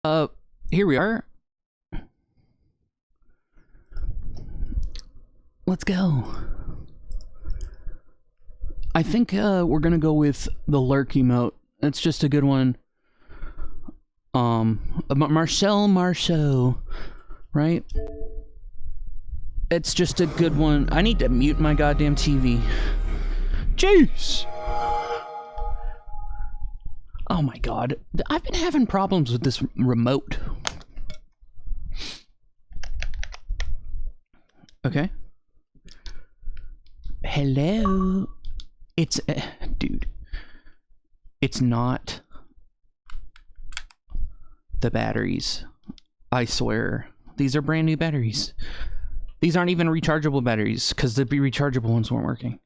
Here we are. Let's go. I think we're gonna go with the lurk emote. It's just a good one. Marcel Marceau, right? It's just a good one. I need to mute my goddamn TV. Jeez! Oh my god. I've been having problems with this remote. Okay. Hello? It's... dude. It's not... the batteries. I swear. These are brand new batteries. These aren't even rechargeable batteries, because the rechargeable ones weren't working.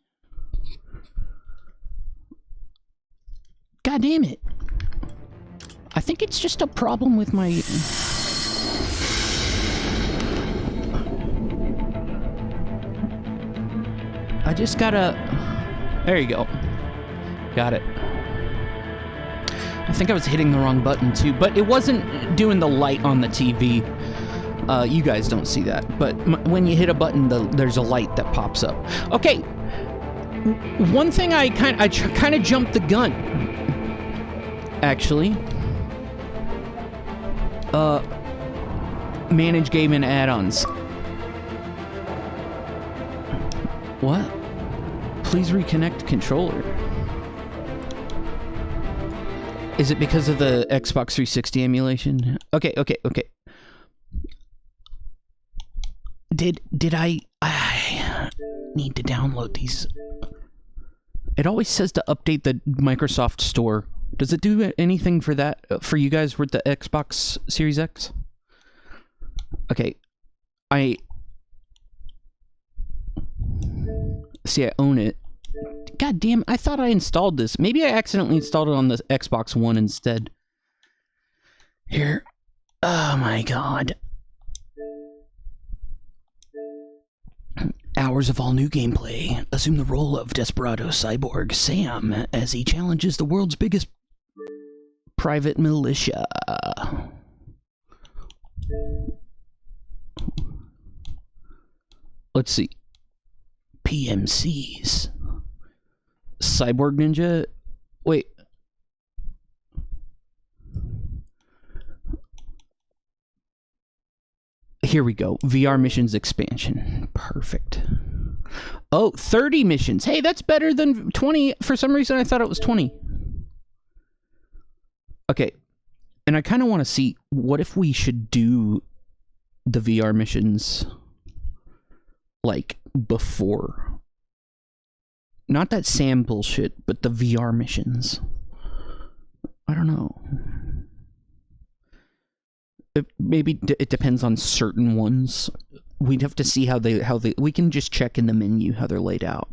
God damn it. I think it's just a problem with my... I just gotta... There you go. Got it. I think I was hitting the wrong button too, but it wasn't doing the light on the TV. You guys don't see that, but when you hit a button, there's a light that pops up. Okay. One thing I kind of jumped the gun. Actually. Manage game and add-ons. What? Please reconnect controller. Is it because of the Xbox 360 emulation? Okay. Did I need to download these? It always says to update the Microsoft Store. Does it do anything for that, for you guys with the Xbox Series X? Okay. See, I own it. God damn, I thought I installed this. Maybe I accidentally installed it on the Xbox One instead. Here. Oh my god. Hours of all-new gameplay. Assume the role of desperado cyborg Sam as he challenges the world's biggest private militia. Let's see. PMCs. Cyborg Ninja? Wait. Here we go. VR missions expansion. Perfect. Oh, 30 missions. Hey, that's better than 20. For some reason, I thought it was 20. Okay. And I kind of want to see, what if we should do the VR missions, like, before? Not that Sam bullshit, but the VR missions. I don't know. Maybe it depends on certain ones. We'd have to see how they we can just check in the menu how they're laid out.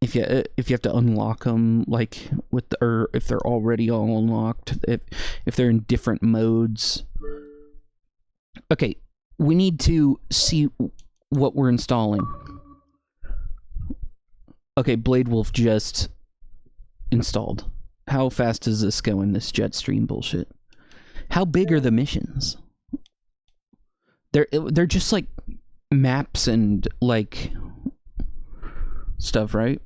If you have to unlock them, like with the, or if they're already all unlocked, if they're in different modes. Okay, we need to see what we're installing. Okay, Blade Wolf just installed. How fast is this going, this Jetstream bullshit? How big are the missions? They're just like maps and like stuff, right?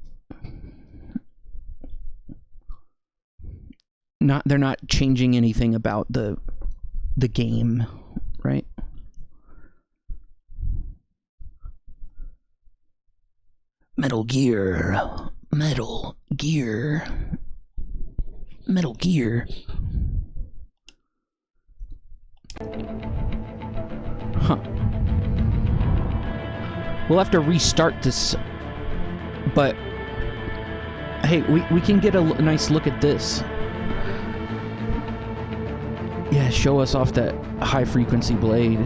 They're not changing anything about the game, right? Metal Gear. Metal Gear. Metal Gear. Huh. We'll have to restart this, but hey, we can get a nice look at this. Yeah, show us off that high frequency blade.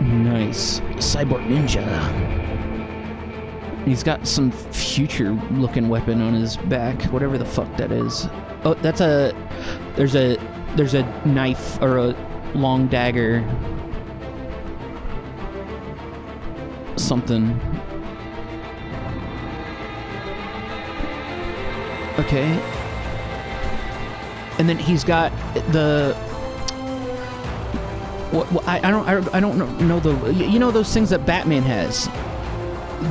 Nice. Cyborg Ninja. He's got some future looking weapon on his back, whatever the fuck that is. Oh, that's a... There's a knife or a long dagger. Something. Okay. And then he's got the... I don't know the... You know those things that Batman has?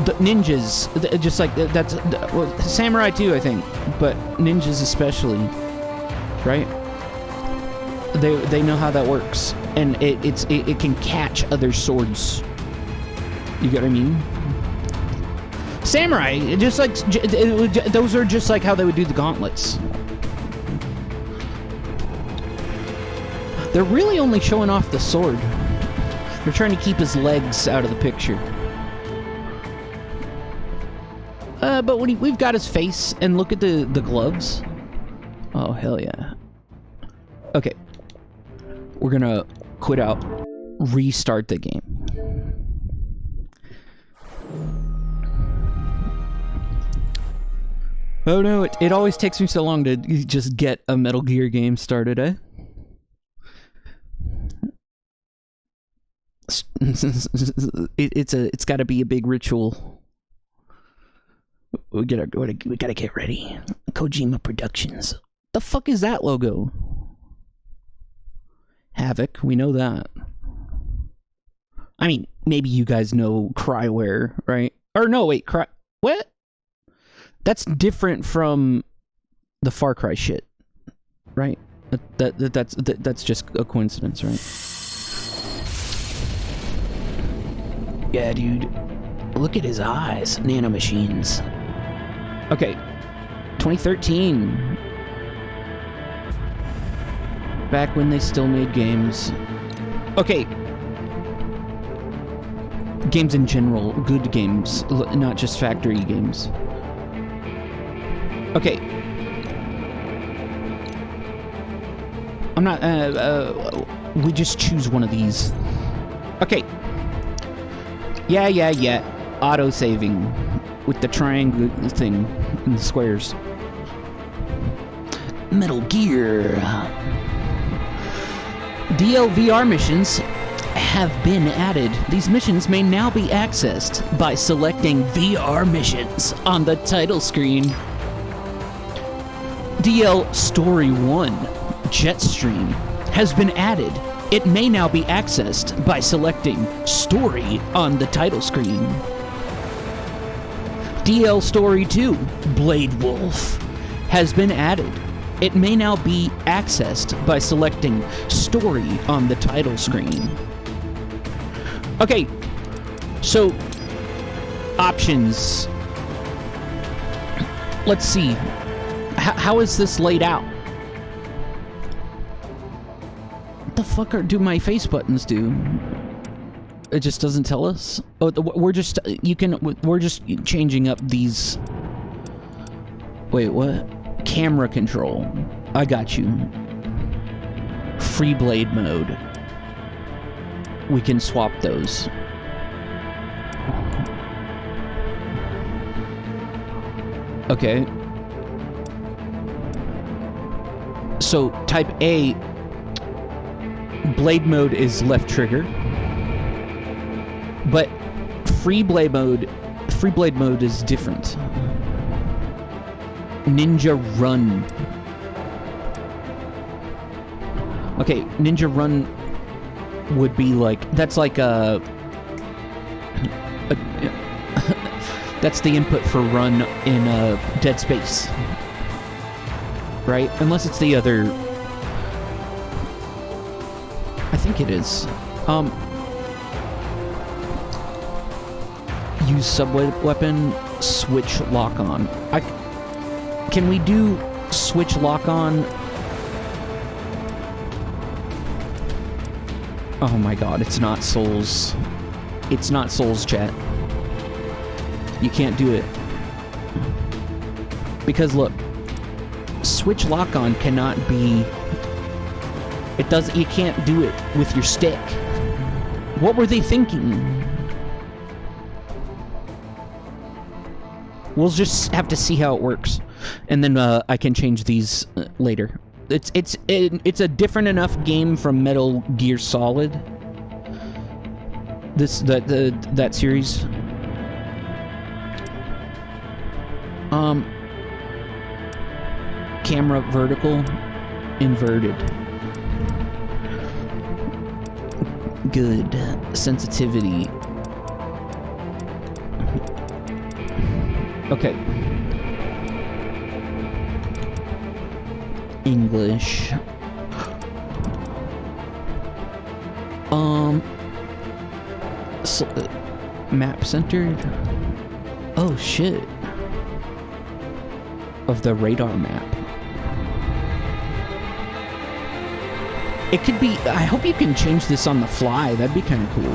The ninjas, just like that's samurai too, I think, but ninjas especially, right? They know how that works, and it can catch other swords. You get what I mean? Samurai, just like those are just like how they would do the gauntlets. They're really only showing off the sword. They're trying to keep his legs out of the picture. But when we've got his face, and look at the gloves. Oh, hell yeah. Okay. We're gonna quit out, restart the game. Oh no, it always takes me so long to just get a Metal Gear game started, eh? It's gotta be a big ritual. We gotta get ready. Kojima Productions. The fuck is that logo? Havoc, we know that. I mean, maybe you guys know Cryware, right? Or no, wait, what? That's different from the Far Cry shit, right? That's just a coincidence, right? Yeah, dude. Look at his eyes. Nanomachines. Okay. 2013. Back when they still made games. Okay. Games in general. Good games. Not just factory games. Okay. I'm not... we just choose one of these. Okay. Yeah. Auto-saving. With the triangle thing. And the squares. Metal Gear. DLVR missions have been added. These missions may now be accessed by selecting VR missions on the title screen. DL Story 1 Jetstream has been added. It may now be accessed by selecting Story on the title screen. DL Story 2 Blade Wolf has been added. It may now be accessed by selecting Story on the title screen. Okay, so options. Let's see. How is this laid out? What the fuck do my face buttons do? It just doesn't tell us. Oh, we're just we're just changing up these. Wait, what? Camera control. I got you. Free blade mode. We can swap those. Okay. So type A, blade mode is left trigger. But free blade mode is different. Ninja Run. Okay, Ninja Run would be like, that's like a that's the input for run in Dead Space. Right? Unless it's the other... I think it is. Use sub-weapon, switch lock on. Can we do switch lock on? Oh my god, it's not Souls. It's not Souls, chat. You can't do it. Because look, switch lock on cannot be... you can't do it with your stick. What were they thinking? We'll just have to see how it works. And then I can change these later. It's a different enough game from Metal Gear Solid. That series. Camera vertical. Inverted. Good. Sensitivity. Okay. English. Map centered. Oh shit. Of the radar map. It could be. I hope you can change this on the fly. That'd be kind of cool. You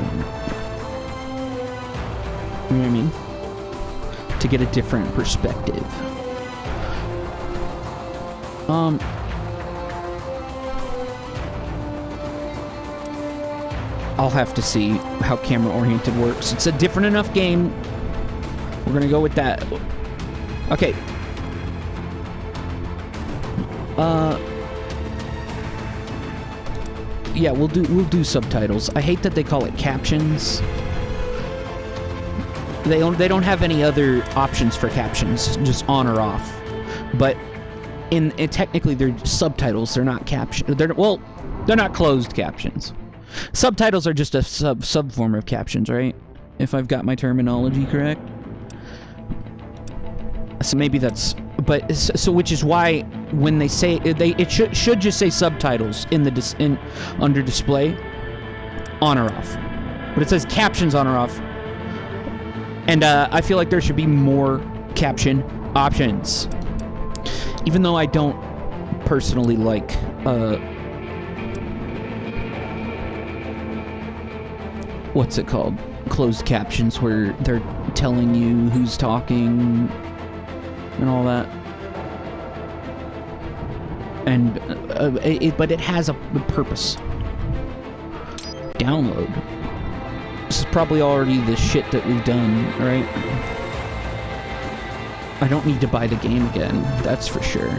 know what I mean? To get a different perspective. I'll have to see how camera-oriented works. It's a different enough game. We're gonna go with that. Okay. Yeah, we'll do subtitles. I hate that they call it captions. They don't have any other options for captions, just on or off. But technically they're subtitles. They're not captions. They're not closed captions. Subtitles are just a sub form of captions, right? If I've got my terminology correct. So maybe that's, but so which is why when they say it should just say subtitles in under display, on or off. But it says captions on or off. And I feel like there should be more caption options. Even though I don't personally like what's it called? Closed captions, where they're telling you who's talking and all that. And but it has a purpose. Download. This is probably already the shit that we've done, right? I don't need to buy the game again, that's for sure.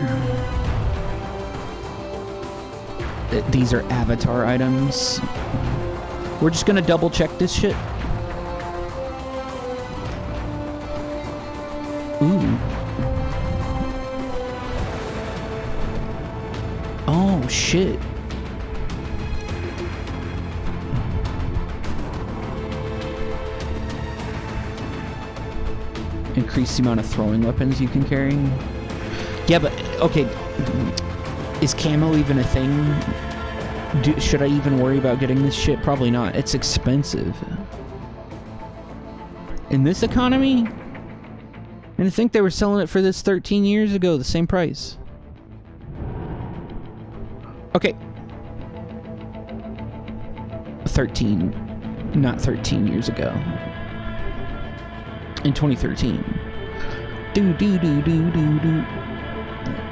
These are avatar items. We're just gonna double check this shit. Ooh. Oh, shit. Increase the amount of throwing weapons you can carry. Yeah, but, okay. Is camo even a thing? Should I even worry about getting this shit? Probably not. It's expensive. In this economy? And I think they were selling it for this 13 years ago, the same price. Okay. 13. Not 13 years ago. In 2013.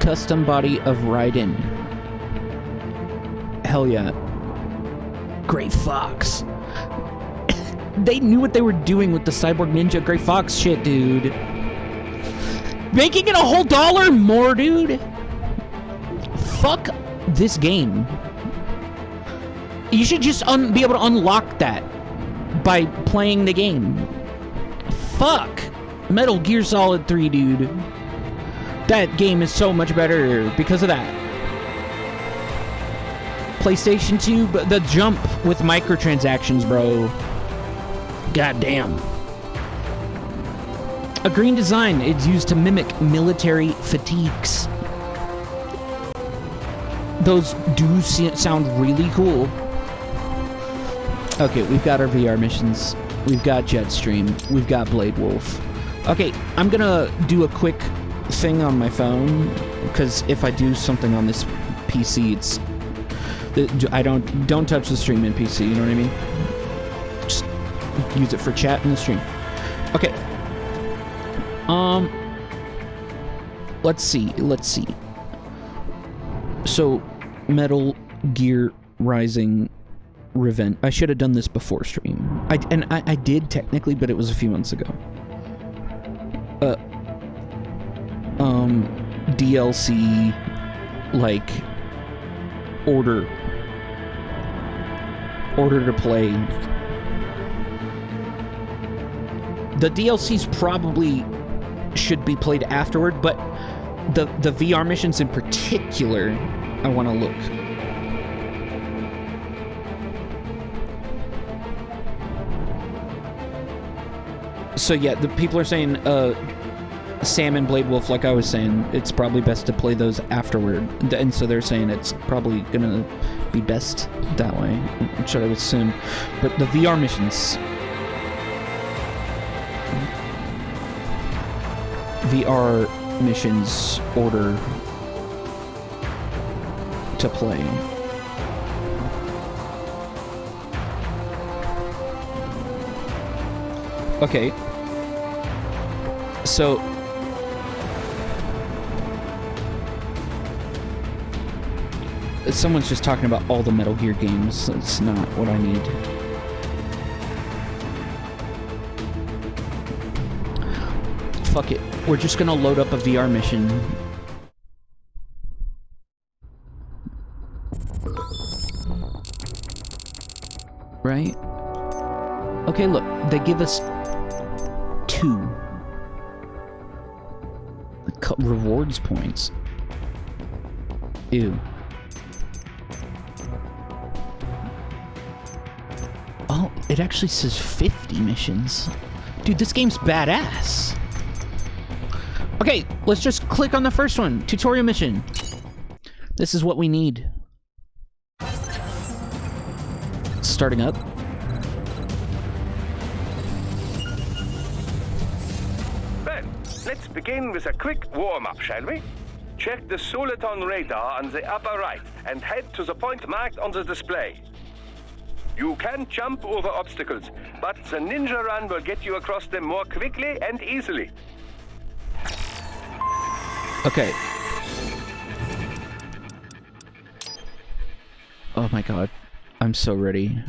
Custom body of Raiden. Hell yeah. Gray Fox. They knew what they were doing with the Cyborg Ninja Gray Fox shit, dude. Making it a whole $1 more, dude. Fuck this game. You should just be able to unlock that by playing the game. Fuck Metal Gear Solid 3, dude. That game is so much better because of that. PlayStation 2, but the jump with microtransactions, bro. God damn. A green design is used to mimic military fatigues. Those do sound really cool. Okay, we've got our VR missions. We've got Jetstream. We've got Blade Wolf. Okay, I'm gonna do a quick thing on my phone, because if I do something on this PC, it's... I don't touch the stream in PC, you know what I mean? Just use it for chat in the stream. Okay. Let's see. So, Metal Gear Rising Revenge. I should have done this before stream. I did technically, but it was a few months ago. DLC, like, order to play. The DLCs probably should be played afterward, but the VR missions in particular I want to look. So yeah, the people are saying Sam and Blade Wolf, like I was saying, it's probably best to play those afterward. And so they're saying it's probably gonna be best that way, which I would assume. But the VR missions... VR missions order to play. Okay. So... someone's just talking about all the Metal Gear games. That's not what I need. Fuck it. We're just gonna load up a VR mission. Right? Okay, look. They give us 2 rewards points. Ew. Oh, it actually says 50 missions. Dude, this game's badass. Okay, let's just click on the first one. Tutorial mission. This is what we need. Starting up. Well, let's begin with a quick warm-up, shall we? Check the Soliton radar on the upper right and head to the point marked on the display. You can jump over obstacles, but the ninja run will get you across them more quickly and easily. Okay. Oh my god. I'm so ready.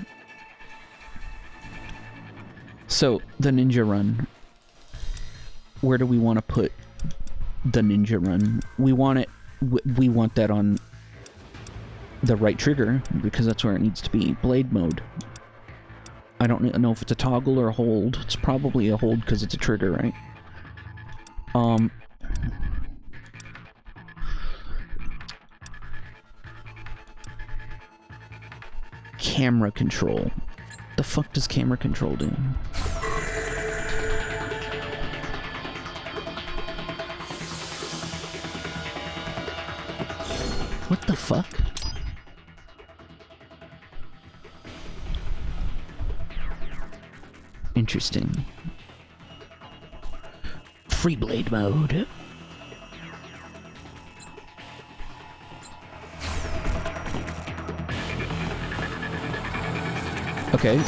So, the ninja run. Where do we want to put the ninja run? We want it... we want that on the right trigger, because that's where it needs to be. Blade mode. I don't know if it's a toggle or a hold. It's probably a hold because it's a trigger, right? Camera control. The fuck does camera control do? What the fuck? Interesting. Free blade mode. Okay.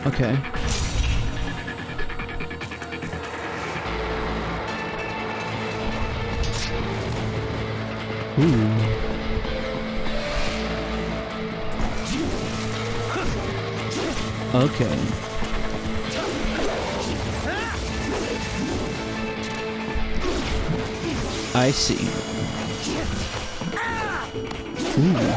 Okay. Ooh. Okay. I see. Ooh.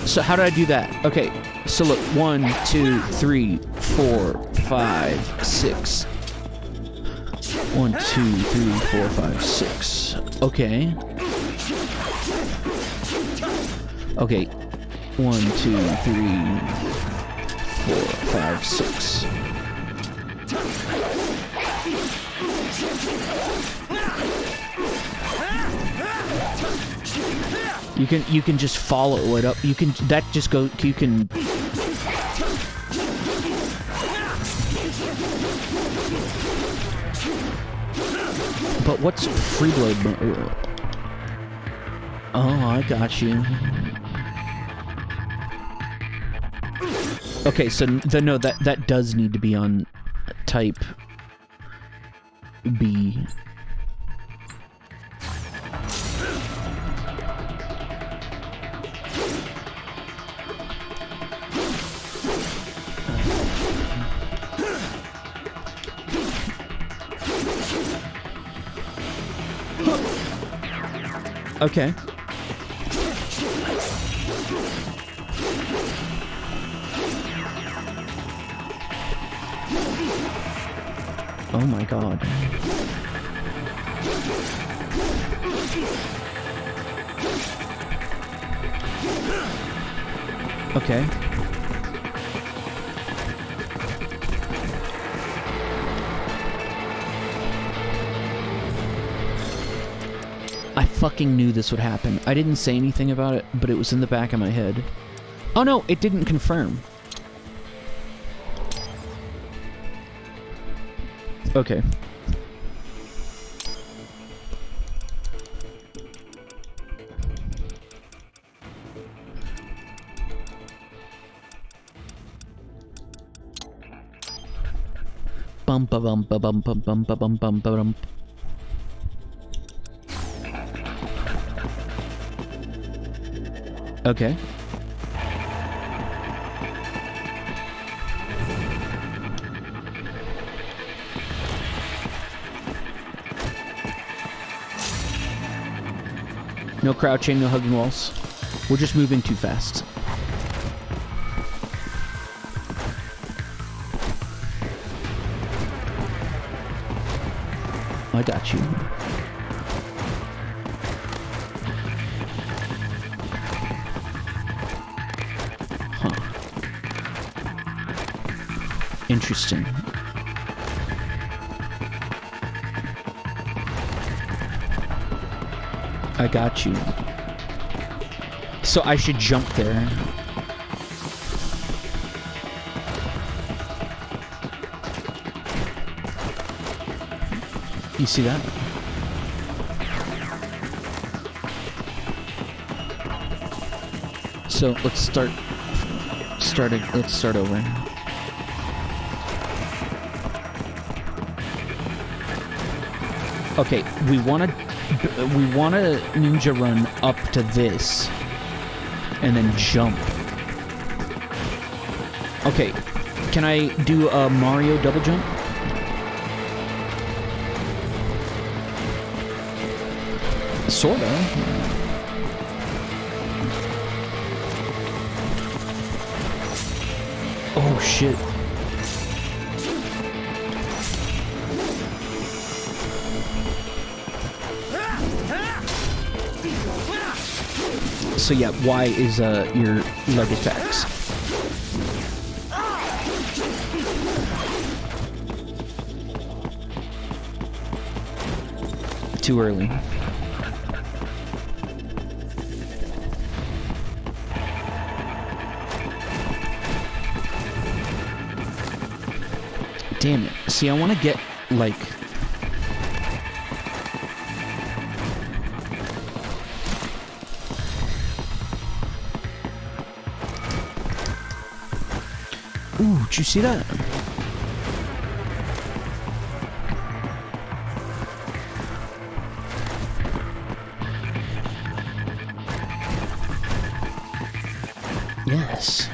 So how do I do that? Okay, so look, 1, 2, 3, 4, 5, 6. 1, 2, 3, 4, 5, 6. Okay. Okay. 1, 2, 3, 4, 5, 6. You can just follow it up. You can that just go. You can. But what's free blade? Oh, I got you. Okay, so no, that does need to be on type B. Okay. Oh my god. Okay. I fucking knew this would happen. I didn't say anything about it, but it was in the back of my head. Oh no, it didn't confirm. Okay. Bum ba bum ba bum bum bum ba bum bum ba bum. Okay. No crouching, no hugging walls. We're just moving too fast. I got you. Huh. Interesting. I got you. So I should jump there. You see that? So let's start over. Okay, we want to ninja run up to this and then jump. Okay, can I do a Mario double jump? Sorta. Oh shit. So yeah, Y is your leg attacks. Too early. Damn it. See, I want to get, like... Ooh, did you see that? Yes.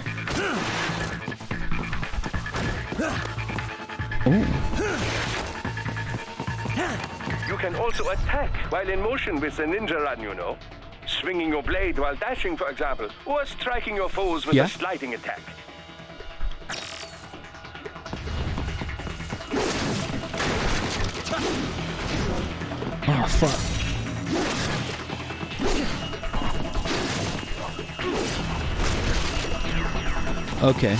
You can also attack while in motion with the ninja run, you know. Swinging your blade while dashing, for example, or striking your foes with a sliding attack. Oh, fuck. Okay.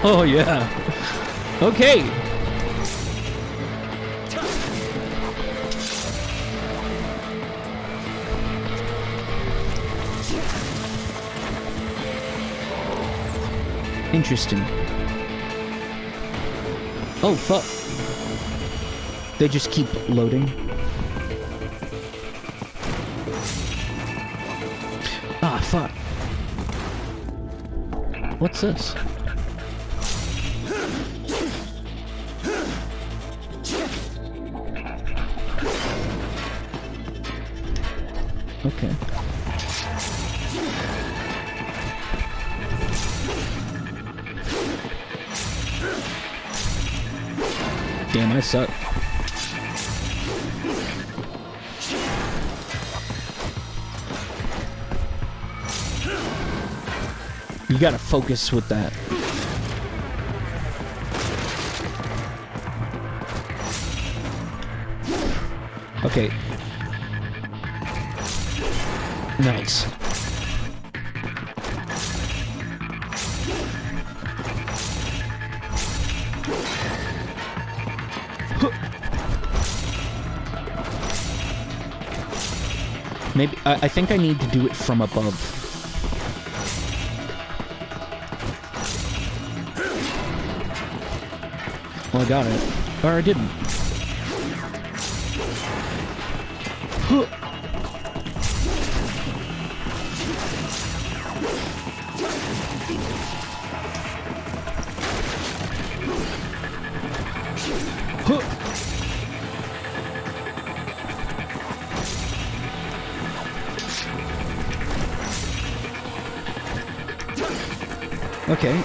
Oh, yeah. Okay. Interesting. Oh, fuck. They just keep loading. Ah, fuck. What's this? Okay. Damn, I suck. You gotta focus with that. Okay. Nice. Maybe I think I need to do it from above. Well, I got it. Or I didn't. Okay.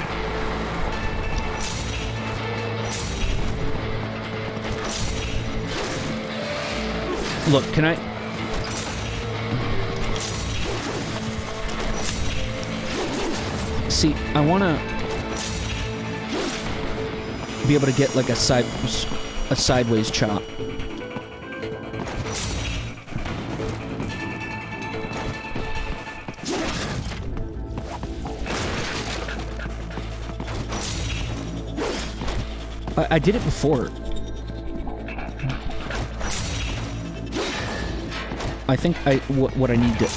Look, can I... See, I want to be able to get like a sideways chop. I did it before. I think what I need to...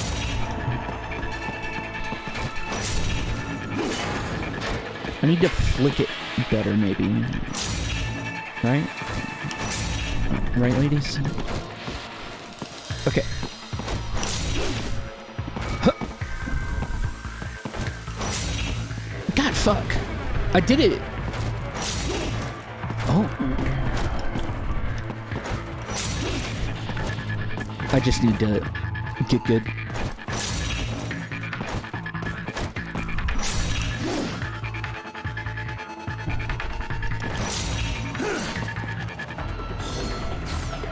I need to flick it better, maybe. Right? Right, ladies? Okay. Huh. God, fuck. I did it. Oh. I just need to get good.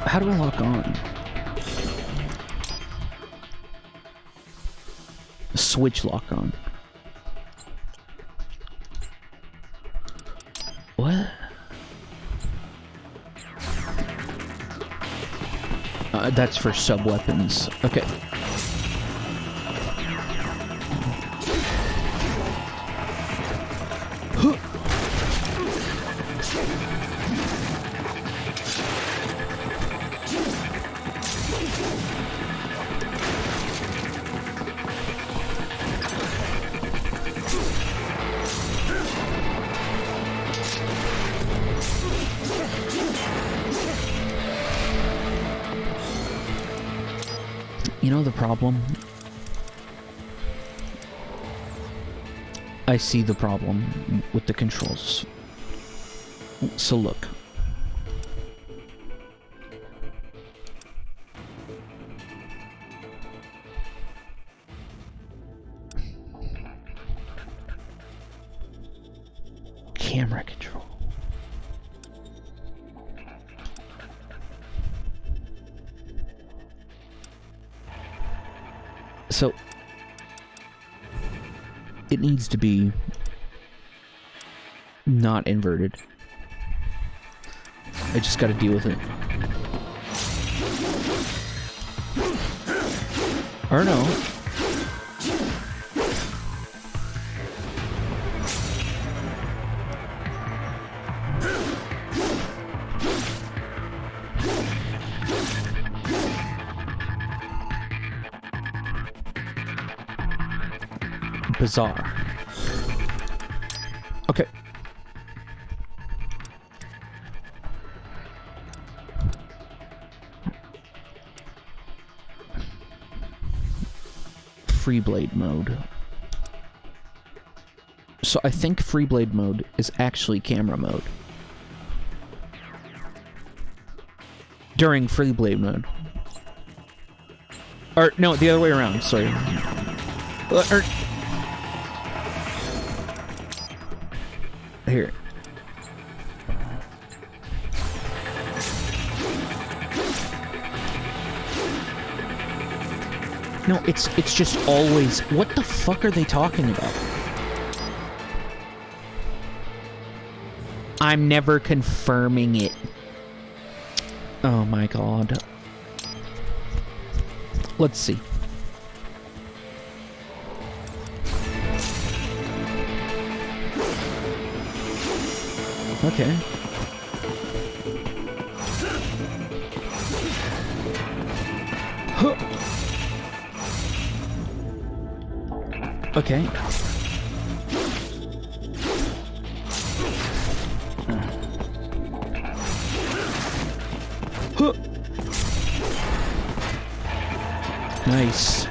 How do I lock on? Switch lock on. What? That's for sub-weapons. Okay. You know the problem? I see the problem with the controls. So look. Camera control. So, it needs to be not inverted. I just gotta deal with it. Or no. Bizarre. Okay. Free blade mode. So I think free blade mode is actually camera mode. During free blade mode. Or, no, the other way around, sorry. Here. No, it's just always... What the fuck are they talking about? I'm never confirming it. Oh my god. Let's see. Okay. Huh. Okay. Huh. Nice.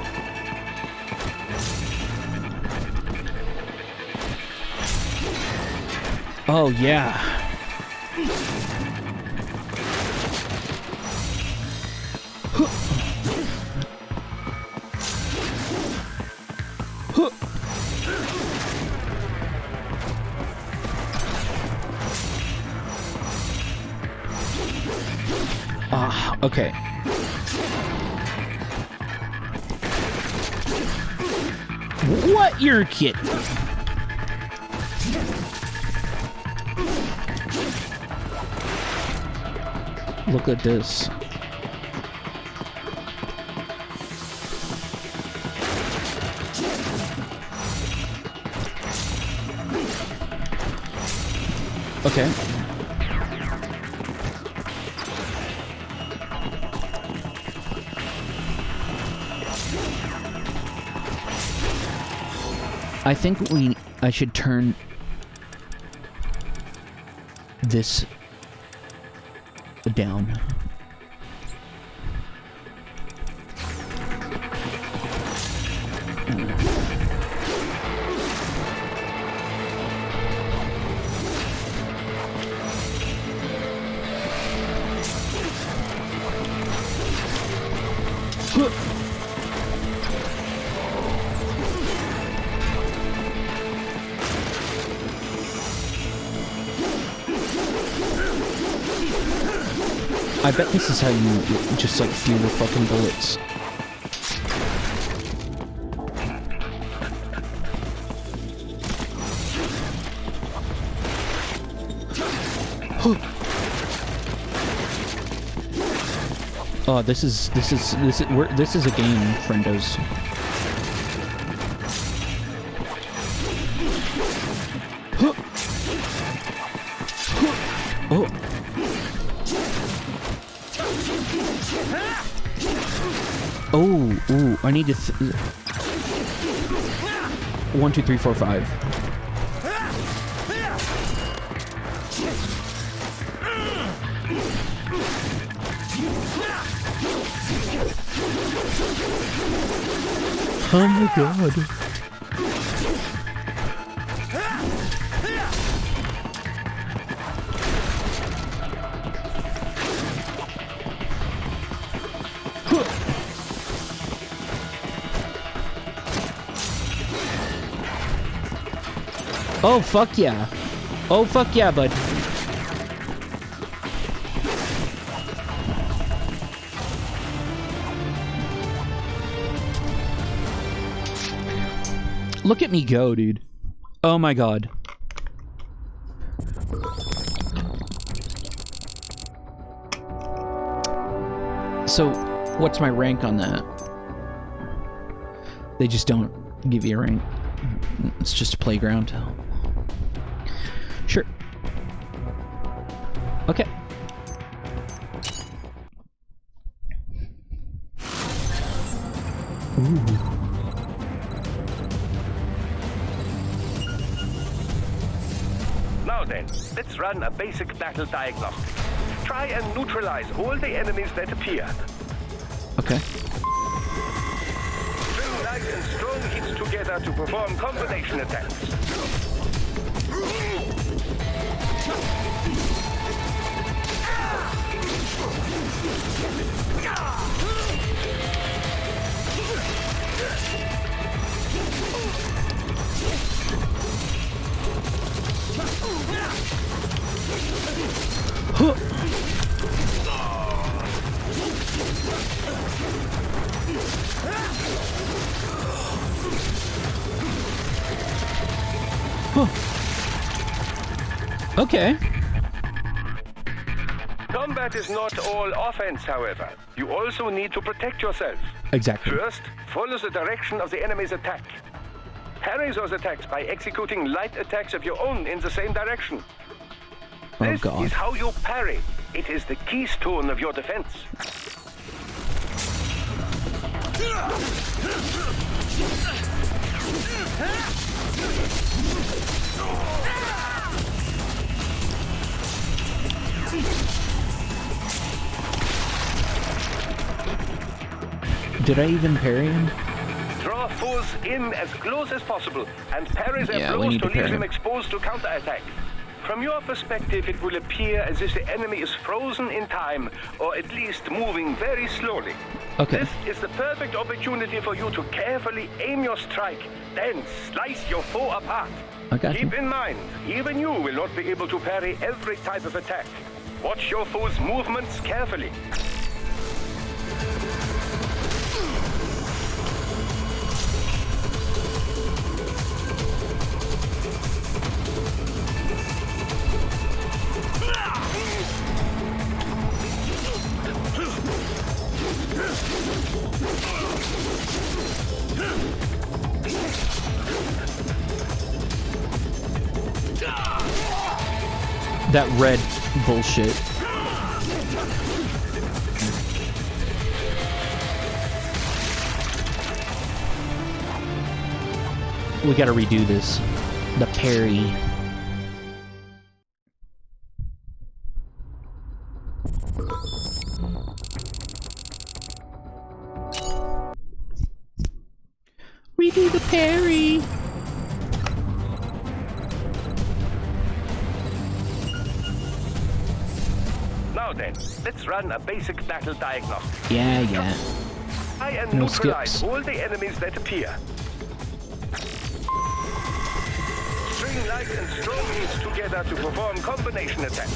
Oh, yeah. Huh. Huh. Ah, okay. What? You're kidding. Look at this. Okay. I think I should turn this down. I bet this is how you just like feel the fucking bullets. Oh, this is a game, friendos. Oh. Oh, ooh, I need to 1, 2, 3, 4, 5. Oh my god. Oh, fuck yeah. Oh, fuck yeah, bud. Look at me go, dude. Oh my god. So, what's my rank on that? They just don't give you a rank. It's just a playground. Sure. Okay. Ooh. Now then, let's run a basic battle diagnostic. Try and neutralize all the enemies that appear. Okay. String light and strong hits together to perform combination attacks. Okay. Combat is not all offense, however. You also need to protect yourself. Exactly. First, follow the direction of the enemy's attack. Parry those attacks by executing light attacks of your own in the same direction. This is how you parry. It is the keystone of your defense. Did I even parry him? Draw foes in as close as possible and parry their blows to leave them exposed to counterattack. From your perspective, it will appear as if the enemy is frozen in time, or at least moving very slowly. Okay. This is the perfect opportunity for you to carefully aim your strike, then slice your foe apart. Keep in mind, even you will not be able to parry every type of attack. Watch your foe's movements carefully. That red bullshit. We gotta redo this. The parry. Redo the parry. Now then, let's run a basic battle diagnostic. Yeah. Try and No neutralize skips. all the enemies that appear. String light and strong means together to perform combination attacks.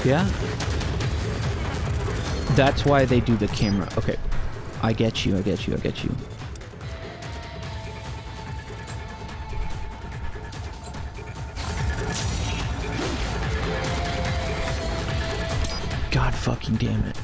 Yeah. That's why they do the camera. Okay. I get you. God fucking damn it.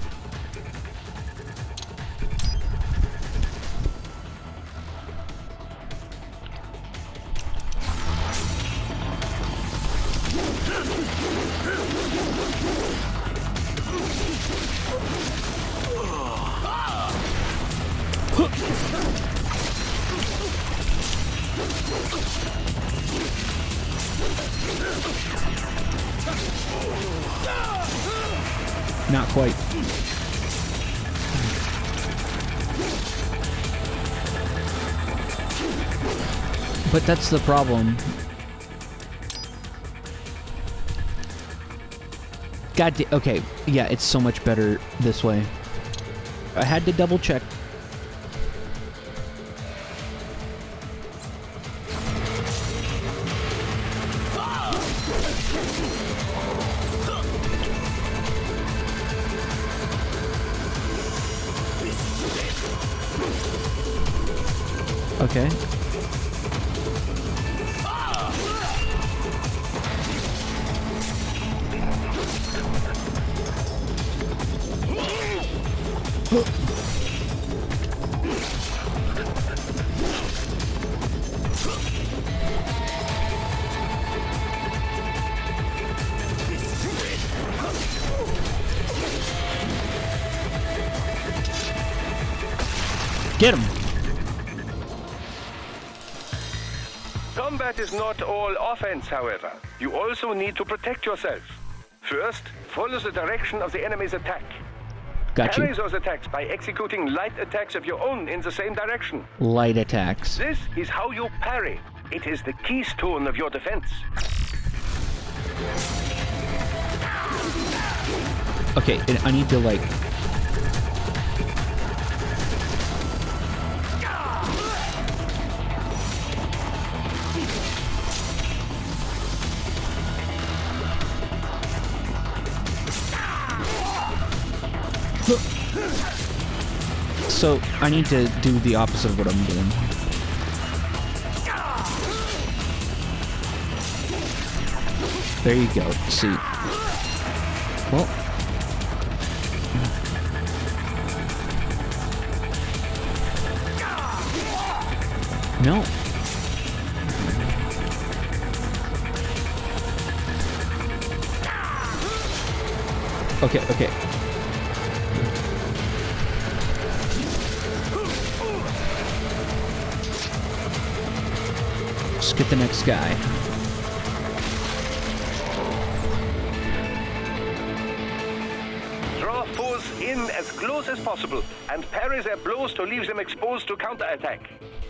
Not quite. But that's the problem. Okay, yeah, it's so much better this way. I had to double check. Okay. Get him! Combat is not all offense, however. You also need to protect yourself. First, follow the direction of the enemy's attack. Got you. Parry those attacks by executing light attacks of your own in the same direction. Light attacks. This is how you parry. It is the keystone of your defense. Okay, and I need to like... So, I need to do the opposite of what I'm doing. There you go. See. Well. No. Okay, okay. Just get the next guy. Draw foes in as close as possible and parry their blows to leave them exposed to counterattack.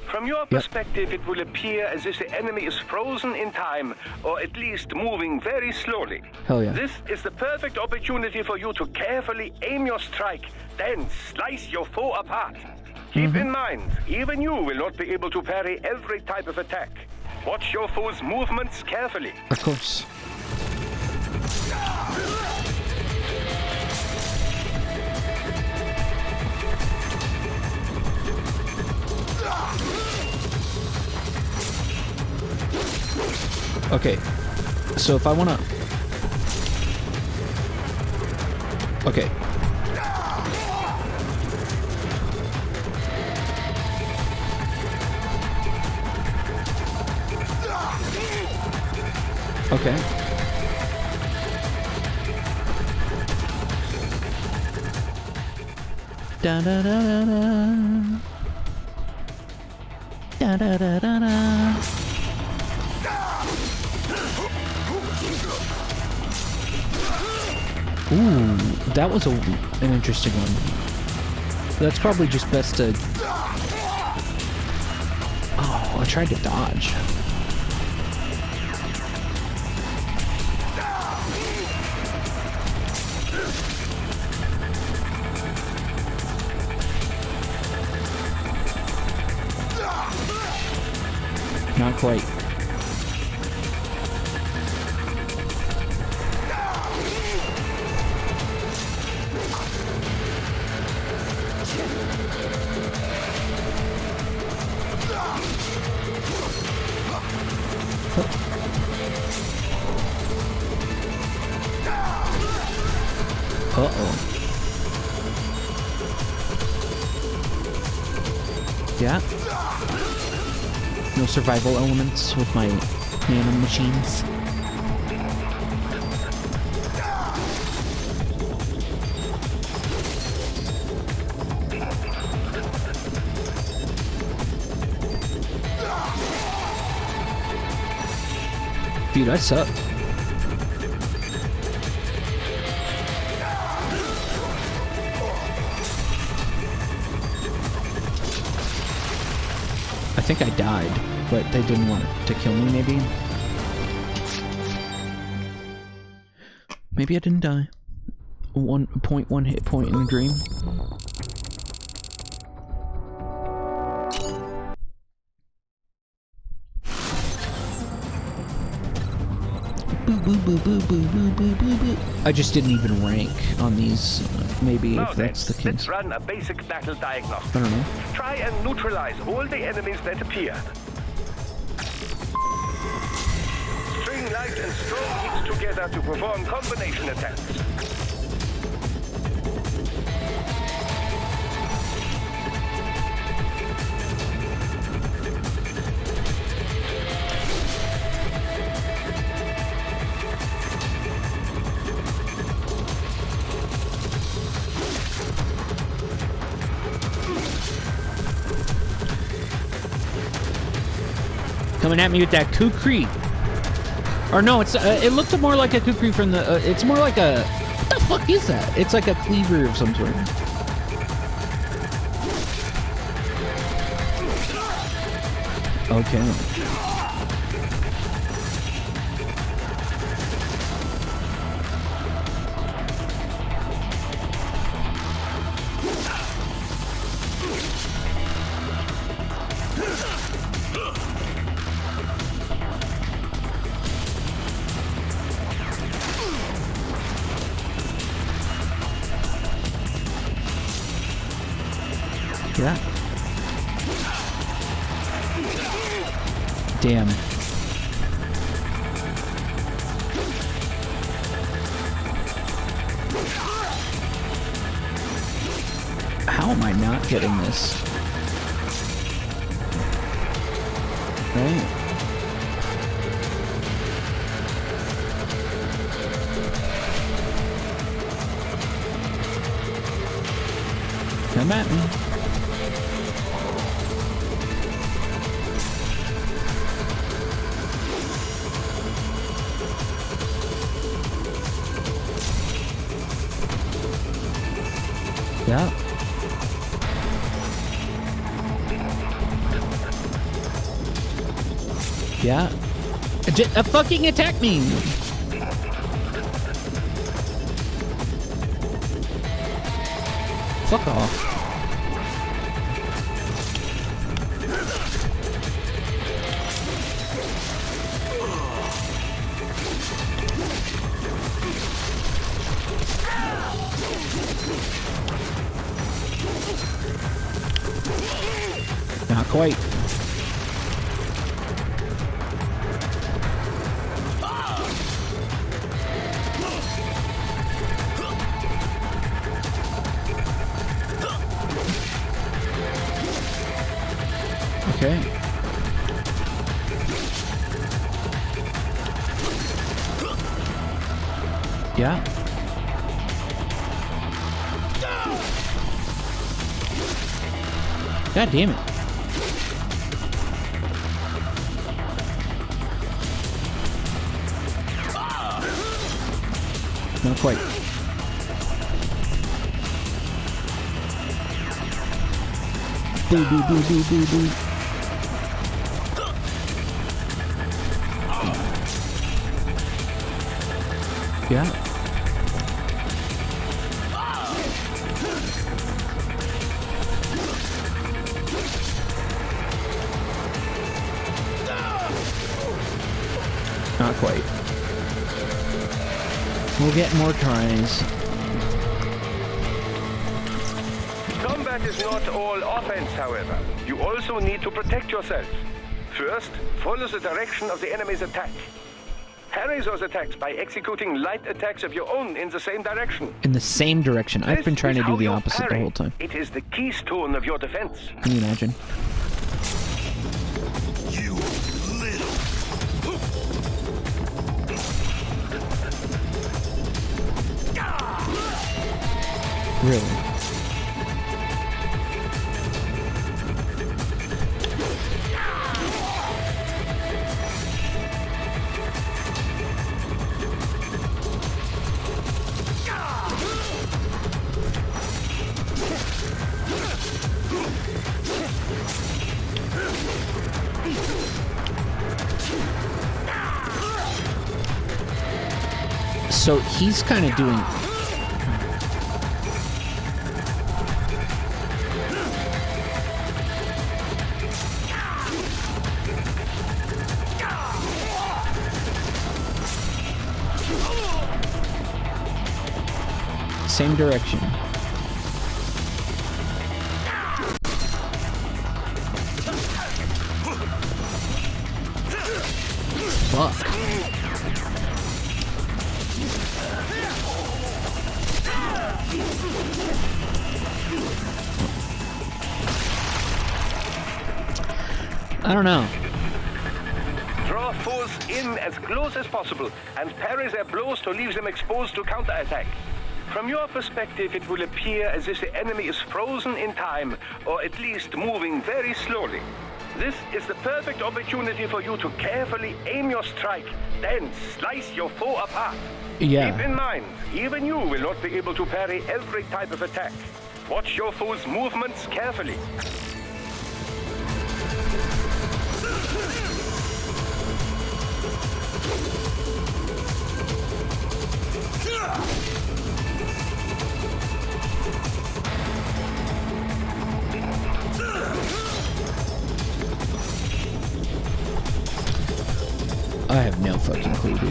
From your perspective, it will appear as if the enemy is frozen in time, or at least moving very slowly. Hell yeah. This is the perfect opportunity for you to carefully aim your strike, then slice your foe apart. Keep in mind, even you will not be able to parry every type of attack. Watch your foe's movements carefully. Of course. Okay, so if I wanna... Okay. Okay. Da da da da da. Da da da da da. Ooh, that was an interesting one. That's probably just best to... Oh, I tried to dodge. Not quite. Uh-oh. Yeah. No survival elements with my nano machines. Dude, I suck. I think I died, but they didn't want to kill me, maybe? Maybe I didn't die. 1.1 hit point in a dream. I just didn't even rank on these, maybe, if that's the case. Let's run a basic battle diagnostic. I don't know. Try and neutralize all the enemies that appear. String light and strong hits together to perform combination attacks. Coming at me with that kukri. Or no, it's it looked more like a kukri from the... it's more like a... What the fuck is that? It's like a cleaver of some sort. Okay. Yeah. Damn. How am I not getting this? Right? Come at me. Yeah. Yeah. Fucking attack me! Fuck off. Not quite. Okay. Yeah. God damn it. Not quite. Boo, boo, boo, boo, boo, boo. Yeah. Not quite. We'll get more tries. Combat is not all offense, however. You also need to protect yourself. First, follow the direction of the enemy's attack. Parry those attacks by executing light attacks of your own in the same direction. In the same direction. I've been trying to do the opposite the whole time. It is the keystone of your defense. Can you imagine? You little... Really? So he's kind of doing... Same direction. Fuck. I don't know. Draw foes in as close as possible and parry their blows to leave them exposed to counterattack. From your perspective, it will appear as if the enemy is frozen in time, or at least moving very slowly. This is the perfect opportunity for you to carefully aim your strike, then slice your foe apart. Yeah. Keep in mind, even you will not be able to parry every type of attack. Watch your foe's movements carefully. I have no fucking clue, dude.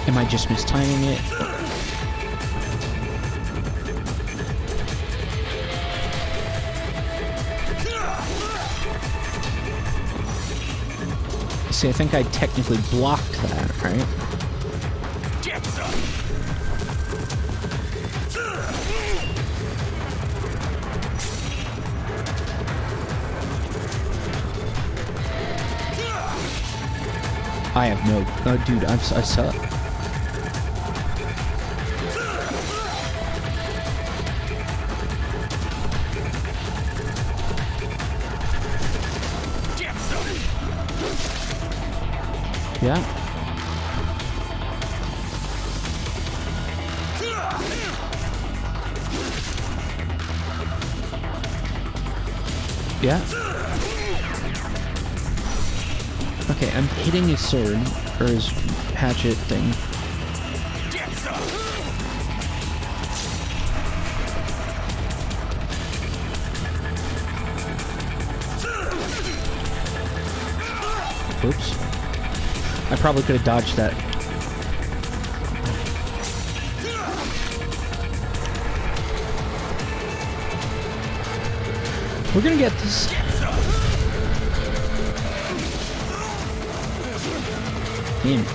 Am I just mistiming it? See, I think I technically blocked that, right? I have no... Oh, dude, I suck. Yeah. Yeah. Okay, I'm hitting his sword, or his hatchet thing. Oops. I probably could have dodged that. We're gonna get this. Man,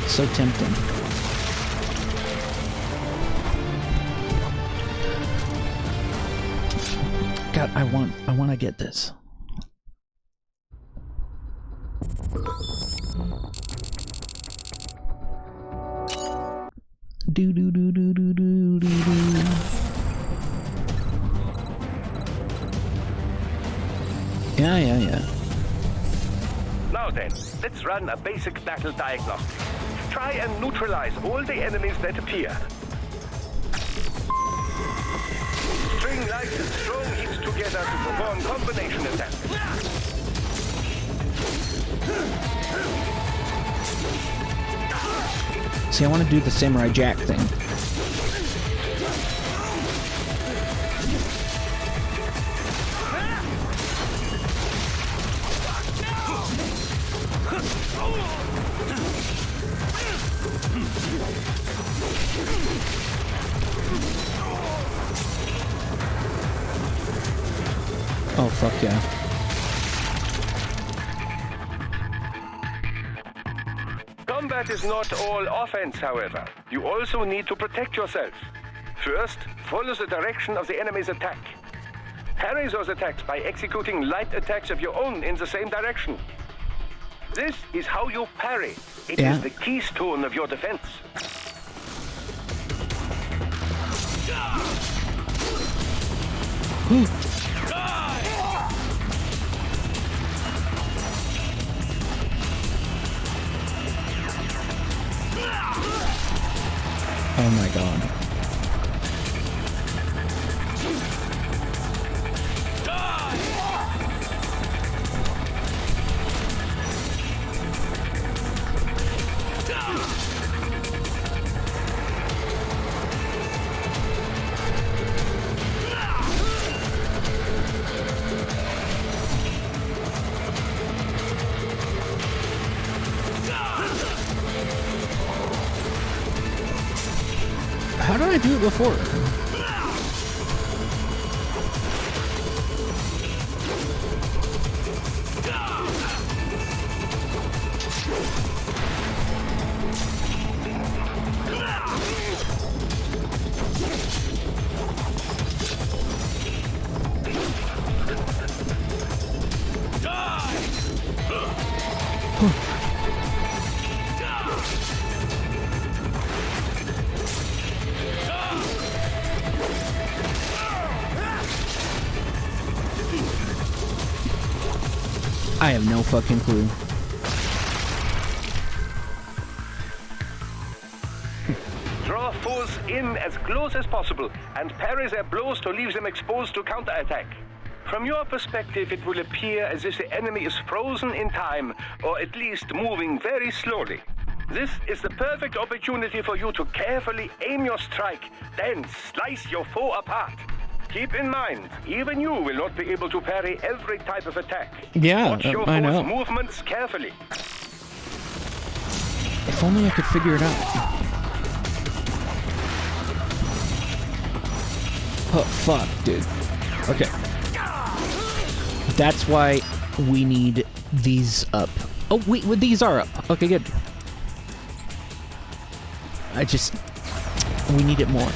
so tempting. God, I want to get this. Do do do do do do do do. Yeah. Now then, let's run a basic battle diagnostic. Try and neutralize all the enemies that appear. String light and strong hits together to perform combination attacks. See, I want to do the Samurai Jack thing. Oh, fuck yeah. Combat is not all offense, however. You also need to protect yourself. First, follow the direction of the enemy's attack. Parry those attacks by executing light attacks of your own in the same direction. This is how you parry. It is the keystone of your defense. Oh my god. How did I do it before? I have no fucking clue. Draw foes in as close as possible and parry their blows to leave them exposed to counterattack. From your perspective, it will appear as if the enemy is frozen in time, or at least moving very slowly. This is the perfect opportunity for you to carefully aim your strike, then slice your foe apart. Keep in mind, even you will not be able to parry every type of attack. Yeah, watch your I foe's know. movements carefully. If only I could figure it out. Oh, fuck, dude. Okay. That's why we need these up. Oh, wait, well, these are up. Okay, good. We need it more.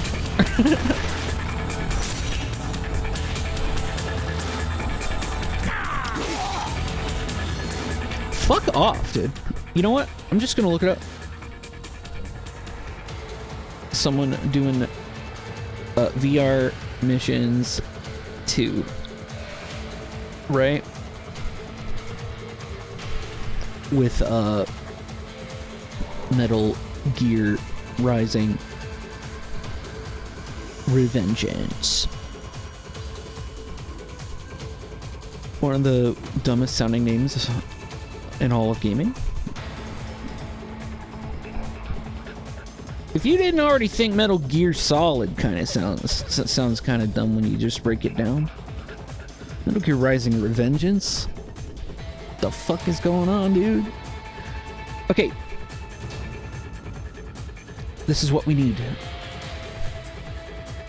Fuck off, dude. You know what? I'm just gonna look it up. Someone doing VR missions 2. Right? With Metal Gear Rising Revengeance. One of the dumbest sounding names in all of gaming. If you didn't already think Metal Gear Solid kind of sounds kind of dumb when you just break it down. Metal Gear Rising Revengeance? The fuck is going on, dude? Okay. This is what we need.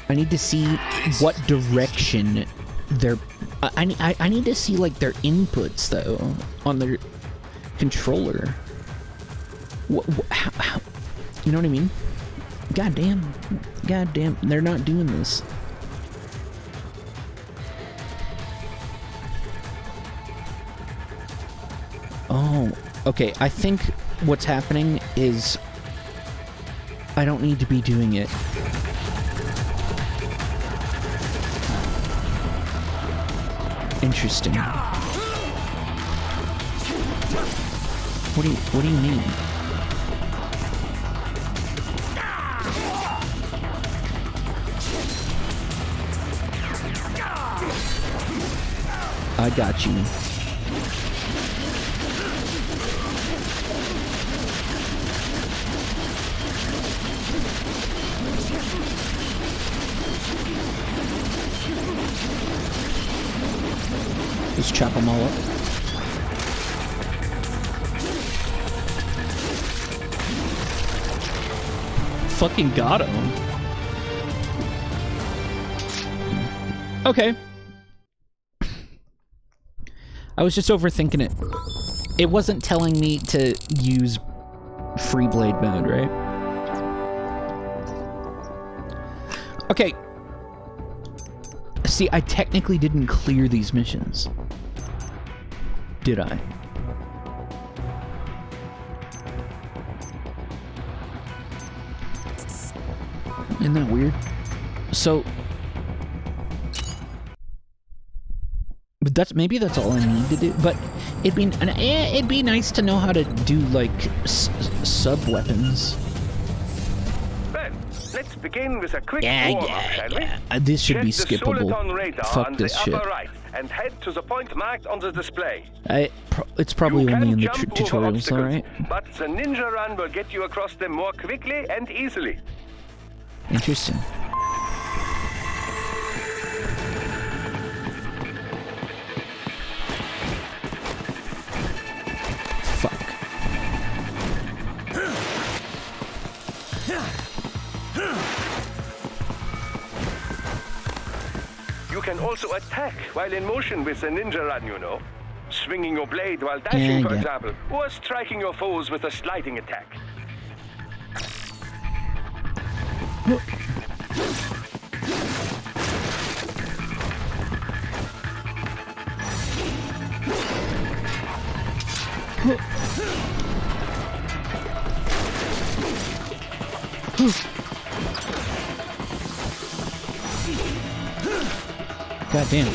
I need to see what direction they're... I need to see, like, their inputs, though, on their controller. How, you know what I mean? Goddamn, they're not doing this. Oh, okay, I think what's happening is I don't need to be doing it. Interesting. What do you mean? I got you. Just chop them all up. Fucking got him. Okay. I was just overthinking it. It wasn't telling me to use free blade mode, right? Okay. See, I technically didn't clear these missions. Did I? Isn't that weird? So... But maybe that's all I need to do. But it'd be nice to know how to do, like, sub-weapons. Well, let's begin with a quick warm-up, shall we? This should be Check the skippable. Soliton radar Fuck on this the shit. upper right and head to the point marked on the display. It's probably You only can in the jump over tutorials, obstacles, alright? but the ninja run will get you across them more quickly and easily. Interesting. Fuck. You can also attack while in motion with the ninja run, you know. Swinging your blade while dashing, for example, or striking your foes with a sliding attack. God damn.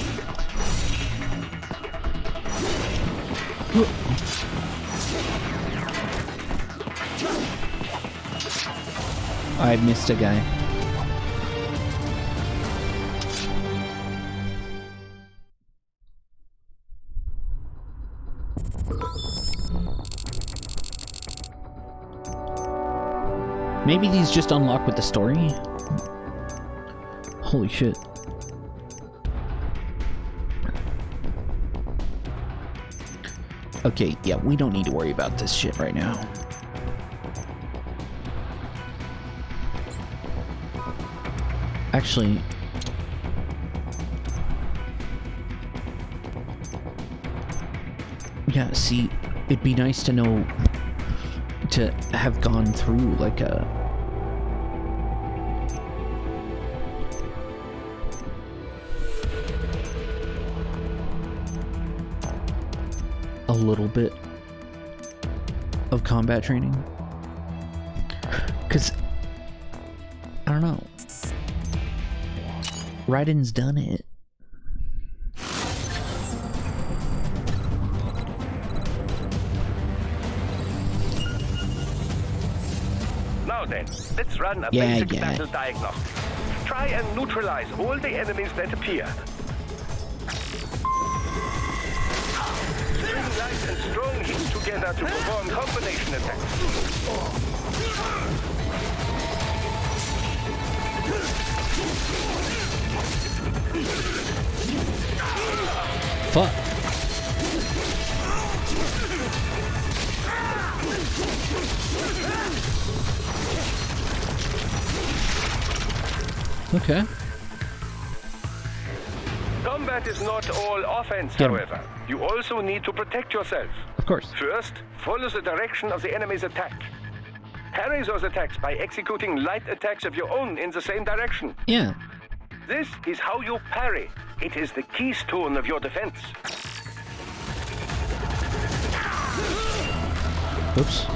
I missed a guy. Maybe these just unlock with the story? Holy shit. Okay, yeah, we don't need to worry about this shit right now. Actually... Yeah, see... it'd be nice to know, to have gone through like a little bit of combat training, because I don't know, Raiden's done it. Now then, let's run a basic battle diagnostic. Try and neutralize all the enemies that appear. String light and strong heat together to perform combination attacks. Fuck. Okay. Combat is not all offense, however. You also need to protect yourself. Of course. First, follow the direction of the enemy's attack. Parry those attacks by executing light attacks of your own in the same direction. Yeah. This is how you parry. It is the keystone of your defense. Oops.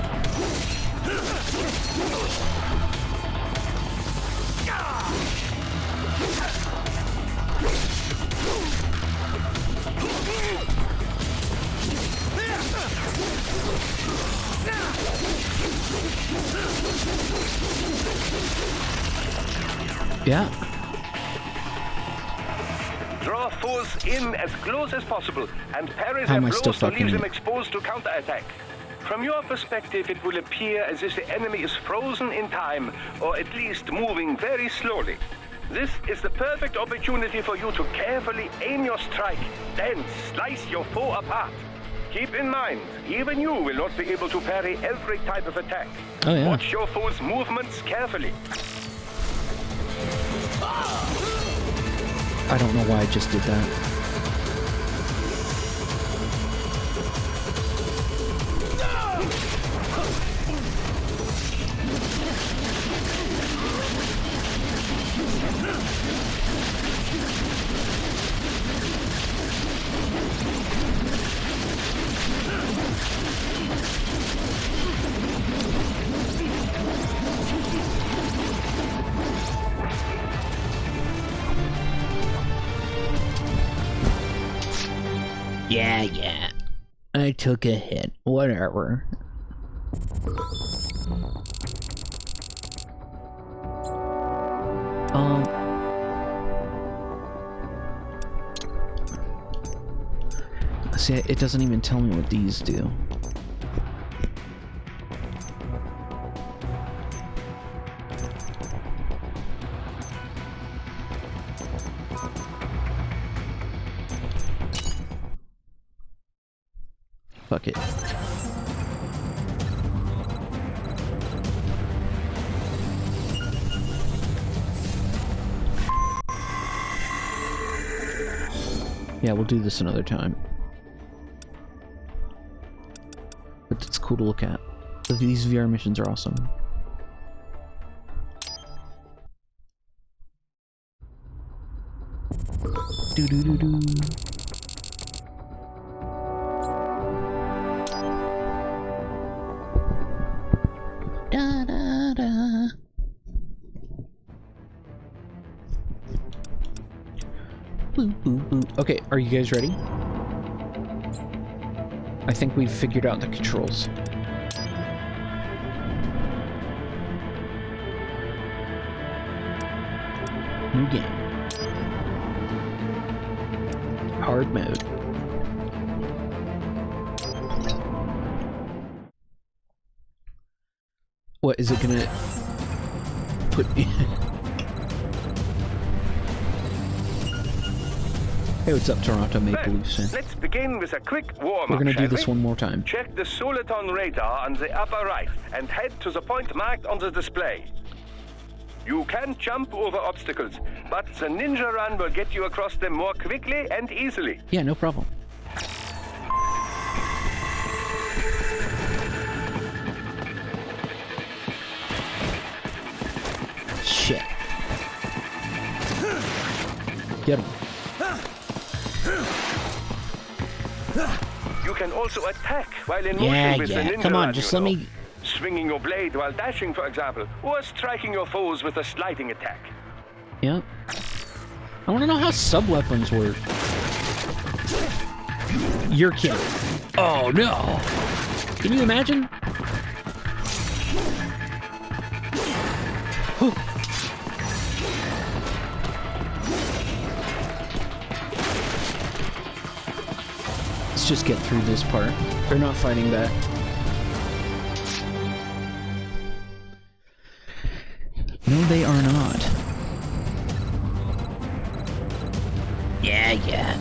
Yeah. Draw foes in as close as possible and parry How their am I blows still to fucking leave them it? exposed to counterattack. From your perspective, it will appear as if the enemy is frozen in time, or at least moving very slowly. This is the perfect opportunity for you to carefully aim your strike, then slice your foe apart. Keep in mind, even you will not be able to parry every type of attack. Oh, yeah. Watch your foe's movements carefully. I don't know why I just did that. Yeah. I took a hit. Whatever. See, it doesn't even tell me what these do. Fuck it. Yeah, we'll do this another time. But it's cool to look at. These VR missions are awesome. Do-do-do-do. Da-da-da. Boo, boo, boo. Okay, are you guys ready? I think we've figured out the controls. New game. Hard mode. What is it gonna put me? Hey, what's up, Toronto Maple Leafs fan? Let's begin with a quick warm-up. We're gonna do shall this we? one more time. Check the Soliton radar on the upper right and head to the point marked on the display. You can jump over obstacles, but the ninja run will get you across them more quickly and easily. Yeah, no problem. You can also attack while in motion with the ninja Come on, run, just you let know. me... Swinging your blade while dashing, for example, or striking your foes with a sliding attack. Yeah. I want to know how sub-weapons work. You're kidding. Oh, no. Can you imagine? Let's just get through this part. They're not fighting back. No, they are not. Yeah.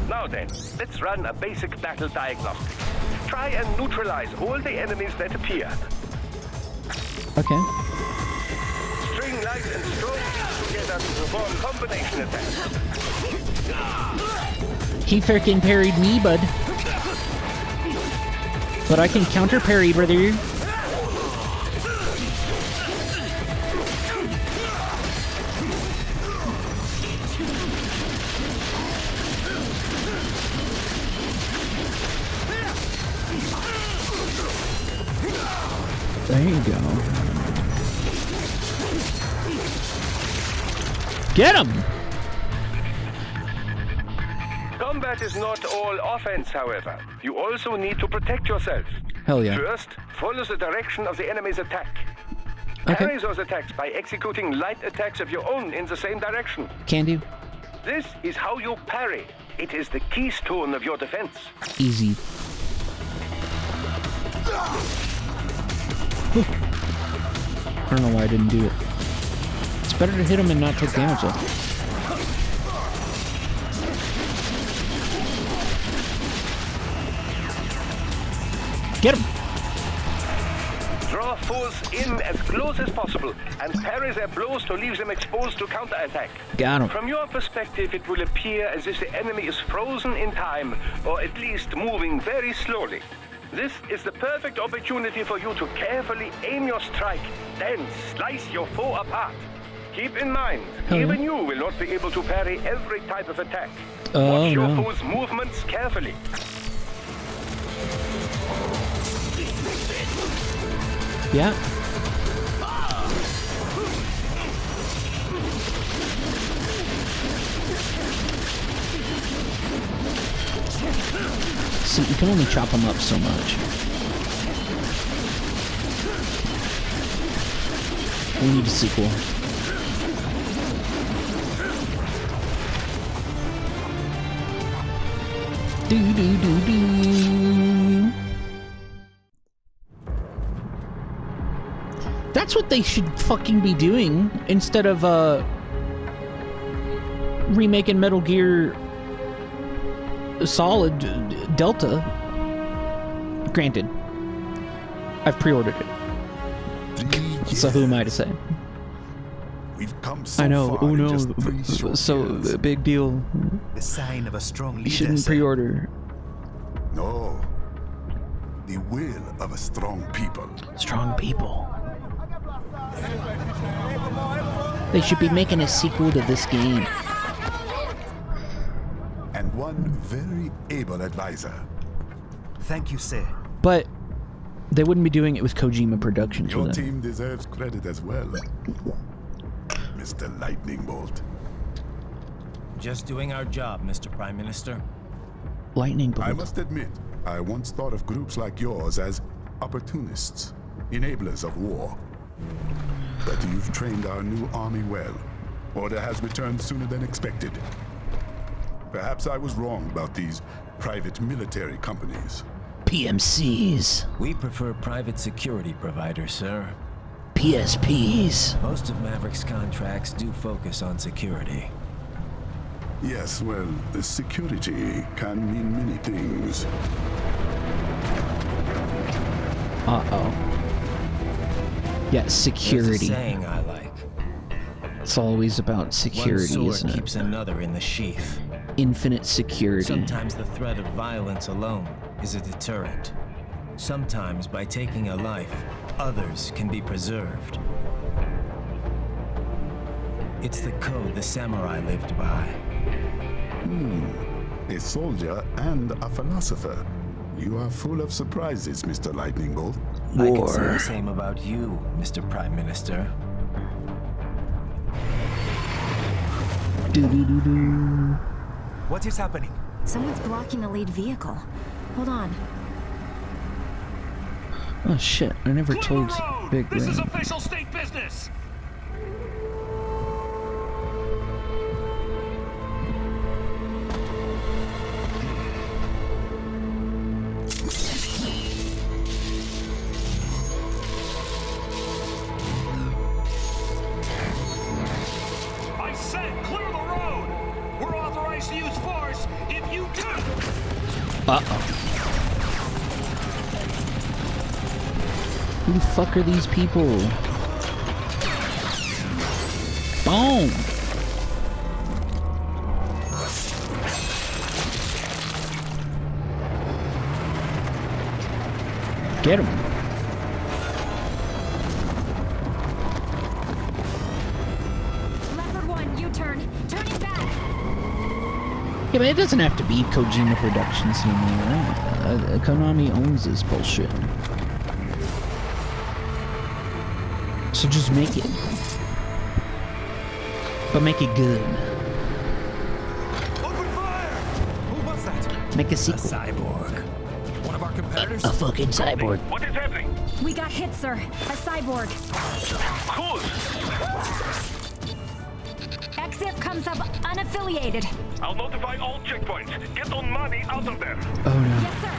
Now then, let's run a basic battle diagnostic. Try and neutralize all the enemies that appear. Okay. String light and strong together to perform combination attacks. He freaking parried me, bud. But I can counter parry, brother. There you go. Get him! Combat is not all offense, however. You also need to protect yourself. Hell yeah. First, follow the direction of the enemy's attack. Okay. Parry those attacks by executing light attacks of your own in the same direction. Can do. This is how you parry. It is the keystone of your defense. Easy. I don't know why I didn't do it. It's better to hit him and not take damage though. Get him! Draw foes in as close as possible and parry their blows to leave them exposed to counterattack. Got him. From your perspective, it will appear as if the enemy is frozen in time, or at least moving very slowly. This is the perfect opportunity for you to carefully aim your strike, then slice your foe apart. Keep in mind, even you will not be able to parry every type of attack. Watch your foe's movements carefully. Yeah. See, you can only chop them up so much. We need a sequel. Do. That's what they should fucking be doing instead of remaking Metal Gear Solid Delta. Granted, I've pre-ordered it. So who am I to say? We've come so I know. far Oh in no. just 3 short So years. big deal. The sign of a strong leader. You shouldn't sir. pre-order. No. The will of a strong people. Strong people. They should be making a sequel to this game. And one very able advisor. Thank you, sir. But they wouldn't be doing it with Kojima Productions Your with it. team deserves credit as well, Mr. Lightning Bolt. Just doing our job, Mr. Prime Minister. Lightning I bolt. must admit, I once thought of groups like yours as opportunists, enablers of war. But you've trained our new army well. Order has returned sooner than expected. Perhaps I was wrong about these private military companies. PMCs. We prefer private security providers, sir. PSPs. Most of Maverick's contracts do focus on security. Yes, well, security can mean many things. Uh-oh. Yeah, There's a security. saying I like. It's always about security, One isn't sword it? keeps another in the sheath. Infinite security. Sometimes the threat of violence alone is a deterrent. Sometimes by taking a life, others can be preserved. It's the code the samurai lived by. a soldier, and a philosopher. You are full of surprises, Mr. Lightning Bolt. I can say the same about you, Mr. Prime Minister. Do-do-do-do. What is happening? Someone's blocking the lead vehicle. Hold on. Oh shit, I never told Big This is Red. official state business. I said clear the road. We're authorized to use force if you do. Uh-oh. Who the fuck are these people? Boom! Get him. Leopard 1, U-turn. Turning back. Yeah, but it doesn't have to be Kojima Productions anymore, right? Konami owns this bullshit. So just make it. But make it good. Open fire! Who was that? Make a A sequel. cyborg. One of our competitors? A fucking cyborg. What is happening? We got hit, sir. A cyborg. Who's? XF comes up unaffiliated. I'll notify all checkpoints. Get on money out of there. Oh no. Yes, sir.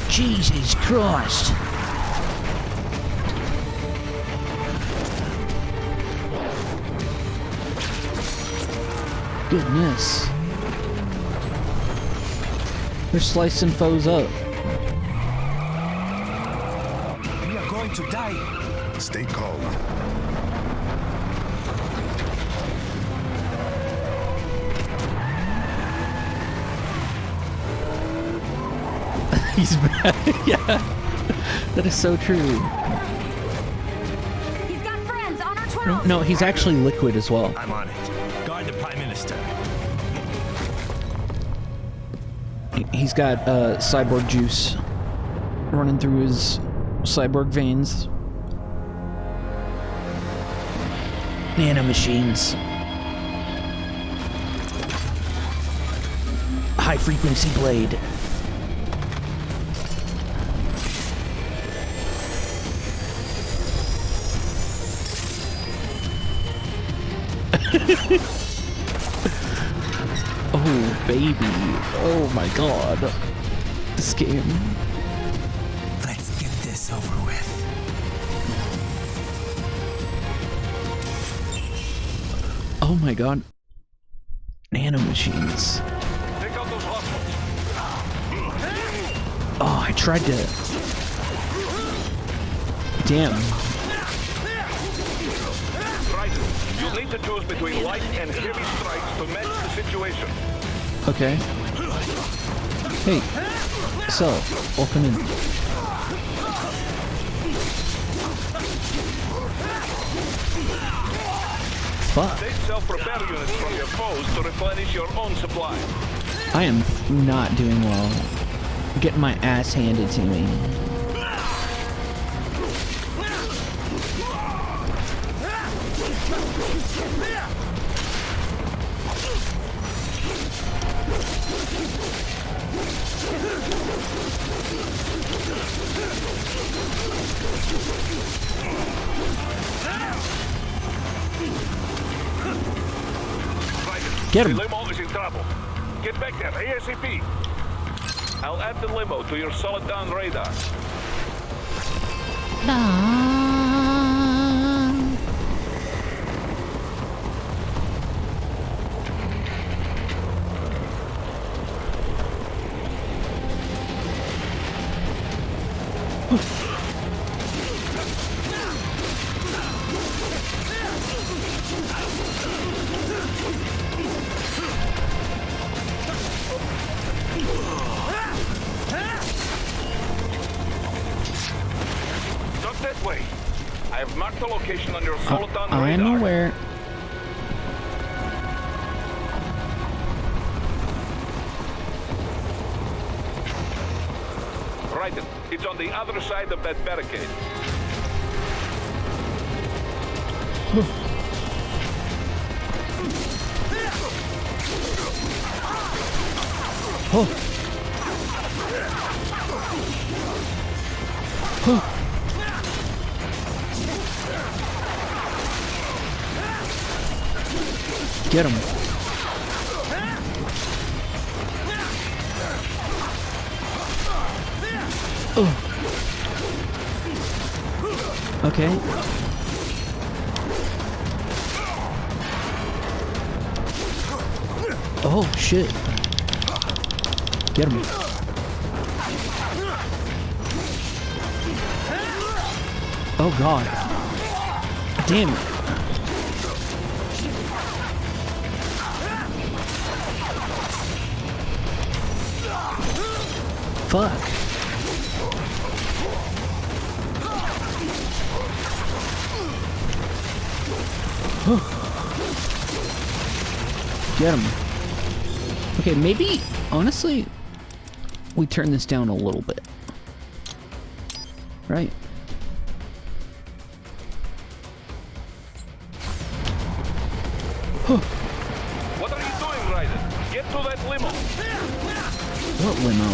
Jesus Christ. Goodness. They're slicing foes up. We are going to die. Stay calm. He's back. Yeah. That is so true. He's got friends on our 12. No, he's actually liquid as well. I'm on it. Guard the Prime Minister. He's got cyborg juice running through his cyborg veins. Nanomachines. High frequency blade. Oh, baby. Oh my god. This game. Let's get this over with. Oh my god. Nanomachines. Take out those hostiles. Oh, I tried to... Damn. Right. You'll need to choose between light and heavy strikes to match the situation. Okay. Hey. So, welcome in. Fuck. Take self-repair units from your foes to replenish your own supply. I am not doing well. Getting my ass handed to me. Get him. The limo is in trouble. Get back there, ASAP. I'll add the limo to your solid down radar. Not that way. I have marked the location on your solid down radar. I'm aware. Right, it's on the other side of that barricade. Oh. Oh. Get him. Oh. Okay. Oh shit. Get him. Oh god. Damn it. Fuck. Get him. Okay, maybe, honestly, we turn this down a little bit. Right? What are you doing, Ryder? Get to that limo. What limo?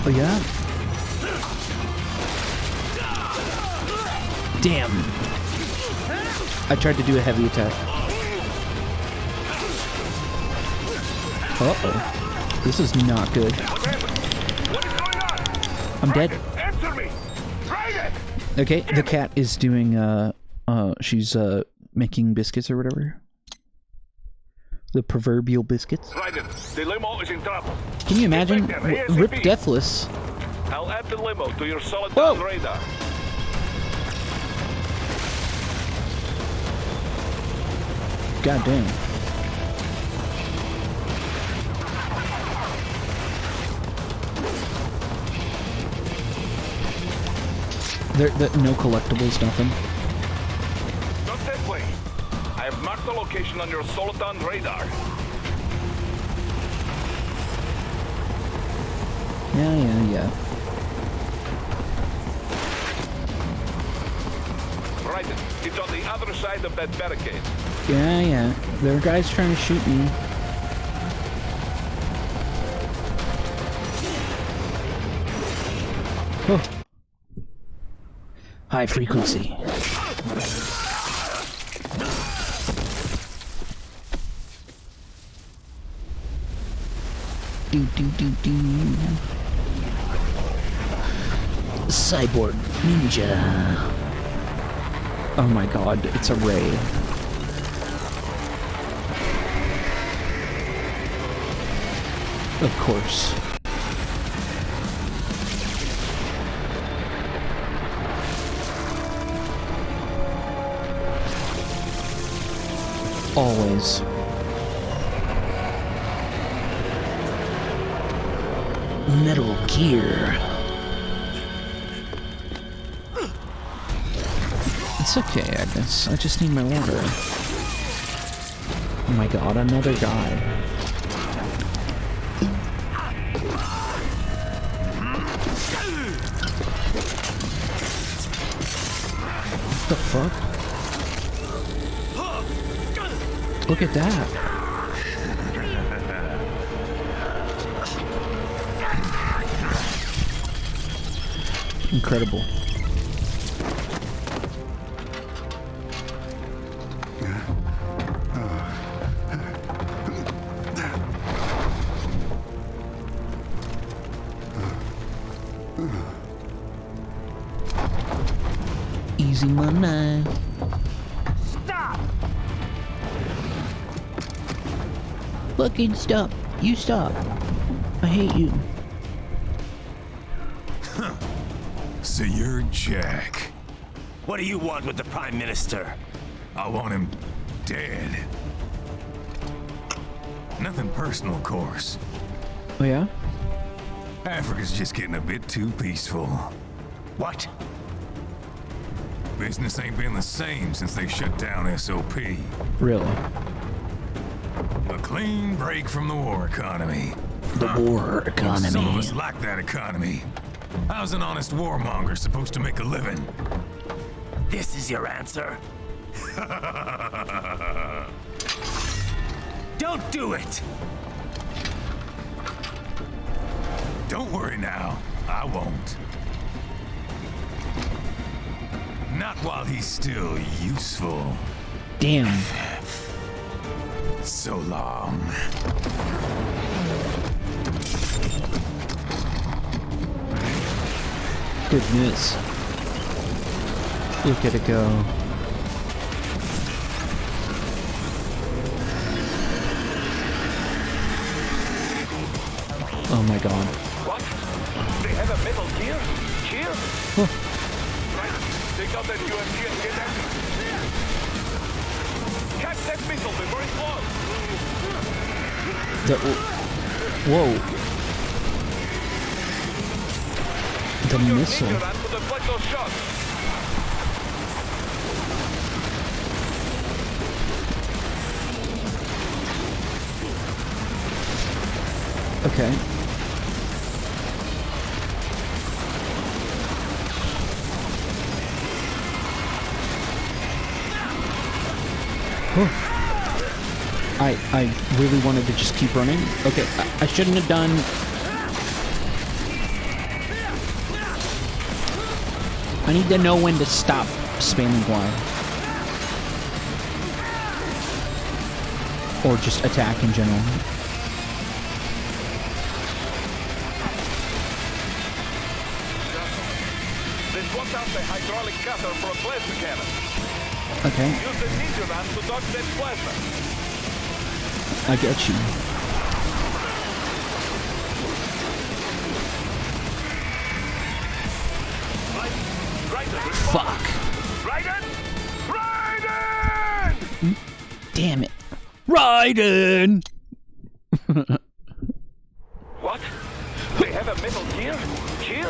Oh yeah? Damn. I tried to do a heavy attack. Uh-oh. This is not good. What is going on? I'm dead. Answer me. Ryder! Okay, the cat is doing, she's, making biscuits or whatever. The proverbial biscuits. Ryder, the limo is in trouble. Can you imagine? Get back there, ASAP. Rip Deathless. I'll add the limo to your solid Whoa. radar. God damn. There, no collectibles, nothing. Not that way. I have marked the location on your Soliton radar. Yeah. Right, it's on the other side of that barricade. Yeah. There are guys trying to shoot me. Oh. High frequency. Do. Cyborg Ninja. Oh my god, it's a raid. Of course. Always. Metal Gear. It's okay, Agnes. I just need my water. Oh my god, another guy. What the fuck? Look at that. Incredible. Easy money. Stop! Fucking stop. You stop. I hate you. So you're Jack. What do you want with the Prime Minister? I want him dead. Nothing personal, of course. Oh yeah? Africa's just getting a bit too peaceful. What? Business ain't been the same since they shut down SOP. Really? A clean break from the war economy. The war economy. Some of us like that economy. How's an honest warmonger supposed to make a living? This is your answer? Don't do it! Don't worry now. I won't. Not while he's still useful. Damn. So long. Goodness. Look at it go. Oh my god. What? They have a metal gear? Cheer? Right. Take out that UMG and get at it. Catch that missile before it blows. Whoa. The Use your missile. ninja run to deflect those shots. Okay. I really wanted to just keep running. Okay, I shouldn't have done... I need to know when to stop spamming Y. Or just attack in general. They swapped out the hydraulic cutter for a plasma cannon. Okay, Use the ninja run to dodge that plasma. I get you. Fuck. Raiden! Raiden! Damn it. Raiden! What? They have a metal gear? Cheer?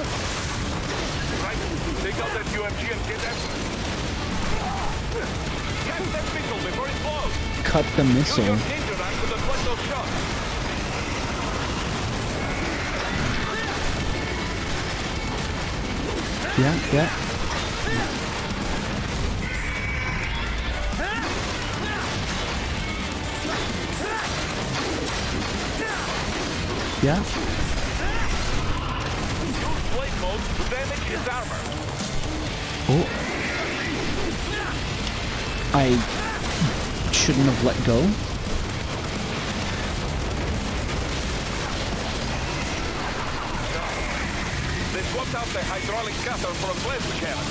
Right. Take out that UMG and get that. Catch that missile before it blows. Cut the Use missile. your ninja run to deflect those shots. Yeah. Yeah. Use blade mode to damage his armor. Oh. I shouldn't have let go. They swapped out the hydraulic cutter for a plasma cannon.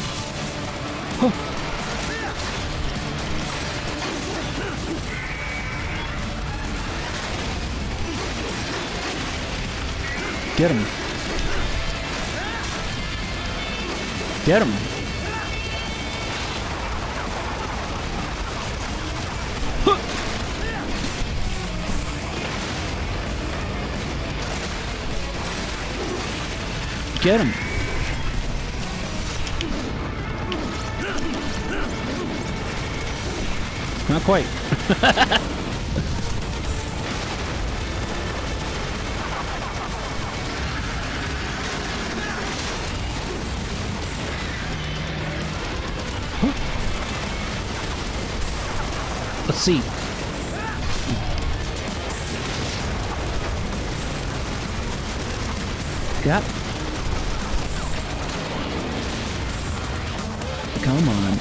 Get him. Get him. Get him. Not quite. Let's see. Yep. Come on.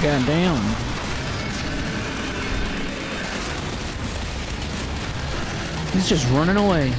God damn. He's just running away.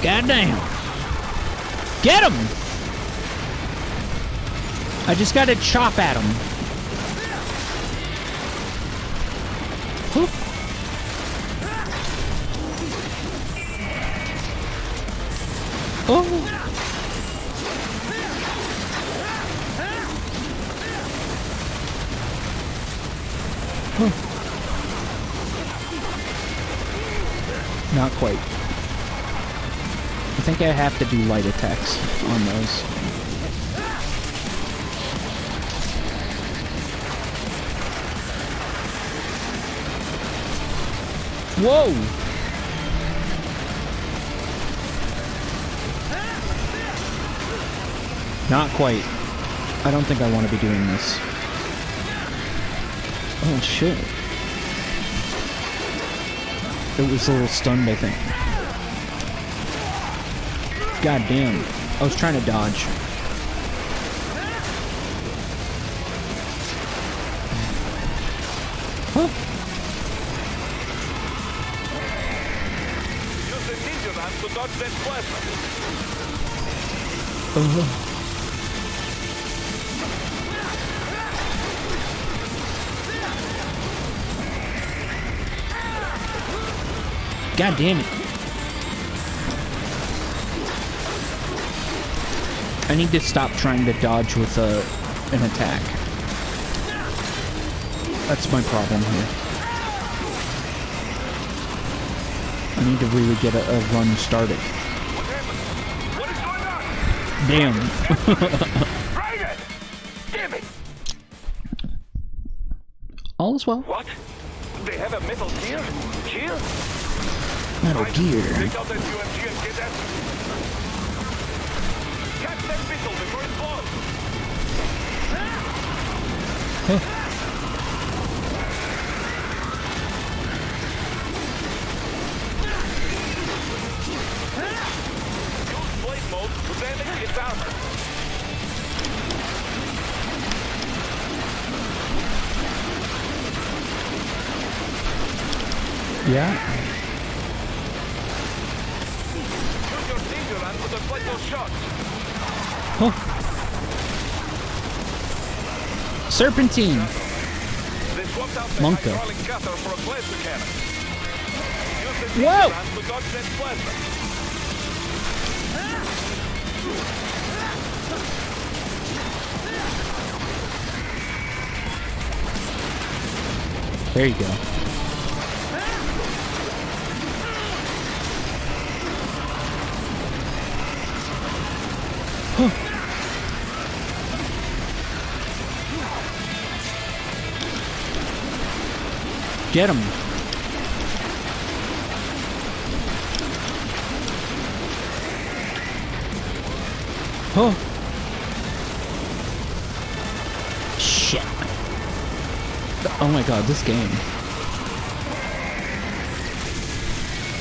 God damn. Get him! I just gotta chop at him. Not quite. I think I have to do light attacks on those. Whoa! Not quite. I don't think I want to be doing this. Oh shit. It was a little stunned, I think. God damn. I was trying to dodge. Huh. Use the ninja ram to dodge that plasma. God damn it. I need to stop trying to dodge with an attack. That's my problem here. I need to really get a run started. What is going on? Damn. Right it! Damn it! All is well. What? They have a metal gear? Gear? Metal Gear. Take out that UMG and get that. Catch that missile before it blows. Use blade mode to damage its armor. Yeah. Use your ninja ram to deflect those shots. Serpentine. They swapped out the Monka. hydraulic cutter for a plasma cannon. Use the ninja Whoa! ram to dodge that plasma. There you go. Get him. Oh. Shit. Oh my god, this game.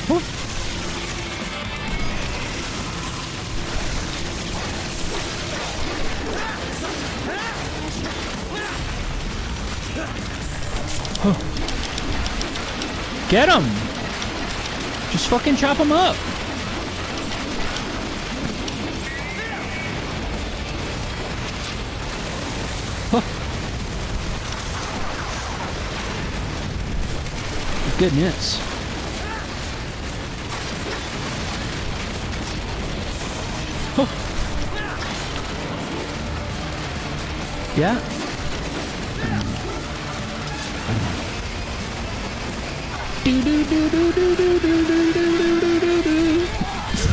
Oh. Oh. Get him! Just fucking chop him up! Huh. Goodness. Huh. Yeah.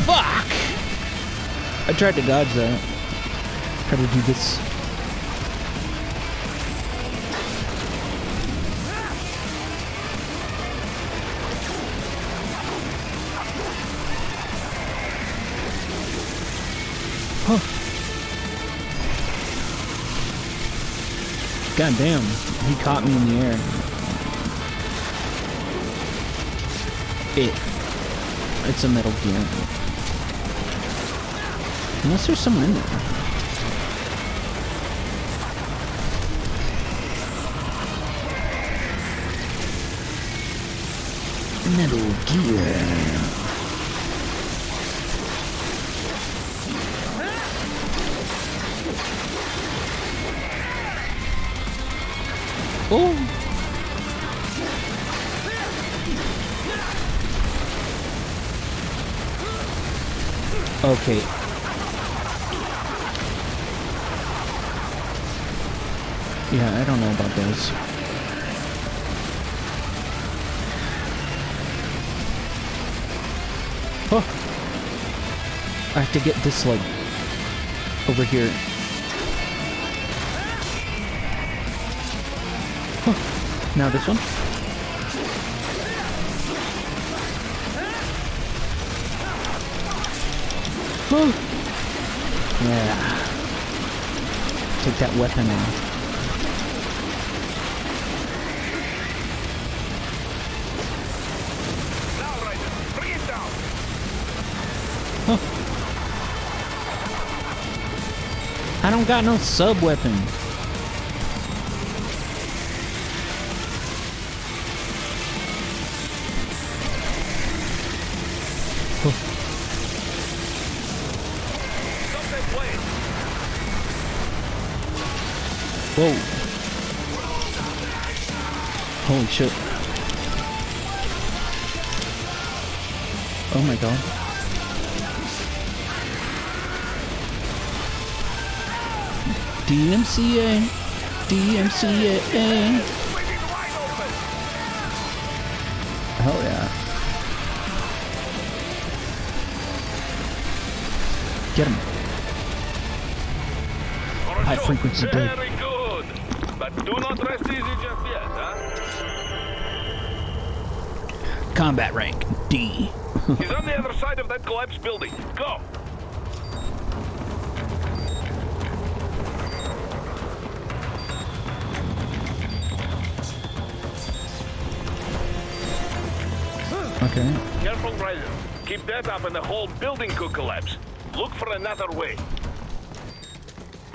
Fuck! I tried to dodge that. Try to do this. Huh. God damn, he caught me in the air. It's a Metal Gear. Unless there's someone in there. Metal Gear. Oh! Okay. Yeah, I don't know about those. I have to get this, like, over here. Huh. Now this one. Oh. Yeah. Take that weapon off. Now, Ryder, bring it down. Huh. I don't got no sub-weapon. Stop that plane. Whoa. Holy shit. Oh my god. DMCA. DMCA. Swinging wide open. Hell yeah. Get him. High frequency blade. Very good. But do not rest easy just yet, huh? Combat rank D. He's on the other side of that collapsed building. Go. Okay. Careful, Ryder. Keep that up and the whole building could collapse. Look for another way.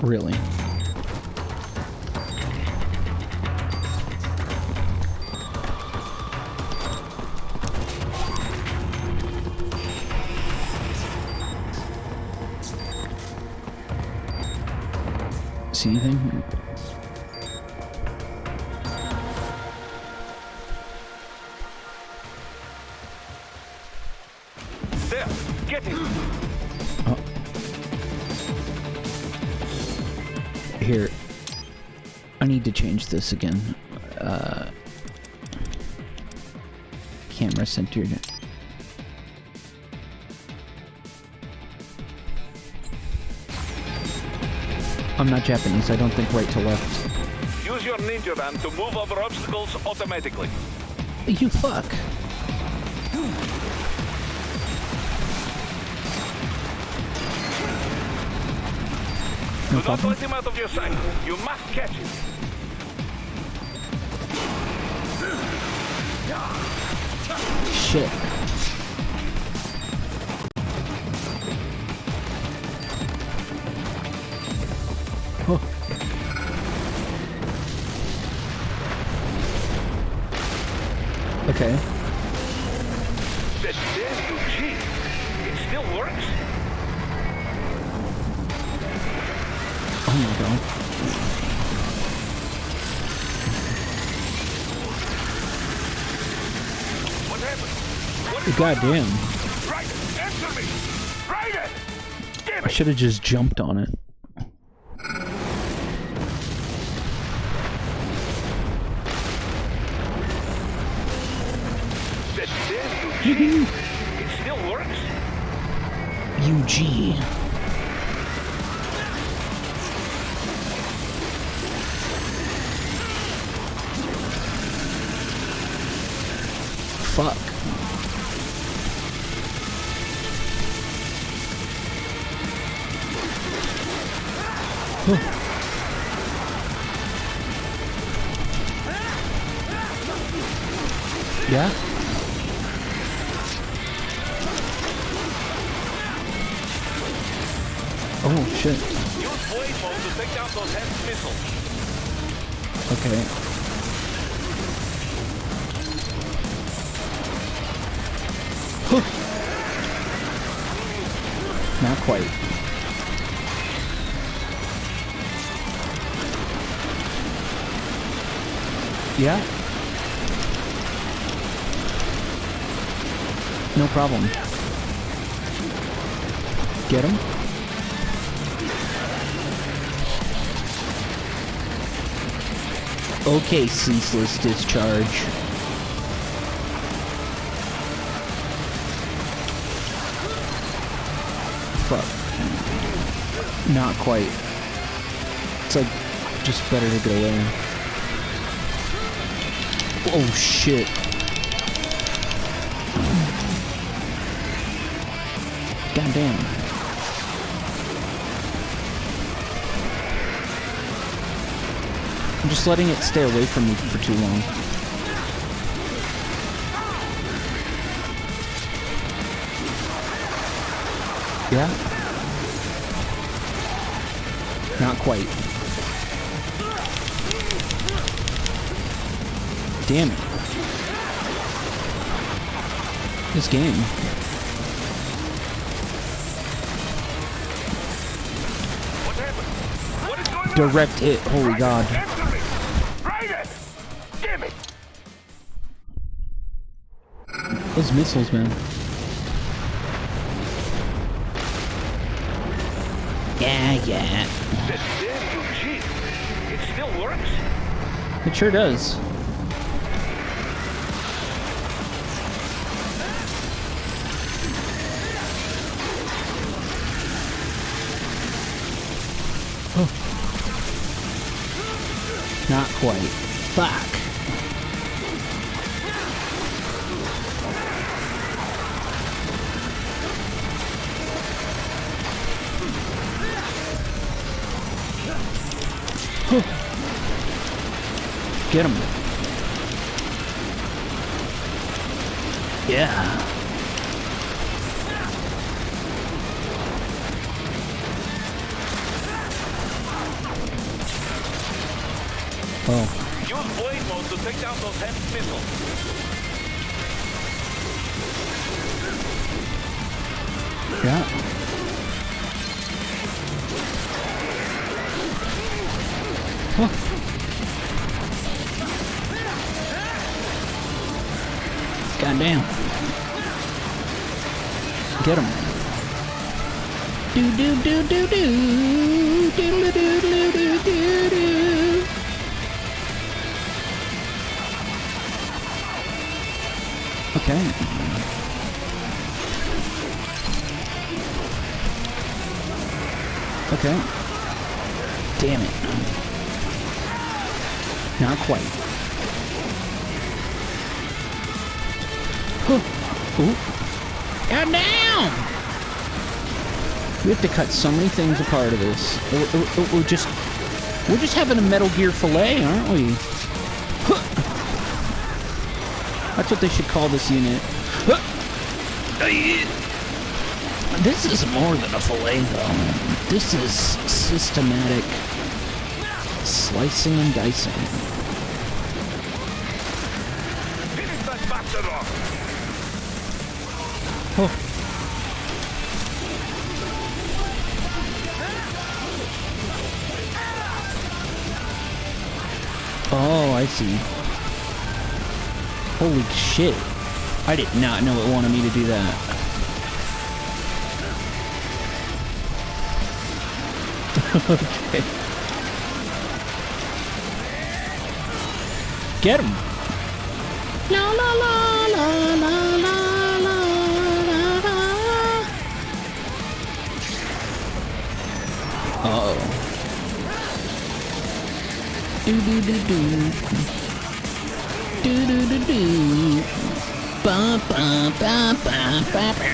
Really? See anything? There. Get him. Oh. Here. I need to change this again. Camera centered. I'm not Japanese, I don't think right to left. Use your ninja van to move over obstacles automatically. You fuck. No Do not problem. let him out of your sight. You must catch him. Shit. Oh. Okay. That damn UG. It still works? Oh my god. What happened? What is Goddamn. Right, answer me! Right! Damn I it! should have just jumped on it. That damn UG. It still works? UG. Fuck. Yeah? Oh shit. Use blade mode to take down those heavy missiles. Okay. Not quite. Yeah? No problem. Get him? Okay, ceaseless discharge. Fuck. Not quite. It's like just better to get away. Oh shit. God damn. I'm just letting it stay away from me for too long. Yeah? Not quite. Damn it. This game. What happened? What is going on? Direct hit. Holy God. Answer me! Raiden! Give me! Those missiles, man. Yeah. That damn Eugene. It still works? It sure does. Oh. Not quite. Fuck. Get him. Yeah. Oh. Use blade mode to take down those heavy missiles. Yeah. Oh. Goddamn. Get him. Do do do do do. Do do do do do do do. Okay. Okay. Damn it. Not quite. Ooh. God damn! We have to cut so many things apart of this. We're just having a Metal Gear fillet, aren't we? That's what they should call this unit. This is more than a fillet, though. This is systematic slicing and dicing. Finish that bastard off! Oh. Oh, I see. Holy shit. I did not know it wanted me to do that. Okay. Get him. La la la la la la la la la. Uh-oh. Do do do do. Do do do do. Ba ba ba ba ba ba.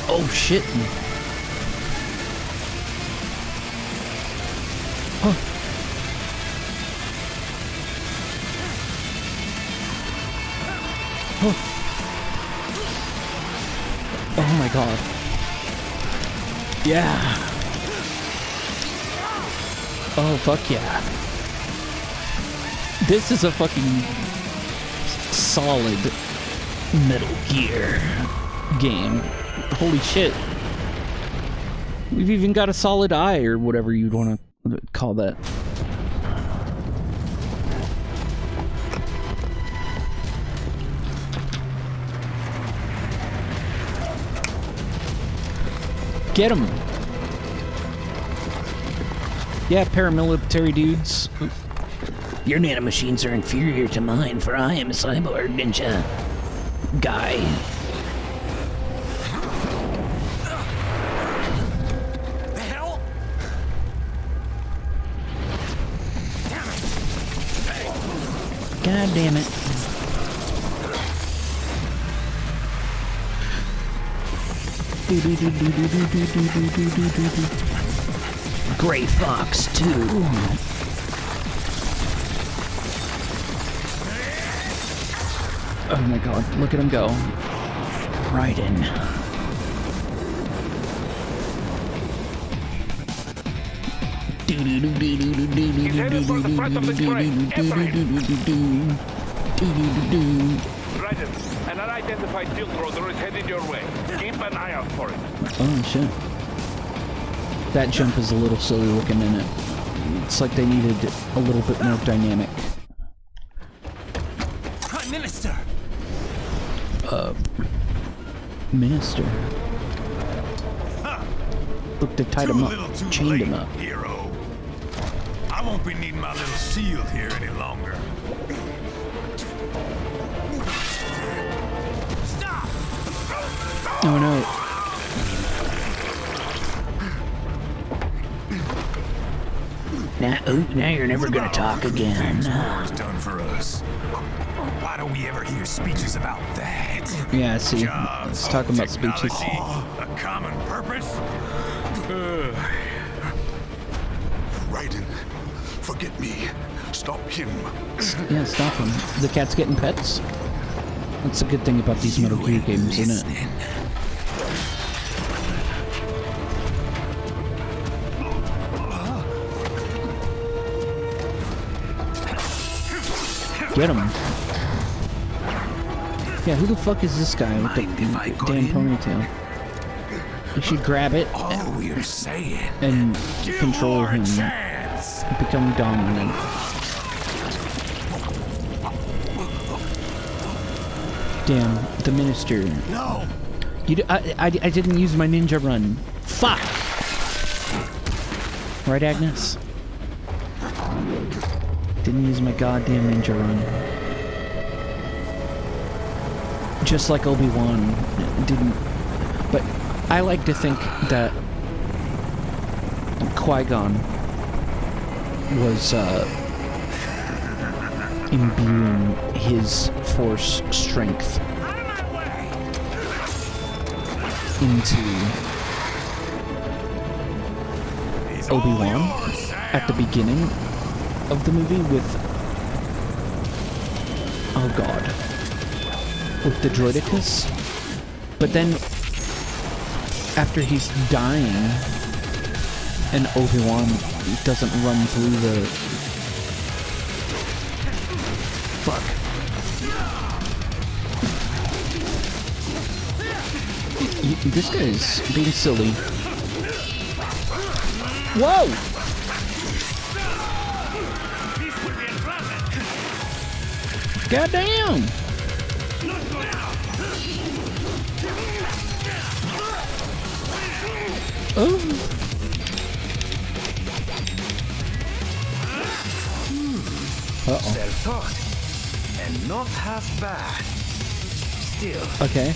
Oh shit. Oh. Oh. Oh my god. Yeah. Oh fuck yeah. This is a fucking solid Metal Gear game. Holy shit. We've even got a solid eye or whatever you'd want to call that. Get him. Yeah, paramilitary dudes. Your nanomachines are inferior to mine, for I am a cyborg ninja guy. The hell? God damn it. Gray Fox 2. Oh my god, look at him go. Right in. He's headed for the front of the train. Get for him. Raiden, an unidentified field roader is headed your way. Keep an eye out for it. Oh shit. That jump is a little silly looking in it. It's like they needed a little bit more dynamic. Prime Minister! Minister. Look, they tied him up, chained him up. Hero. I won't be needing my little shield here any longer. Stop! Oh no. Now you're never gonna talk again. War's done for us. Why don't we ever hear speeches about that? Yeah, see, Jobs, let's talk about speeches. technology, a common purpose. Raiden, forget me. Stop him. Yeah, stop him. The cat's getting pets. That's a good thing about these Metal Gear games, isn't it? Get him. Yeah, who the fuck is this guy with the damn ponytail? You should grab it All we're saying. and Give control War a him. chance. Become dominant. Damn, the minister. No. I didn't use my ninja run. Fuck! Right, Agnes? Didn't use my goddamn ninja run. Just like Obi-Wan didn't. But I like to think that Qui-Gon was imbuing his Force strength into Obi-Wan at the beginning of the movie with, oh god, with the Droidicus. But then after he's dying and Obi-Wan doesn't run through the fuck. This guy's being silly. Whoa! Goddamn! Oh. Uh-oh. Self-taught. And not half bad. Still. Okay.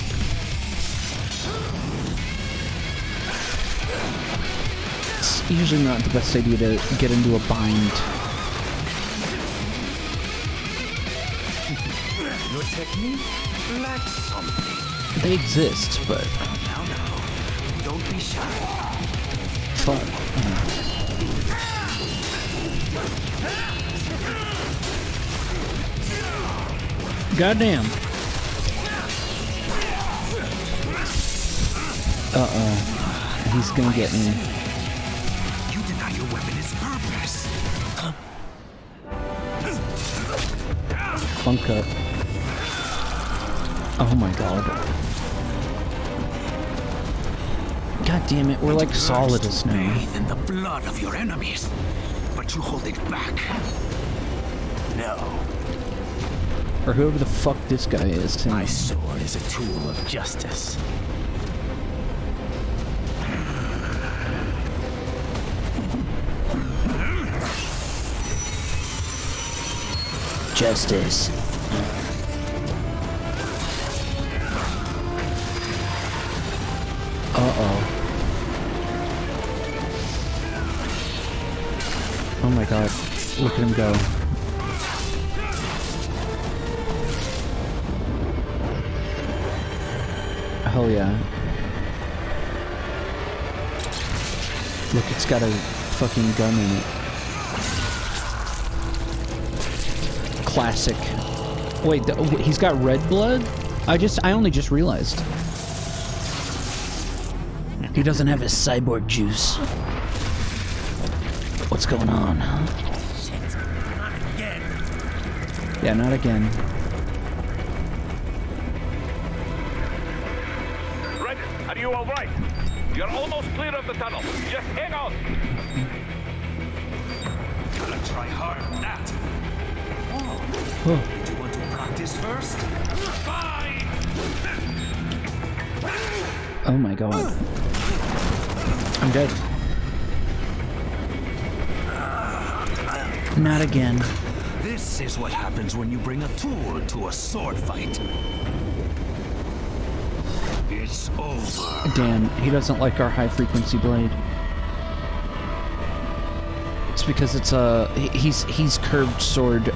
It's usually not the best idea to get into a bind. Your technique lacks something. They exist, but Now, don't be shy. fuck. Goddamn. Uh-oh. He's gonna get me. You deny your weapon its purpose. Funk cut. Oh my god. God damn it, we're like Solidus now. Bathe in the blood of your enemies, but you hold it back. No. Or whoever the fuck this guy is, too. My sword is a tool of justice. Justice. Uh-oh. Oh my god. Look at him go. hell yeah. Look, it's got a fucking gun in it. Classic. Wait, he's got red blood? I only just realized. He doesn't have his cyborg juice. What's going on? Shit, not again. Yeah, not again. Red, are you all right? You're almost clear of the tunnel. Just hang on. Gotta try hard on that. Oh. Do you want to practice first? Bye! Oh my god. I'm dead. Not again. This is what happens when you bring a tool to a sword fight. It's over. Damn, he doesn't like our high frequency blade. It's because it's he's curved sword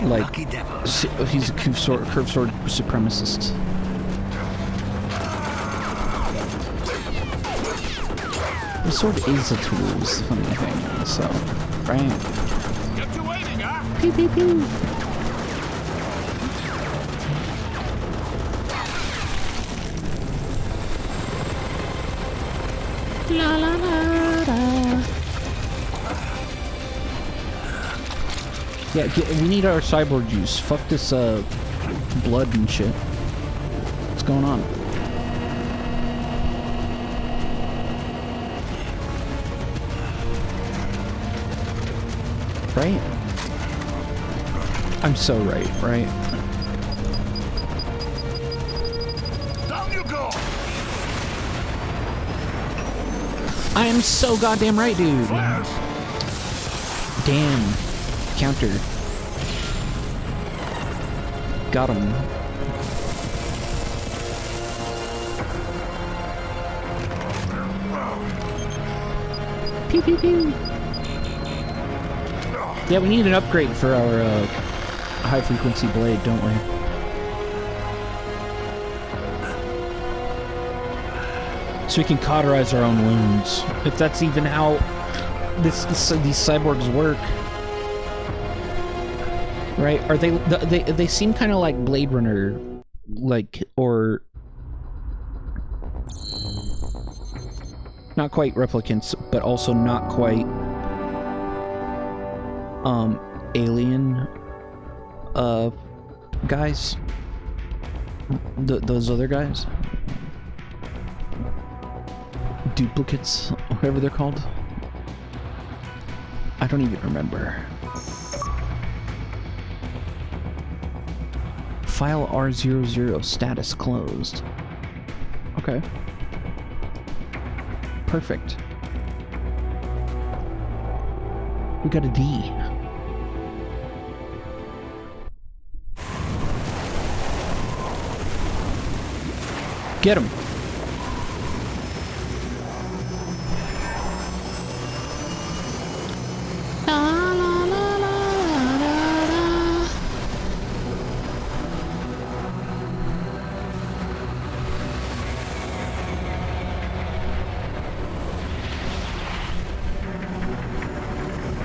like Lucky devil. he's a curved sword supremacist. The sword is a tool, is the funny thing, so right. Get to waiting, huh? Pew pew pew. La la la la. Yeah, we need our cyborg juice. Fuck this blood and shit. What's going on? Right? I'm so right? Down you go! I am so goddamn right, dude. Flash! Damn. Counter. Got him. Pew pew pew. Yeah, we need an upgrade for our high frequency blade, don't we? So we can cauterize our own wounds. If that's even how these cyborgs work. Right? Are they seem kind of like Blade Runner, like, or not quite replicants, but also not quite alien guys. Those other guys, duplicates, whatever they're called. I don't even remember. File R00 status closed. Okay. Perfect. We got a D. Get him.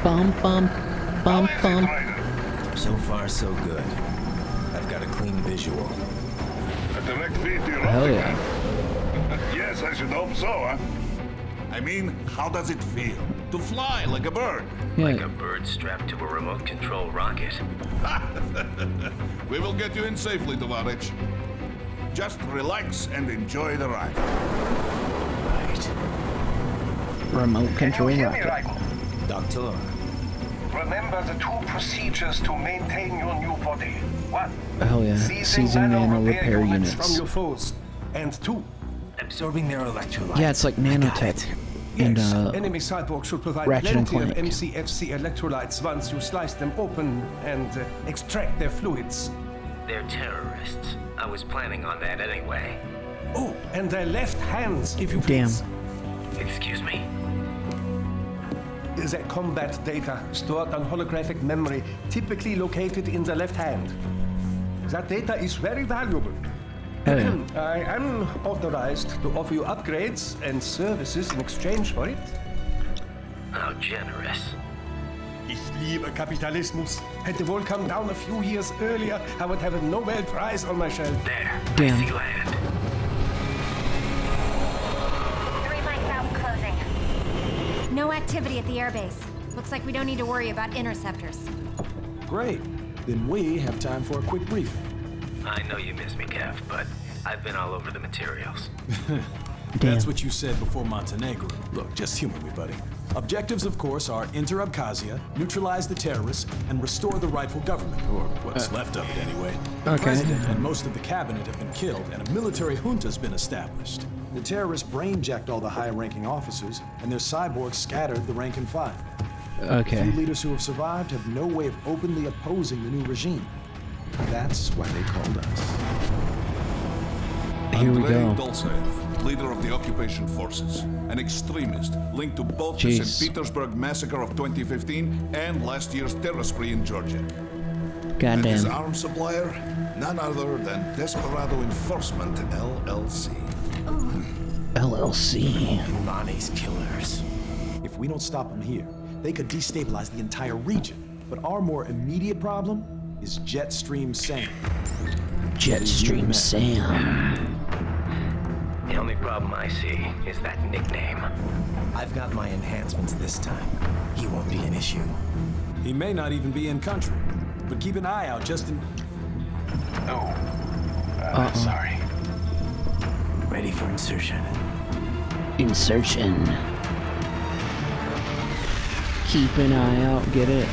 Bum bum bum bum. So far, so good. I've got a clean visual. A direct feed to your Hell yeah. Yes, I should hope so, huh? I mean, how does it feel? To fly like a bird? Like Yeah. a bird strapped to a remote control rocket. We will get you in safely, Tovarich. Just relax and enjoy the ride. Right. Remote Can control you hear me, rocket. Raiko? Doctor, Remember the 2 procedures to maintain your new body. 1. Hell yeah. Seizing nano repair from units. your foes. And 2. absorbing their electrolytes. Yeah, it's like nanotech. And Yes, enemy cyborg should provide Ratchet and plenty of Clank. MCFC electrolytes once you slice them open and extract their fluids. They're terrorists. I was planning on that anyway. Oh, and their left hands, if you Damn. please. Excuse me? Their combat data stored on holographic memory, typically located in the left hand. That data is very valuable. Oh, yeah. I am authorized to offer you upgrades and services in exchange for it. How generous. Ich liebe Kapitalismus. Had the wall come down a few years earlier, I would have a Nobel Prize on my shelf. There. Damn. I see land. 3 mics out, closing. No activity at the airbase. Looks like we don't need to worry about interceptors. Great. Then we have time for a quick briefing. I know you miss me, Kev, but I've been all over the materials. That's what you said before Montenegro. Look, just humor me, buddy. Objectives, of course, are enter Abkhazia, neutralize the terrorists, and restore the rightful government, or what's left of it anyway. The president and most of the cabinet have been killed, and a military junta's been established. The terrorists brain-jacked all the high-ranking officers, and their cyborgs scattered the rank and file. The few leaders who have survived have no way of openly opposing the new regime. That's why they called us. Here we Andrei go. Dolzaev, leader of the occupation forces, an extremist linked to both the St. Petersburg massacre of 2015 and last year's terror spree in Georgia. And his Goddamn. arms supplier, none other than Desperado Enforcement LLC. LLC. Lonnie's killers. If we don't stop them here, they could destabilize the entire region. But our more immediate problem is Jetstream Sam. Jetstream Sam. The only problem I see is that nickname. I've got my enhancements this time. He won't be an issue. He may not even be in country, but keep an eye out just in... Sorry. Ready for insertion. Insertion. Keep an eye out, get it?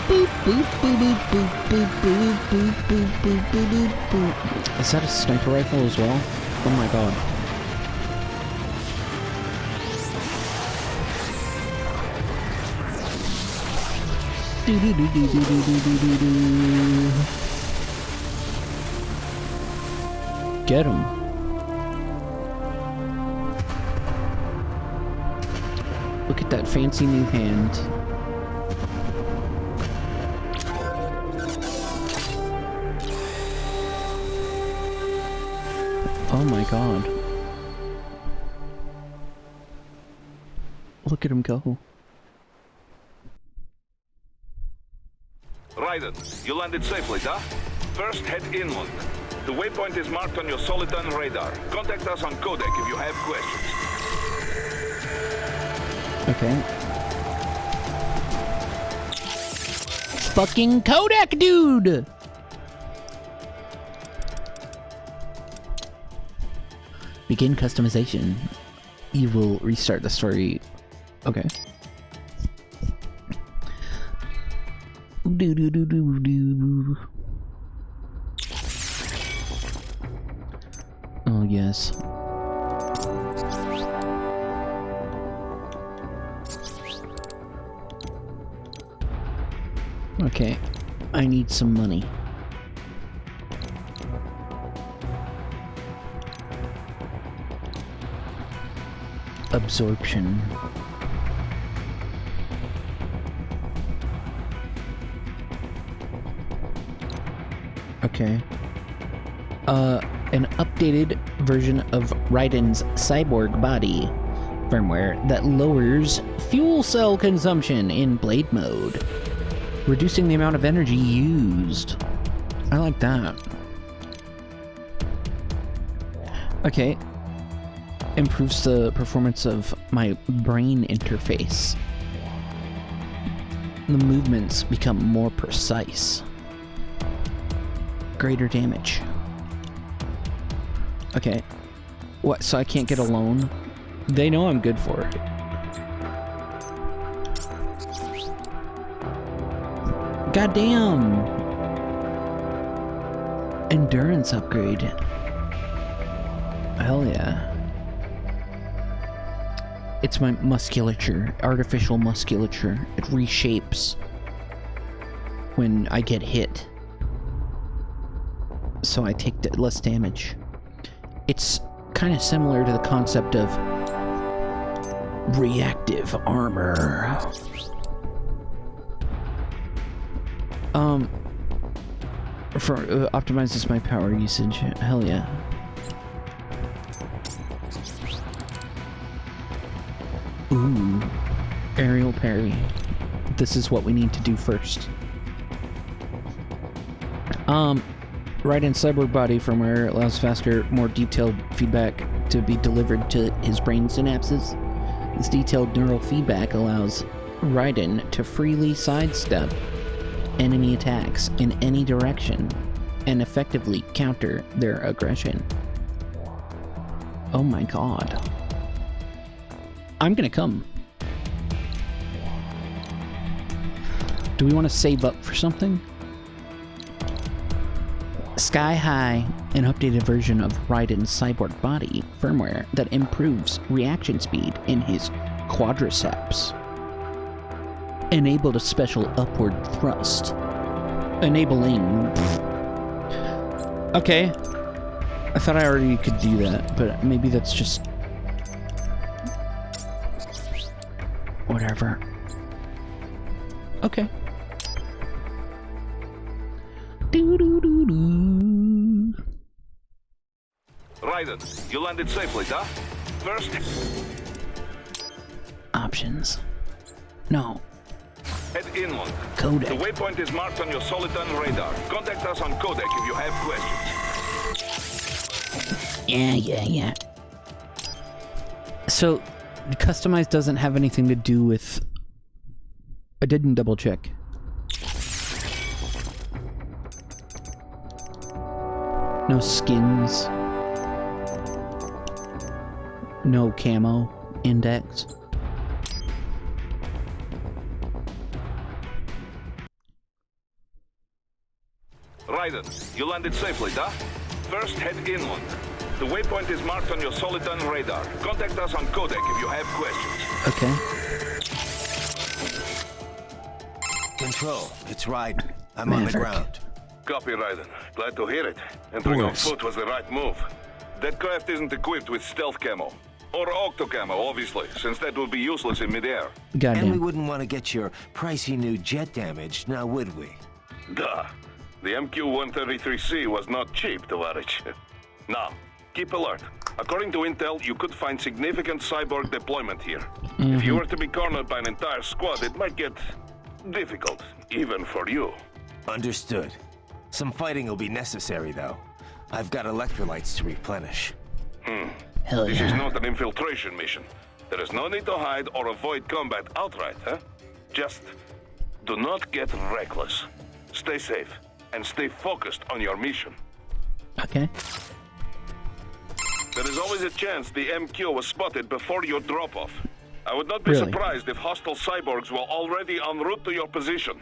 Boop, boop, boop, boop, boop, boop, boop, boop, boop, boop, boop, boop. Is that a sniper rifle as well? Oh my god. Do do do do do do do do do. Get him. Look at that fancy new hand. Oh my god. Look at him go. Raiden, you landed safely, huh? First, head inland. The waypoint is marked on your Soliton radar. Contact us on Codec if you have questions. Okay. Fucking Kodak, dude! Begin customization. You will restart the story. Okay. Do do do do do. Oh yes. Okay, I need some money. Absorption. Okay. An updated version of Raiden's cyborg body firmware that lowers fuel cell consumption in blade mode, reducing the amount of energy used. I like that. Okay. Improves the performance of my brain interface. The movements become more precise. Greater damage. Okay. What, so I can't get a loan? They know I'm good for it. Goddamn! Endurance upgrade. Hell yeah. It's my musculature, artificial musculature. It reshapes when I get hit, so I take less damage. It's kind of similar to the concept of reactive armor. Optimizes my power usage. Hell yeah. Ooh. Aerial parry. This is what we need to do first. Raiden cyborg body firmware allows faster, more detailed feedback to be delivered to his brain synapses. This detailed neural feedback allows Raiden to freely sidestep enemy attacks in any direction and effectively counter their aggression. Oh my god. I'm gonna come. Do we want to save up for something? Sky High, an updated version of Raiden's cyborg body firmware that improves reaction speed in his quadriceps. Enabled a special upward thrust. Enabling... Okay. I thought I already could do that, but maybe that's just... whatever. Okay. Raiden, you landed safely, huh? First... Options. No. Head inland. Codec. The waypoint is marked on your Soliton radar. Contact us on Codec if you have questions. Yeah. So, customize doesn't have anything to do with... I didn't double check. No skins. No camo index. Raiden, you landed safely, huh? First, head inland. The waypoint is marked on your Soliton radar. Contact us on Codec if you have questions. Okay. Control, it's Raiden. I'm on the ground. Copy, Raiden. Glad to hear it. Entering on foot was the right move. That craft isn't equipped with stealth camo. Or octo camo, obviously, since that would be useless in midair. And we wouldn't want to get your pricey new jet damaged, now would we? Duh. The MQ-133C was not cheap, Tovarich. Now, keep alert. According to intel, you could find significant cyborg deployment here. If you were to be cornered by an entire squad, it might get difficult, even for you. Understood. Some fighting will be necessary, though. I've got electrolytes to replenish. Hell yeah. This is not an infiltration mission. There is no need to hide or avoid combat outright, huh? Just do not get reckless. Stay safe and stay focused on your mission. Okay. There is always a chance the MQ was spotted before your drop-off. I would not be surprised if hostile cyborgs were already en route to your position.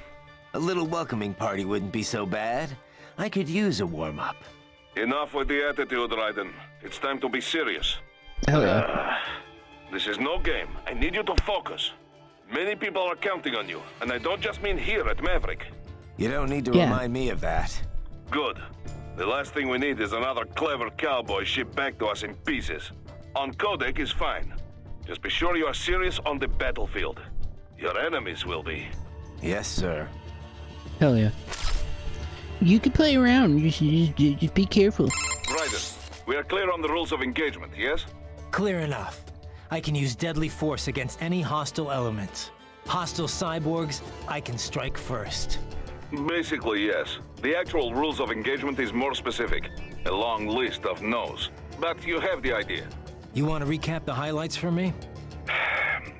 A little welcoming party wouldn't be so bad. I could use a warm-up. Enough with the attitude, Raiden. It's time to be serious. Hell yeah. This is no game. I need you to focus. Many people are counting on you, and I don't just mean here at Maverick. You don't need to remind me of that. Good. The last thing we need is another clever cowboy shipped back to us in pieces. On Codec is fine. Just be sure you are serious on the battlefield. Your enemies will be. Yes, sir. Hell yeah. You can play around, just be careful. Raiden, we are clear on the rules of engagement, yes? Clear enough. I can use deadly force against any hostile elements. Hostile cyborgs, I can strike first. Basically, yes. The actual rules of engagement is more specific. A long list of no's. But you have the idea. You want to recap the highlights for me?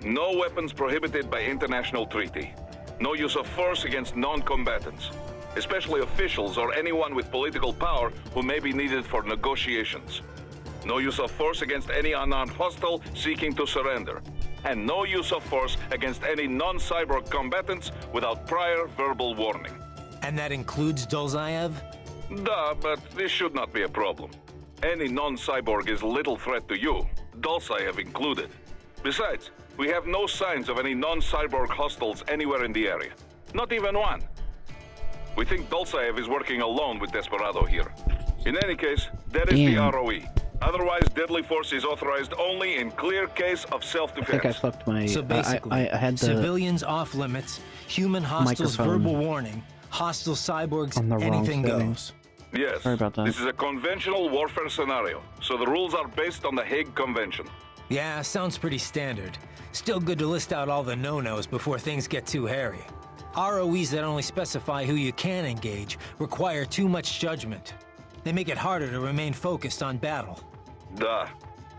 No weapons prohibited by international treaty. No use of force against non-combatants, especially officials or anyone with political power who may be needed for negotiations. No use of force against any unarmed hostile seeking to surrender. And no use of force against any non-cyborg combatants without prior verbal warning. And that includes Dolzaev? Duh, but this should not be a problem. Any non-cyborg is little threat to you, Dolzaev included. Besides, we have no signs of any non-cyborg hostiles anywhere in the area. Not even one. We think Dolzaev is working alone with Desperado here. In any case, that is the ROE. Otherwise, deadly force is authorized only in clear case of self-defense. I think I fucked my... So basically, I had the civilians off limits, human hostiles microphone verbal warning, Hostile cyborgs, On the wrong anything settings. goes. Yes. Sorry about that. This is a conventional warfare scenario, so the rules are based on the Hague Convention. Yeah, sounds pretty standard. Still good to list out all the no-nos before things get too hairy. ROEs that only specify who you can engage require too much judgment. They make it harder to remain focused on battle. Duh.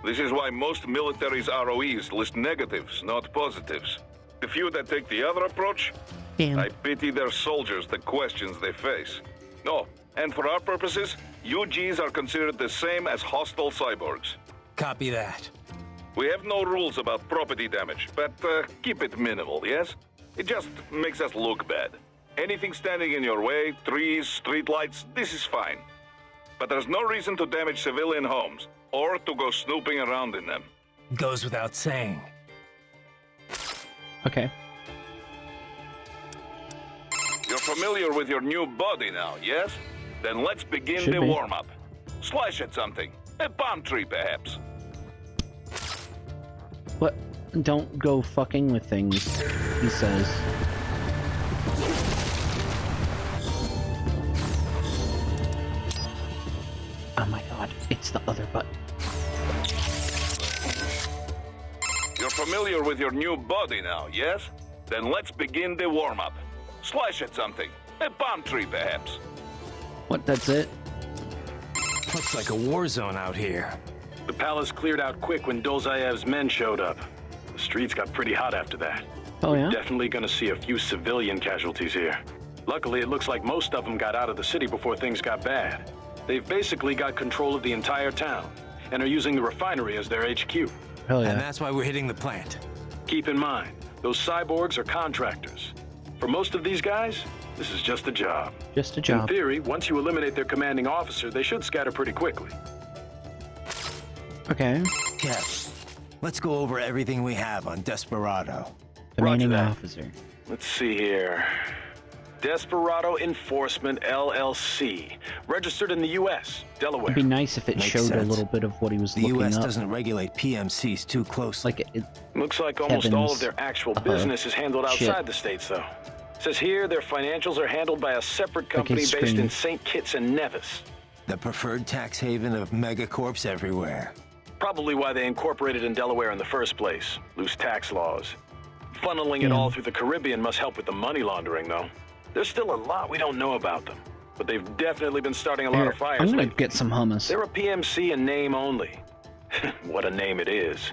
This is why most militaries' ROEs list negatives, not positives. The few that take the other approach, Damn. I pity their soldiers the questions they face. No, and for our purposes, UGs are considered the same as hostile cyborgs. Copy that. We have no rules about property damage, but keep it minimal, yes? It just makes us look bad. Anything standing in your way, trees, streetlights, this is fine. But there's no reason to damage civilian homes, or to go snooping around in them. Goes without saying. Okay. You're familiar with your new body now, yes? Then let's begin Should the be. warm-up. Slash at something. A palm tree, perhaps. What? Don't go fucking with things, he says. Oh my god, it's the other button. You're familiar with your new body now, yes? Then let's begin the warm-up. Slash at something. A palm tree, perhaps. What, that's it? Looks like a war zone out here. The palace cleared out quick when Dolzaev's men showed up. The streets got pretty hot after that. Oh yeah? Definitely gonna see a few civilian casualties here. Luckily, it looks like most of them got out of the city before things got bad. They've basically got control of the entire town, and are using the refinery as their HQ. Hell yeah. And that's why we're hitting the plant. Keep in mind, those cyborgs are contractors. For most of these guys, this is just a job. Just a In job. theory, once you eliminate their commanding officer, they should scatter pretty quickly. Okay. Kev, let's go over everything we have on Desperado. Commanding that. officer. Let's see here. Desperado Enforcement LLC, registered in the U.S., Delaware. It'd be nice if it Makes showed a sense. little bit of what he was The looking U.S. up. doesn't regulate PMCs too closely. Like, it, Looks like almost all of Kevin's, their actual business is handled outside shit. the states, though. Says here their financials are handled by a separate company his based screen. in St. Kitts and Nevis. The preferred tax haven of megacorps everywhere. Probably why they incorporated in Delaware in the first place. Loose tax laws. Funneling it all through the Caribbean must help with the money laundering, though. There's still a lot we don't know about them, but they've definitely been starting a lot here, of fires I'm gonna lately. get some hummus. They're a PMC in name only. What a name it is.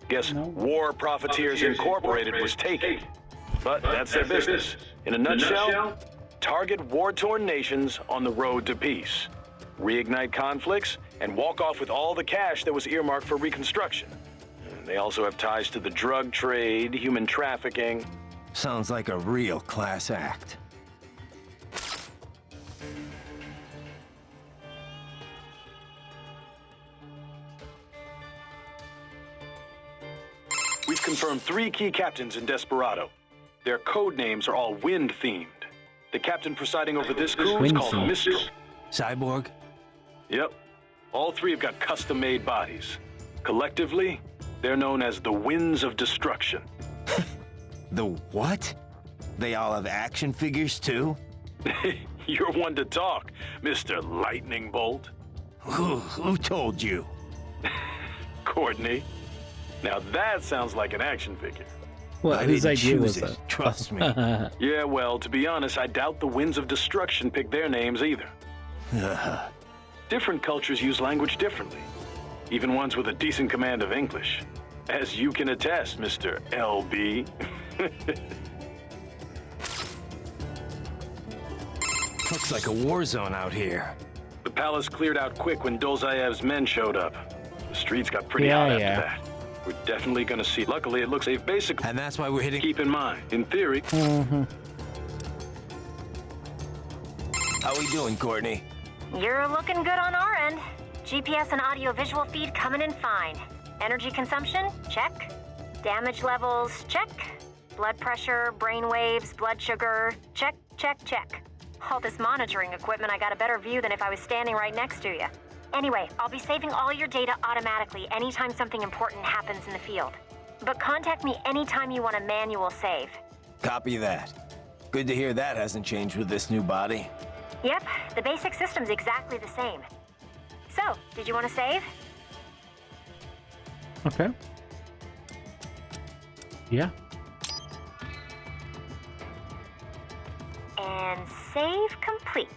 Guess War Profiteers Incorporated was taken. But that's their business. In a nutshell, target war-torn nations on the road to peace. Reignite conflicts and walk off with all the cash that was earmarked for reconstruction. They also have ties to the drug trade, human trafficking. Sounds like a real class act. We've confirmed 3 key captains in Desperado. Their code names are all wind-themed. The captain presiding over this crew is called Wind-themed. Mistral. Cyborg? Yep. All 3 have got custom-made bodies. Collectively, they're known as the Winds of Destruction. The what? They all have action figures too? You're one to talk, Mr. Lightning Bolt. Who told you? Courtney. Now that sounds like an action figure. Well, I whose didn't idea choose was it, that? trust me. Yeah, well, to be honest, I doubt the Winds of Destruction picked their names either. Different cultures use language differently. Even ones with a decent command of English. As you can attest, Mr. LB. Looks like a war zone out here. The palace cleared out quick when Dolzaev's men showed up. The streets got pretty Yeah, hot after yeah. that. We're definitely gonna see. Luckily, it looks they've basically. And that's why we're hitting. Keep in mind, in theory. How we doing, Courtney? You're looking good on our end. GPS and audio-visual feed coming in fine. Energy consumption? Check. Damage levels? Check. Blood pressure, brain waves, blood sugar? Check, check, check. All this monitoring equipment, I got a better view than if I was standing right next to you. Anyway, I'll be saving all your data automatically anytime something important happens in the field. But contact me anytime you want a manual save. Copy that. Good to hear that hasn't changed with this new body. Yep, the basic system's exactly the same. So, did you want to save? Okay. Yeah. And save complete.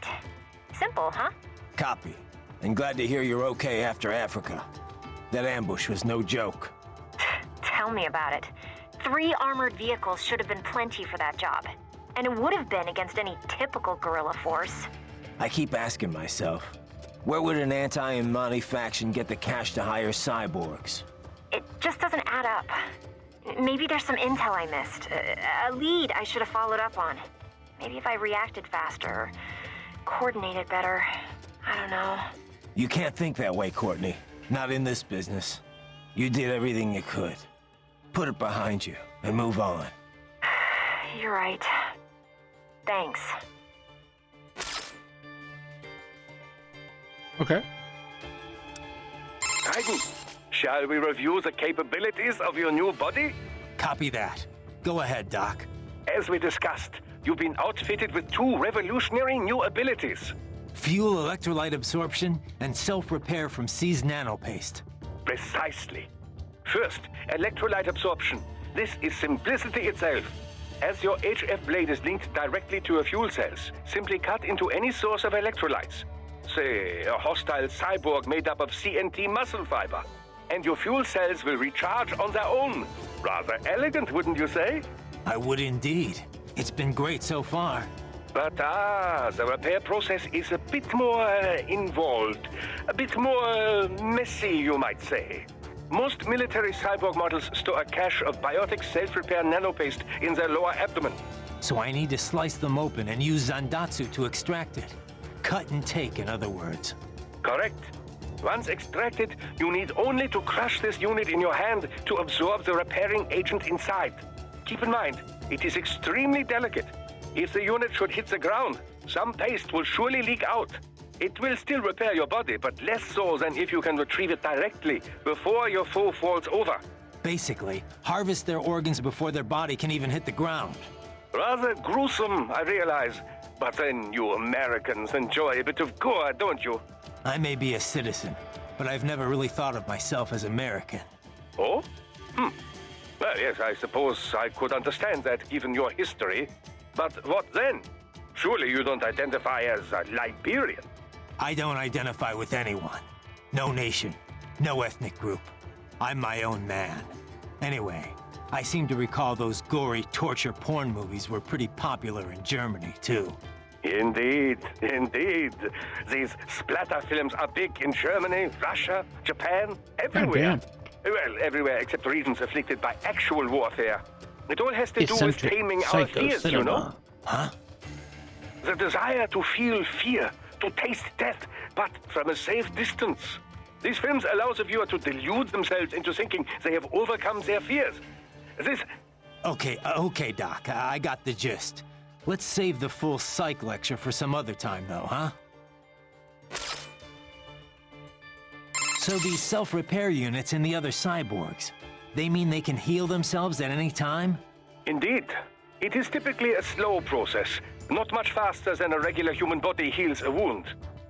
Simple, huh? Copy. And glad to hear you're okay after Africa. That ambush was no joke. Tell me about it. 3 armored vehicles should have been plenty for that job. And it would have been against any typical guerrilla force. I keep asking myself, where would an anti-Imani faction get the cash to hire cyborgs? It just doesn't add up. Maybe there's some intel I missed. A lead I should have followed up on. Maybe if I reacted faster, or coordinated better. I don't know. You can't think that way, Courtney. Not in this business. You did everything you could. Put it behind you and move on. You're right. Thanks. Okay. Raiden, shall we review the capabilities of your new body? Copy that. Go ahead, Doc. As we discussed, you've been outfitted with 2 revolutionary new abilities. Fuel electrolyte absorption and self-repair from C's nanopaste. Precisely. First, electrolyte absorption. This is simplicity itself. As your HF blade is linked directly to your fuel cells, simply cut into any source of electrolytes. Say, a hostile cyborg made up of CNT muscle fiber. And your fuel cells will recharge on their own. Rather elegant, wouldn't you say? I would indeed. It's been great so far. But the repair process is a bit more involved. A bit more messy, you might say. Most military cyborg models store a cache of biotic self-repair nanopaste in their lower abdomen. So I need to slice them open and use Zandatsu to extract it. Cut and take, in other words. Correct. Once extracted, you need only to crush this unit in your hand to absorb the repairing agent inside. Keep in mind, it is extremely delicate. If the unit should hit the ground, some paste will surely leak out. It will still repair your body, but less so than if you can retrieve it directly before your foe falls over. Basically, harvest their organs before their body can even hit the ground. Rather gruesome, I realize. But then you Americans enjoy a bit of gore, don't you? I may be a citizen, but I've never really thought of myself as American. Oh? Well, yes, I suppose I could understand that given your history. But what then? Surely you don't identify as a Liberian. I don't identify with anyone. No nation, no ethnic group. I'm my own man. Anyway, I seem to recall those gory torture porn movies were pretty popular in Germany, too. Indeed, indeed. These splatter films are big in Germany, Russia, Japan, everywhere. Well, everywhere except regions afflicted by actual warfare. It all has to do with taming our fears, you know? Huh? The desire to feel fear, to taste death, but from a safe distance. These films allow the viewer to delude themselves into thinking they have overcome their fears. This... Okay, Doc, I got the gist. Let's save the full psych lecture for some other time, though, huh? So these self-repair units in the other cyborgs, they mean they can heal themselves at any time? Indeed. It is typically a slow process, not much faster than a regular human body heals a wound.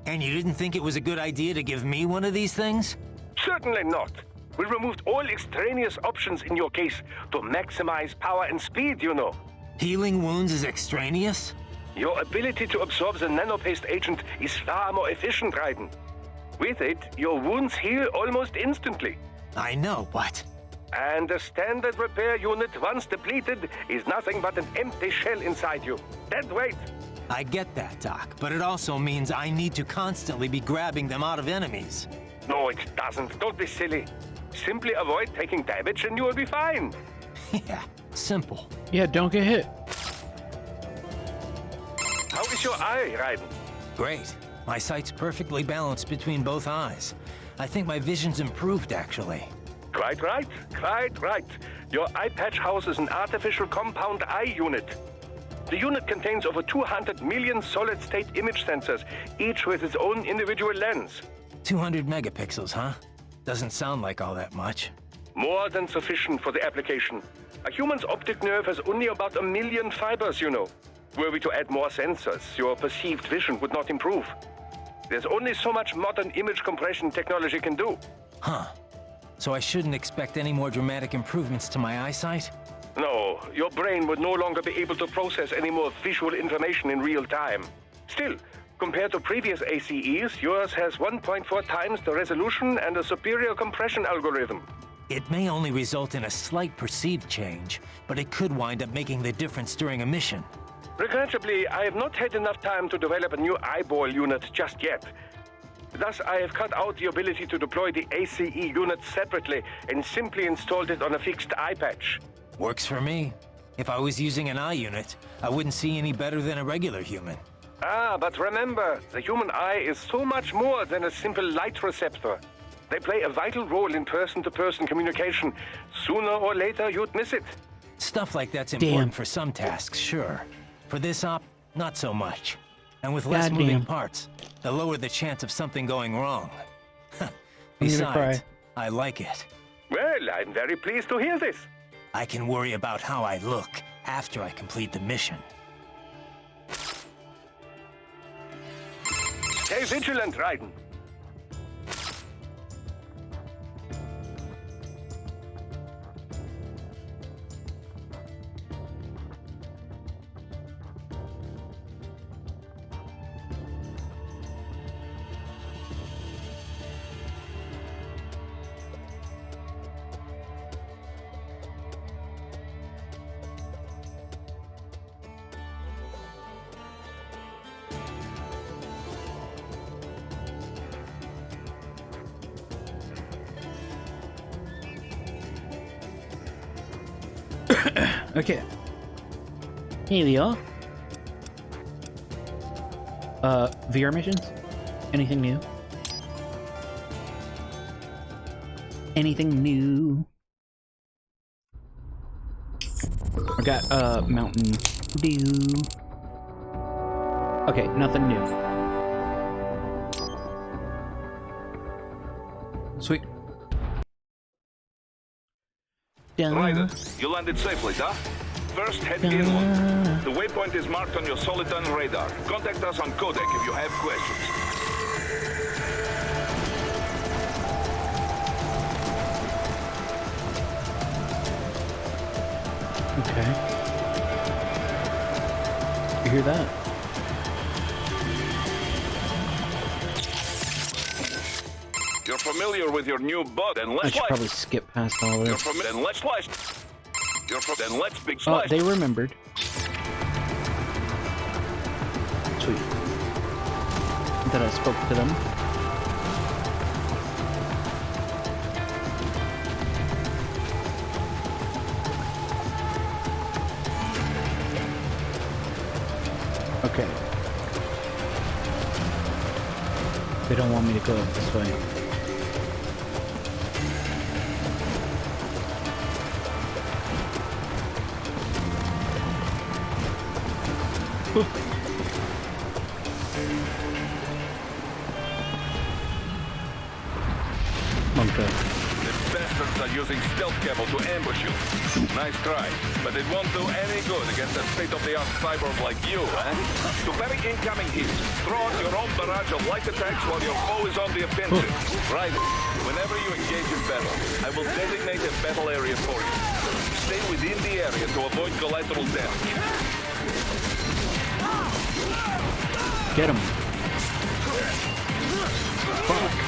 And you didn't think it was a good idea to give me one of these things? Certainly not. We removed all extraneous options in your case to maximize power and speed, you know. Healing wounds is extraneous? Your ability to absorb the nanopaste agent is far more efficient, Raiden. With it, your wounds heal almost instantly. I know, but... And a standard repair unit, once depleted, is nothing but an empty shell inside you. Dead weight. I get that, Doc, but it also means I need to constantly be grabbing them out of enemies. No, it doesn't. Don't be silly. Simply avoid taking damage and you will be fine. Yeah, simple. Yeah, don't get hit. How is your eye, Raiden? Great. My sight's perfectly balanced between both eyes. I think my vision's improved, actually. Quite right, quite right. Your eye patch houses an artificial compound eye unit. The unit contains over 200 million solid-state image sensors, each with its own individual lens. 200 megapixels, huh? Doesn't sound like all that much. More than sufficient for the application. A human's optic nerve has only about 1 million fibers, you know. Were we to add more sensors, your perceived vision would not improve. There's only so much modern image compression technology can do. Huh. So I shouldn't expect any more dramatic improvements to my eyesight? No, your brain would no longer be able to process any more visual information in real time. Still, compared to previous ACEs, yours has 1.4 times the resolution and a superior compression algorithm. It may only result in a slight perceived change, but it could wind up making the difference during a mission. Regrettably, I have not had enough time to develop a new eyeball unit just yet. Thus, I have cut out the ability to deploy the ACE unit separately and simply installed it on a fixed eye patch. Works for me. If I was using an eye unit, I wouldn't see any better than a regular human. Ah, but remember, the human eye is so much more than a simple light receptor. They play a vital role in person-to-person communication. Sooner or later, you'd miss it. Stuff like that's important for some tasks, sure. For this op, not so much. And with less moving parts, the lower the chance of something going wrong. Besides, I like it. Well, I'm very pleased to hear this. I can worry about how I look after I complete the mission. Stay vigilant, Raiden. Okay. Here we are. VR missions? Anything new? Anything new? I got, Mountain Dew. Okay, nothing new. Sweet. Ryder, you landed safely, huh? First, head inland. The waypoint is marked on your Soliton radar. Contact us on codec if you have questions. Okay. You hear that? You're familiar with your new bud, and let's I should probably skip past all this. Then let's slice. Then let's big Oh, slice. they remembered. Sweet. That I spoke to them. Okay. They don't want me to go up this way. The bastards are using stealth cable to ambush you. Nice try, but it won't do any good against a state-of-the-art cyborg like you, eh? To parry incoming hits, throw out your own barrage of light attacks while your foe is on the offensive. Right. Whenever you engage in battle, I will designate a battle area for you. Stay within the area to avoid collateral damage. Get him. Fuck.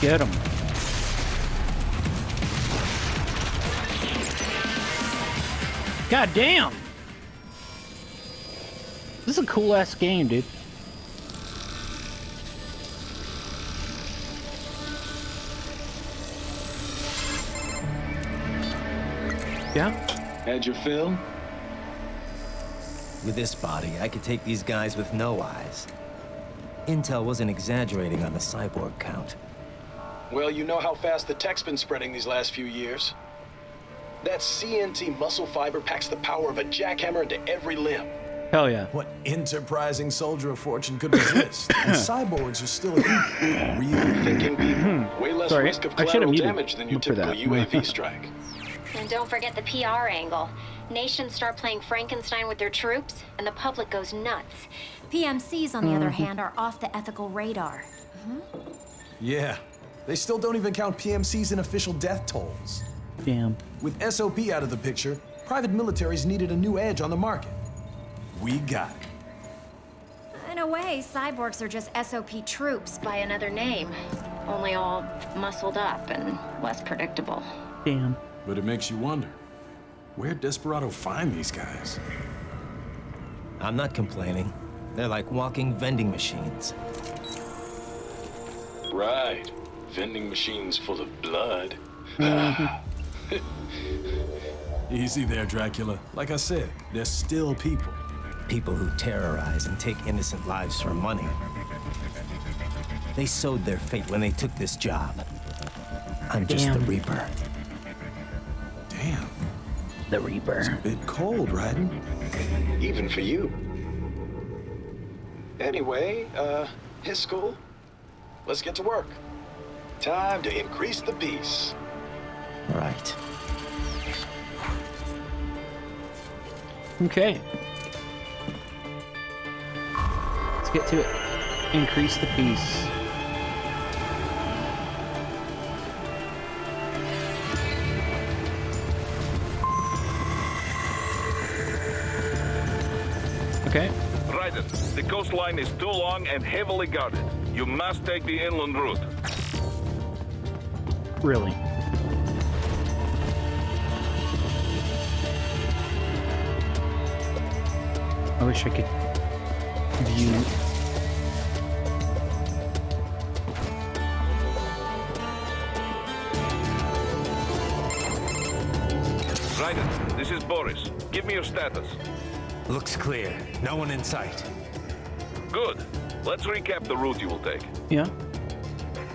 Get him. God damn. This is a cool ass game, dude. Yeah? Had your fill? With this body, I could take these guys with no eyes. Intel wasn't exaggerating on the cyborg count. Well, you know how fast the tech's been spreading these last few years. That CNT muscle fiber packs the power of a jackhammer into every limb. Hell yeah. What enterprising soldier of fortune could resist? And cyborgs are still real Thinking people. Way less Sorry, risk of I should've collateral muted damage than your for typical that. UAV strike. And don't forget the PR angle. Nations start playing Frankenstein with their troops, and the public goes nuts. PMCs, on the other hand, are off the ethical radar. Yeah. They still don't even count PMCs in official death tolls. Damn. With SOP out of the picture, private militaries needed a new edge on the market. We got it. In a way, cyborgs are just SOP troops By another name, only all muscled up and less predictable. Damn. But it makes you wonder, where'd Desperado find these guys? I'm not complaining. They're like walking vending machines. Right. Vending machines full of blood. Easy there, Dracula. Like I said, they're still people. People who terrorize and take innocent lives for money. They sowed their fate when they took this job. I'm just the Reaper. Damn. The Reaper. It's a bit cold, Raiden. Even for you. Anyway, his school. Let's get to work. Time to increase the peace. Right. Okay. Let's get to it. Increase the peace. Okay. Raiden, the coastline is too long and heavily guarded. You must take the inland route. Really? I wish I could view. Raiden, this is Boris. Give me your status. Looks clear. No one in sight. Good. Let's recap the route you will take. Yeah.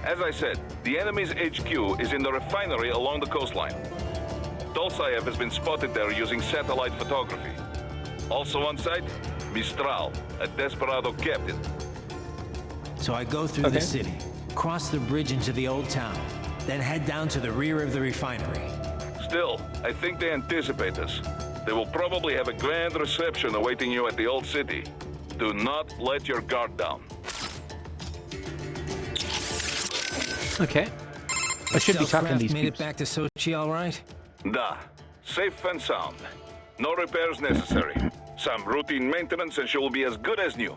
As I said, the enemy's HQ is in the refinery along the coastline. Dolsaev has been spotted there using satellite photography. Also on site, Mistral, a Desperado captain. So I go through the city, cross the bridge into the old town, then head down to the rear of the refinery. Still, I think they anticipate us. They will probably have a grand reception awaiting you at the old city. Do not let your guard down. Okay. I should be talking to these made it people. back to Sochi all right? Da. Safe and sound. No repairs necessary. Some routine maintenance and she will be as good as new.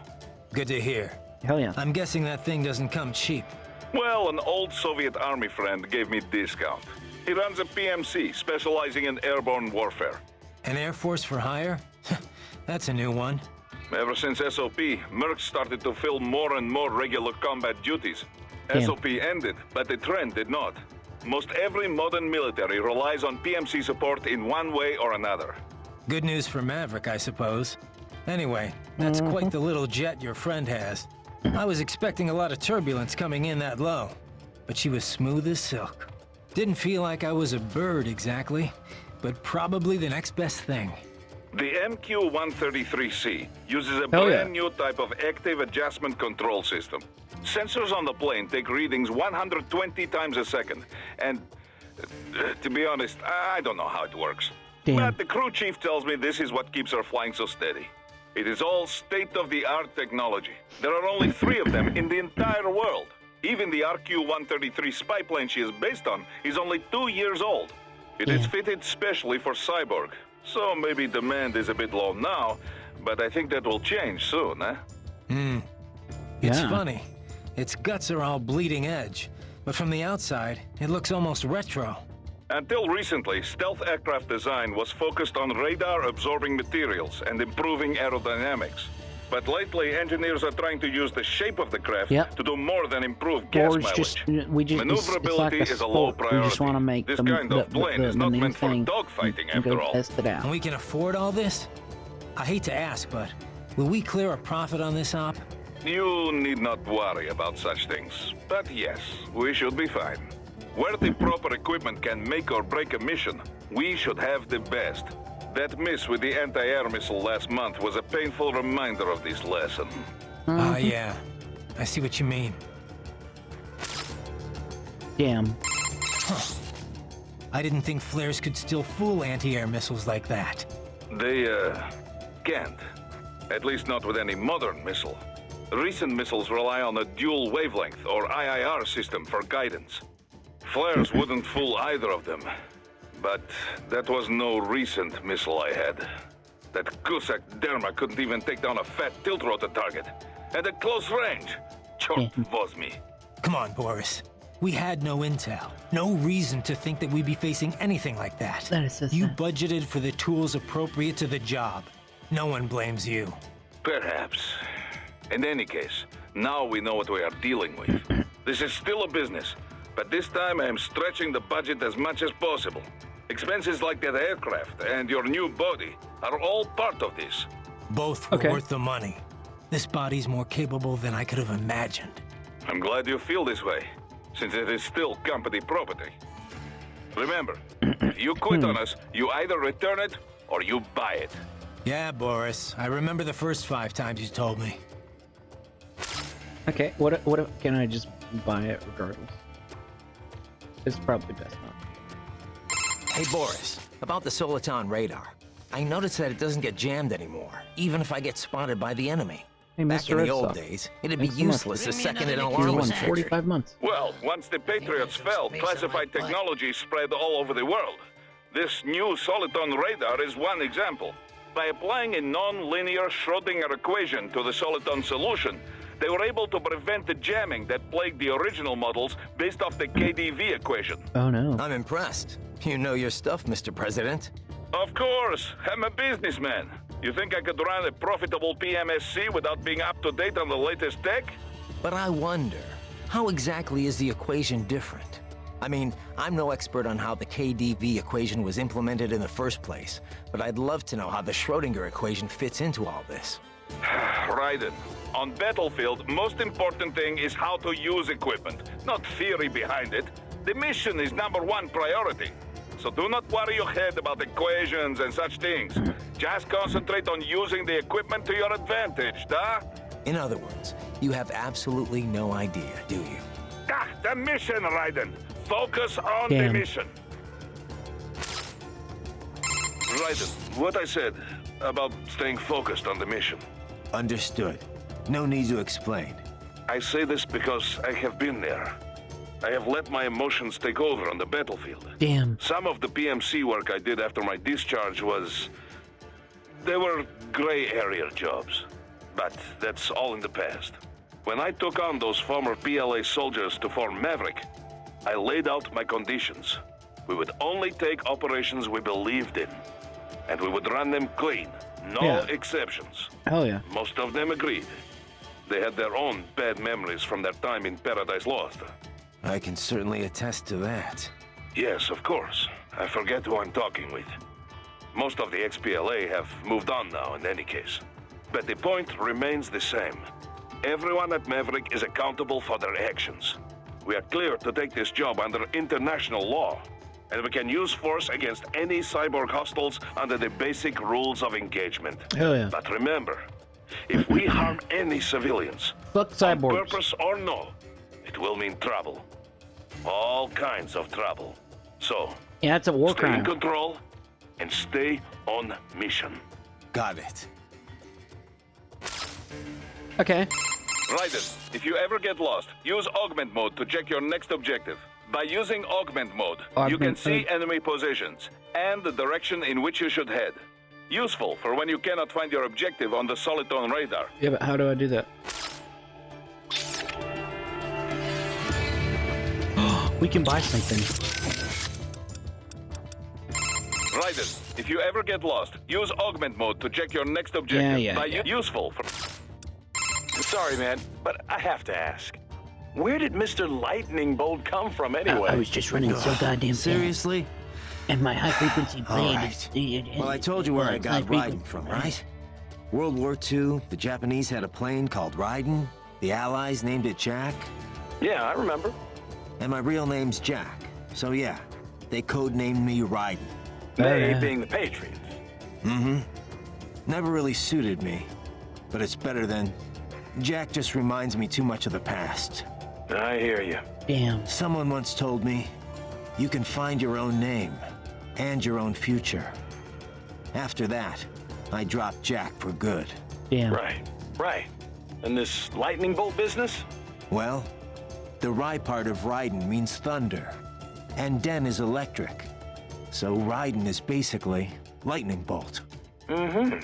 Good to hear. Hell yeah. I'm guessing that thing doesn't come cheap. Well, an old Soviet army friend gave me discount. He runs a PMC specializing in airborne warfare. An Air Force for hire? That's a new one. Ever since SOP, Mercs started to fill more and more regular combat duties. Damn. SOP ended, but the trend did not. Most every modern military relies on PMC support in one way or another. Good news for Maverick, I suppose. Anyway, that's quite the little jet your friend has. I was expecting a lot of turbulence coming in that low, but she was smooth as silk. Didn't feel like I was a bird exactly, but probably the next best thing. The MQ-133C uses a Hell yeah. brand new type of active adjustment control system. Sensors on the plane take readings 120 times a second, and to be honest, I don't know how it works. Damn. But the crew chief tells me this is what keeps her flying so steady. It is all state-of-the-art technology. There are only 3 of them in the entire world. Even the RQ-133 spy plane she is based on is only 2 years old. It is fitted specially for Cyborg, so maybe demand is a bit low now, but I think that will change soon, eh? It's Yeah. funny. Its guts are all bleeding edge, but from the outside, it looks almost retro. Until recently, stealth aircraft design was focused on radar-absorbing materials and improving aerodynamics. But lately, engineers are trying to use the shape of the craft Yep. to do more than improve gas Or it's mileage. just it's Maneuverability like a is a low sport. priority. We just want to make This the, kind of plane is not new meant for thing dogfighting, and after go all. test it out. And we can afford all this? I hate to ask, but will we clear a profit on this op? You need not worry about such things. But yes, we should be fine. Where the proper equipment can make or break a mission, we should have the best. That miss with the anti-air missile last month was a painful reminder of this lesson. Yeah. I see what you mean. Damn. Huh. I didn't think flares could still fool anti-air missiles like that. They, can't. At least not with any modern missile. Recent missiles rely on a dual wavelength, or IIR system, for guidance. Flares wouldn't fool either of them. But that was no recent missile I had. That Gusak Derma couldn't even take down a fat tilt-rotor target. And at close range, chort was me. Come on, Boris. We had no intel. No reason to think that we'd be facing anything like that. That is so You sad. budgeted for the tools appropriate to the job. No one blames you. Perhaps. In any case, now we know what we are dealing with. This is still a business, but this time I am stretching the budget as much as possible. Expenses like that aircraft and your new body are all part of this. Both were worth the money. This body's more capable than I could have imagined. I'm glad you feel this way, since it is still company property. Remember, if you quit on us, you either return it or you buy it. Yeah, Boris. I remember the first 5 times you told me. Okay, what if, can I just buy it regardless? It's probably best not. Hey, Boris, about the Soliton radar. I noticed that it doesn't get jammed anymore, even if I get spotted by the enemy. Hey, Back in Mr. the old Redsock. days, it'd be Thanks so much. useless the second an He's alarm was won triggered. 45 months. Well, once the Patriots fell, classified technology spread all over the world. This new Soliton radar is one example. By applying a non-linear Schrödinger equation to the Soliton solution, they were able to prevent the jamming that plagued the original models based off the KDV equation. Oh no. I'm impressed. You know your stuff, Mr. President. Of course, I'm a businessman. You think I could run a profitable PMSC without being up to date on the latest tech? But I wonder, how exactly is the equation different? I mean, I'm no expert on how the KDV equation was implemented in the first place, but I'd love to know how the Schrödinger equation fits into all this. Raiden, on battlefield, most important thing is how to use equipment, not theory behind it. The mission is #1 priority. So do not worry your head about equations and such things. Just concentrate on using the equipment to your advantage, da? In other words, you have absolutely no idea, do you? Ah, the mission, Raiden. Focus on the Damn. mission. Raiden, what I said about staying focused on the mission. Understood. No need to explain. I say this because I have been there. I have let my emotions take over on the battlefield. Damn. Some of the PMC work I did after my discharge was... They were gray area jobs. But that's all in the past. When I took on those former PLA soldiers to form Maverick, I laid out my conditions. We would only take operations we believed in. And we would run them clean. No exceptions. Hell yeah. Most of them agreed. They had their own bad memories from their time in Paradise Lost. I can certainly attest to that. Yes, of course. I forget who I'm talking with. Most of the ex-PLA have moved on now in any case. But the point remains the same. Everyone at Maverick is accountable for their actions. We are clear to take this job under international law, and we can use force against any cyborg hostiles under the basic rules of engagement. Hell yeah. But remember, if we harm any civilians, Fuck on cyborgs. purpose or no, it will mean trouble. All kinds of trouble. So, Yeah, it's a war stay in crime. control and stay on mission. Got it. Okay. Raiden, if you ever get lost, use augment mode to check your next objective. By using augment mode, you can Augment see mode. enemy positions and the direction in which you should head. Useful for when you cannot find your objective on the Soliton radar. Yeah, but how do I do that? We can buy something. Raiden, if you ever get lost, use augment mode to check your next objective. Useful for... Sorry, man, but I have to ask. Where did Mr. Lightning Bolt come from anyway? I was just running so goddamn fast. Seriously? And my high frequency blade Alright. Well, I told you where I got Raiden from, right? World War II, the Japanese had a plane called Raiden. The Allies named it Jack. Yeah, I remember. And my real name's Jack. So yeah, they codenamed me Raiden. They being the Patriots. Mm-hmm. Never really suited me, but it's better than... Jack just reminds me too much of the past. I hear you. Damn. Someone once told me, you can find your own name and your own future. After that, I dropped Jack for good. Damn. Right. And this lightning bolt business? Well, the Rye part of Raiden means thunder, and Den is electric. So Raiden is basically lightning bolt. Mm-hmm.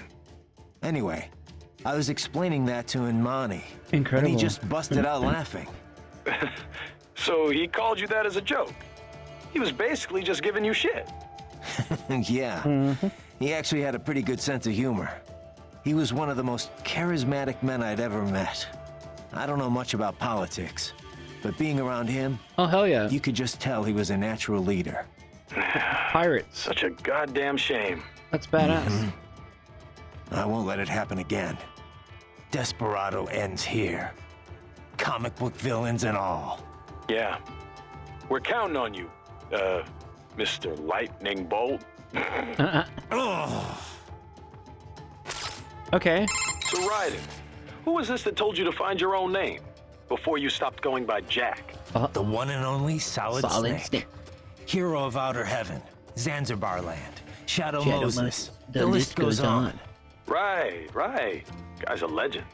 Anyway, I was explaining that to Inmani. Incredible. And he just busted out laughing. So he called you that as a joke? He was basically just giving you shit. Yeah. He actually had a pretty good sense of humor. He was one of the most charismatic men I'd ever met. I don't know much about politics, but being around him... Oh, hell yeah. You could just tell he was a natural leader. Pirates. Such a goddamn shame. That's badass. I won't let it happen again. Desperado ends here. Comic book villains and all. Yeah. We're counting on you, Mr. Lightning Bolt. Okay. So Raiden, who was this that told you to find your own name before you stopped going by Jack? The one and only Solid Snake. Hero of Outer Heaven, Zanzibar Land, Shadow Moses. The list goes on. Right. Guy's a legend.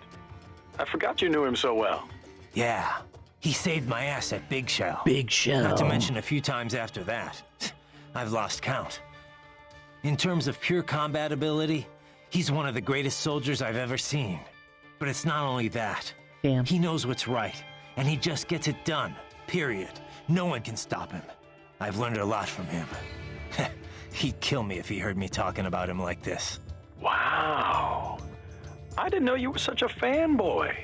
I forgot you knew him so well. Yeah. He saved my ass at Big Shell. Big Shell. Not to mention a few times after that. I've lost count. In terms of pure combat ability, he's one of the greatest soldiers I've ever seen. But it's not only that. Damn. He knows what's right, and he just gets it done. Period. No one can stop him. I've learned a lot from him. He'd kill me if he heard me talking about him like this. Wow. I didn't know you were such a fanboy.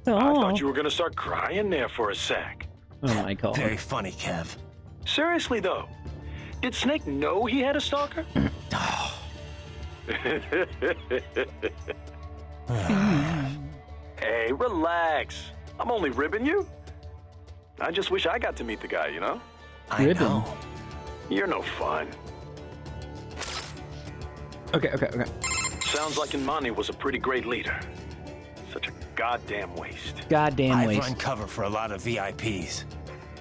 Oh. I thought you were gonna start crying there for a sec. Oh my god. Very funny, Kev. Seriously though, did Snake know he had a stalker? Hey, relax. I'm only ribbing you. I just wish I got to meet the guy, you know? I know. You're no fun. Okay. Sounds like Inmani was a pretty great leader. Such a goddamn waste. I've run cover for a lot of VIPs,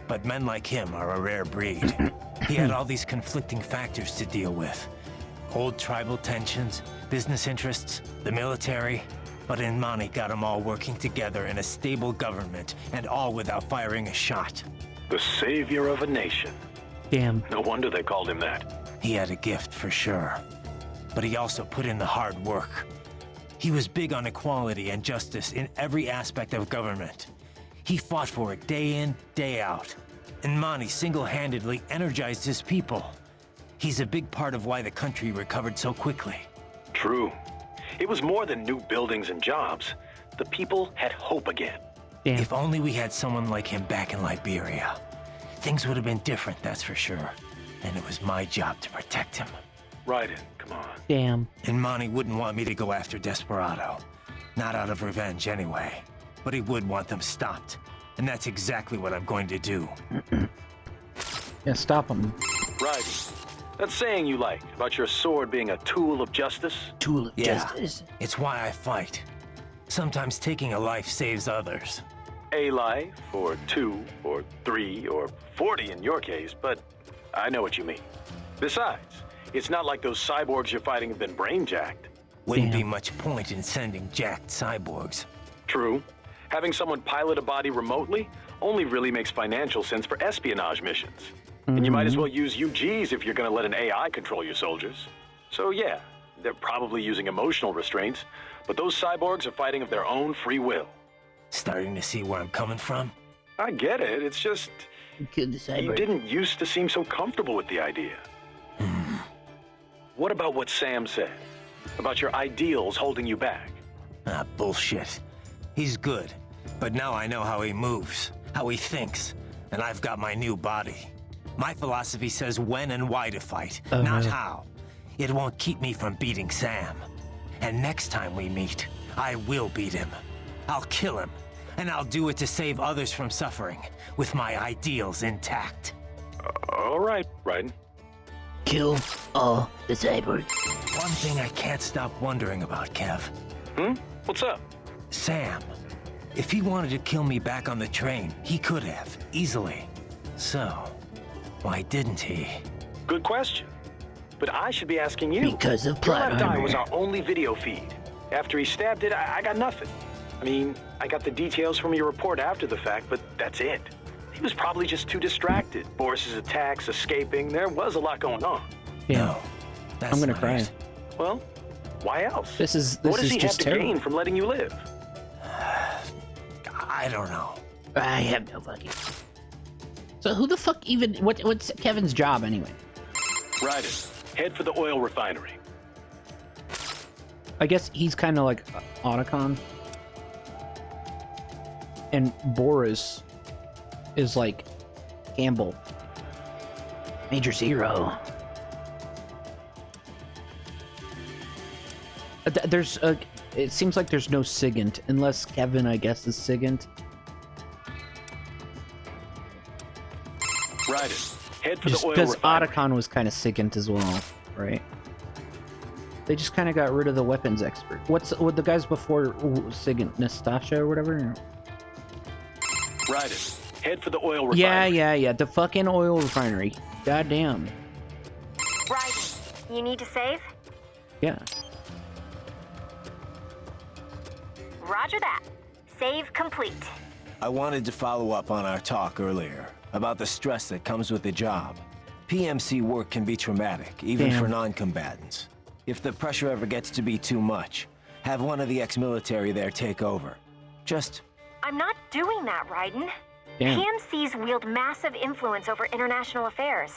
but men like him are a rare breed. He had all these conflicting factors to deal with. Old tribal tensions, business interests, the military, but Inmani got them all working together in a stable government, and all without firing a shot. The savior of a nation. Damn. No wonder they called him that. He had a gift for sure, but he also put in the hard work. He was big on equality and justice in every aspect of government. He fought for it day in, day out. Inmani single-handedly energized his people. He's a big part of why the country recovered so quickly. True. It was more than new buildings and jobs. The people had hope again. Damn. If only we had someone like him back in Liberia. Things would have been different, that's for sure. And it was my job to protect him. Raiden, come on. Damn. Inmani wouldn't want me to go after Desperado. Not out of revenge, anyway. But he would want them stopped. And that's exactly what I'm going to do. Yeah, stop him. Raiden, that saying you like about your sword being a tool of justice? Tool of justice. It's why I fight. Sometimes taking a life saves others. A life, or 2, or 3, or 40 in your case, but I know what you mean. Besides, it's not like those cyborgs you're fighting have been brain-jacked. Wouldn't be much point in sending jacked cyborgs. True. Having someone pilot a body remotely only really makes financial sense for espionage missions. And you might as well use UGs if you're gonna let an AI control your soldiers. So yeah, they're probably using emotional restraints, but those cyborgs are fighting of their own free will. Starting to see where I'm coming from? I get it, it's just... You didn't used to seem so comfortable with the idea. What about what Sam said? About your ideals holding you back? Ah, bullshit. He's good, but now I know how he moves, how he thinks, and I've got my new body. My philosophy says when and why to fight, not how. It won't keep me from beating Sam. And next time we meet, I will beat him. I'll kill him, and I'll do it to save others from suffering, with my ideals intact. All right, Raiden. Kill all the cyborgs. one thing I can't stop wondering about, Kev. What's up? Sam. If he wanted to kill me back on the train, he could have, easily. So, why didn't he? Good question. But I should be asking you. Because of Your left eye Platinum. was our only video feed. After he stabbed it, I got nothing. I mean, I got the details from your report after the fact, but that's it. He was probably just too distracted. Boris's attacks, escaping. There was a lot going on. Yeah. No, that's I'm gonna not cry. it. Well, why else? This is what does he just have to terrible. gain from letting you live? I don't know. I have no fucking. So who the fuck even? What's Kevin's job anyway? Ryder, head for the oil refinery. I guess he's kind of like Otacon, and Boris is like Campbell. Major Zero. There's a. It seems like there's no SIGINT, unless Kevin, I guess, is SIGINT. Ryder, head for Just the oil because refinery. Otacon was kind of SIGINT as well, right? They just kind of got rid of the weapons expert. What's what the guys before SIGINT, Nastasha or whatever? Ryder, head for the oil refinery. Yeah. The fucking oil refinery. Goddamn. Raiden, you need to save? Yeah. Roger that. Save complete. I wanted to follow up on our talk earlier about the stress that comes with the job. PMC work can be traumatic, even for non-combatants. If the pressure ever gets to be too much, have one of the ex-military there take over. Just... I'm not doing that, Raiden. Damn. PMCs wield massive influence over international affairs.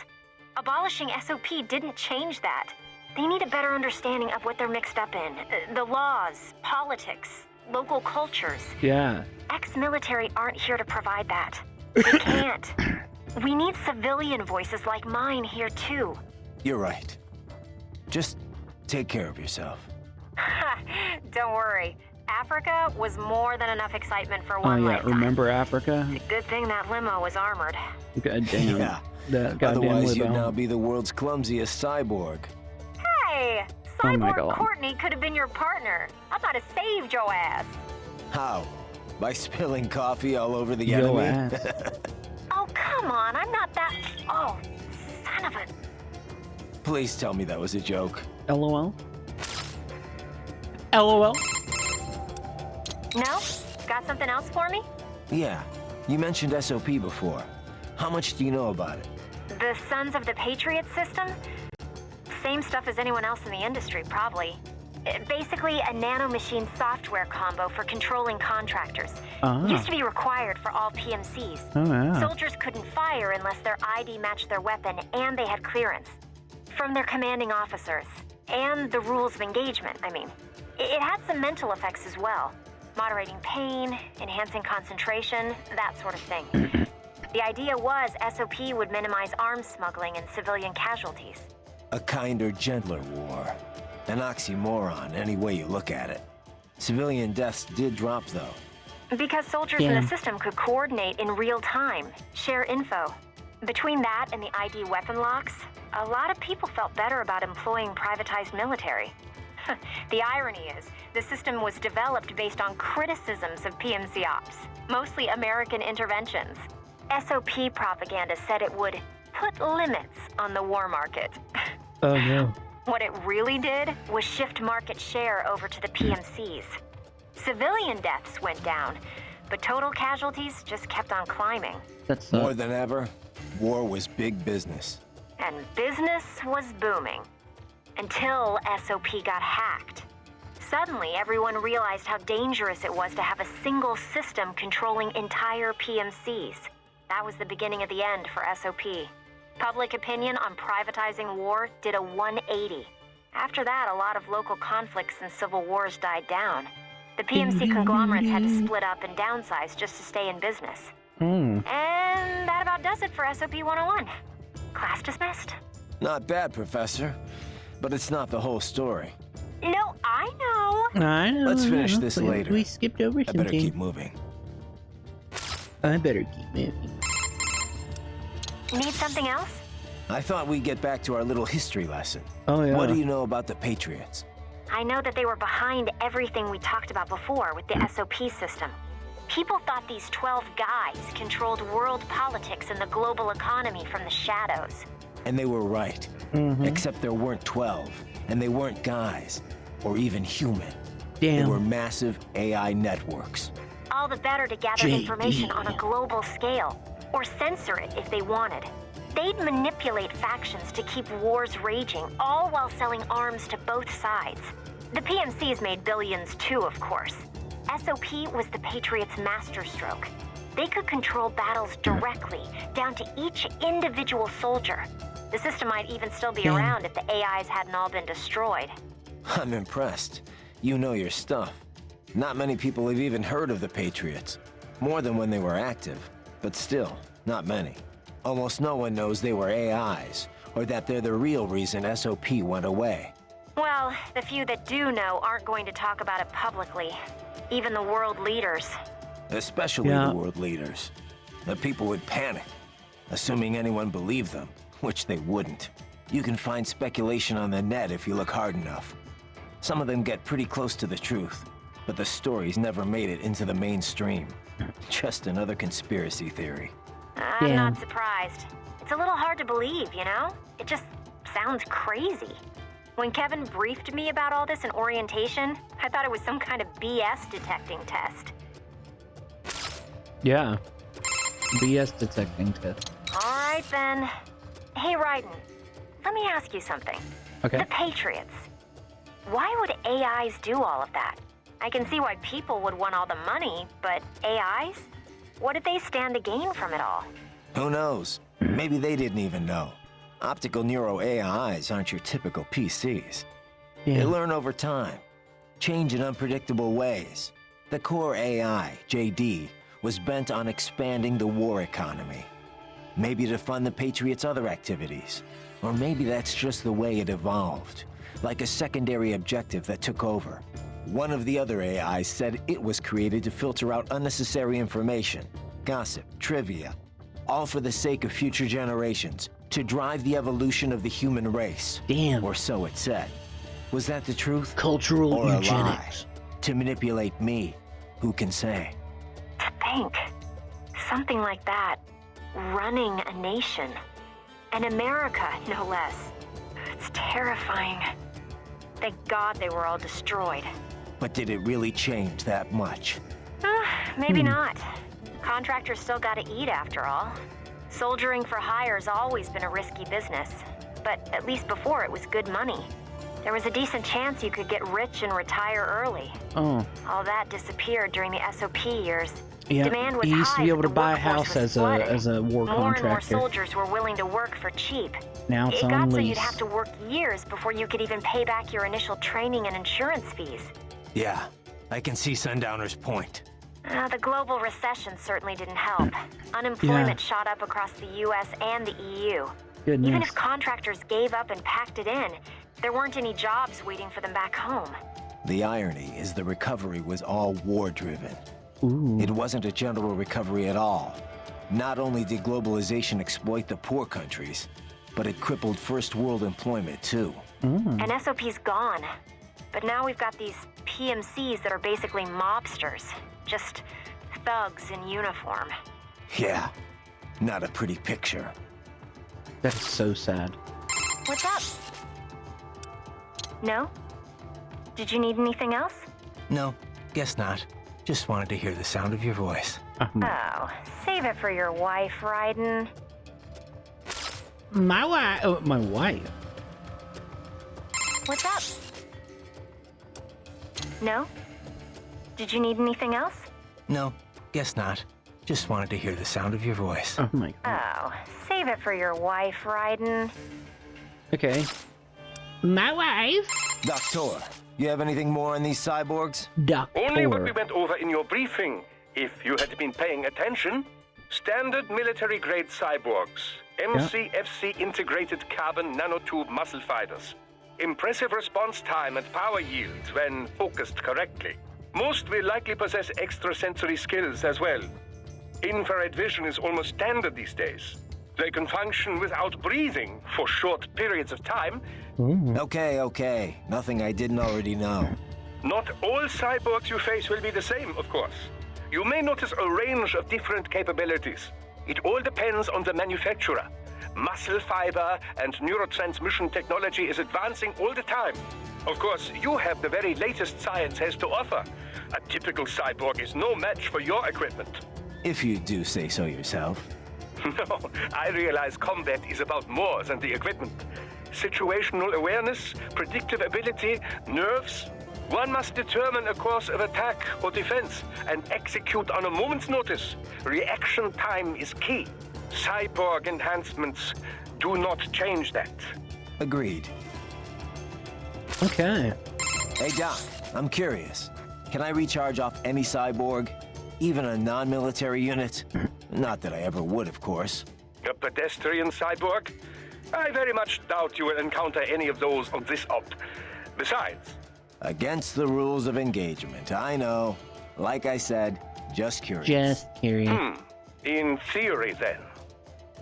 Abolishing SOP didn't change that. They need a better understanding of what they're mixed up in. The laws, politics, local cultures. Yeah. Ex-military aren't here to provide that. They can't. We need civilian voices like mine here too. You're right. Just take care of yourself. Don't worry. Africa was more than enough excitement for Oh one yeah. lifetime. Remember Africa? Good thing that limo was armored. God damn. Yeah. That goddamn Otherwise, you'd limo. now be the world's clumsiest cyborg. Hey! Oh my Cyborg God. Courtney could have been your partner. I might have saved your ass. How? By spilling coffee all over the Yo enemy? ass. Oh, come on. I'm not that... Oh, son of a... Please tell me that was a joke. LOL. LOL. No? Got something else for me? Yeah, you mentioned SOP before. How much do you know about it? The Sons of the Patriot system? Same stuff as anyone else in the industry, probably. Basically, a nanomachine software combo for controlling contractors. Used to be required for all PMCs. Oh, yeah. Soldiers couldn't fire unless their ID matched their weapon and they had clearance. From their commanding officers. And the rules of engagement, I mean. It had some mental effects as well. Moderating pain, enhancing concentration, that sort of thing. The idea was SOP would minimize arms smuggling and civilian casualties. A kinder, gentler war. An oxymoron, any way you look at it. Civilian deaths did drop, though. Because soldiers in the system could coordinate in real time, share info. Between that and the ID weapon locks, a lot of people felt better about employing privatized military. The irony is, the system was developed based on criticisms of PMC ops, mostly American interventions. SOP propaganda said it would put limits on the war market. Oh no. What it really did was shift market share over to the PMCs. Civilian deaths went down, but total casualties just kept on climbing. That's More than ever, war was big business. And business was booming. Until SOP got hacked. Suddenly, everyone realized how dangerous it was to have a single system controlling entire PMCs. That was the beginning of the end for SOP. Public opinion on privatizing war did a 180. After that, a lot of local conflicts and civil wars died down. The PMC conglomerates had to split up and downsize just to stay in business. And that about does it for SOP 101. Class dismissed. Not bad, Professor. But it's not the whole story. No, I know. I know. Let's finish this later. We skipped over I something. better keep moving. I better keep moving. Need something else? I thought we'd get back to our little history lesson. Oh, yeah. What do you know about the Patriots? I know that they were behind everything we talked about before with the SOP system. People thought these 12 guys controlled world politics and the global economy from the shadows. And they were right. Except there weren't 12, and they weren't guys, or even human. Damn. They were massive AI networks. All the better to gather information on a global scale, or censor it if they wanted. They'd manipulate factions to keep wars raging, all while selling arms to both sides. The PMCs made billions too, of course. SOP was the Patriots' masterstroke. They could control battles directly, down to each individual soldier. The system might even still be around if the AIs hadn't all been destroyed. I'm impressed. You know your stuff. Not many people have even heard of the Patriots. More than when they were active, but still, not many. Almost no one knows they were AIs, or that they're the real reason SOP went away. Well, the few that do know aren't going to talk about it publicly. Even the world leaders. Especially the world leaders. The people would panic, assuming anyone believed them, which they wouldn't. You can find speculation on the net if you look hard enough. Some of them get pretty close to the truth, but the stories never made it into the mainstream. Just another conspiracy theory. I'm not surprised. It's a little hard to believe, you know? It just sounds crazy. When Kevin briefed me about all this in orientation, I thought it was some kind of BS detecting test. Yeah. BS detecting test. All right, then. Hey, Raiden, let me ask you something. Okay. The Patriots. Why would AIs do all of that? I can see why people would want all the money, but AIs? What did they stand to gain from it all? Who knows? Maybe they didn't even know. Optical neuro AIs aren't your typical PCs. They learn over time, change in unpredictable ways. The core AI, JD, was bent on expanding the war economy. Maybe to fund the Patriots' other activities. Or maybe that's just the way it evolved, like a secondary objective that took over. One of the other AIs said it was created to filter out unnecessary information, gossip, trivia, all for the sake of future generations, to drive the evolution of the human race. Damn. Or so it said. Was that the truth? Cultural or eugenics. A lie? To manipulate me? Who can say? To think. Something like that. Running a nation. And America, no less. It's terrifying. Thank God they were all destroyed. But did it really change that much? Maybe not. Contractors still gotta eat after all. Soldiering for hire's always been a risky business. But at least before it was good money. There was a decent chance you could get rich and retire early. Oh. All that disappeared during the SOP years. Yeah, Demand was you used to high, be able to but the buy a workforce house was as a war More and more contractor. soldiers were willing to work for cheap. Now it's it on got so lease. you'd have to work years before you could even pay back your initial training and insurance fees. Yeah, I can see Sundowner's point. The global recession certainly didn't help. Unemployment shot up across the US and the EU. Goodness. Even if contractors gave up and packed it in, there weren't any jobs waiting for them back home. The irony is the recovery was all war-driven. Ooh. It wasn't a general recovery at all. Not only did globalization exploit the poor countries, but it crippled first world employment too. And SOP's gone. But now we've got these PMCs that are basically mobsters. Just thugs in uniform. Yeah, not a pretty picture. That is so sad. What's up? No? Did you need anything else? No, guess not. Just wanted to hear the sound of your voice. Oh, save it for your wife, Raiden. My wife. Oh, my wife. What's up? No? Did you need anything else? No, guess not. Just wanted to hear the sound of your voice. Oh my god. Oh, save it for your wife, Raiden. Okay. My wife. Doctor, you have anything more on these cyborgs? Only what we went over in your briefing, if you had been paying attention. Standard military-grade cyborgs. MCFC integrated carbon nanotube muscle fighters. Impressive response time and power yield when focused correctly. Most will likely possess extrasensory skills as well. Infrared vision is almost standard these days. They can function without breathing for short periods of time. Okay. Nothing I didn't already know. Not all cyborgs you face will be the same, of course. You may notice a range of different capabilities. It all depends on the manufacturer. Muscle fiber and neurotransmission technology is advancing all the time. Of course, you have the very latest science has to offer. A typical cyborg is no match for your equipment. If you do say so yourself. No, I realize combat is about more than the equipment. Situational awareness, predictive ability, nerves. One must determine a course of attack or defense and execute on a moment's notice. Reaction time is key. Cyborg enhancements do not change that. Agreed. Okay. Hey Doc, I'm curious. Can I recharge off any cyborg? Even a non-military unit? Not that I ever would, of course. A pedestrian cyborg? I very much doubt you will encounter any of those on this op. Besides... Against the rules of engagement, I know. Like I said, just curious. Just curious. In theory, then.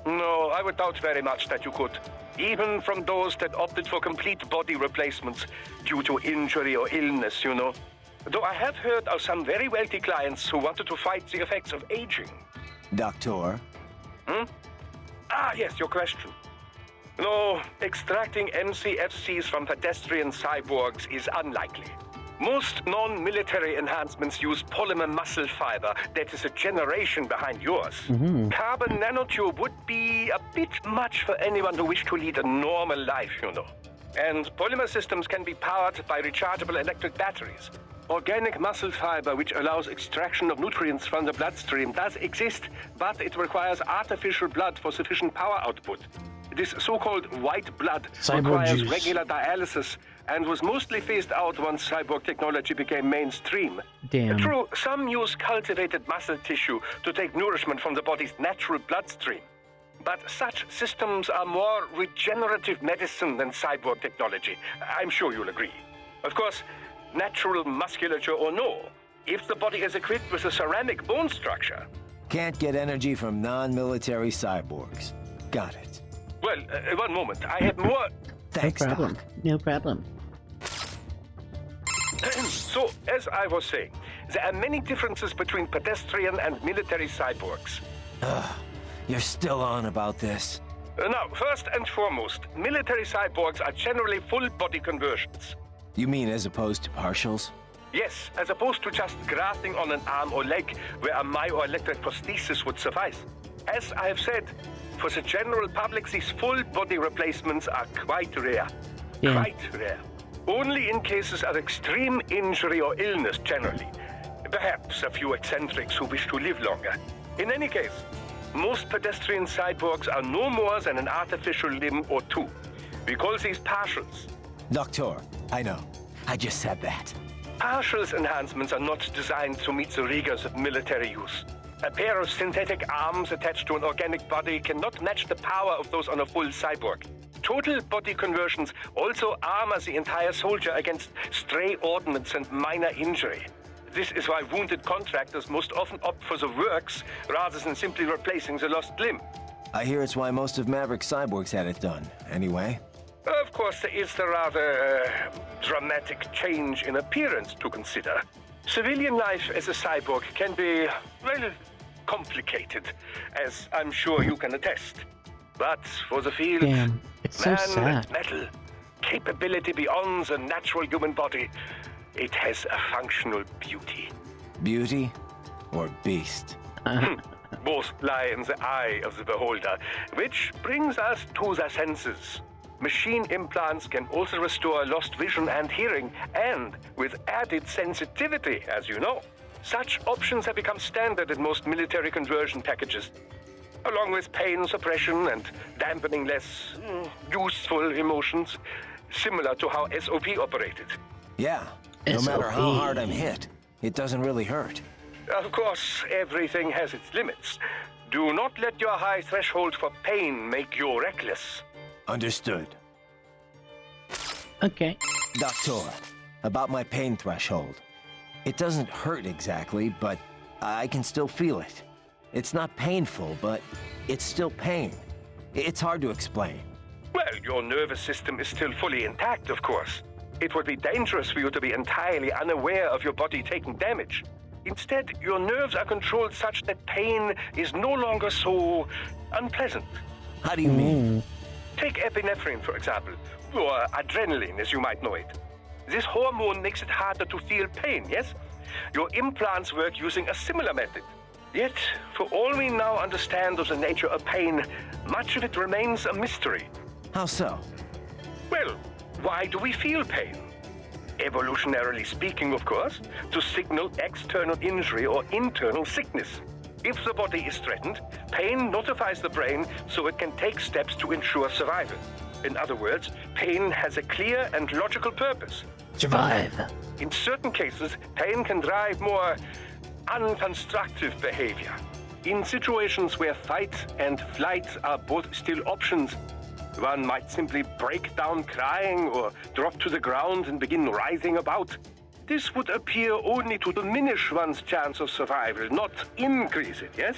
No, I would doubt very much that you could. Even from those that opted for complete body replacements due to injury or illness, you know. Though I have heard of some very wealthy clients who wanted to fight the effects of aging. Doctor? Ah, yes, your question. No, extracting MCFCs from pedestrian cyborgs is unlikely. Most non-military enhancements use polymer muscle fiber that is a generation behind yours. Carbon nanotube would be a bit much for anyone who wished to lead a normal life, you know. And polymer systems can be powered by rechargeable electric batteries. Organic muscle fiber, which allows extraction of nutrients from the bloodstream, does exist, but it requires artificial blood for sufficient power output. This so-called white blood requires regular dialysis and was mostly phased out once cyborg technology became mainstream. Damn. True, some use cultivated muscle tissue to take nourishment from the body's natural bloodstream. But such systems are more regenerative medicine than cyborg technology. I'm sure you'll agree. Of course, natural musculature or no, if the body is equipped with a ceramic bone structure... Can't get energy from non-military cyborgs. Got it. Well, one moment. I have more... Thanks, no problem. Doc. No problem. So, as I was saying, there are many differences between pedestrian and military cyborgs. You're still on about this. Now, first and foremost, military cyborgs are generally full-body conversions. You mean as opposed to partials? Yes, as opposed to just grafting on an arm or leg where a myoelectric prosthesis would suffice. As I have said, for the general public, these full-body replacements are quite rare. Yeah. Quite rare. Only in cases of extreme injury or illness, generally. Perhaps a few eccentrics who wish to live longer. In any case, most pedestrian cyborgs are no more than an artificial limb or two. We call these partials. Doctor, I know. I just said that. Partials enhancements are not designed to meet the rigors of military use. A pair of synthetic arms attached to an organic body cannot match the power of those on a full cyborg. Total body conversions also armor the entire soldier against stray ordnance and minor injury. This is why wounded contractors most often opt for the works rather than simply replacing the lost limb. I hear it's why most of Maverick cyborgs had it done, anyway. Of course, there is the rather dramatic change in appearance to consider. Civilian life as a cyborg can be, well, complicated, as I'm sure you can attest. But for the field, Damn, it's so man sad. and metal, capability beyond the natural human body, it has a functional beauty. Beauty or beast? Both lie in the eye of the beholder, which brings us to the senses. Machine implants can also restore lost vision and hearing, and with added sensitivity, as you know. Such options have become standard in most military conversion packages, along with pain suppression and dampening less useful emotions, similar to how SOP operated. Yeah, no matter how hard I'm hit, it doesn't really hurt. Of course, everything has its limits. Do not let your high threshold for pain make you reckless. Understood. Okay. Doctor, about my pain threshold. It doesn't hurt exactly, but I can still feel it. It's not painful, but it's still pain. It's hard to explain. Well, your nervous system is still fully intact, of course. It would be dangerous for you to be entirely unaware of your body taking damage. Instead, your nerves are controlled such that pain is no longer so unpleasant. How do you mean? Take epinephrine, for example, or adrenaline, as you might know it. This hormone makes it harder to feel pain, yes? Your implants work using a similar method. Yet, for all we now understand of the nature of pain, much of it remains a mystery. How so? Well, why do we feel pain? Evolutionarily speaking, of course, to signal external injury or internal sickness. If the body is threatened, pain notifies the brain so it can take steps to ensure survival. In other words, pain has a clear and logical purpose. Survive. In certain cases, pain can drive more unconstructive behavior. In situations where fight and flight are both still options, one might simply break down crying or drop to the ground and begin writhing about. This would appear only to diminish one's chance of survival, not increase it, yes?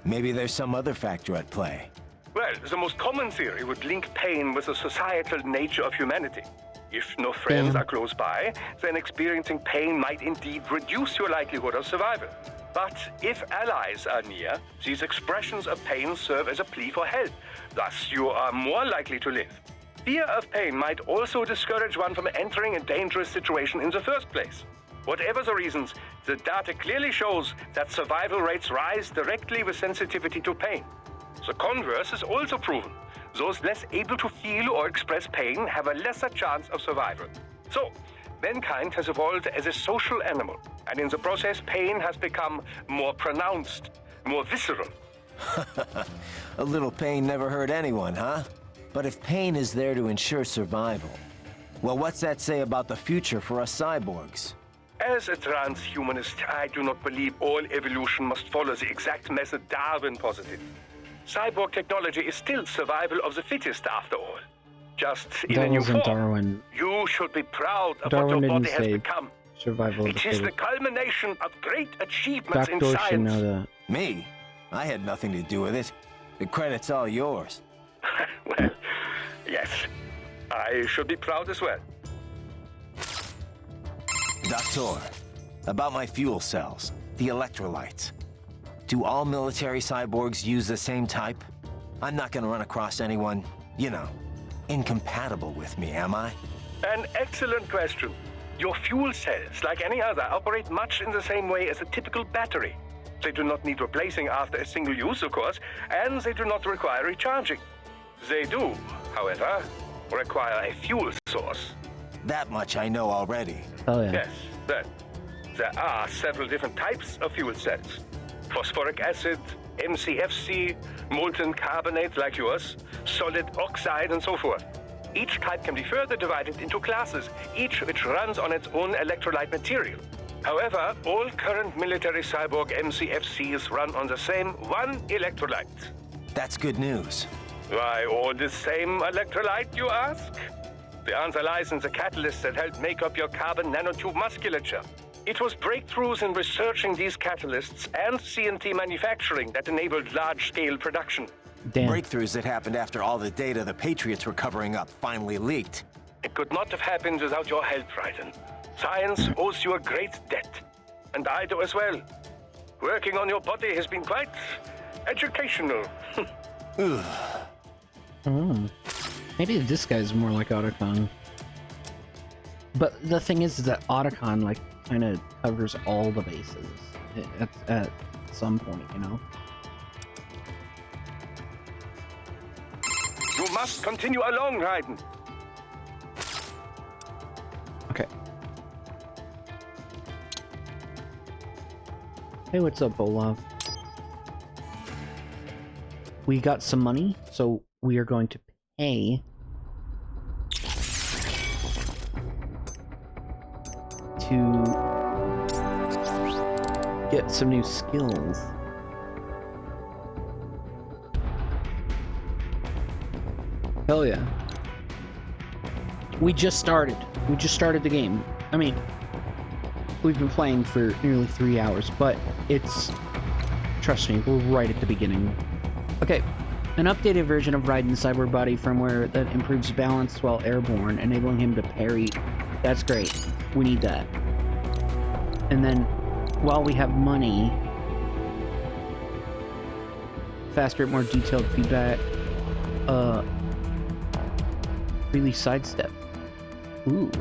Maybe there's some other factor at play. Well, the most common theory would link pain with the societal nature of humanity. If no friends are close by, then experiencing pain might indeed reduce your likelihood of survival. But if allies are near, these expressions of pain serve as a plea for help. Thus, you are more likely to live. Fear of pain might also discourage one from entering a dangerous situation in the first place. Whatever the reasons, the data clearly shows that survival rates rise directly with sensitivity to pain. The converse is also proven. Those less able to feel or express pain have a lesser chance of survival. So, mankind has evolved as a social animal, and in the process, pain has become more pronounced, more visceral. A little pain never hurt anyone, huh? But if pain is there to ensure survival, well, what's that say about the future for us cyborgs? As a transhumanist, I do not believe all evolution must follow the exact method Darwin posited. Cyborg technology is still survival of the fittest, after all. Just in a new form. Darwin. You should be proud of Darwin what your body didn't has say become. survival of the It is the fittest. culmination of great achievements in Backdoor should science. know that. Me? I had nothing to do with it. The credit's all yours. Well, yes. I should be proud as well. Doctor, about my fuel cells, the electrolytes. Do all military cyborgs use the same type? I'm not gonna run across anyone, you know, incompatible with me, am I? An excellent question. Your fuel cells, like any other, operate much in the same way as a typical battery. They do not need replacing after a single use, of course, and they do not require recharging. They do, however, require a fuel source. That much I know already. Oh yeah. Yes, then. There are several different types of fuel cells. Phosphoric acid, MCFC, molten carbonate like yours, solid oxide, and so forth. Each type can be further divided into classes, each which runs on its own electrolyte material. However, all current military cyborg MCFCs run on the same one electrolyte. That's good news. Why all the same electrolyte, you ask? The answer lies in the catalysts that help make up your carbon nanotube musculature. It was breakthroughs in researching these catalysts and CNT manufacturing that enabled large-scale production. Damn. Breakthroughs that happened after all the data the Patriots were covering up finally leaked. It could not have happened without your help, Raiden. Science owes you a great debt. And I do as well. Working on your body has been quite educational. Maybe this guy's more like Otacon. But the thing is that Otacon, like, kind of covers all the bases at some point, you know? You must continue along, Raiden. Okay. Hey, what's up, Olaf? We got some money, so we are going to pay to get some new skills. Hell yeah. We just started. We just started the game. I mean, we've been playing for nearly 3 hours, but it's... Trust me, we're right at the beginning. Okay, An updated version of Raiden's cyber body firmware that improves balance while airborne, enabling him to parry. That's great. We need that. And then, while we have money, faster, more detailed feedback. Really sidestep. Ooh.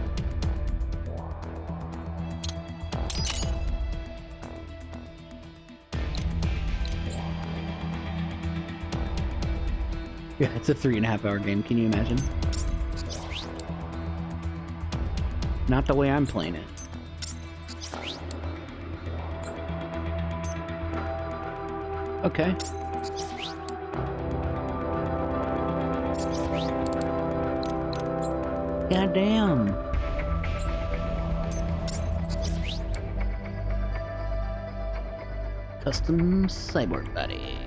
Yeah, it's a 3.5 hour game. Can you imagine? Not the way I'm playing it. Okay. Goddamn. Custom cyborg body.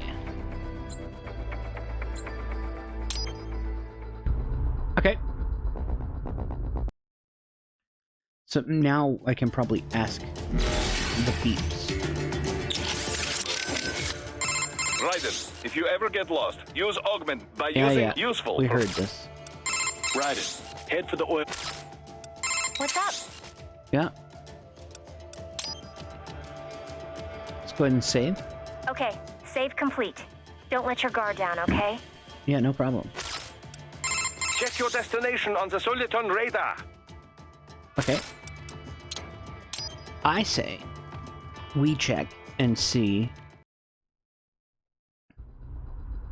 Okay. So now I can probably ask the peeps. Raiden, if you ever get lost, use augment by using useful. We heard this. Raiden, head for the oil. What's up? Yeah. Let's go ahead and save. Okay, save complete. Don't let your guard down, okay? Yeah, no problem. Check your destination on the Soliton radar. Okay. I say we check and see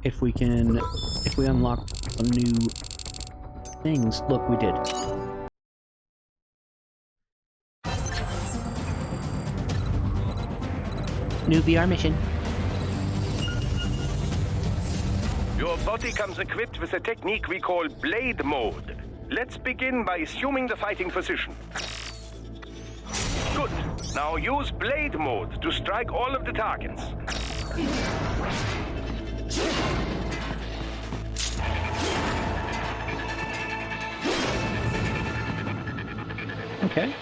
if we unlock some new things. Look, we did. New VR mission. Your body comes equipped with a technique we call blade mode. Let's begin by assuming the fighting position. Good. Now use blade mode to strike all of the targets. Okay.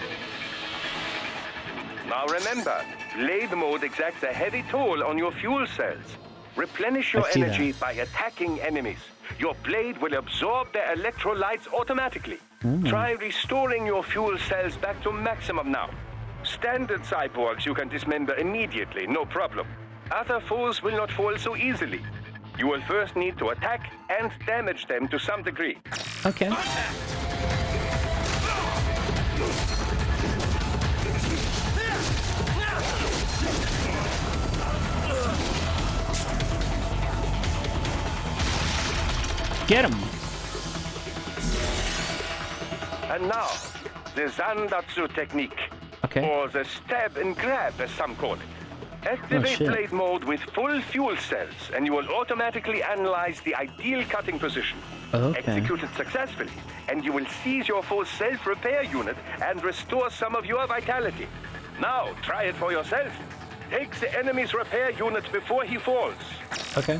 Now remember, blade mode exacts a heavy toll on your fuel cells. Replenish your energy by attacking enemies. Your blade will absorb their electrolytes automatically. Try restoring your fuel cells back to maximum now. Standard cyborgs you can dismember immediately, no problem. Other foes will not fall so easily. You will first need to attack and damage them to some degree. Okay. Get him! And now, the Zandatsu technique. Okay. Or the stab and grab, as some call it. Activate blade mode with full fuel cells, and you will automatically analyze the ideal cutting position. Okay. Execute it successfully, and you will seize your foe's self-repair unit and restore some of your vitality. Now, try it for yourself. Take the enemy's repair unit before he falls. Okay.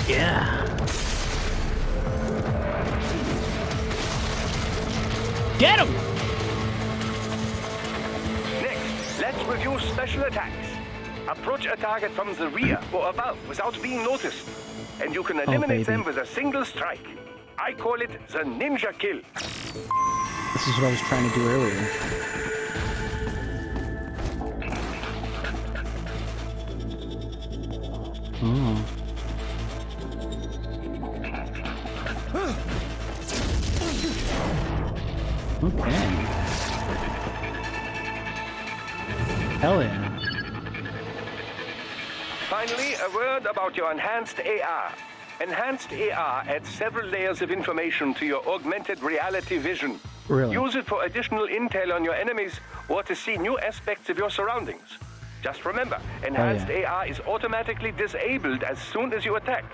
Yeah. Get him! Next, let's review special attacks. Approach a target from the rear or above without being noticed, and you can eliminate them with a single strike. I call it the ninja kill. This is what I was trying to do earlier. Oh. Okay. Hell yeah. Finally, a word about your enhanced AR. Enhanced AR adds several layers of information to your augmented reality vision. Really? Use it for additional intel on your enemies or to see new aspects of your surroundings. Just remember, enhanced AR is automatically disabled as soon as you attack.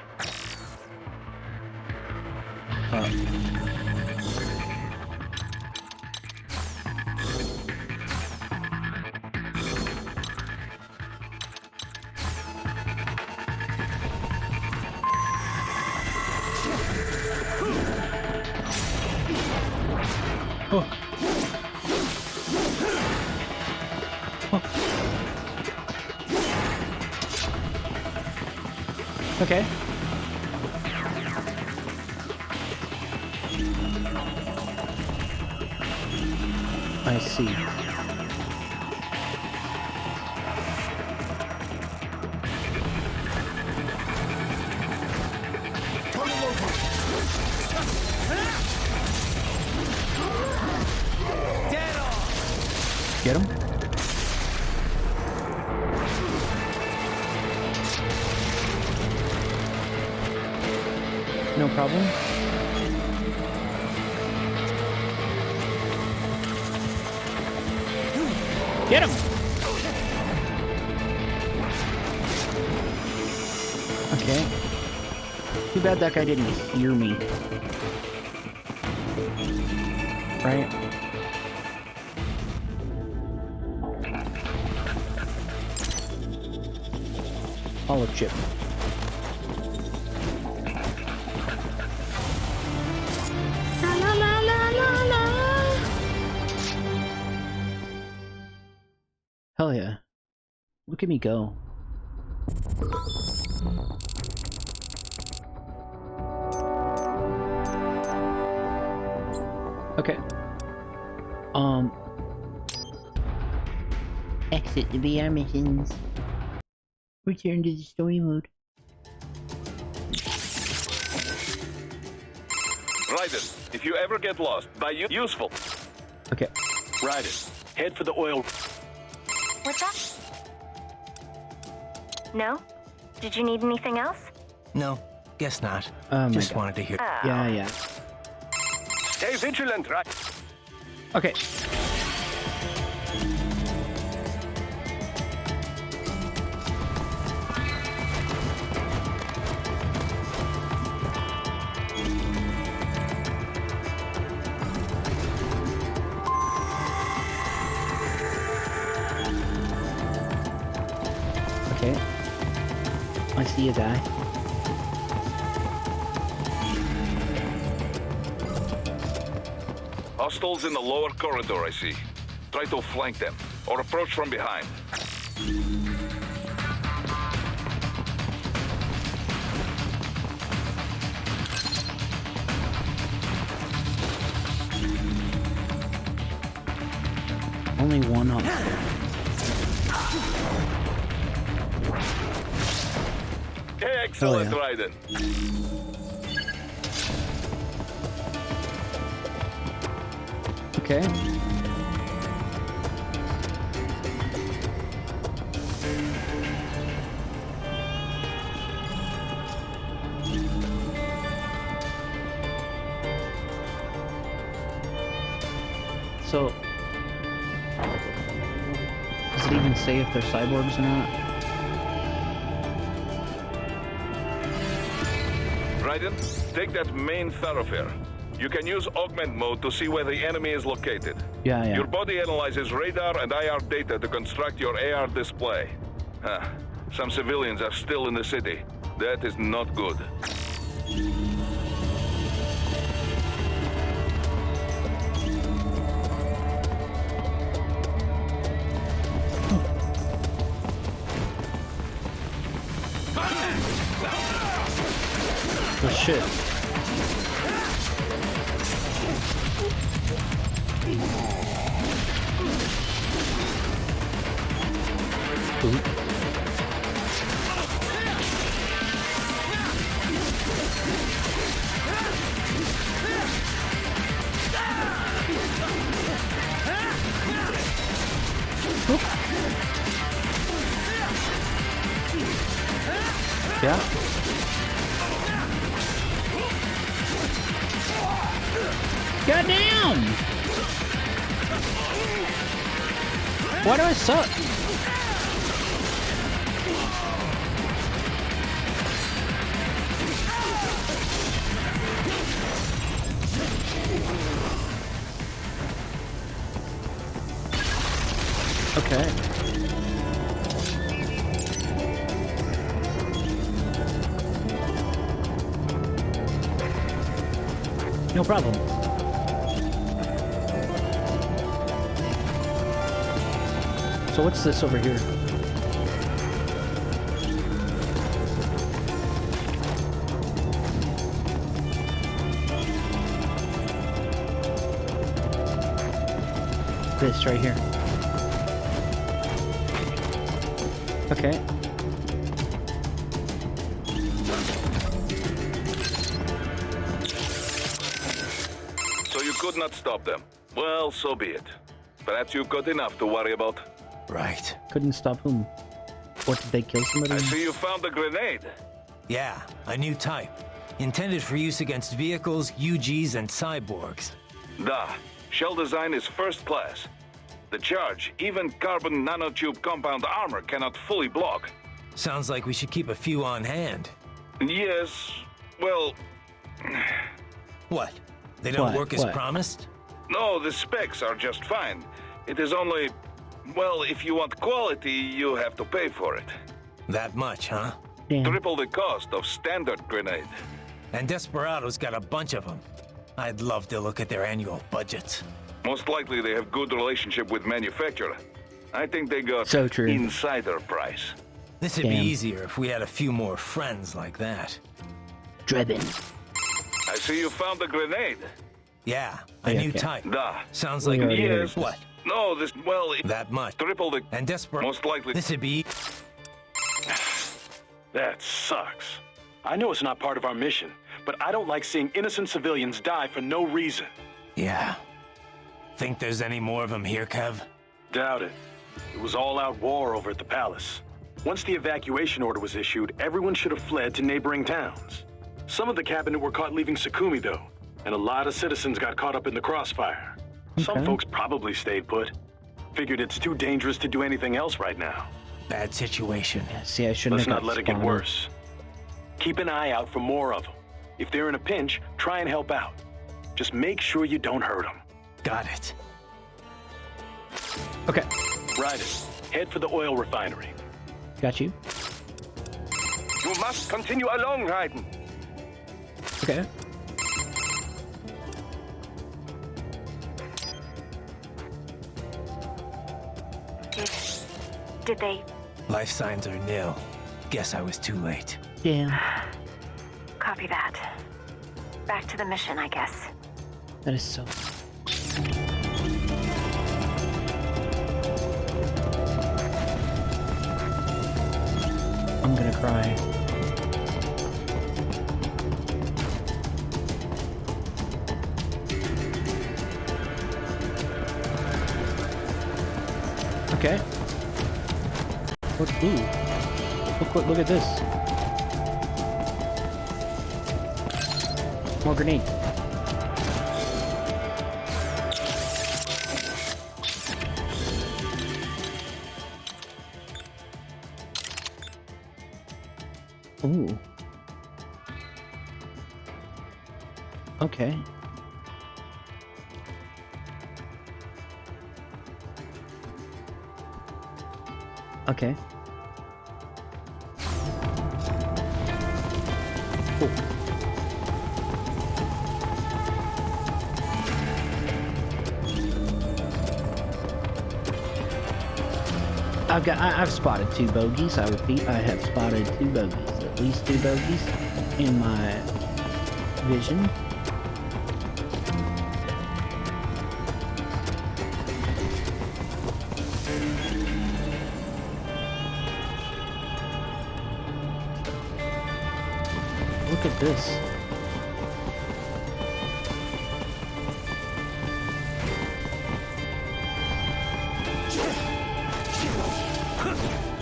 Oh. Oh. Okay. I see. Get him? No problem. Get him! Okay. Too bad that guy didn't hear me. Right? Hollow chip. La la la la la la. Hell yeah. Look at me go. Okay. Exit the VR missions. Return to the story mode. Raiden, if you ever get lost, by useful. Okay. Raiden, head for the oil. What's that? No? Did you need anything else? No, guess not. Just wanted to hear. Yeah, yeah. Stay vigilant, right? Okay. Okay. I see a guy. Hostiles in the lower corridor, I see. Try to flank them, or approach from behind. Only one up. Excellent, yeah. Raiden. Okay. So, does it even say if they're cyborgs or not? Raiden, take that main thoroughfare. You can use augment mode to see where the enemy is located. Yeah, yeah. Your body analyzes radar and IR data to construct your AR display. Some civilians are still in the city. That is not good. Oh shit. Ooh. Yeah. Goddamn! Why do I suck? Okay. No problem. So what's this over here? This right here. Okay. So you could not stop them. Well, so be it. Perhaps you've got enough to worry about. Right. Couldn't stop whom? What, did they kill somebody? I see you found a grenade. Yeah, a new type. Intended for use against vehicles, UGs, and cyborgs. Da. Shell design is first class. The charge, even carbon nanotube compound armor cannot fully block. Sounds like we should keep a few on hand. Yes, well... What? They don't work as promised? No, the specs are just fine. It is only... Well, if you want quality, you have to pay for it. That much, huh? Damn. Triple the cost of standard grenade. And Desperado's got a bunch of them. I'd love to look at their annual budgets. Most likely they have good relationship with manufacturer. I think they got so true. Insider price. This'd be easier if we had a few more friends like that. Drebin. I see you found a grenade. Yeah, a new type. Da. Sounds like yes. What? No, this, well... That much. Triple the... And most likely... This'd be... That sucks. I know it's not part of our mission, but I don't like seeing innocent civilians die for no reason. Yeah. Think there's any more of them here, Kev? Doubt it. It was all-out war over at the palace. Once the evacuation order was issued, everyone should have fled to neighboring towns. Some of the cabinet were caught leaving Sukumi, though, and a lot of citizens got caught up in the crossfire. Some folks probably stayed put. Figured it's too dangerous to do anything else right now. Bad situation. Yeah, see, I shouldn't Let's have not let it get worse. Keep an eye out for more of them. If they're in a pinch, try and help out. Just make sure you don't hurt them. Got it. Okay. Riders, head for the oil refinery. Got you. You must continue along, Raiden. Okay. Did they? Life signs are nil. Guess I was too late. Damn. Copy that. Back to the mission, I guess. That is so... I'm gonna cry. Okay. Look at this. More grenade. Ooh. Okay. Okay. Cool. I've spotted 2 bogeys. I repeat, I have spotted 2 bogeys. At least 2 bogeys in my vision. Look at this.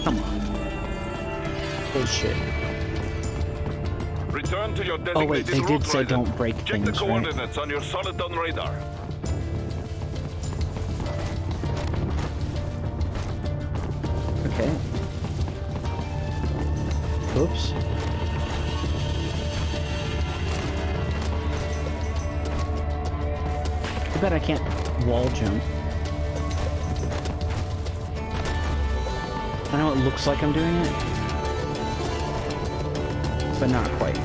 Come on. Bullshit. Return to your designated Oh wait, they did say route, don't break Check things, the right? coordinates on your Soliton radar. Okay. Oops. I bet I can't wall jump. I know it looks like I'm doing it, but not quite.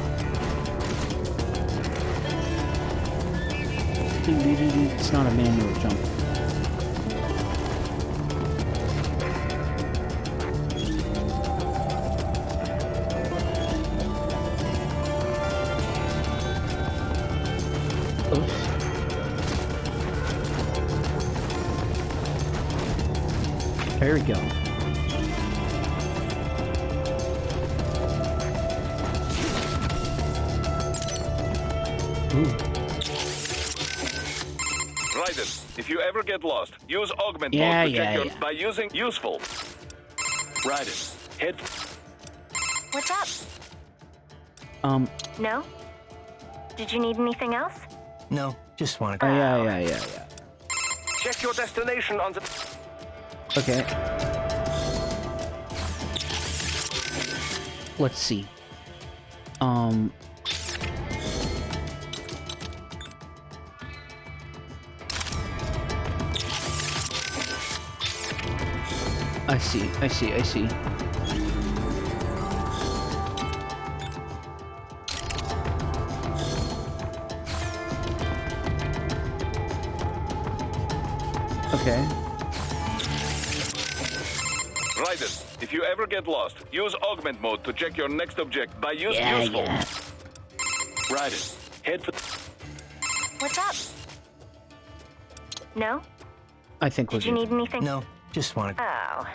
It's not a manual jump. Oops. There we go. Ooh. Raiden, if you ever get lost, use augment mode to check your by using useful. Raiden, head. What's up? No? Did you need anything else? No, just wanted to... Yeah. Check your destination on the... Okay. Let's see. I see. Okay. Raiden, if you ever get lost, use augment mode to check your next object by using useful. Raiden, head for... What's up? No? I think we're Did you need anything? No, just wanted... Oh.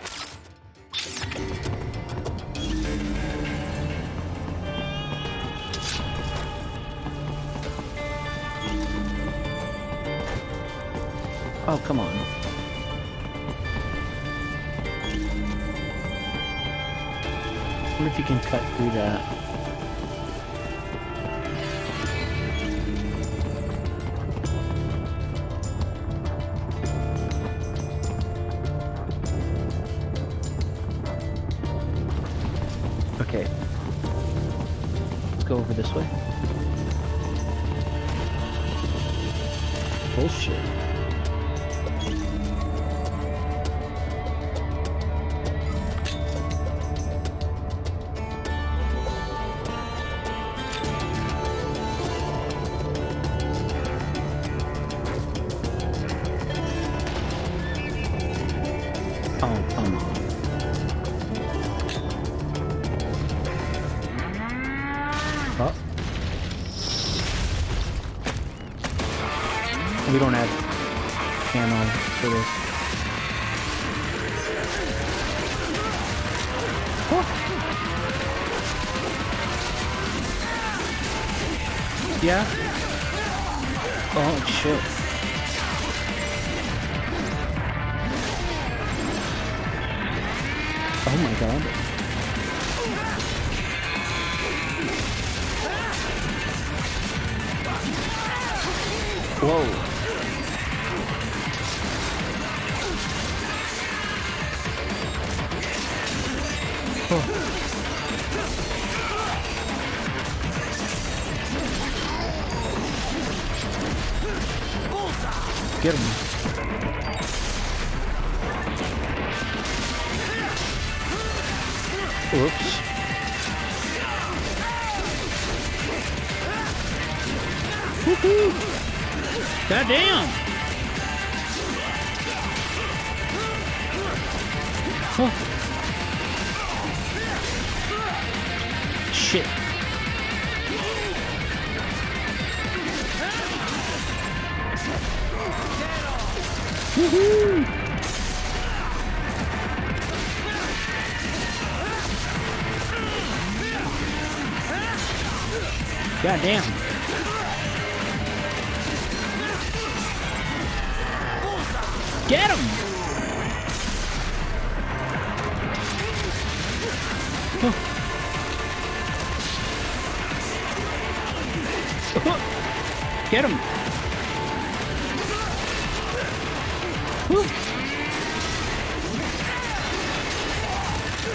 Oh, come on. What if you can cut through that? Okay. Let's go over this way. Bullshit. Oh, come on. Oh. We don't have ammo for this. Oh. Yeah? Oh, shit. Oh my god. Whoa. Oh. Get him. Oops. Woohoo! Goddamn! Oh. Shit. Woohoo! Goddamn. Get him! Oh. Oh. Get him! Woo.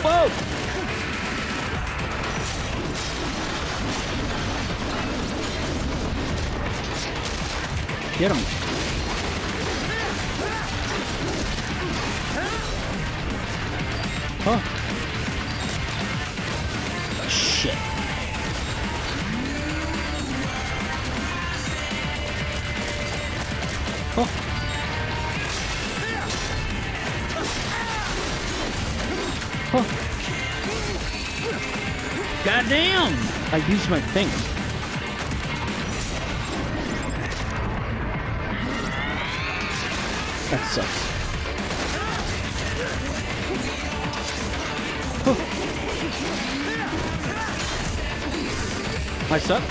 Whoa! Get him! Oh. Shit. Oh. Oh. Goddamn! I used my thing. That sucks. I suck.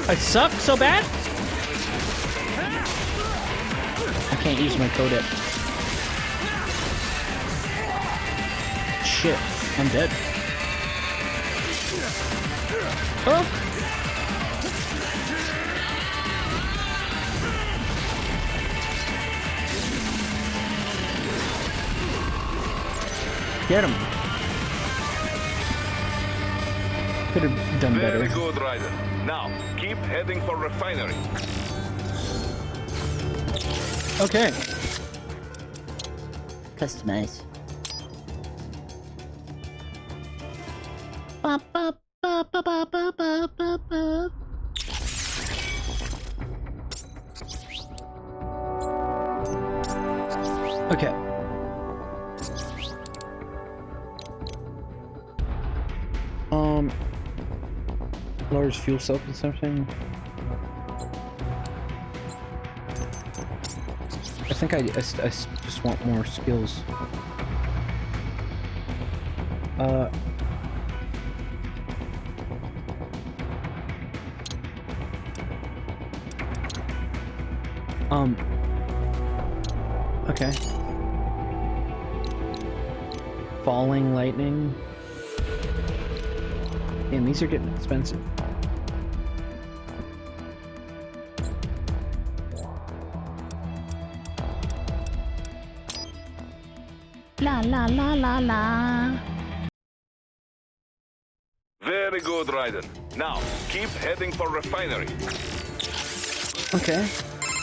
I suck so bad. I can't use my codec. Shit, I'm dead. Oh. Get him. Could have done better. Very good, Ryder. Now, keep heading for refinery. Okay. Customize. Okay. Lowers fuel cell consumption. I think I just want more skills. Okay. Falling lightning. Damn, these are getting expensive. La la la la la. Very good, Raiden. Now, keep heading for refinery. Okay.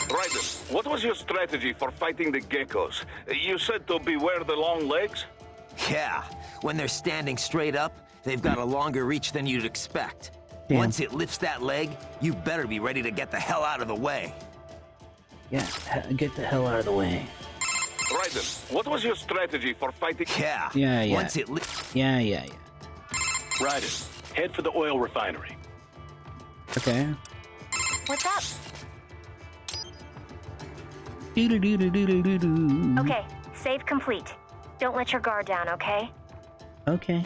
Raiden, what was your strategy for fighting the geckos? You said to beware the long legs? Yeah, when they're standing straight up, they've got a longer reach than you'd expect. Damn. Once it lifts that leg, you better be ready to get the hell out of the way. Yeah, get the hell out of the way. Raiden, what was your strategy for fighting? Yeah. Yeah. Once it Yeah. Raiden, head for the oil refinery. Okay. What's up? Do. Okay, save complete. Don't let your guard down, okay? Okay.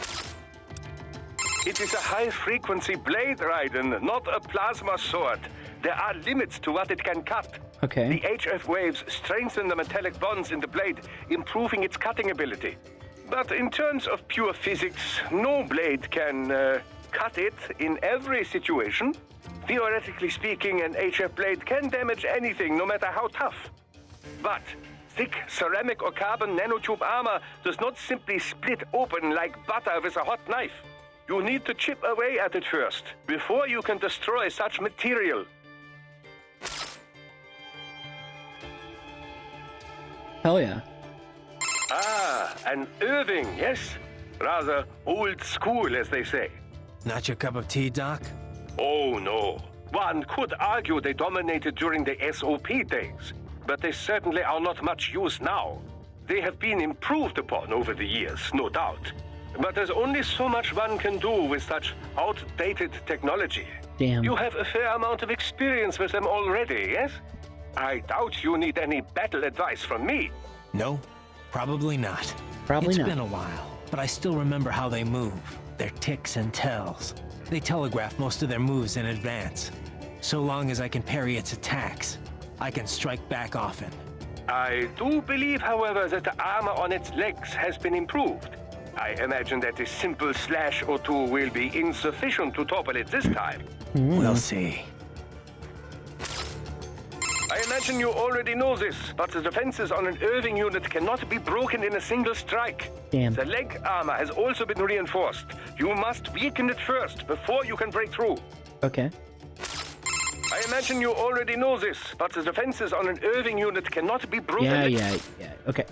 It is a high-frequency blade, Raiden, not a plasma sword. There are limits to what it can cut. Okay. The HF waves strengthen the metallic bonds in the blade, improving its cutting ability. But in terms of pure physics, no blade can cut it in every situation. Theoretically speaking, an HF blade can damage anything, no matter how tough. But thick ceramic or carbon nanotube armor does not simply split open like butter with a hot knife. You need to chip away at it first, before you can destroy such material. Hell yeah. Ah, an Irving, yes? Rather old school, as they say. Not your cup of tea, Doc? Oh, no. One could argue they dominated during the SOP days, but they certainly are not much use now. They have been improved upon over the years, no doubt. But there's only so much one can do with such outdated technology. Damn. You have a fair amount of experience with them already, yes? I doubt you need any battle advice from me. No, probably not. Probably not. It's been a while, but I still remember how they move, their ticks and tells. They telegraph most of their moves in advance. So long as I can parry its attacks, I can strike back often. I do believe, however, that the armor on its legs has been improved. I imagine that a simple slash or two will be insufficient to topple it this time. We'll see. I imagine you already know this, but the defenses on an Irving unit cannot be broken in a single strike. Damn. The leg armor has also been reinforced. You must weaken it first, before you can break through. Okay. I imagine you already know this, but the defenses on an Irving unit cannot be broken. Yeah. Okay.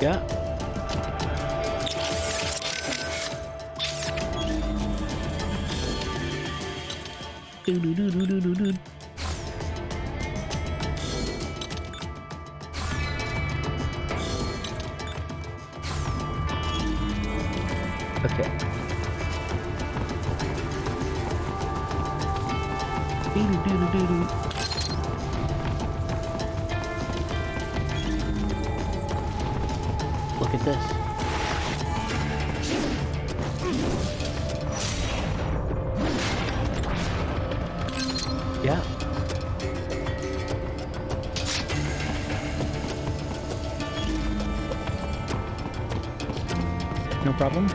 Yeah. Do. Okay. Doo-doo-doo-doo-doo. Look at this. Yeah. No problem.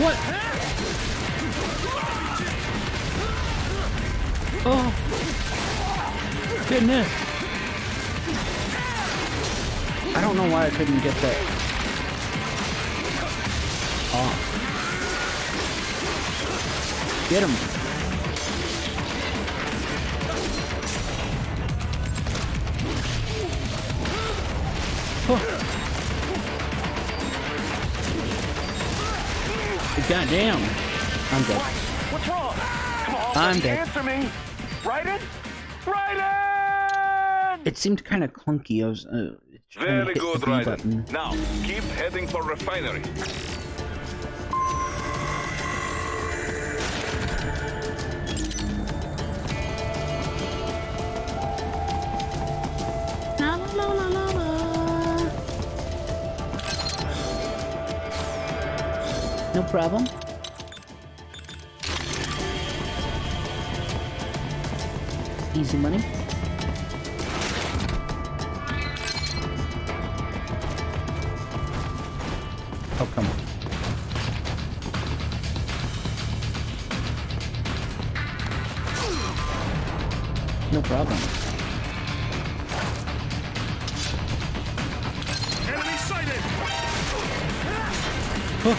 What? Oh, goodness. I don't know why I couldn't get that off. Get him. Oh. Goddamn. I'm dead. What's wrong? Come on, I'm dead. Answer me. Raiden? Raiden! It seemed kind of clunky. I was Very good, Raiden. button. Now, keep heading for refinery. La, la, la, la, la. No problem. Easy money. Oh, come on. No problem. Enemy sighted! Oh.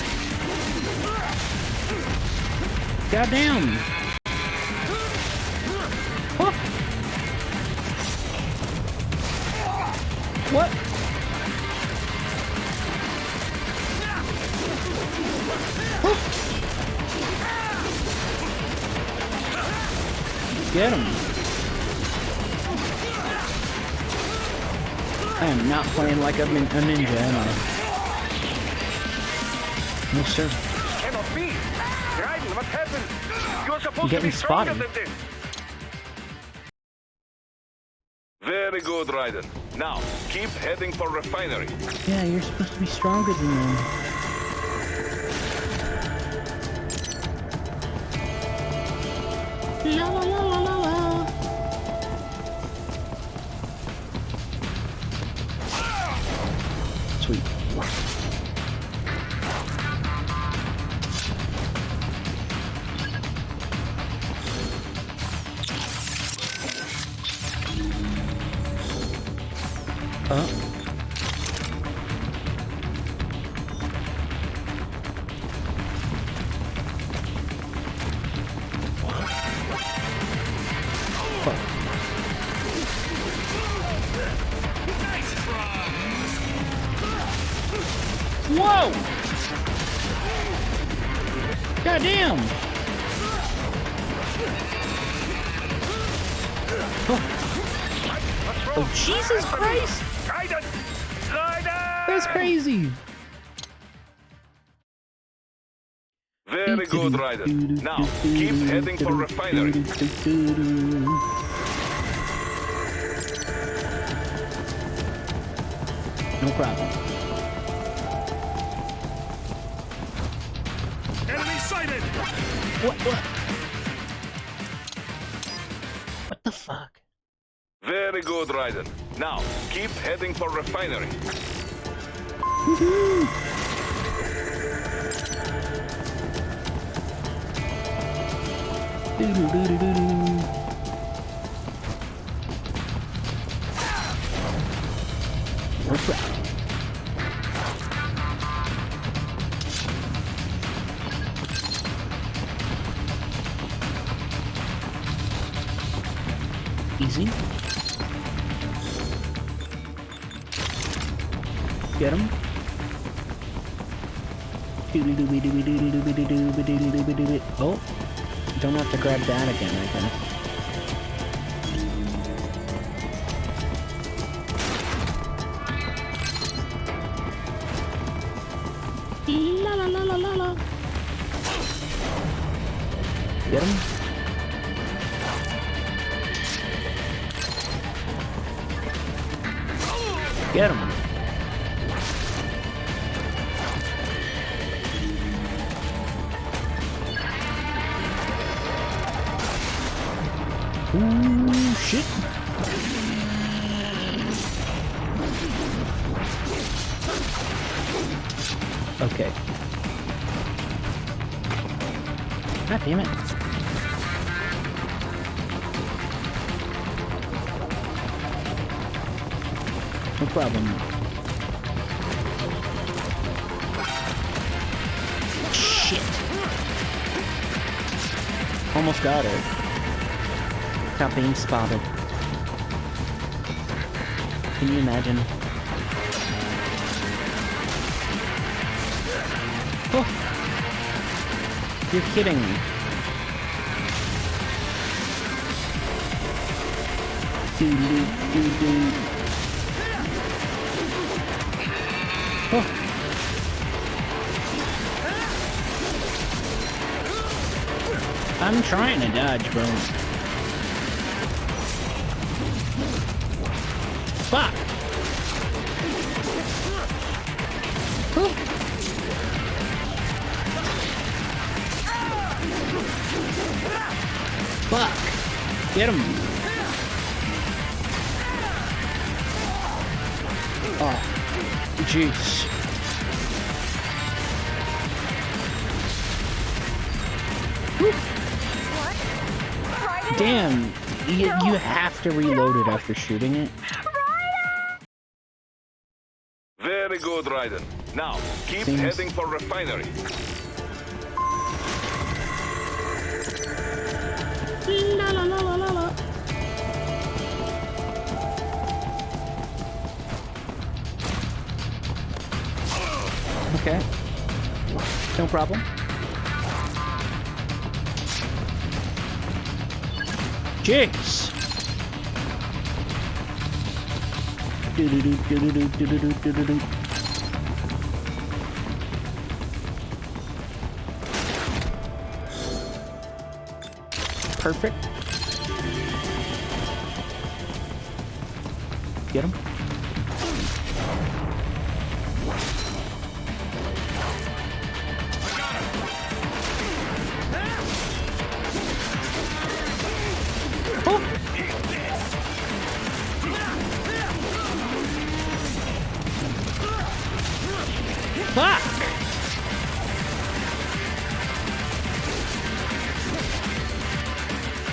Goddamn! Oh. What? Oh. Get him! I am not playing like a ninja, am I? No, sir. Cannot be! Raiden, what happened? You're supposed to be stronger than this! Very good, Raiden. Now, keep heading for refinery. Yeah, you're supposed to be stronger than them. La la la la la la. Sweet. Whoa! Goddamn! Oh, Jesus Christ! Raiden! Raiden! That's crazy! Very good, Raiden. Now, keep heading for refinery. No problem. Enemy sighted! What? What the fuck? Very good, Raiden. Now, keep heading for refinery. Woohoo! What's that? Easy. Get him. Oh, don't have to grab that again, I guess. La la la la la la. Get him. Get him. Ooh, shit. Okay. God damn it. No problem. Shit. Almost got it. Got being spotted. Can you imagine? Oh. You're kidding me. Oh. I'm trying to dodge, bro. Fuck! Whew. Fuck! Get him! Oh, jeez. Damn, you have to reload it after shooting it. Very good, Raiden. Now, keep heading for refinery. La la la la la la. Okay. No problem. Jeez. Do-do-do-do-do-do-do-do-do-do. Perfect. Get him. Fuck!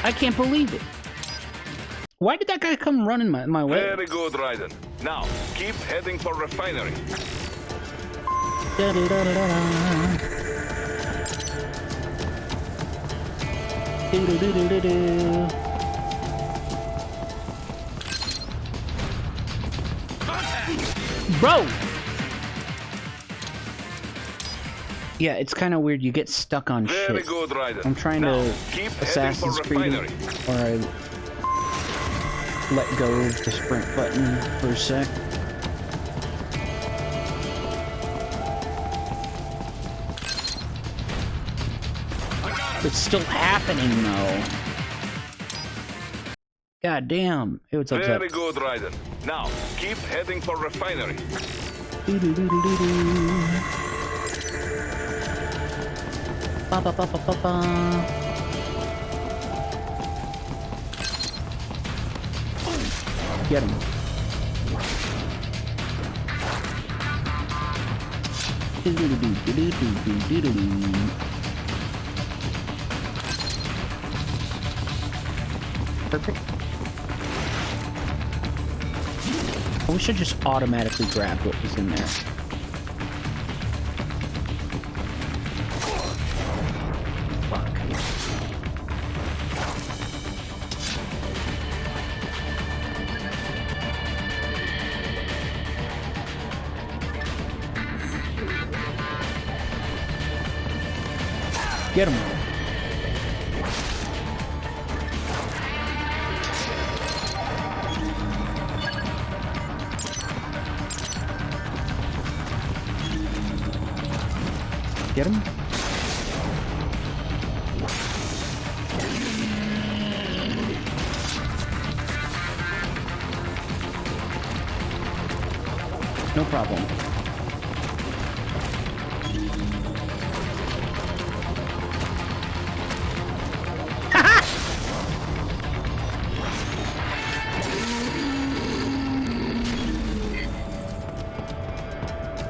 I can't believe it. Why did that guy come running my way? Very good, Raiden. Now, keep heading for refinery. Bro! Yeah, it's kind of weird. You get stuck on shit. Very good, Raiden. I'm trying now, to keep Assassin's Creed, or I let go of the sprint button for a sec. It's still happening though. God damn. Hey, what's up? Very good, Raiden. Now, keep heading for refinery. Ba ba ba ba ba ba. Get him. Perfect. We should just automatically grab what was in there. Fuck. Get him. Get him. No problem.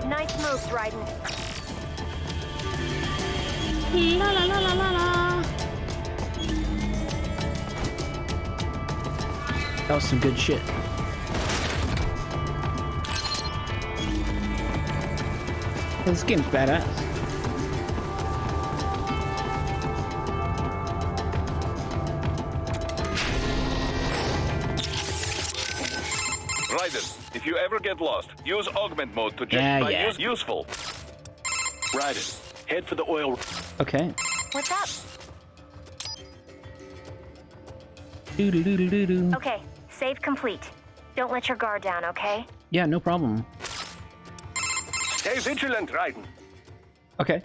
Nice moves, Raiden. La la la la la la. That was some good shit. This game's badass. Raiden, if you ever get lost, use augment mode to check useful. Raiden, head for the oil. Okay. What's up? Doo-doo-doo-doo-doo. Okay, save complete. Don't let your guard down, okay? Yeah, no problem. Stay vigilant, Raiden. Okay.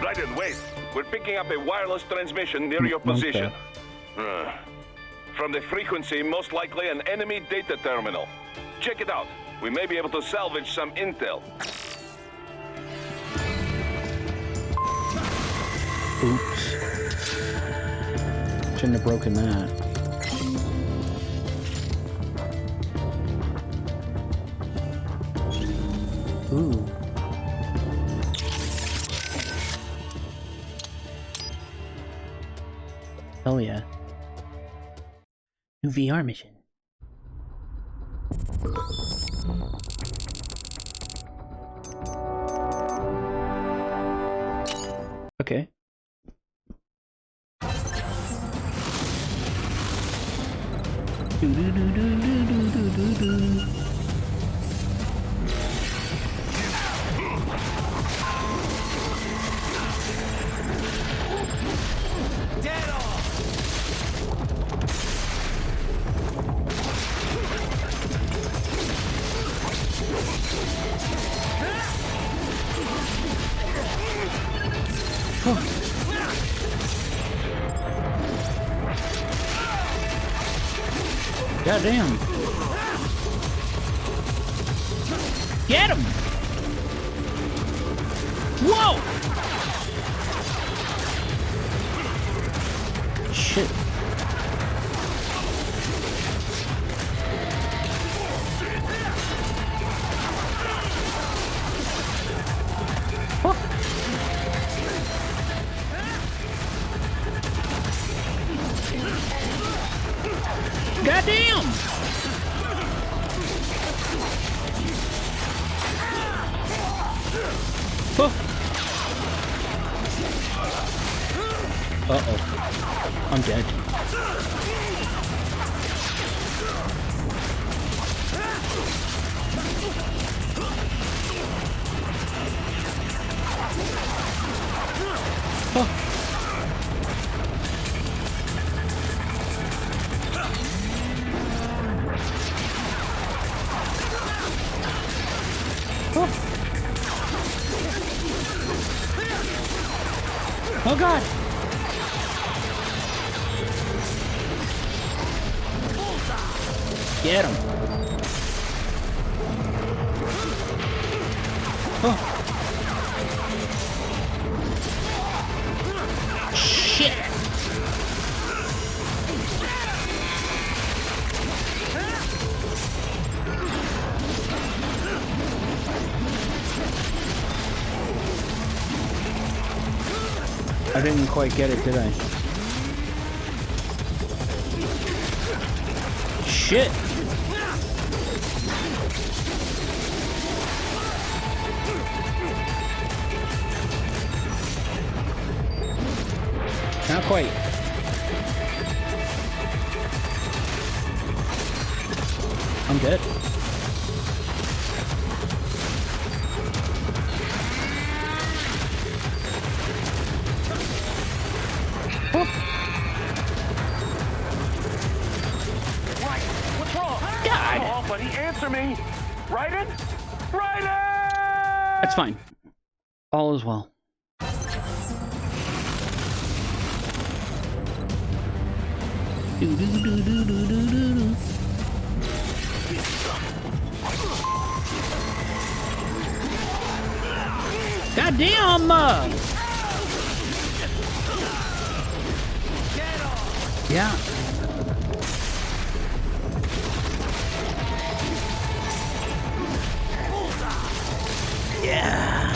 Raiden, wait. We're picking up a wireless transmission near your position. From the frequency, most likely an enemy data terminal. Check it out. We may be able to salvage some intel. Oops. Shouldn't have broken that. Ooh. Oh yeah. New VR mission. Okay. Goddamn. Get him! Whoa! Shit. Goddamn! Oh. Uh-oh. I'm dead. Oh. Oh god! Get him! Oh! Shit! I didn't quite get it, did I? Shit! Not quite. I'm dead. Right. What's wrong? God. Come on, buddy, answer me. Raiden? Raiden! That's fine. All is well. God damn! Yeah. Yeah.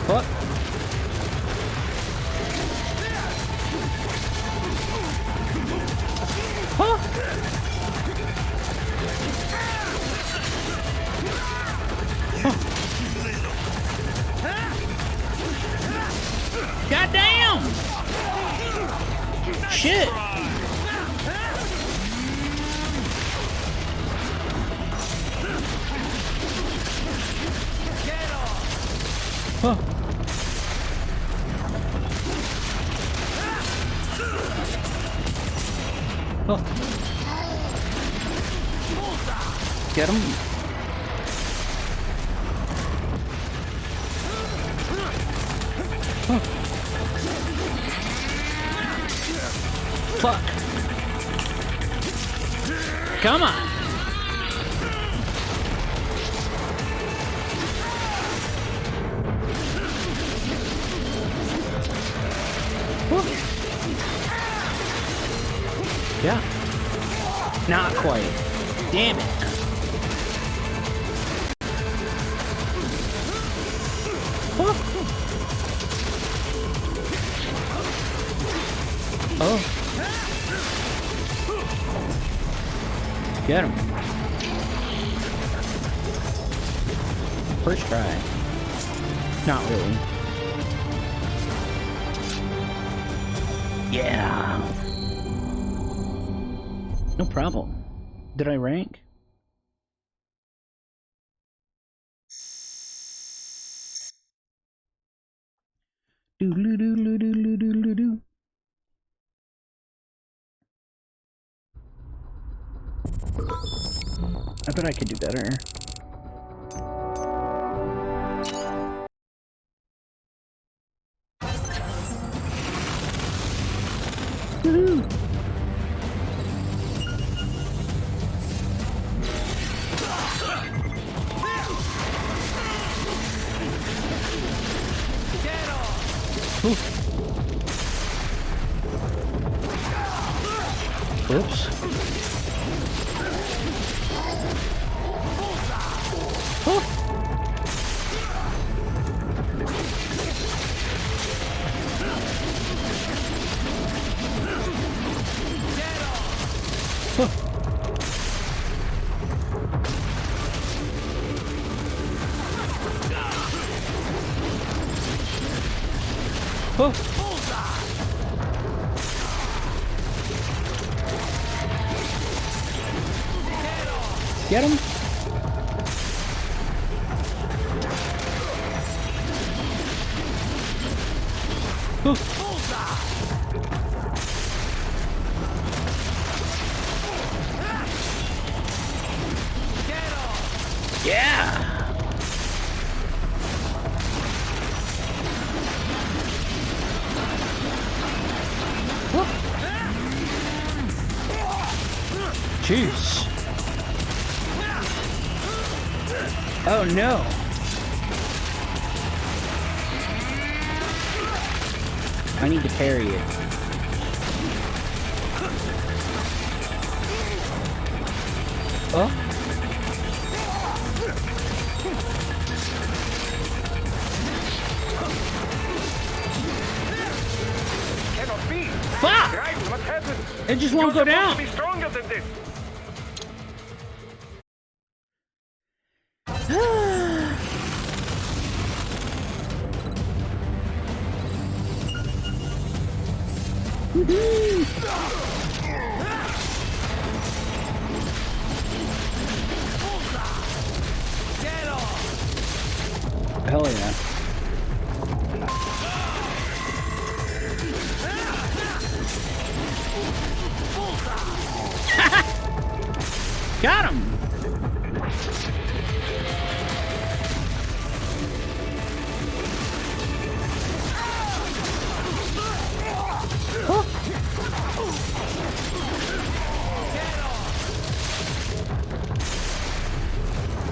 What? Huh? God damn! Shit! Huh. Oh. Get him. Oh. Fuck. Come on. Woo. Yeah. Not quite. Damn it. Oh. Oh. Get him. First try. Not really. Yeah. No problem. Did I rank? Do-do-do-do-do-do-do-do. I bet I could do better. Woohoo! Oops. Oh. Oh. Get him. Oh. Yeah. Jeez. Oh no. I need to parry it. Oh. Cannot be. Fuck! Right, what happened? It just won't go down. Be stronger than this. Hell yeah. Got him! Oh.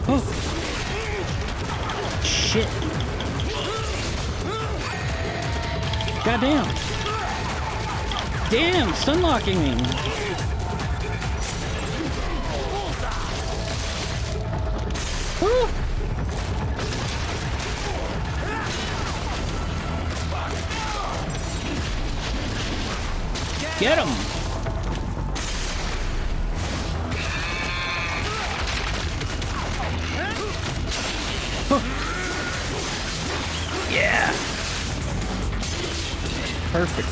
Oh. Shit. Goddamn. Damn, stun locking me. Woo. Get him. Yeah. Perfect.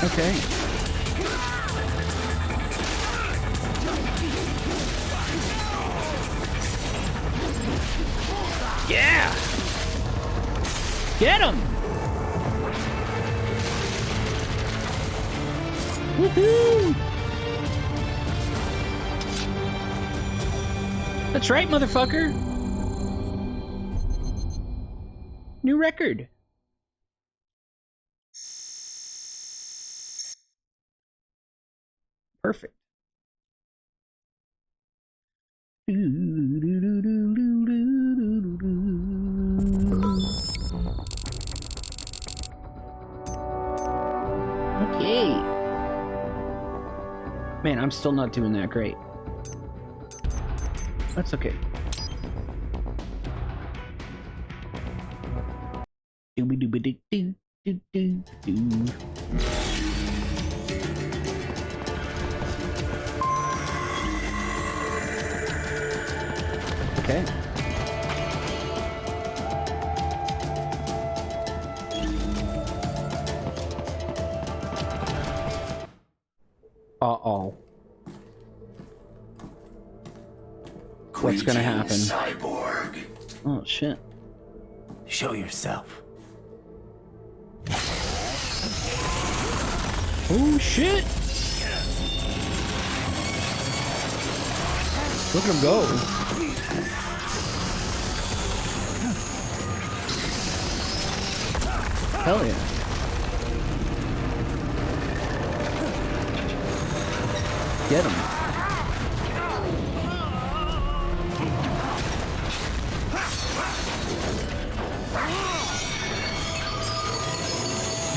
Okay. Yeah. Get him. Woohoo! That's right, motherfucker. New record. Perfect. Okay. Man, I'm still not doing that great. That's okay. Doo-ba-doo-ba-doo-doo-doo-doo-doo. Okay. Uh-oh. What's gonna happen? Cyborg. Oh, shit. Show yourself. Oh, shit! Look at him go. Hell yeah. Get him.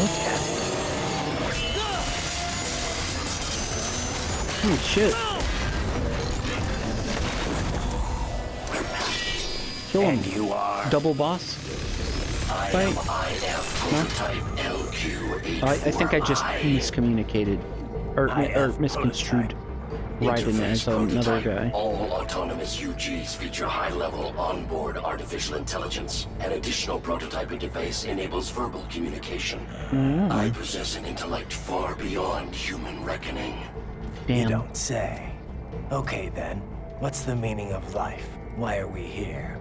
Look at it. Oh shit. Kill him. And you are? Double boss I fight? am IF prototype LQ84I. I think I just miscommunicated. Or misconstrued Raiden as another guy. All autonomous UGs feature high-level onboard artificial intelligence. An additional prototype interface enables verbal communication. I possess an intellect far beyond human reckoning. Damn. You don't say. Okay then, what's the meaning of life? Why are we here?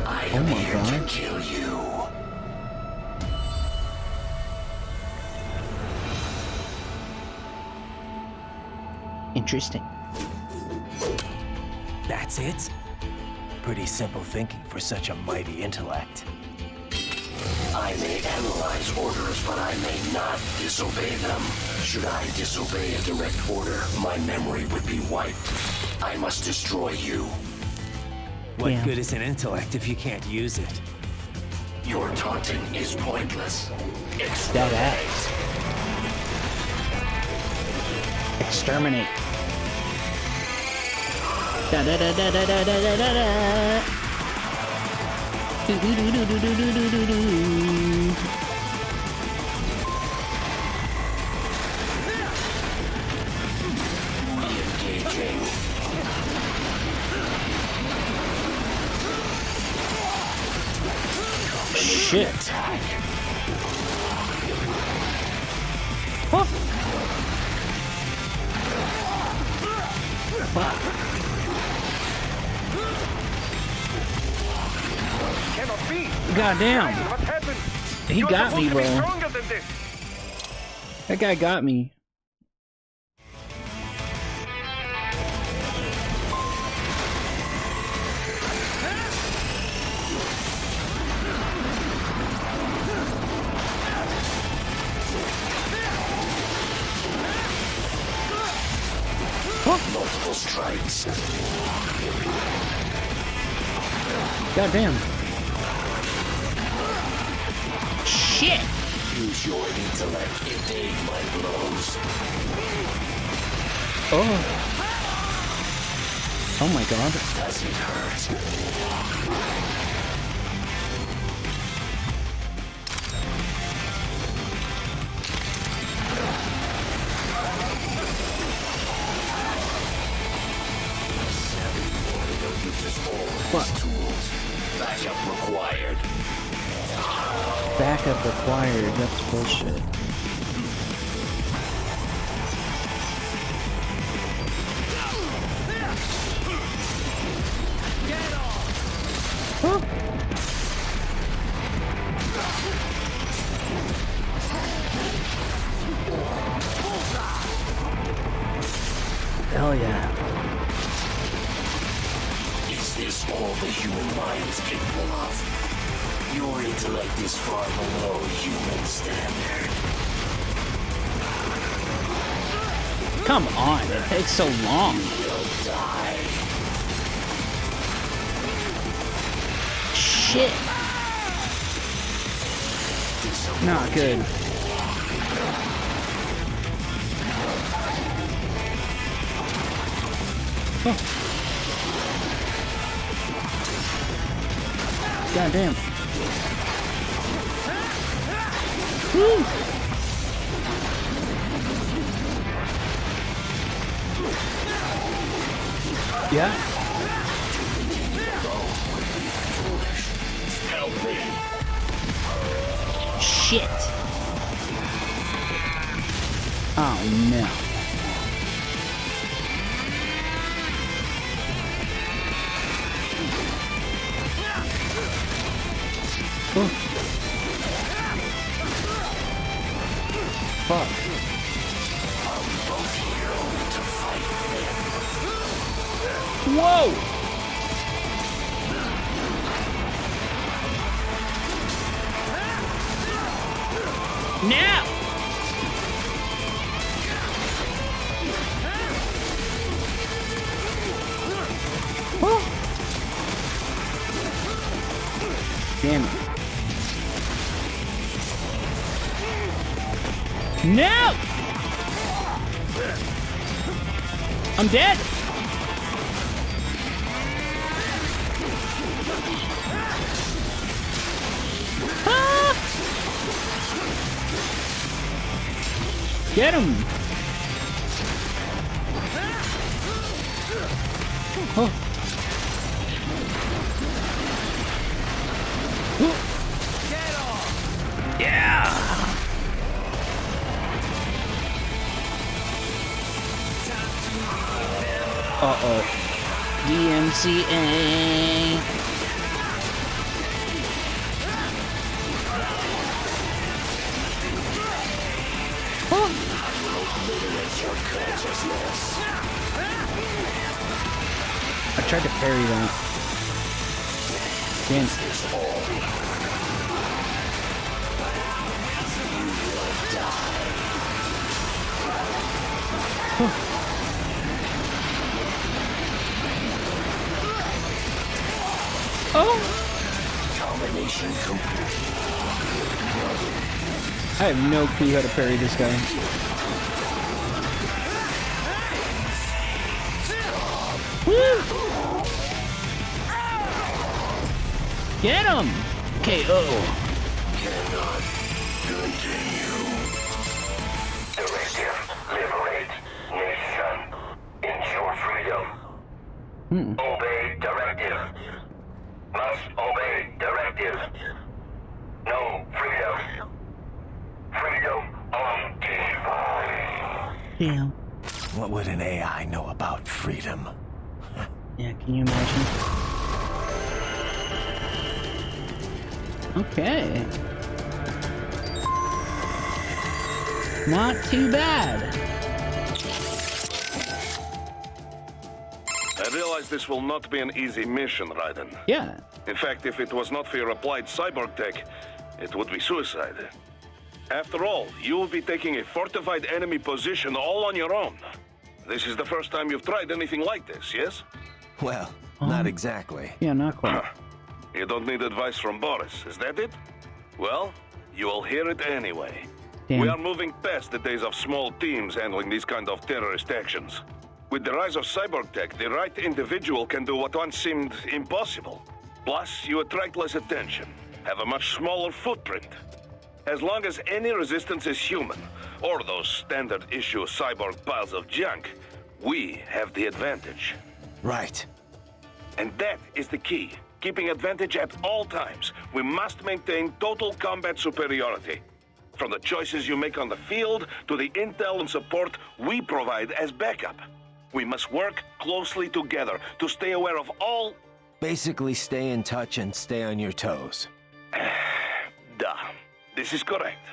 I am here to kill you. Interesting. That's it? Pretty simple thinking for such a mighty intellect. I may analyze orders, but I may not disobey them. Should I disobey a direct order, my memory would be wiped. I must destroy you. What good is an intellect if you can't use it? Your taunting is pointless. That ass. Exterminate. Da da da da da da da da da. Do do do do do do do do do. Re-engaging. Shit. Huh. Fuck. Cannot be. Goddamn. What happened? He You're got me, supposed to be bro. stronger than this. That guy got me. Multiple strikes. Goddamn. Shit. Use your intellect. Evade my blows. Oh. Oh my god. Does it hurt? What? Tools. Backup required. Backup required. That's bullshit. Huh? Hell yeah. Is this all the human mind is capable of? Your intellect is far below human standard. Come on, it takes so long. You'll die. Shit. Not good. Oh. Goddamn. Woo. Yeah. Help me. Shit. Oh no. Oh. Fuck. I'm both here only to fight them. Whoa! Now! Oh. Damn it. No! I'm dead! Ah! Get him! Oh. Yeah! Uh-oh. DMCA. Oh. I tried to parry that. Damn. I have no clue how to parry this guy. Woo! Get him! KO. Cannot continue. Directive, liberate nation. Ensure freedom. Obey directive. Must obey directive. No freedom. Freedom on T5. Damn. What would an AI know about freedom? Yeah, can you imagine? Okay. Not too bad. I realize this will not be an easy mission, Raiden. Yeah. In fact, if it was not for your applied cyborg tech, it would be suicide. After all, you will be taking a fortified enemy position all on your own. This is the first time you've tried anything like this, yes? Well, not exactly. Yeah, not quite. You don't need advice from Boris, is that it? Well, you will hear it anyway. Damn. We are moving past the days of small teams handling these kind of terrorist actions. With the rise of cyborg tech, the right individual can do what once seemed impossible. Plus, you attract less attention, have a much smaller footprint. As long as any resistance is human, or those standard-issue cyborg piles of junk, we have the advantage. Right. And that is the key. Keeping advantage at all times. We must maintain total combat superiority. From the choices you make on the field to the intel and support we provide as backup. We must work closely together to stay aware of all... Basically stay in touch and stay on your toes. Duh. This is correct.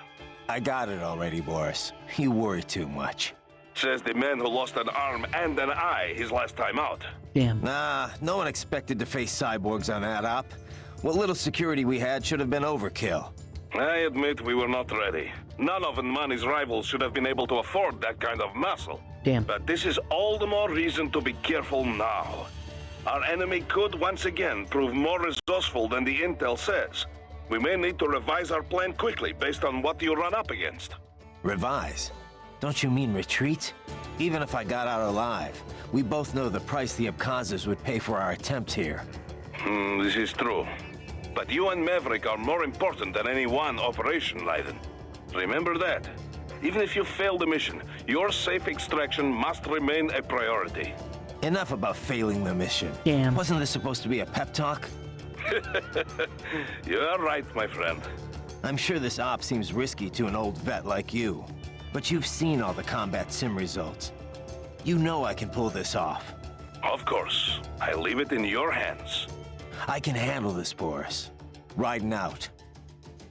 I got it already, Boris. You worry too much. Says the man who lost an arm and an eye his last time out. Damn. Nah, no one expected to face cyborgs on that op. What little security we had should have been overkill. I admit we were not ready. None of Nmani's rivals should have been able to afford that kind of muscle. Damn. But this is all the more reason to be careful now. Our enemy could once again prove more resourceful than the intel says. We may need to revise our plan quickly based on what you run up against. Revise? Don't you mean retreat? Even if I got out alive, we both know the price the Abkhazes would pay for our attempt here. This is true. But you and Maverick are more important than any one operation, Raiden. Remember that. Even if you fail the mission, your safe extraction must remain a priority. Enough about failing the mission. Damn. Wasn't this supposed to be a pep talk? You're right, my friend. I'm sure this op seems risky to an old vet like you. But you've seen all the combat sim results. You know I can pull this off. Of course. I leave it in your hands. I can handle this, Boris. Riding out.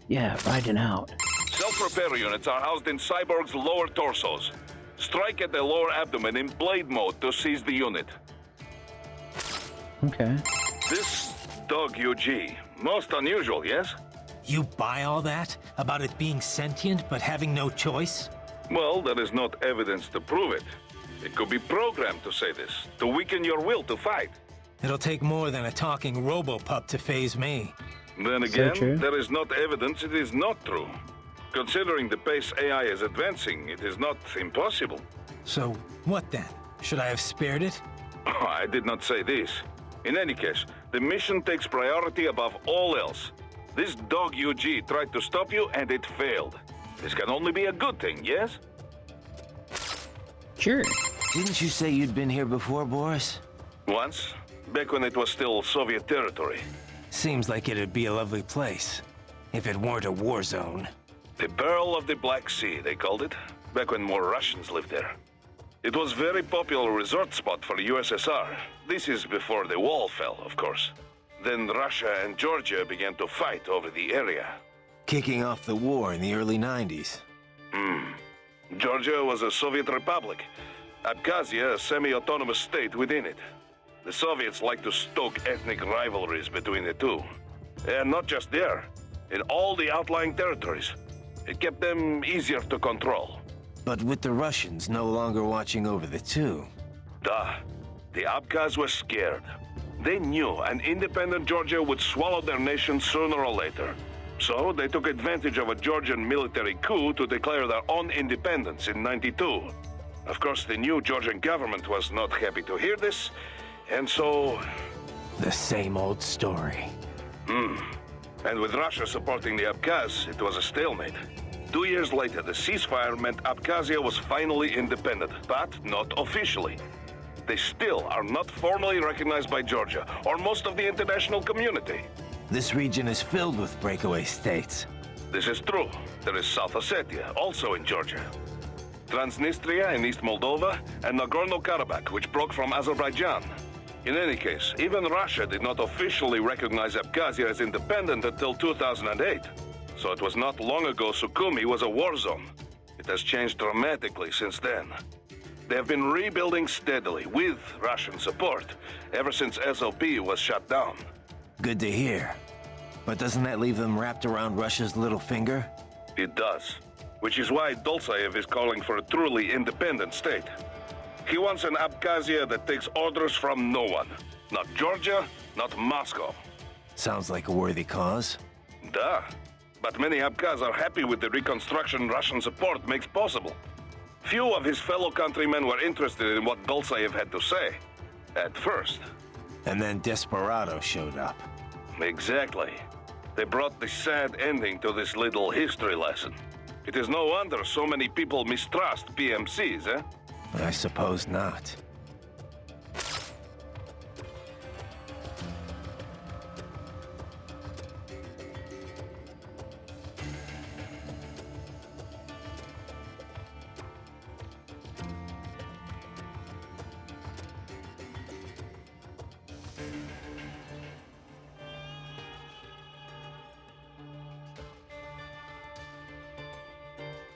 Yeah, riding out. Self-repair units are housed in Cyborg's lower torsos. Strike at the lower abdomen in blade mode to seize the unit. Okay. This dog UG, most unusual, yes? You buy all that? About it being sentient but having no choice? Well, there is not evidence to prove it. It could be programmed to say this, to weaken your will to fight. It'll take more than a talking robo-pup to phase me. Then again, there is not evidence it is not true. Considering the pace AI is advancing, it is not impossible. So, what then? Should I have spared it? I did not say this. In any case, the mission takes priority above all else. This dog UG tried to stop you and it failed. This can only be a good thing, yes? Sure. Didn't you say you'd been here before, Boris? Once, back when it was still Soviet territory. Seems like it'd be a lovely place, if it weren't a war zone. The Pearl of the Black Sea, they called it, back when more Russians lived there. It was a very popular resort spot for the USSR. This is before the wall fell, of course. Then Russia and Georgia began to fight over the area. Kicking off the war in the early 90s. Georgia was a Soviet republic. Abkhazia, a semi-autonomous state within it. The Soviets like to stoke ethnic rivalries between the two. And not just there, in all the outlying territories. It kept them easier to control. But with the Russians no longer watching over the two. Duh. The Abkhaz were scared. They knew an independent Georgia would swallow their nation sooner or later. So they took advantage of a Georgian military coup to declare their own independence in '92. Of course, the new Georgian government was not happy to hear this, and so... The same old story. And with Russia supporting the Abkhaz, it was a stalemate. 2 years later, the ceasefire meant Abkhazia was finally independent, but not officially. They still are not formally recognized by Georgia, or most of the international community. This region is filled with breakaway states. This is true. There is South Ossetia, also in Georgia. Transnistria in East Moldova, and Nagorno-Karabakh, which broke from Azerbaijan. In any case, even Russia did not officially recognize Abkhazia as independent until 2008. So it was not long ago Sukhumi was a war zone. It has changed dramatically since then. They have been rebuilding steadily, with Russian support, ever since SLP was shut down. Good to hear. But doesn't that leave them wrapped around Russia's little finger? It does. Which is why Dolzaev is calling for a truly independent state. He wants an Abkhazia that takes orders from no one. Not Georgia, not Moscow. Sounds like a worthy cause. Duh. But many Abkhaz are happy with the reconstruction Russian support makes possible. Few of his fellow countrymen were interested in what Dolzaev had to say. At first. And then Desperado showed up. Exactly. They brought the sad ending to this little history lesson. It is no wonder so many people mistrust PMCs, eh? I suppose not.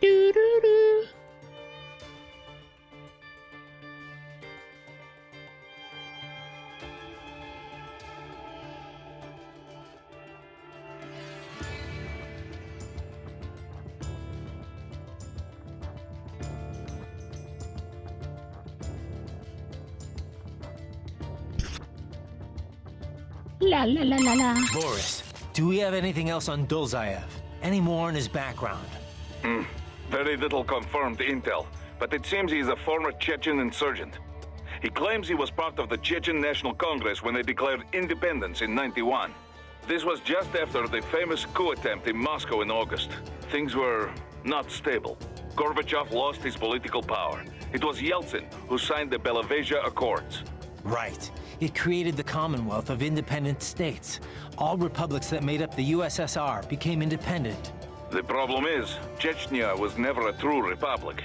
Doo-doo-doo. La la la la la. Boris, do we have anything else on Dolzaev? Any more on his background? Very little confirmed intel, but it seems he is a former Chechen insurgent. He claims he was part of the Chechen National Congress when they declared independence in '91. This was just after the famous coup attempt in Moscow in August. Things were not stable. Gorbachev lost his political power. It was Yeltsin who signed the Belavezha Accords. Right. It created the Commonwealth of Independent States. All republics that made up the USSR became independent. The problem is, Chechnya was never a true republic.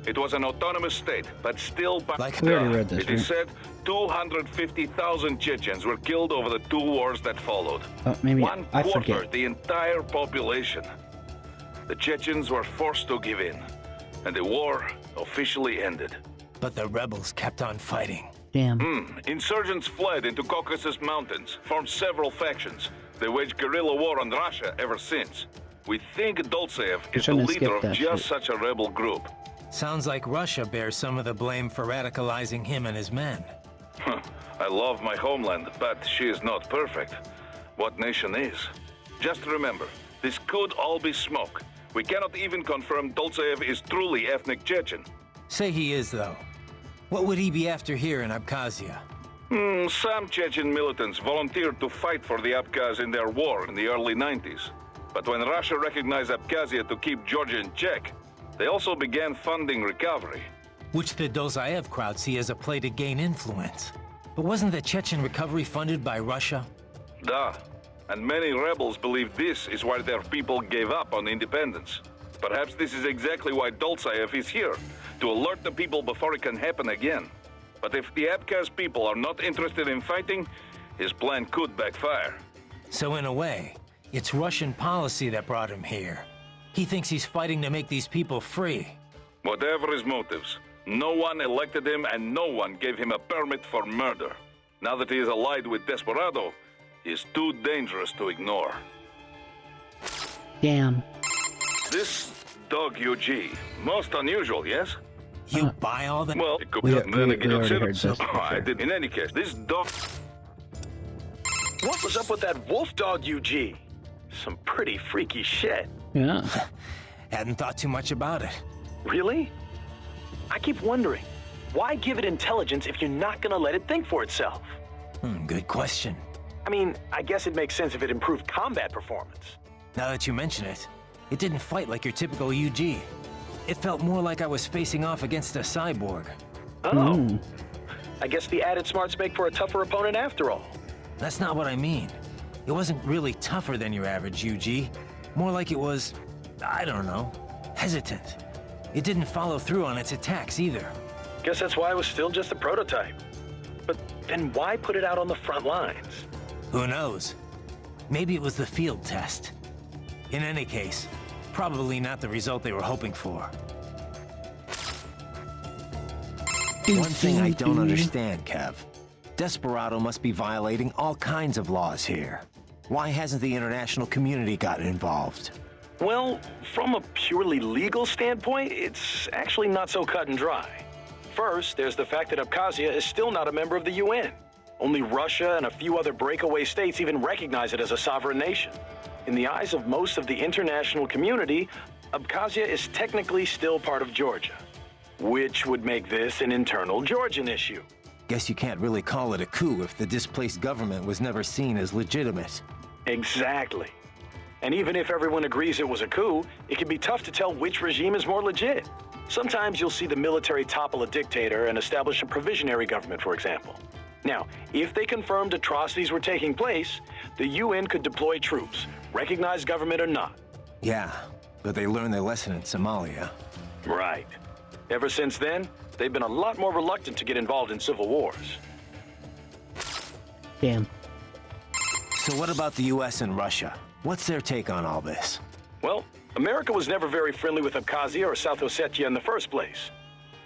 It was an autonomous state, but still... Like we already read this, It is said 250,000 Chechens were killed over the 2 wars that followed. Maybe One I quarter forget. the entire population. The Chechens were forced to give in, and the war officially ended. But the rebels kept on fighting. Damn. Insurgents fled into Caucasus Mountains, formed several factions. They waged guerrilla war on Russia ever since. We think Dolzaev is the leader of just such a rebel group. Sounds like Russia bears some of the blame for radicalizing him and his men. I love my homeland, but she is not perfect. What nation is? Just remember, this could all be smoke. We cannot even confirm Dolzaev is truly ethnic Chechen. Say he is, though. What would he be after here in Abkhazia? Some Chechen militants volunteered to fight for the Abkhaz in their war in the early 90s. But when Russia recognized Abkhazia to keep Georgia in check, they also began funding recovery. Which the Dolzaev crowd see as a play to gain influence. But wasn't the Chechen recovery funded by Russia? Duh. And many rebels believe this is why their people gave up on independence. Perhaps this is exactly why Dolzaev is here, to alert the people before it can happen again. But if the Abkhaz people are not interested in fighting, his plan could backfire. So in a way, it's Russian policy that brought him here. He thinks he's fighting to make these people free. Whatever his motives, no one elected him and no one gave him a permit for murder. Now that he is allied with Desperado, he is too dangerous to ignore. Damn. This dog UG, most unusual, yes? You buy all that? Well, it could we be already heard this I did. In any case, this dog... What was up with that wolf dog UG? Some pretty freaky shit. Yeah. Hadn't thought too much about it. Really? I keep wondering, why give it intelligence if you're not gonna let it think for itself? Good question. I mean, I guess it makes sense if it improved combat performance. Now that you mention it, it didn't fight like your typical UG. It felt more like I was facing off against a cyborg. Oh. I guess the added smarts make for a tougher opponent after all. That's not what I mean. It wasn't really tougher than your average UG. More like it was, I don't know, hesitant. It didn't follow through on its attacks either. Guess that's why it was still just a prototype. But then why put it out on the front lines? Who knows? Maybe it was the field test. In any case, probably not the result they were hoping for. One thing I don't understand, Kev. Desperado must be violating all kinds of laws here. Why hasn't the international community gotten involved? Well, from a purely legal standpoint, it's actually not so cut and dry. First, there's the fact that Abkhazia is still not a member of the UN. Only Russia and a few other breakaway states even recognize it as a sovereign nation. In the eyes of most of the international community, Abkhazia is technically still part of Georgia, which would make this an internal Georgian issue. Guess you can't really call it a coup if the displaced government was never seen as legitimate. Exactly. And even if everyone agrees it was a coup, it can be tough to tell which regime is more legit. Sometimes you'll see the military topple a dictator and establish a provisionary government, for example. Now, if they confirmed atrocities were taking place, the UN could deploy troops, recognize government or not. Yeah, but they learned their lesson in Somalia. Right. Ever since then, they've been a lot more reluctant to get involved in civil wars. Damn. So what about the US and Russia? What's their take on all this? Well, America was never very friendly with Abkhazia or South Ossetia in the first place.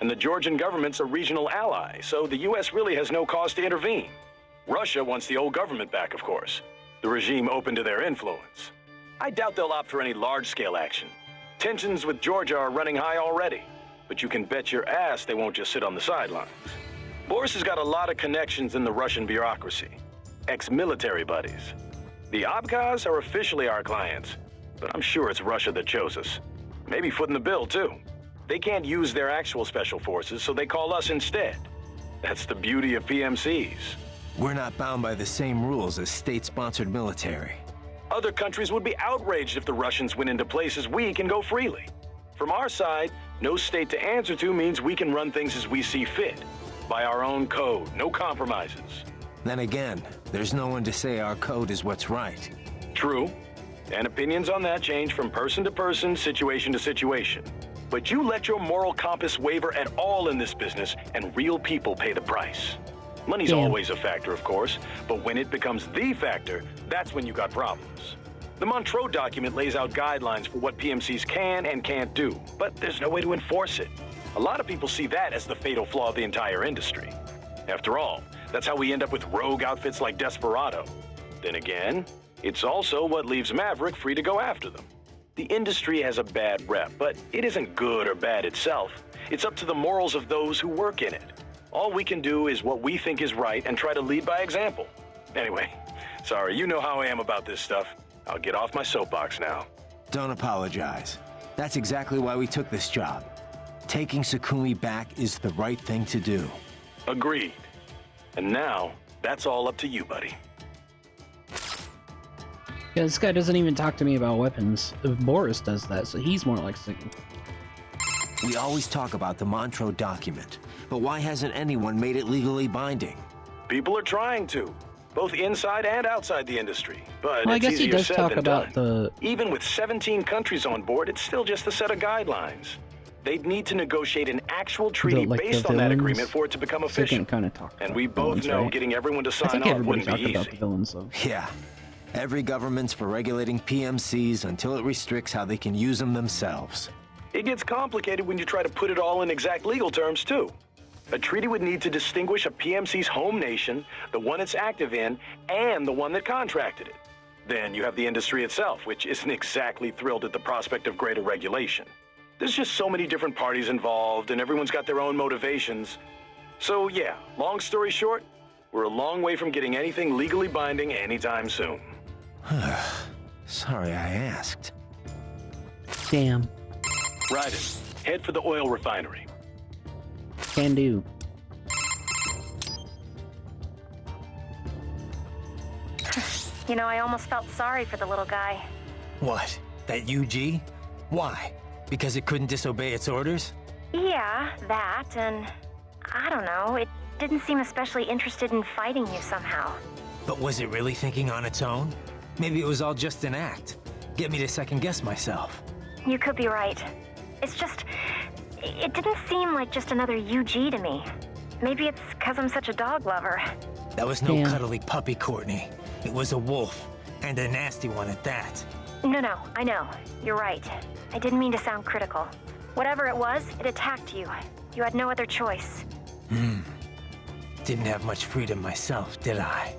And the Georgian government's a regional ally, so the US really has no cause to intervene. Russia wants the old government back, of course. The regime open to their influence. I doubt they'll opt for any large-scale action. Tensions with Georgia are running high already, but you can bet your ass they won't just sit on the sidelines. Boris has got a lot of connections in the Russian bureaucracy. Ex-military buddies. The Abkhaz are officially our clients, but I'm sure it's Russia that chose us. Maybe footing the bill, too. They can't use their actual special forces, so they call us instead. That's the beauty of PMCs. We're not bound by the same rules as state-sponsored military. Other countries would be outraged if the Russians went into places we can go freely. From our side, no state to answer to means we can run things as we see fit. By our own code, no compromises. Then again, there's no one to say our code is what's right. True. And opinions on that change from person to person, situation to situation. But you let your moral compass waver at all in this business, and real people pay the price. Money's always a factor, of course, but when it becomes the factor, that's when you got problems. The Montreux document lays out guidelines for what PMCs can and can't do, but there's no way to enforce it. A lot of people see that as the fatal flaw of the entire industry. After all, that's how we end up with rogue outfits like Desperado. Then again, it's also what leaves Maverick free to go after them. The industry has a bad rep, but it isn't good or bad itself. It's up to the morals of those who work in it. All we can do is what we think is right and try to lead by example. Anyway, sorry, you know how I am about this stuff. I'll get off my soapbox now. Don't apologize. That's exactly why we took this job. Taking Sakumi back is the right thing to do. Agreed. And now, that's all up to you, buddy. Yeah, this guy doesn't even talk to me about weapons. Boris does that, so he's more like Sigma. We always talk about the Montreux document, but why hasn't anyone made it legally binding? People are trying to, both inside and outside the industry. But well, I it's guess he easier does said talk than about done. Even with 17 countries on board, it's still just a set of guidelines. They'd need to negotiate an actual treaty based on that agreement for it to become official. Kind of talk and we both know right? getting everyone to I sign think on everybody wouldn't be talked easy. about the villains, though. Yeah. Every government's for regulating PMCs until it restricts how they can use them themselves. It gets complicated when you try to put it all in exact legal terms, too. A treaty would need to distinguish a PMC's home nation, the one it's active in, and the one that contracted it. Then you have the industry itself, which isn't exactly thrilled at the prospect of greater regulation. There's just so many different parties involved, and everyone's got their own motivations. So yeah, long story short, we're a long way from getting anything legally binding anytime soon. Sorry I asked. Damn. Raiden, head for the oil refinery. Can do. You know, I almost felt sorry for the little guy. What? That UG? Why? Because it couldn't disobey its orders? Yeah, that, and I don't know, it didn't seem especially interested in fighting you somehow. But was it really thinking on its own? Maybe it was all just an act. Get me to second guess myself. You could be right. It's just, it didn't seem like just another UG to me. Maybe it's because I'm such a dog lover. That was no cuddly puppy, Courtney. It was a wolf, and a nasty one at that. No, I know. You're right. I didn't mean to sound critical. Whatever it was, it attacked you. You had no other choice. Didn't have much freedom myself, did I?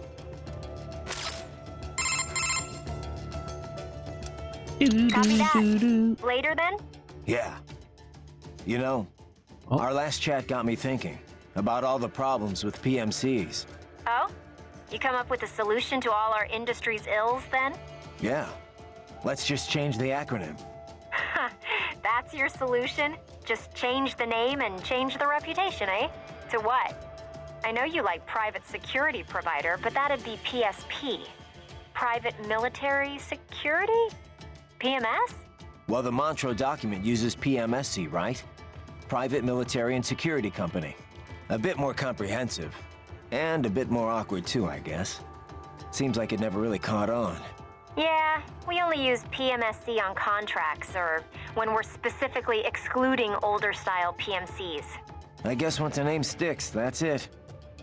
Copy that. Later then? Yeah. You know, our last chat got me thinking about all the problems with PMCs. Oh? You come up with a solution to all our industry's ills then? Yeah. Let's just change the acronym. That's your solution? Just change the name and change the reputation, eh? To what? I know you like private security provider, but that'd be PSP. Private military security? PMS? Well, the Montreux document uses PMSC, right? Private Military and Security Company. A bit more comprehensive. And a bit more awkward too, I guess. Seems like it never really caught on. Yeah, we only use PMSC on contracts or when we're specifically excluding older style PMCs. I guess once a name sticks, that's it.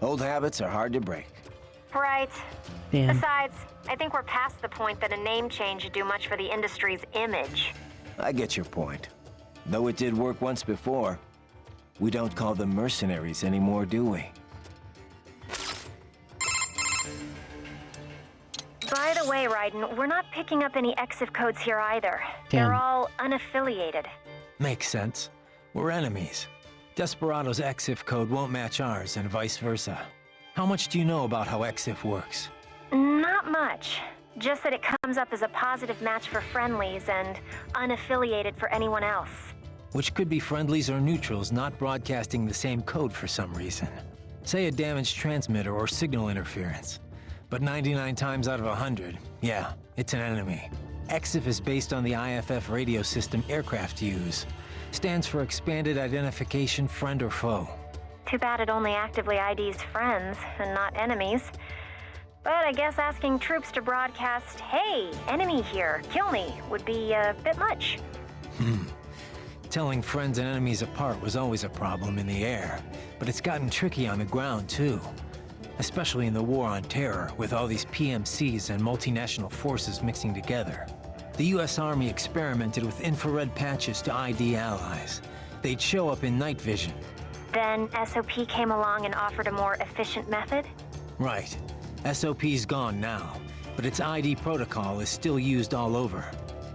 Old habits are hard to break. Right. Damn. Besides, I think we're past the point that a name change would do much for the industry's image. I get your point. Though it did work once before. We don't call them mercenaries anymore, do we? By the way, Raiden, we're not picking up any EXIF codes here either. Damn. They're all unaffiliated. Makes sense. We're enemies. Desperado's EXIF code won't match ours, and vice versa. How much do you know about how EXIF works? Not much. Just that it comes up as a positive match for friendlies and unaffiliated for anyone else. Which could be friendlies or neutrals not broadcasting the same code for some reason. Say a damaged transmitter or signal interference. But 99 times out of 100, yeah, it's an enemy. EXIF is based on the IFF radio system aircraft use. Stands for Expanded Identification Friend or Foe. Too bad it only actively IDs friends and not enemies. But I guess asking troops to broadcast, hey, enemy here, kill me, would be a bit much. Telling friends and enemies apart was always a problem in the air, but it's gotten tricky on the ground too. Especially in the war on terror, with all these PMCs and multinational forces mixing together. The US Army experimented with infrared patches to ID allies. They'd show up in night vision. Then SOP came along and offered a more efficient method? Right. SOP's gone now, but its ID protocol is still used all over.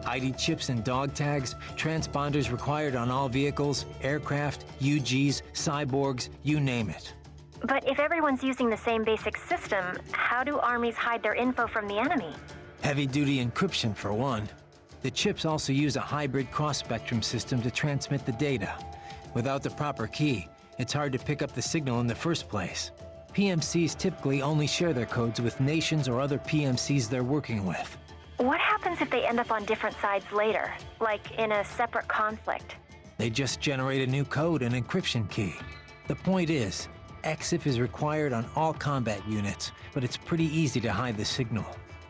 ID chips and dog tags, transponders required on all vehicles, aircraft, UGs, cyborgs, you name it. But if everyone's using the same basic system, how do armies hide their info from the enemy? Heavy-duty encryption, for one. The chips also use a hybrid cross-spectrum system to transmit the data. Without the proper key, it's hard to pick up the signal in the first place. PMCs typically only share their codes with nations or other PMCs they're working with. What happens if they end up on different sides later, like in a separate conflict? They just generate a new code and encryption key. The point is, EXIF is required on all combat units, but it's pretty easy to hide the signal.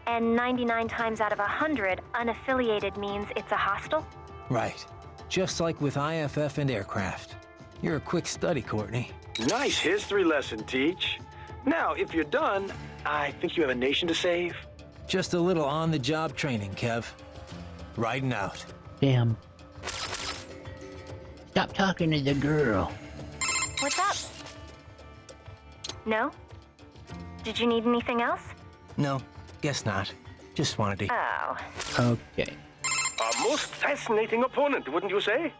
And 99 times out of 100, unaffiliated means it's a hostile? Right. Just like with IFF and aircraft. You're a quick study, Courtney. Nice history lesson, Teach. Now, if you're done, I think you have a nation to save. Just a little on-the-job training, Kev. Riding out. Damn. Stop talking to the girl. What's up? No? Did you need anything else? No, guess not. Just wanted to... Oh. Okay. A most fascinating opponent, wouldn't you say?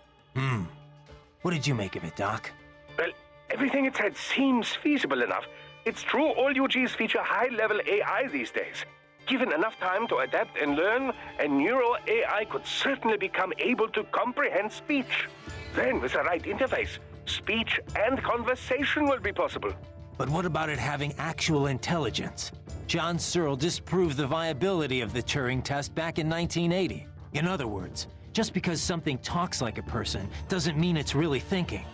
What did you make of it, Doc? Well, everything it said seems feasible enough. It's true all UGs feature high-level AI these days. given enough time to adapt and learn, a neural AI could certainly become able to comprehend speech. Then, with the right interface, speech and conversation will be possible. But what about it having actual intelligence? John Searle disproved the viability of the Turing test back in 1980. In other words, just because something talks like a person doesn't mean it's really thinking.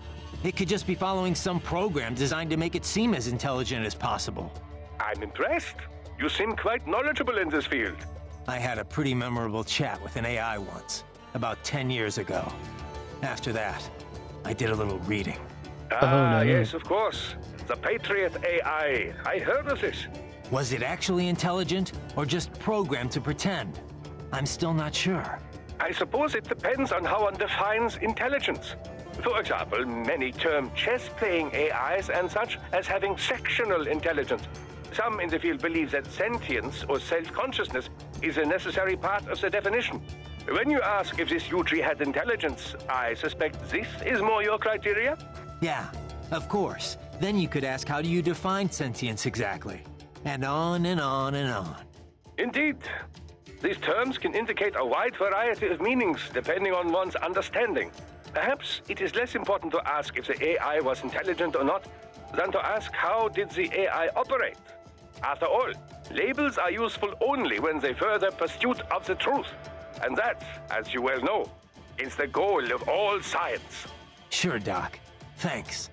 It could just be following some program designed to make it seem as intelligent as possible. I'm impressed. You seem quite knowledgeable in this field. I had a pretty memorable chat with an AI once, about 10 years ago. After that, I did a little reading. Ah, yes, of course. The Patriot AI. I heard of this. Was it actually intelligent, or just programmed to pretend? I'm still not sure. I suppose it depends on how one defines intelligence. For example, many term chess-playing AIs and such as having sectional intelligence. Some in the field believe that sentience or self-consciousness is a necessary part of the definition. When you ask if this UG had intelligence, I suspect this is more your criteria? Yeah, of course. Then you could ask, how do you define sentience exactly? And on and on and on. Indeed. These terms can indicate a wide variety of meanings depending on one's understanding. Perhaps it is less important to ask if the AI was intelligent or not than to ask how did the AI operate. After all, labels are useful only when they further pursuit of the truth. And that, as you well know, is the goal of all science. Sure, Doc. Thanks.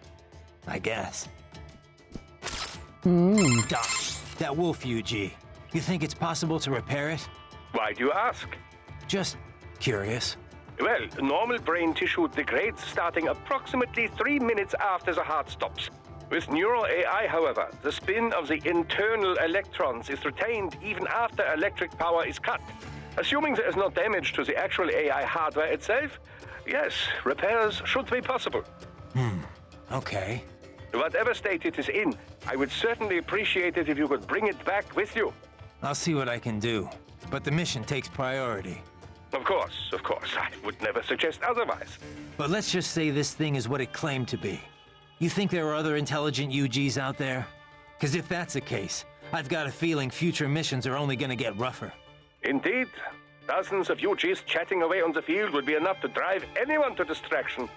I guess. Doc, that wolf UG, you think it's possible to repair it? Why do you ask? Just curious. Well, normal brain tissue degrades starting approximately 3 minutes after the heart stops. With neural AI, however, the spin of the internal electrons is retained even after electric power is cut. Assuming there is no damage to the actual AI hardware itself, yes, repairs should be possible. Okay. Whatever state it is in, I would certainly appreciate it if you could bring it back with you. I'll see what I can do, but the mission takes priority. Of course. I would never suggest otherwise. But let's just say this thing is what it claimed to be. You think there are other intelligent UGs out there? Because if that's the case, I've got a feeling future missions are only gonna get rougher. Indeed. Dozens of UGs chatting away on the field would be enough to drive anyone to distraction.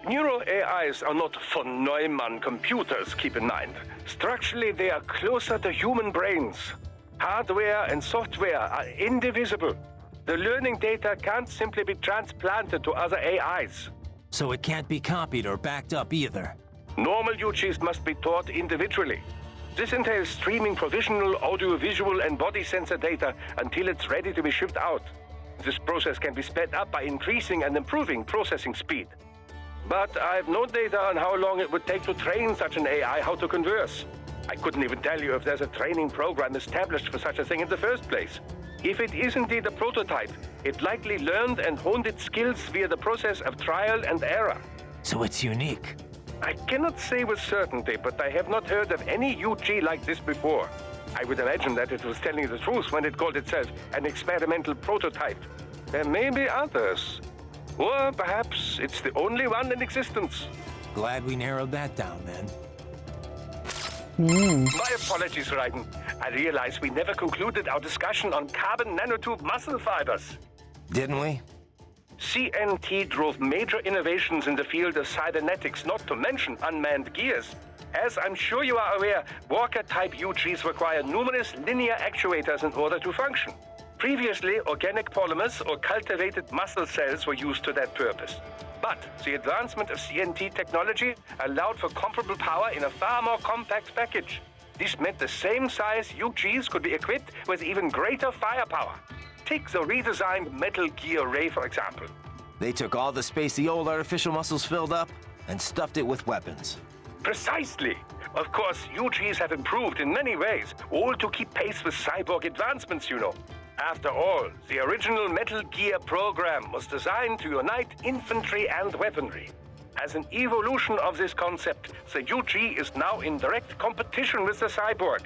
Neural AIs are not von Neumann computers, keep in mind. Structurally, they are closer to human brains. Hardware and software are indivisible. The learning data can't simply be transplanted to other AIs. So it can't be copied or backed up either. Normal UGs must be taught individually. This entails streaming provisional, audiovisual, and body sensor data until it's ready to be shipped out. This process can be sped up by increasing and improving processing speed. But I have no data on how long it would take to train such an AI how to converse. I couldn't even tell you if there's a training program established for such a thing in the first place. If it is indeed a prototype, it likely learned and honed its skills via the process of trial and error. So it's unique. I cannot say with certainty, but I have not heard of any UG like this before. I would imagine that it was telling the truth when it called itself an experimental prototype. There may be others. Or perhaps it's the only one in existence. Glad we narrowed that down, then. My apologies, Raiden. I realize we never concluded our discussion on carbon nanotube muscle fibers. Didn't we? CNT drove major innovations in the field of cybernetics, not to mention unmanned gears. As I'm sure you are aware, Walker-type UGs require numerous linear actuators in order to function. Previously, organic polymers or cultivated muscle cells were used to that purpose. But the advancement of CNT technology allowed for comparable power in a far more compact package. This meant the same size UGs could be equipped with even greater firepower. Take the redesigned Metal Gear Ray, for example. They took all the space the old artificial muscles filled up and stuffed it with weapons. Precisely. Of course, UGs have improved in many ways, all to keep pace with cyborg advancements, you know. After all, the original Metal Gear program was designed to unite infantry and weaponry. As an evolution of this concept, the UG is now in direct competition with the cyborg.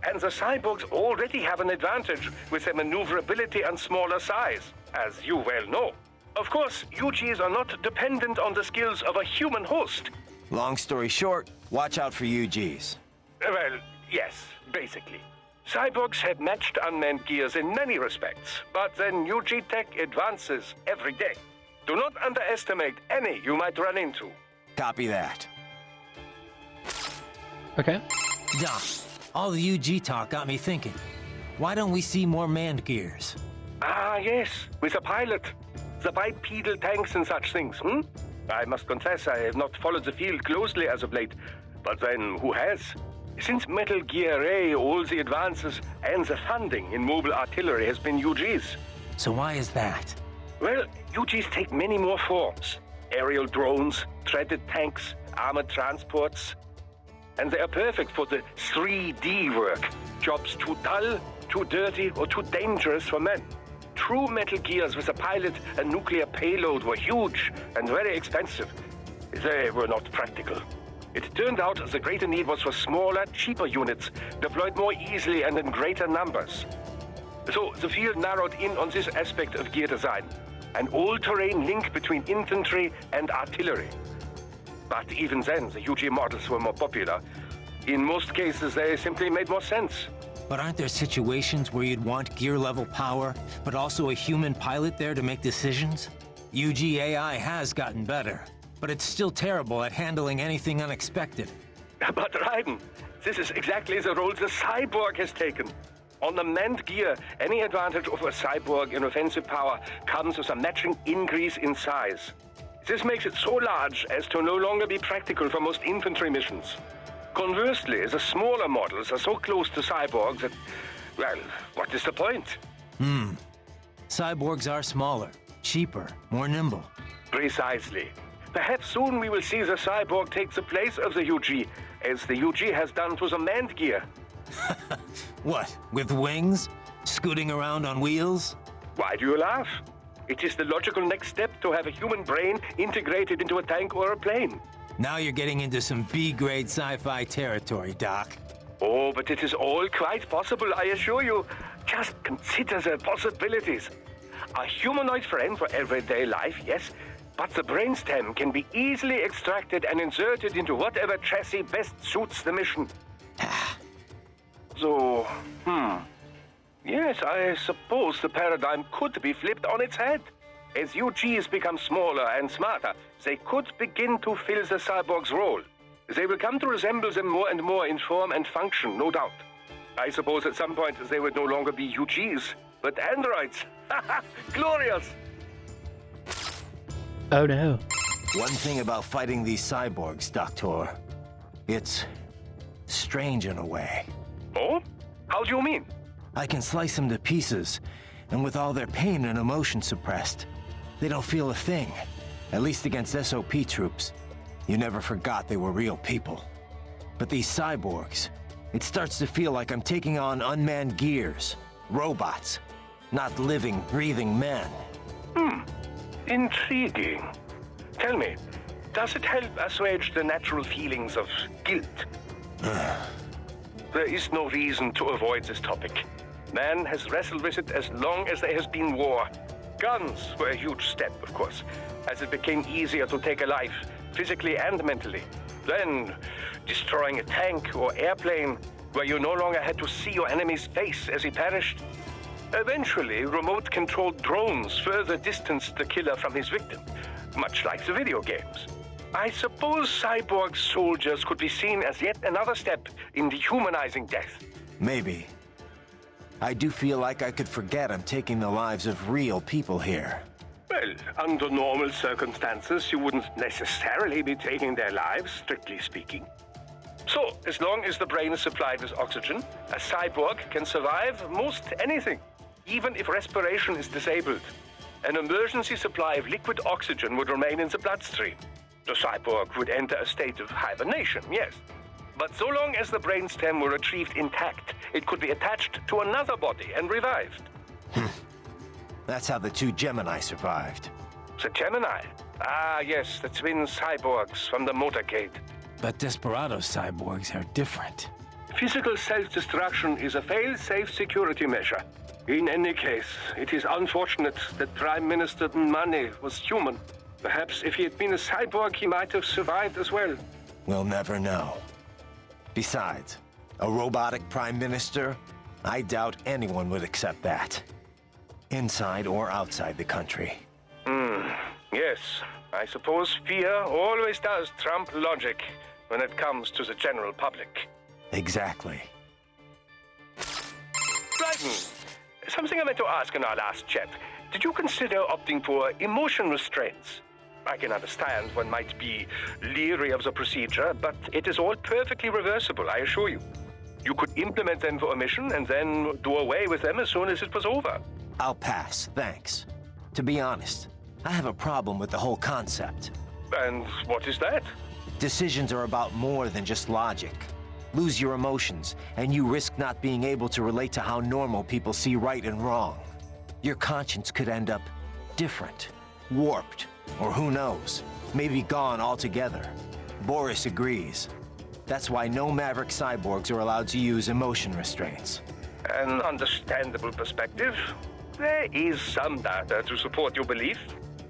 And the cyborgs already have an advantage with their maneuverability and smaller size, as you well know. Of course, UGs are not dependent on the skills of a human host. Long story short, watch out for UGs. Well, yes, basically. Cyborgs have matched unmanned gears in many respects, but then UG tech advances every day. Do not underestimate any you might run into. Copy that. Okay. Doc, all the UG talk got me thinking. Why don't we see more manned gears? Ah, yes, with a pilot. The bipedal tanks and such things, I must confess I have not followed the field closely as of late. But then, who has? Since Metal Gear A, all the advances and the funding in mobile artillery has been UGs. So why is that? Well, UGs take many more forms. Aerial drones, treaded tanks, armored transports. And they are perfect for the 3D work. Jobs too dull, too dirty, or too dangerous for men. True Metal Gears with a pilot and nuclear payload were huge and very expensive. They were not practical. It turned out the greater need was for smaller, cheaper units, deployed more easily and in greater numbers. So the field narrowed in on this aspect of gear design, an all-terrain link between infantry and artillery. But even then, the UG models were more popular. In most cases, they simply made more sense. But aren't there situations where you'd want gear-level power, but also a human pilot there to make decisions? UG AI has gotten better, but it's still terrible at handling anything unexpected. But Raiden, this is exactly the role the cyborg has taken. On the manned gear, any advantage of a cyborg in offensive power comes with a matching increase in size. This makes it so large as to no longer be practical for most infantry missions. Conversely, the smaller models are so close to cyborgs that, well, what is the point? Cyborgs are smaller, cheaper, more nimble. Precisely. Perhaps soon we will see the cyborg take the place of the UG, as the UG has done to the manned gear. What, with wings? Scooting around on wheels? Why do you laugh? It is the logical next step to have a human brain integrated into a tank or a plane. Now you're getting into some B-grade sci-fi territory, Doc. Oh, but it is all quite possible, I assure you. Just consider the possibilities. A humanoid frame for everyday life, yes, but the brainstem can be easily extracted and inserted into whatever chassis best suits the mission. So, yes, I suppose the paradigm could be flipped on its head. As UGs become smaller and smarter, they could begin to fill the cyborg's role. They will come to resemble them more and more in form and function, no doubt. I suppose at some point they would no longer be UGs, but androids. Glorious! Oh no. One thing about fighting these cyborgs, Doctor, it's strange in a way. Oh? How do you mean? I can slice them to pieces, and with all their pain and emotion suppressed, they don't feel a thing. At least against SOP troops. You never forgot they were real people. But these cyborgs, it starts to feel like I'm taking on unmanned gears, robots, not living, breathing men. Intriguing. Tell me, does it help assuage the natural feelings of guilt? There is no reason to avoid this topic. Man has wrestled with it as long as there has been war. Guns were a huge step, of course, as it became easier to take a life, physically and mentally. Then, destroying a tank or airplane, where you no longer had to see your enemy's face as he perished. Eventually, remote-controlled drones further distanced the killer from his victim, much like the video games. I suppose cyborg soldiers could be seen as yet another step in dehumanizing death. Maybe. I do feel like I could forget I'm taking the lives of real people here. Well, under normal circumstances, you wouldn't necessarily be taking their lives, strictly speaking. So, as long as the brain is supplied with oxygen, a cyborg can survive most anything, even if respiration is disabled. An emergency supply of liquid oxygen would remain in the bloodstream. The cyborg would enter a state of hibernation, yes. But so long as the brainstem were retrieved intact, it could be attached to another body and revived. That's how the two Gemini survived. The Gemini? Ah, yes, the twin cyborgs from the motorcade. But Desperado cyborgs are different. Physical self-destruction is a fail-safe security measure. In any case, it is unfortunate that Prime Minister Mane was human. Perhaps if he had been a cyborg, he might have survived as well. We'll never know. Besides, a robotic prime minister? I doubt anyone would accept that. Inside or outside the country. Yes, I suppose fear always does trump logic when it comes to the general public. Exactly. Bryden, something I meant to ask in our last chat. Did you consider opting for emotion restraints? I can understand one might be leery of the procedure, but it is all perfectly reversible, I assure you. You could implement them for a mission and then do away with them as soon as it was over. I'll pass, thanks. To be honest, I have a problem with the whole concept. And what is that? Decisions are about more than just logic. Lose your emotions, and you risk not being able to relate to how normal people see right and wrong. Your conscience could end up different, warped, or who knows, maybe gone altogether. Boris agrees. That's why no Maverick cyborgs are allowed to use emotion restraints. An understandable perspective. There is some data to support your belief.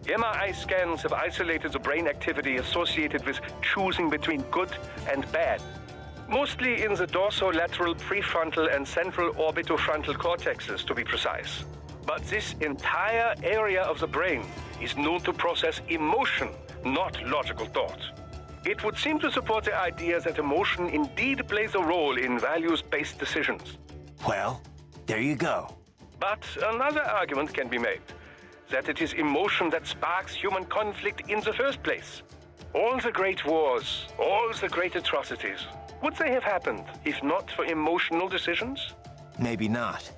MRI scans have isolated the brain activity associated with choosing between good and bad. Mostly in the dorsolateral prefrontal and central orbitofrontal cortexes, to be precise. But this entire area of the brain is known to process emotion, not logical thought. It would seem to support the idea that emotion indeed plays a role in values-based decisions. Well, there you go. But another argument can be made, that it is emotion that sparks human conflict in the first place. All the great wars, all the great atrocities, would they have happened if not for emotional decisions? Maybe not.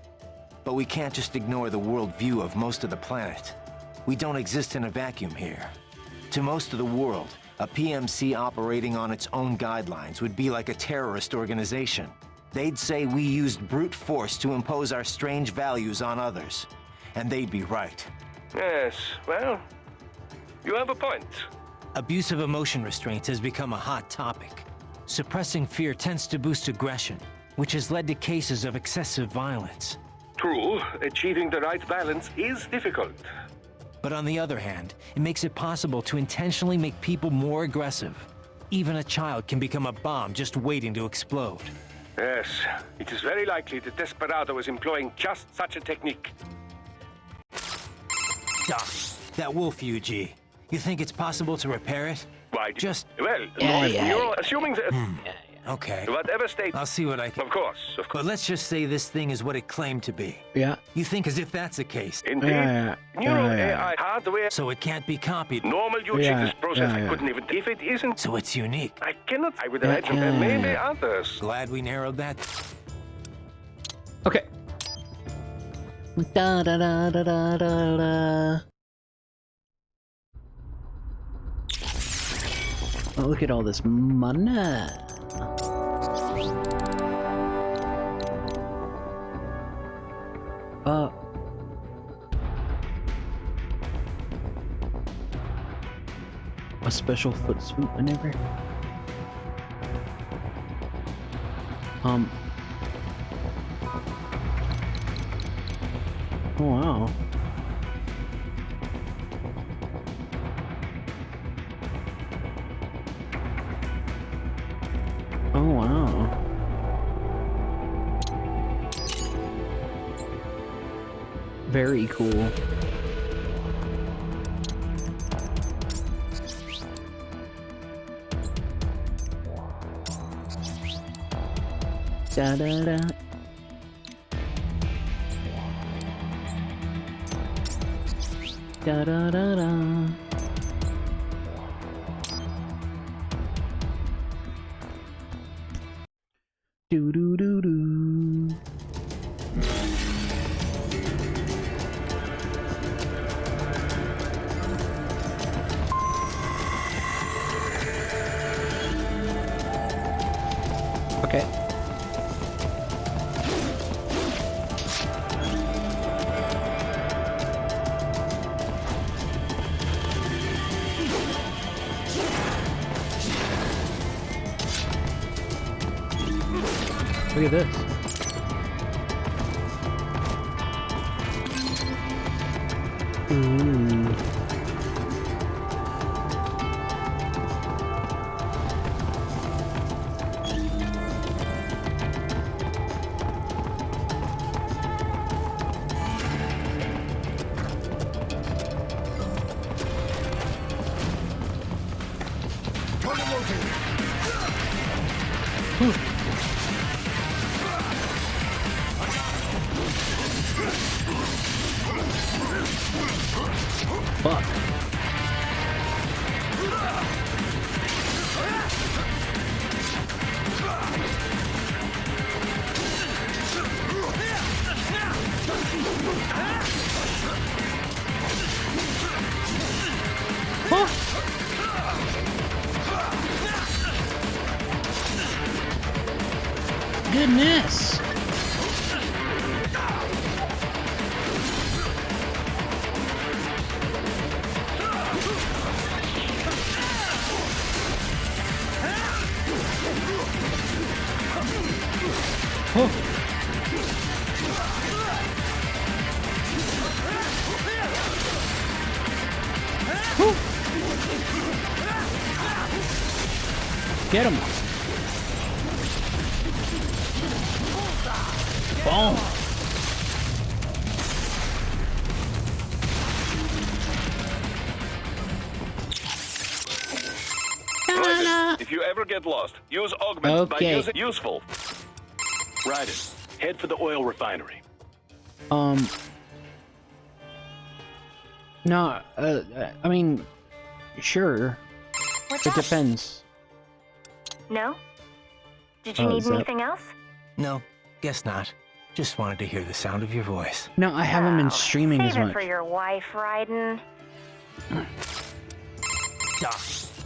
But we can't just ignore the worldview of most of the planet. We don't exist in a vacuum here. To most of the world, a PMC operating on its own guidelines would be like a terrorist organization. They'd say we used brute force to impose our strange values on others. And they'd be right. Yes, well, you have a point. Abuse of emotion restraints has become a hot topic. Suppressing fear tends to boost aggression, which has led to cases of excessive violence. True, achieving the right balance is difficult. But on the other hand, it makes it possible to intentionally make people more aggressive. Even a child can become a bomb just waiting to explode. Yes, it is very likely that Desperado is employing just such a technique. Doc, that wolf UG, you think it's possible to repair it? Why? Just... Well, you're assuming that... Okay. Whatever state... I'll see what I can... Of course. But let's just say this thing is what it claimed to be. Yeah. You think as if that's the case? Indeed. AI hardware... So it can't be copied. Normal using this process, I couldn't even... If it isn't... So it's unique. I cannot... I would imagine there may be others. Glad we narrowed that. Okay. Da da da da da da da. Oh, look at all this money. A special foot swoop maneuver. Oh wow. Oh wow. Very cool. Da da da. Da da da da. Do do do do. Okay. Look at this. Ooh. Target located. Fuck. Goodness. Oh. Get him. Boom. If you ever get lost, use augment by using useful. Raiden, head for the oil refinery. No, I mean, sure. What's it up? Depends. No? Did you need anything else? No, guess not. Just wanted to hear the sound of your voice. No, I haven't been streaming as Save it much. for your wife, Raiden.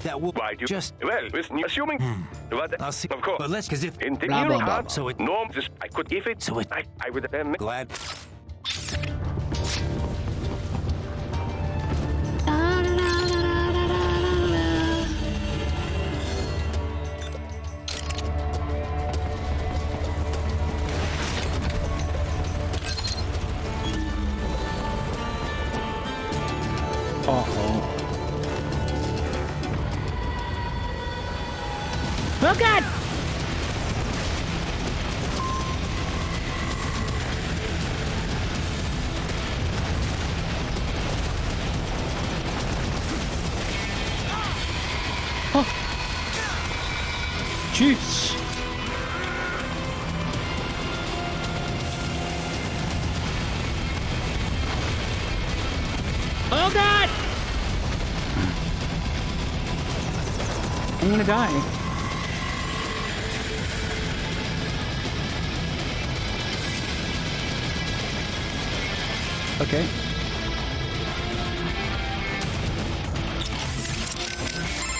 That will just well, assuming. But I'll see. Of course. But let's, because if in the blah, blah, blah, heart, blah. So it no, just I could if it. So it I would have glad. Oh God! Oh. Jeez. Oh God! I'm gonna die. Okay.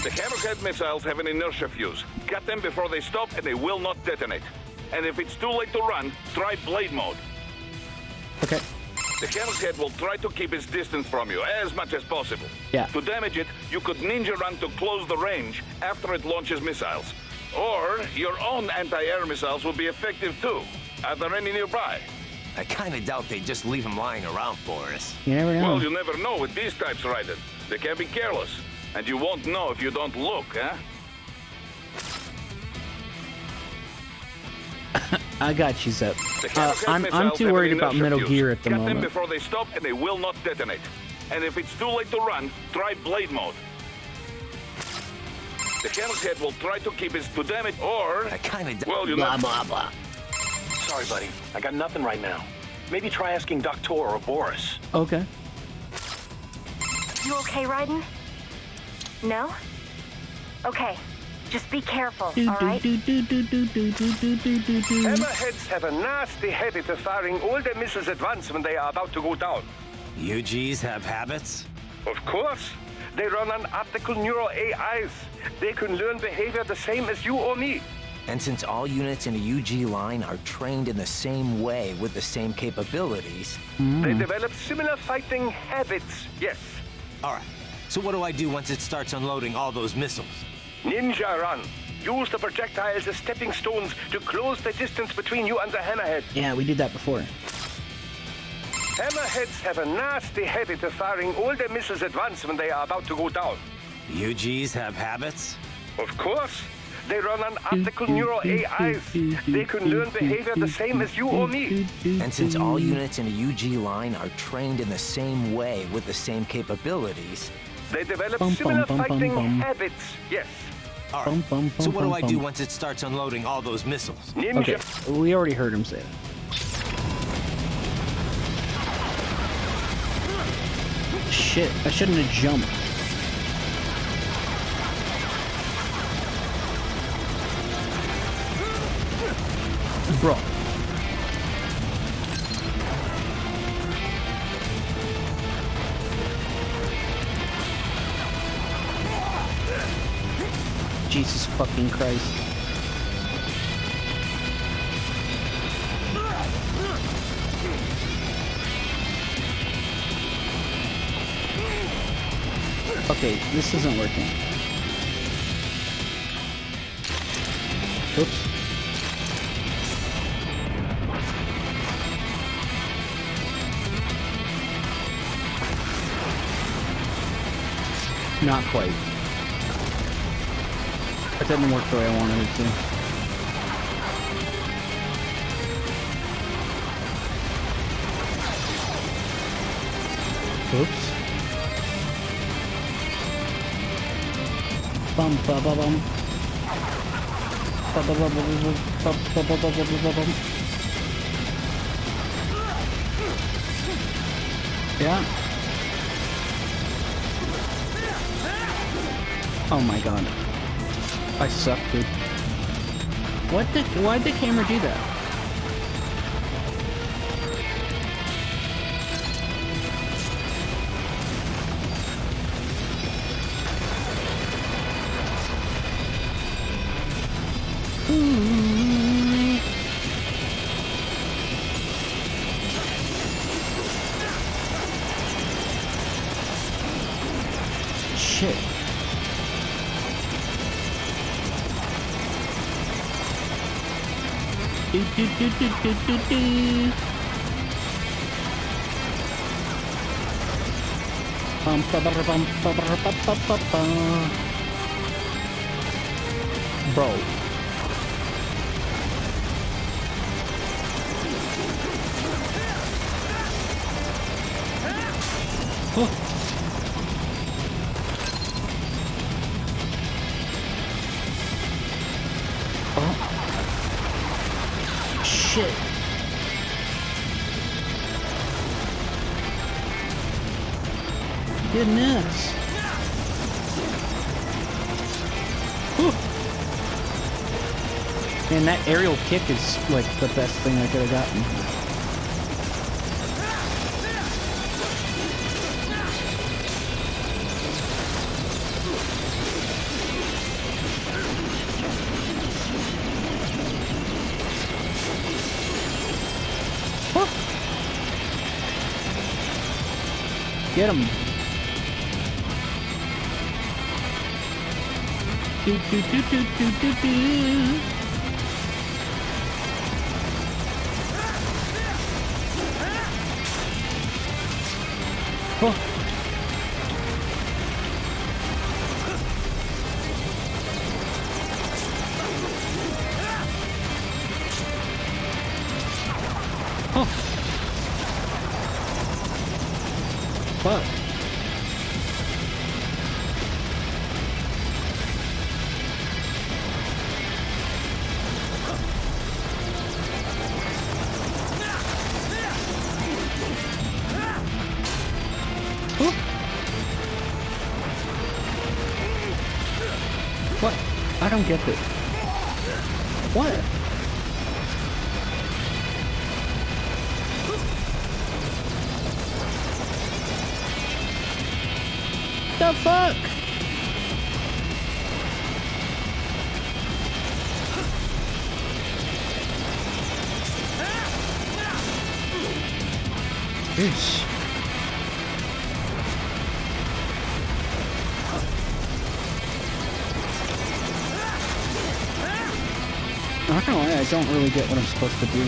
The Hammerhead missiles have an inertia fuse. Get them before they stop and they will not detonate. And if it's too late to run, try blade mode. Okay. The Hammerhead will try to keep its distance from you as much as possible. Yeah. To damage it, you could ninja run to close the range after it launches missiles. Or your own anti-air missiles will be effective too. Are there any nearby? I kinda doubt they just leave them lying around for us. You never know. Well, you never know with these types, Raiden. They can be careless. And you won't know if you don't look, huh? I got you, Zep. The Hammerhead I'm missiles too have worried an about inertia Metal fuse. Gear at the Get them moment. before they stop and they will not detonate. And if it's too late to run, try blade mode. The Hammerhead will try to keep its to damage or... I kinda Well, you Blah, know... blah, blah. Sorry, buddy. I got nothing right now. Maybe try asking Dr. or Boris. Okay. You okay, Raiden? No? Okay. Just be careful, alright? Hammerheads have a nasty habit of firing all their missiles at once when they are about to go down. UGs have habits? Of course. They run on optical neural AIs. They can learn behavior the same as you or me. And since all units in a UG line are trained in the same way with the same capabilities... They develop similar fighting habits, yes. Alright, so what do I do once it starts unloading all those missiles? Ninja run. Use the projectiles as stepping stones to close the distance between you and the Hammerhead. Yeah, we did that before. Hammerheads have a nasty habit of firing all their missiles at once when they are about to go down. UGs have habits? Of course. They run on optical neural AIs. They can learn behavior the same as you or me. And since all units in a UG line are trained in the same way with the same capabilities... They develop similar fighting habits, yes. All right. So what do I do once it starts unloading all those missiles? Okay, we already heard him say it. Shit, I shouldn't have jumped. Bro. Jesus fucking Christ. Okay, this isn't working. Oops. Not quite. It didn't work the way I wanted it to. Oops. Bum ba ba bum. Ba ba ba ba ba ba ba ba ba ba ba bum. Yeah. Oh my god. I suck, dude. Why'd the camera do that? Shit. Do do do do do do do. Bum ba ba bum ba ba ba ba ba ba. Bro. Oh. Shit. Goodness. Whew. Man, that aerial kick is like the best thing I could have gotten. Get him. Do do do do do do do. Oh. Oh. Fuck. What? I don't get this. What? The fuck? Jeez. I don't know why I don't really get what I'm supposed to do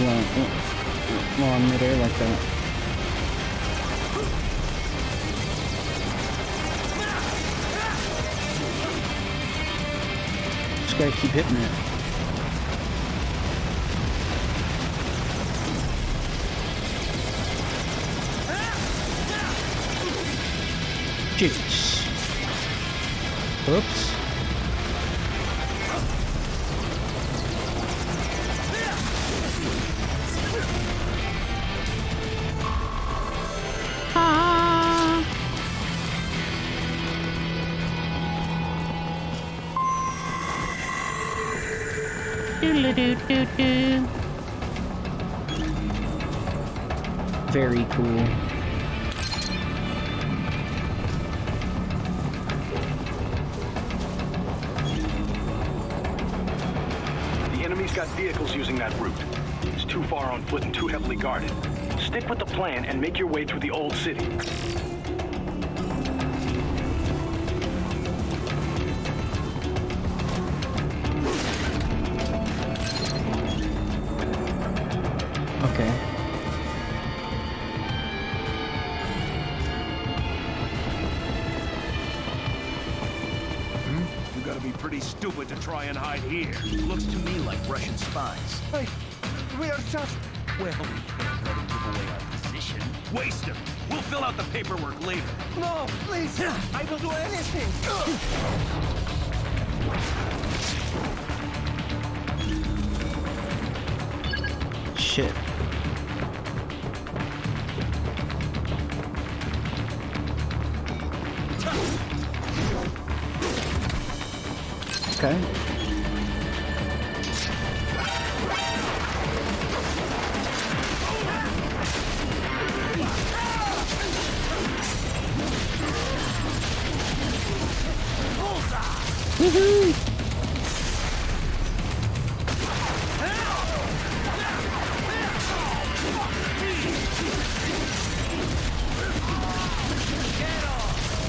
while I'm midair like that. Just gotta keep hitting it. Jeez. Oops. Very cool. The enemy's got vehicles using that route. It's too far on foot and too heavily guarded. Stick with the plan and make your way through the old city. Okay. You gotta be pretty stupid to try and hide here. Looks to me like Russian spies. Hey, we are just... Well, we can't let him give away our position. Waste him. We'll fill out the paperwork later. No, please! I will do anything! Shit. Okay. Woohoo!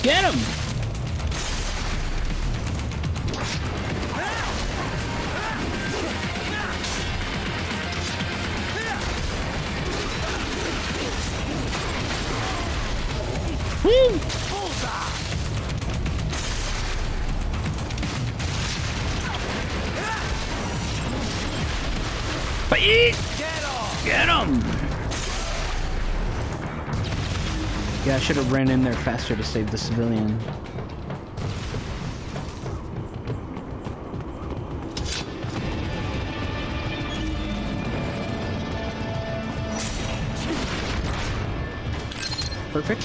Get him! Woo! Get him! Yeah, I should have ran in there faster to save the civilian. Perfect.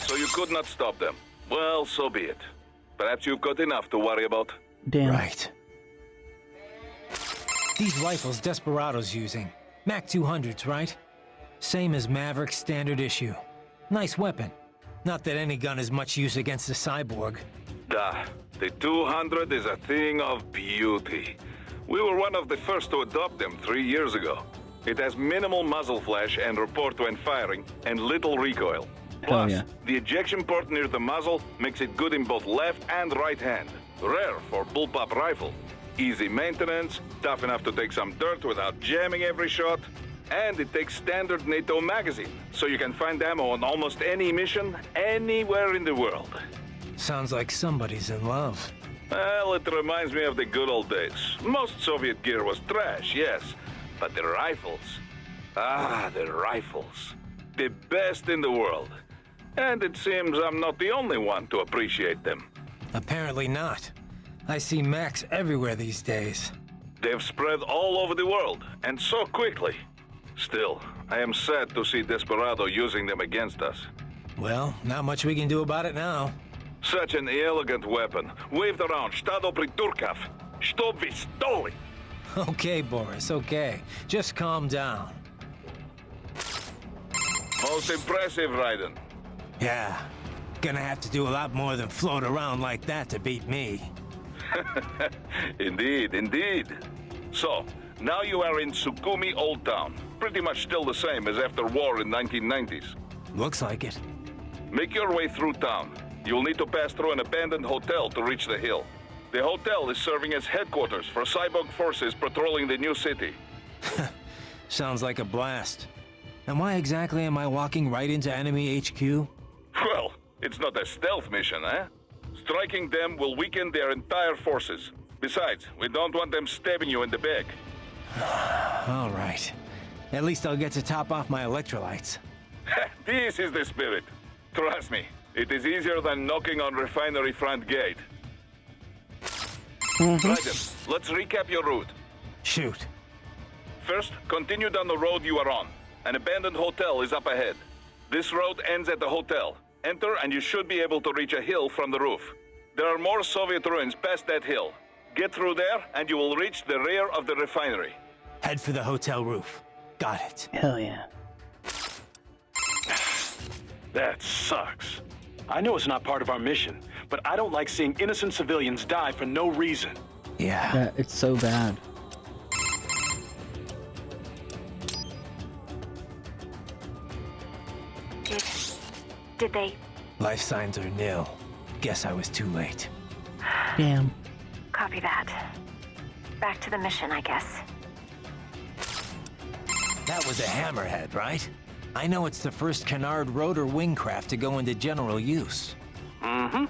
So you could not stop them. Well, so be it. Perhaps you've got enough to worry about. Damn. Right. These rifles Desperado's using. Mac 200s, right? Same as Maverick's standard issue. Nice weapon. Not that any gun is much use against a cyborg. The 200 is a thing of beauty. We were one of the first to adopt them 3 years ago. It has minimal muzzle flash and report when firing, and little recoil. Plus, the ejection port near the muzzle makes it good in both left and right hand. Rare for bullpup rifle. Easy maintenance, tough enough to take some dirt without jamming every shot, and it takes standard NATO magazine, so you can find ammo on almost any mission, anywhere in the world. Sounds like somebody's in love. Well, it reminds me of the good old days. Most Soviet gear was trash, yes, but the rifles... Ah, the rifles. The best in the world. And it seems I'm not the only one to appreciate them. Apparently not. I see Macs everywhere these days. They've spread all over the world, and so quickly. Still, I am sad to see Desperado using them against us. Well, not much we can do about it now. Such an elegant weapon, waved around Stado Priturkov. Stop stoli. Okay, Boris, okay. Just calm down. Most impressive, Raiden. Yeah. Gonna have to do a lot more than float around like that to beat me. Indeed, indeed. So, now you are in Sukumi Old Town. Pretty much still the same as after war in 1990s. Looks like it. Make your way through town. You'll need to pass through an abandoned hotel to reach the hill. The hotel is serving as headquarters for cyborg forces patrolling the new city. Sounds like a blast. And why exactly am I walking right into enemy HQ? Well, it's not a stealth mission, eh? Striking them will weaken their entire forces. Besides, we don't want them stabbing you in the back. All right. At least I'll get to top off my electrolytes. This is the spirit. Trust me, it is easier than knocking on refinery front gate. Raiden, let's recap your route. Shoot. First, continue down the road you are on. An abandoned hotel is up ahead. This road ends at the hotel. Enter and you should be able to reach a hill from the roof. There are more Soviet ruins past that hill. Get through there and you will reach the rear of the refinery. Head for the hotel roof. Got it. Hell yeah. That sucks. I know it's not part of our mission, but I don't like seeing innocent civilians die for no reason. Yeah. It's so bad. Did they? Life signs are nil. Guess I was too late. Damn. Copy that. Back to the mission, I guess. That was a hammerhead, right? I know it's the first canard rotor wingcraft to go into general use. Mm-hmm.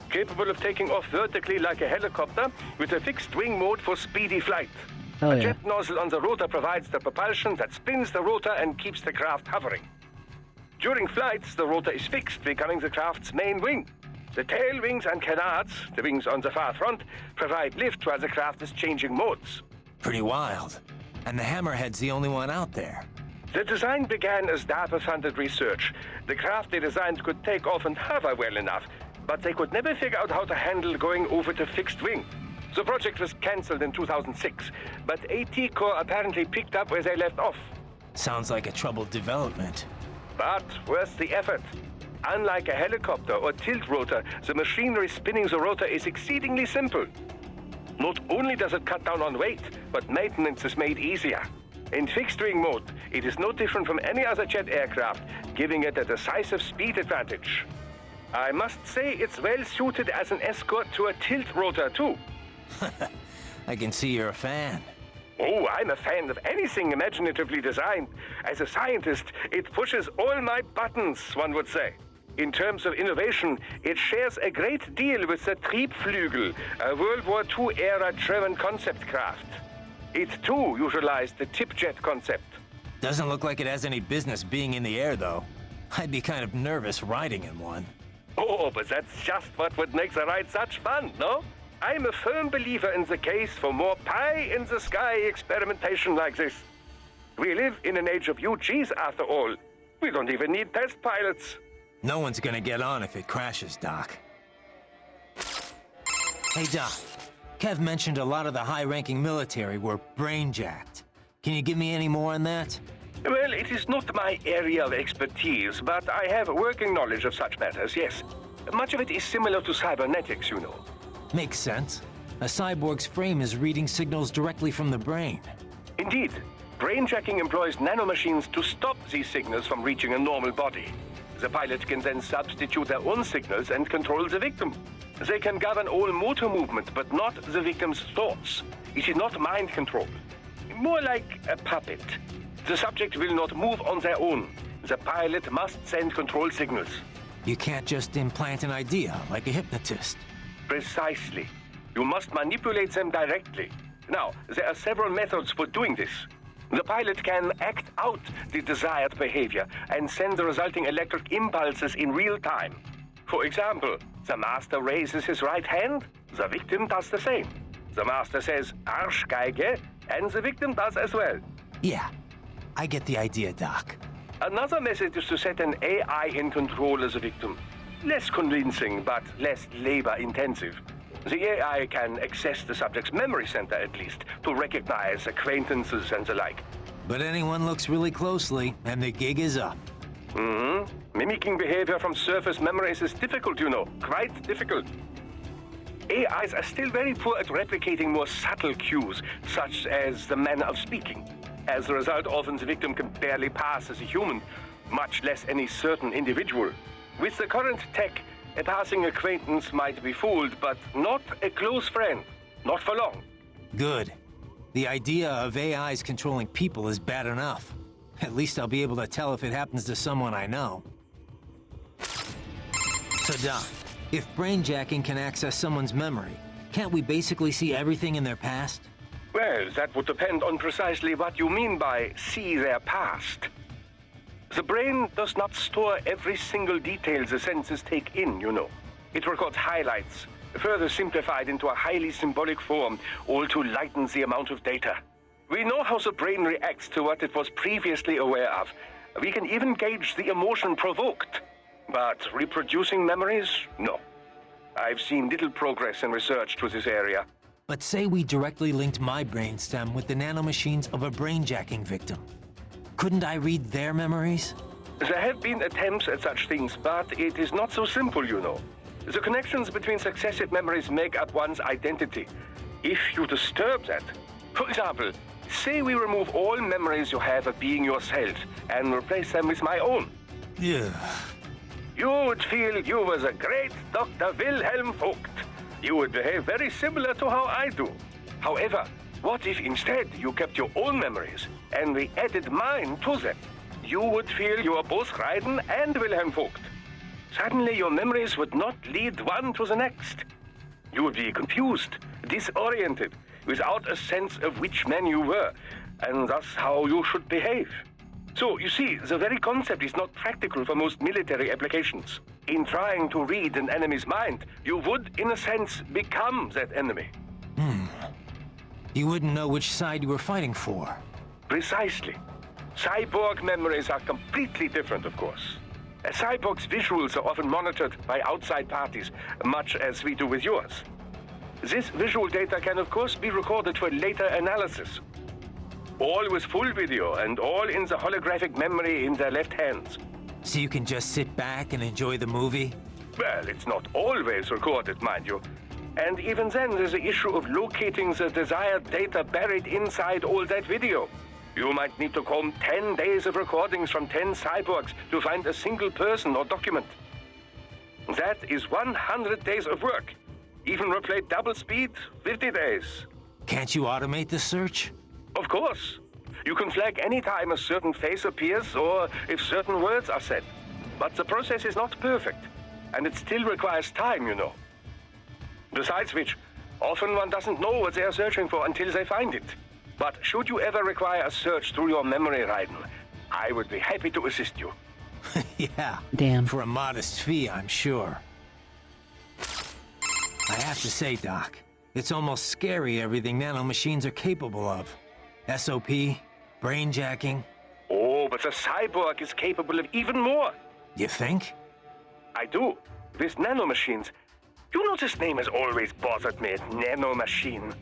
Capable of taking off vertically like a helicopter with a fixed wing mode for speedy flight. A jet nozzle on the rotor provides the propulsion that spins the rotor and keeps the craft hovering. During flights, the rotor is fixed, becoming the craft's main wing. The tail wings and canards, the wings on the far front, provide lift while the craft is changing modes. Pretty wild. And the hammerhead's the only one out there. The design began as DARPA-funded research. The craft they designed could take off and hover well enough, but they could never figure out how to handle going over to fixed wing. The project was cancelled in 2006, but AT Corps apparently picked up where they left off. Sounds like a troubled development. But worth the effort. Unlike a helicopter or tilt rotor, the machinery spinning the rotor is exceedingly simple. Not only does it cut down on weight, but maintenance is made easier. In fixed-wing mode, it is no different from any other jet aircraft, giving it a decisive speed advantage. I must say it's well suited as an escort to a tilt rotor, too. I can see you're a fan. Oh, I'm a fan of anything imaginatively designed. As a scientist, it pushes all my buttons, one would say. In terms of innovation, it shares a great deal with the Triebflügel, a World War II-era German concept craft. It, too, utilized the tip-jet concept. Doesn't look like it has any business being in the air, though. I'd be kind of nervous riding in one. Oh, but that's just what would make the ride such fun, no? I'm a firm believer in the case for more pie-in-the-sky experimentation like this. We live in an age of UGs, after all. We don't even need test pilots. No one's gonna get on if it crashes, Doc. Hey, Doc. Kev mentioned a lot of the high-ranking military were brain-jacked. Can you give me any more on that? Well, it is not my area of expertise, but I have working knowledge of such matters, yes. Much of it is similar to cybernetics, you know. Makes sense. A cyborg's frame is reading signals directly from the brain. Indeed. Brainjacking employs nanomachines to stop these signals from reaching a normal body. The pilot can then substitute their own signals and control the victim. They can govern all motor movement, but not the victim's thoughts. It is not mind control. More like a puppet. The subject will not move on their own. The pilot must send control signals. You can't just implant an idea like a hypnotist. Precisely. You must manipulate them directly. Now, there are several methods for doing this. The pilot can act out the desired behavior and send the resulting electric impulses in real time. For example, the master raises his right hand, the victim does the same. The master says, Arschgeige, and the victim does as well. Yeah, I get the idea, Doc. Another method is to set an AI in control as a victim. Less convincing, but less labor-intensive. The AI can access the subject's memory center, at least, to recognize acquaintances and the like. But anyone looks really closely, and the gig is up. Mm-hmm. Mimicking behavior from surface memories is difficult, you know. Quite difficult. AIs are still very poor at replicating more subtle cues, such as the manner of speaking. As a result, often the victim can barely pass as a human, much less any certain individual. With the current tech, a passing acquaintance might be fooled, but not a close friend. Not for long. Good. The idea of AIs controlling people is bad enough. At least I'll be able to tell if it happens to someone I know. So, Doc, if brainjacking can access someone's memory, can't we basically see everything in their past? Well, that would depend on precisely what you mean by see their past. The brain does not store every single detail the senses take in, you know. It records highlights, further simplified into a highly symbolic form, all to lighten the amount of data. We know how the brain reacts to what it was previously aware of. We can even gauge the emotion provoked. But reproducing memories? No. I've seen little progress in research to this area. But say we directly linked my brainstem with the nanomachines of a brainjacking victim. Couldn't I read their memories? There have been attempts at such things, but it is not so simple, you know. The connections between successive memories make up one's identity. If you disturb that, for example, say we remove all memories you have of being yourself and replace them with my own. Yeah. You would feel you was a great Dr. Wilhelm Vogt. You would behave very similar to how I do. However, what if instead you kept your own memories and we added mine to them? You would feel you were both Raiden and Wilhelm Vogt. Suddenly your memories would not lead one to the next. You would be confused, disoriented, without a sense of which man you were, and thus how you should behave. So, you see, the very concept is not practical for most military applications. In trying to read an enemy's mind, you would, in a sense, become that enemy. You wouldn't know which side you were fighting for. Precisely. Cyborg memories are completely different, of course. A cyborg's visuals are often monitored by outside parties, much as we do with yours. This visual data can, of course, be recorded for later analysis. All with full video and all in the holographic memory in their left hands. So you can just sit back and enjoy the movie? Well, it's not always recorded, mind you. And even then, there's the issue of locating the desired data buried inside all that video. You might need to comb 10 days of recordings from 10 cyborgs to find a single person or document. That is 100 days of work. Even replayed double speed, 50 days. Can't you automate the search? Of course. You can flag any time a certain face appears or if certain words are said. But the process is not perfect, and it still requires time, you know. Besides which, often one doesn't know what they are searching for until they find it. But should you ever require a search through your memory, Raiden, I would be happy to assist you. Yeah. Damn. For a modest fee, I'm sure. I have to say, Doc, it's almost scary everything nanomachines are capable of. SOP, brainjacking. Oh, but the cyborg is capable of even more. You think? I do. With nanomachines. You know this name has always bothered me, nanomachine.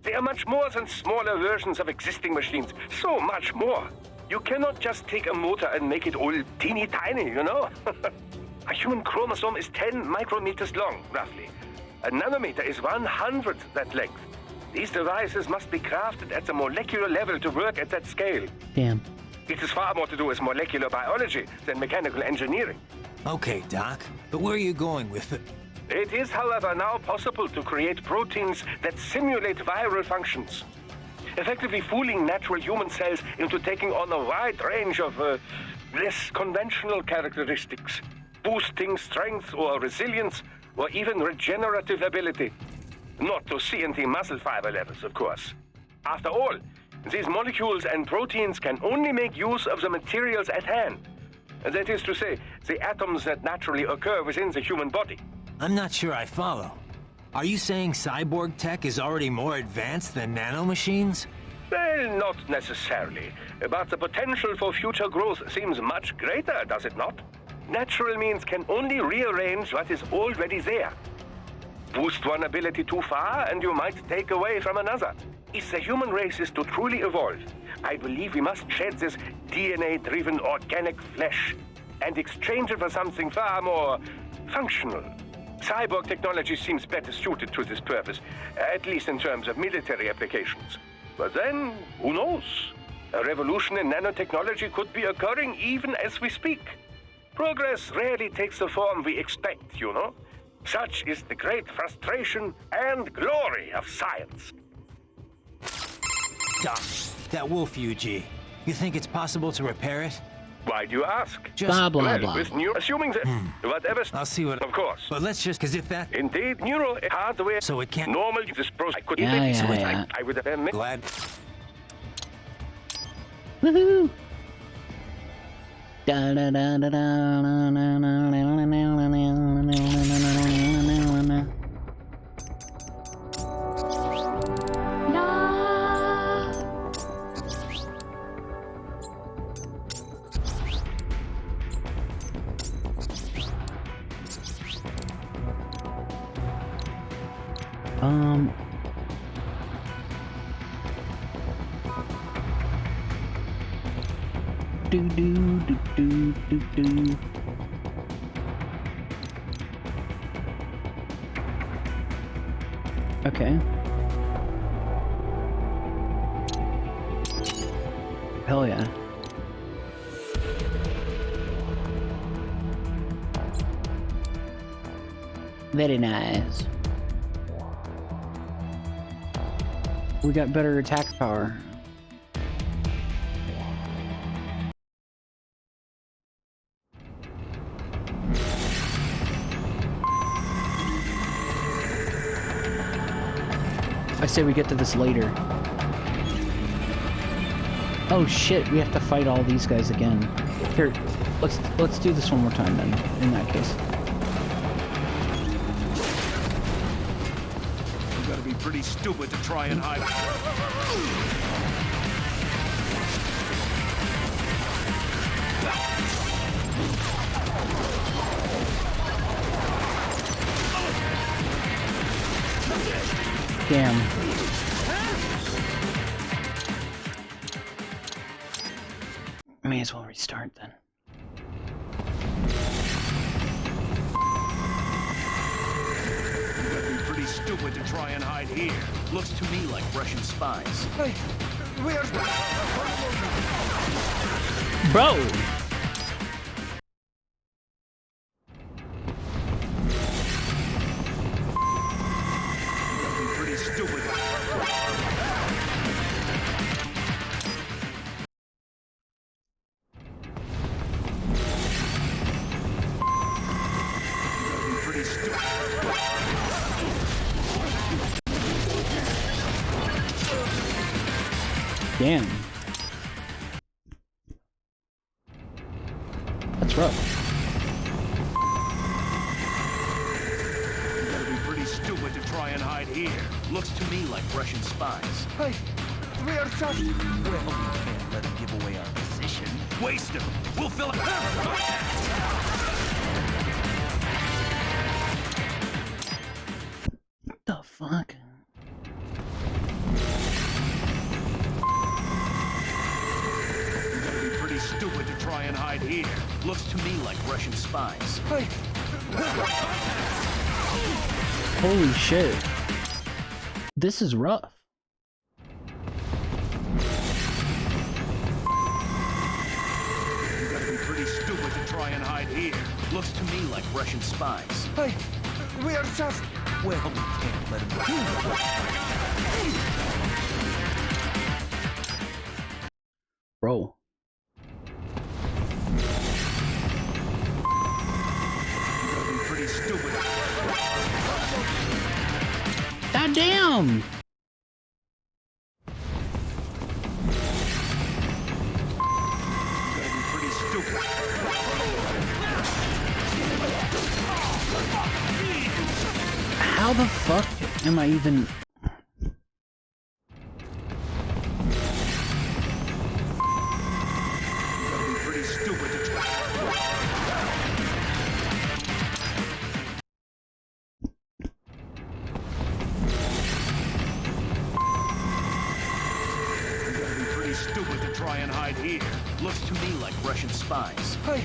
They are much more than smaller versions of existing machines. So much more. You cannot just take a motor and make it all teeny tiny, you know? A human chromosome is 10 micrometers long, roughly. A nanometer is 1/100th that length. These devices must be crafted at the molecular level to work at that scale. Damn. It has far more to do with molecular biology than mechanical engineering. Okay, Doc, but where are you going with it? It is, however, now possible to create proteins that simulate viral functions, effectively fooling natural human cells into taking on a wide range of less conventional characteristics, boosting strength or resilience, or even regenerative ability. Not to CNT muscle fiber levels, of course. After all, these molecules and proteins can only make use of the materials at hand. That is to say, the atoms that naturally occur within the human body. I'm not sure I follow. Are you saying cyborg tech is already more advanced than nanomachines? Well, not necessarily. But the potential for future growth seems much greater, does it not? Natural means can only rearrange what is already there. Boost one ability too far, and you might take away from another. If the human race is to truly evolve, I believe we must shed this DNA-driven organic flesh and exchange it for something far more functional. Cyborg technology seems better suited to this purpose, at least in terms of military applications. But then, who knows? A revolution in nanotechnology could be occurring even as we speak. Progress rarely takes the form we expect, you know? Such is the great frustration and glory of science. Doc, that wolf UG, you think it's possible to repair it? Why do you ask? Just blah, blah, well, blah. with assuming that whatever... I'll see what... Of course. But let's just... Because if that... Indeed, neuro hardware... So it can't... Normal this process. I could Yeah. I would have... Glad... Woohoo! Da da da da da. Do do do do do do. Okay. Hell yeah. Very nice. We got better attack power. I say we get to this later. Oh shit, we have to fight all these guys again. Here, let's do this one more time then, in that case. You gotta be pretty stupid to try and hide. Damn. May as well restart then. You gotta be pretty stupid to try and hide here. Looks to me like Russian spies. Hey, where's... Bro! You gotta be pretty stupid. Damn. That's rough. You gotta be pretty stupid to try and hide here. Looks to me like Russian spies. Hey, we are just... Well, we can't let him give away our position. Waste him. We'll fill it. What the fuck? Stupid to try and hide here. Looks to me like Russian spies. Hey. Holy shit. This is rough. You gotta be pretty stupid to try and hide here. Looks to me like Russian spies. Hey, we are just... Well, we can't let him... Bro. Stupid. God damn! Gotta be pretty stupid. How the fuck am I even... Gotta be pretty stupid to try. Stupid to try and hide here. Looks to me like Russian spies. Hey.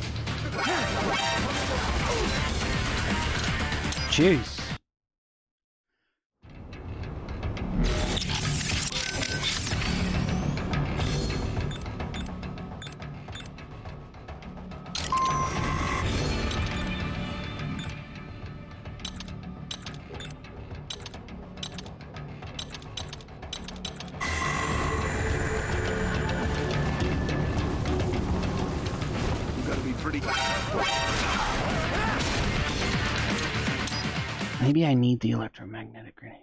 Jeez. Maybe I need the electromagnetic grenade.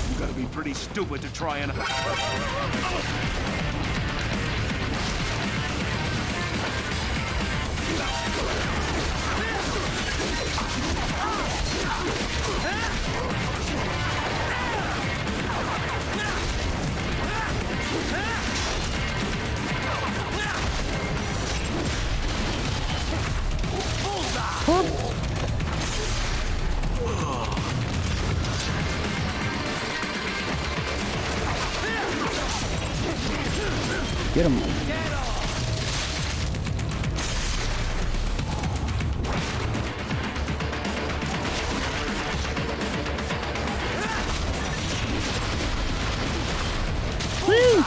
You gotta be pretty stupid to try and... Get him. Woo!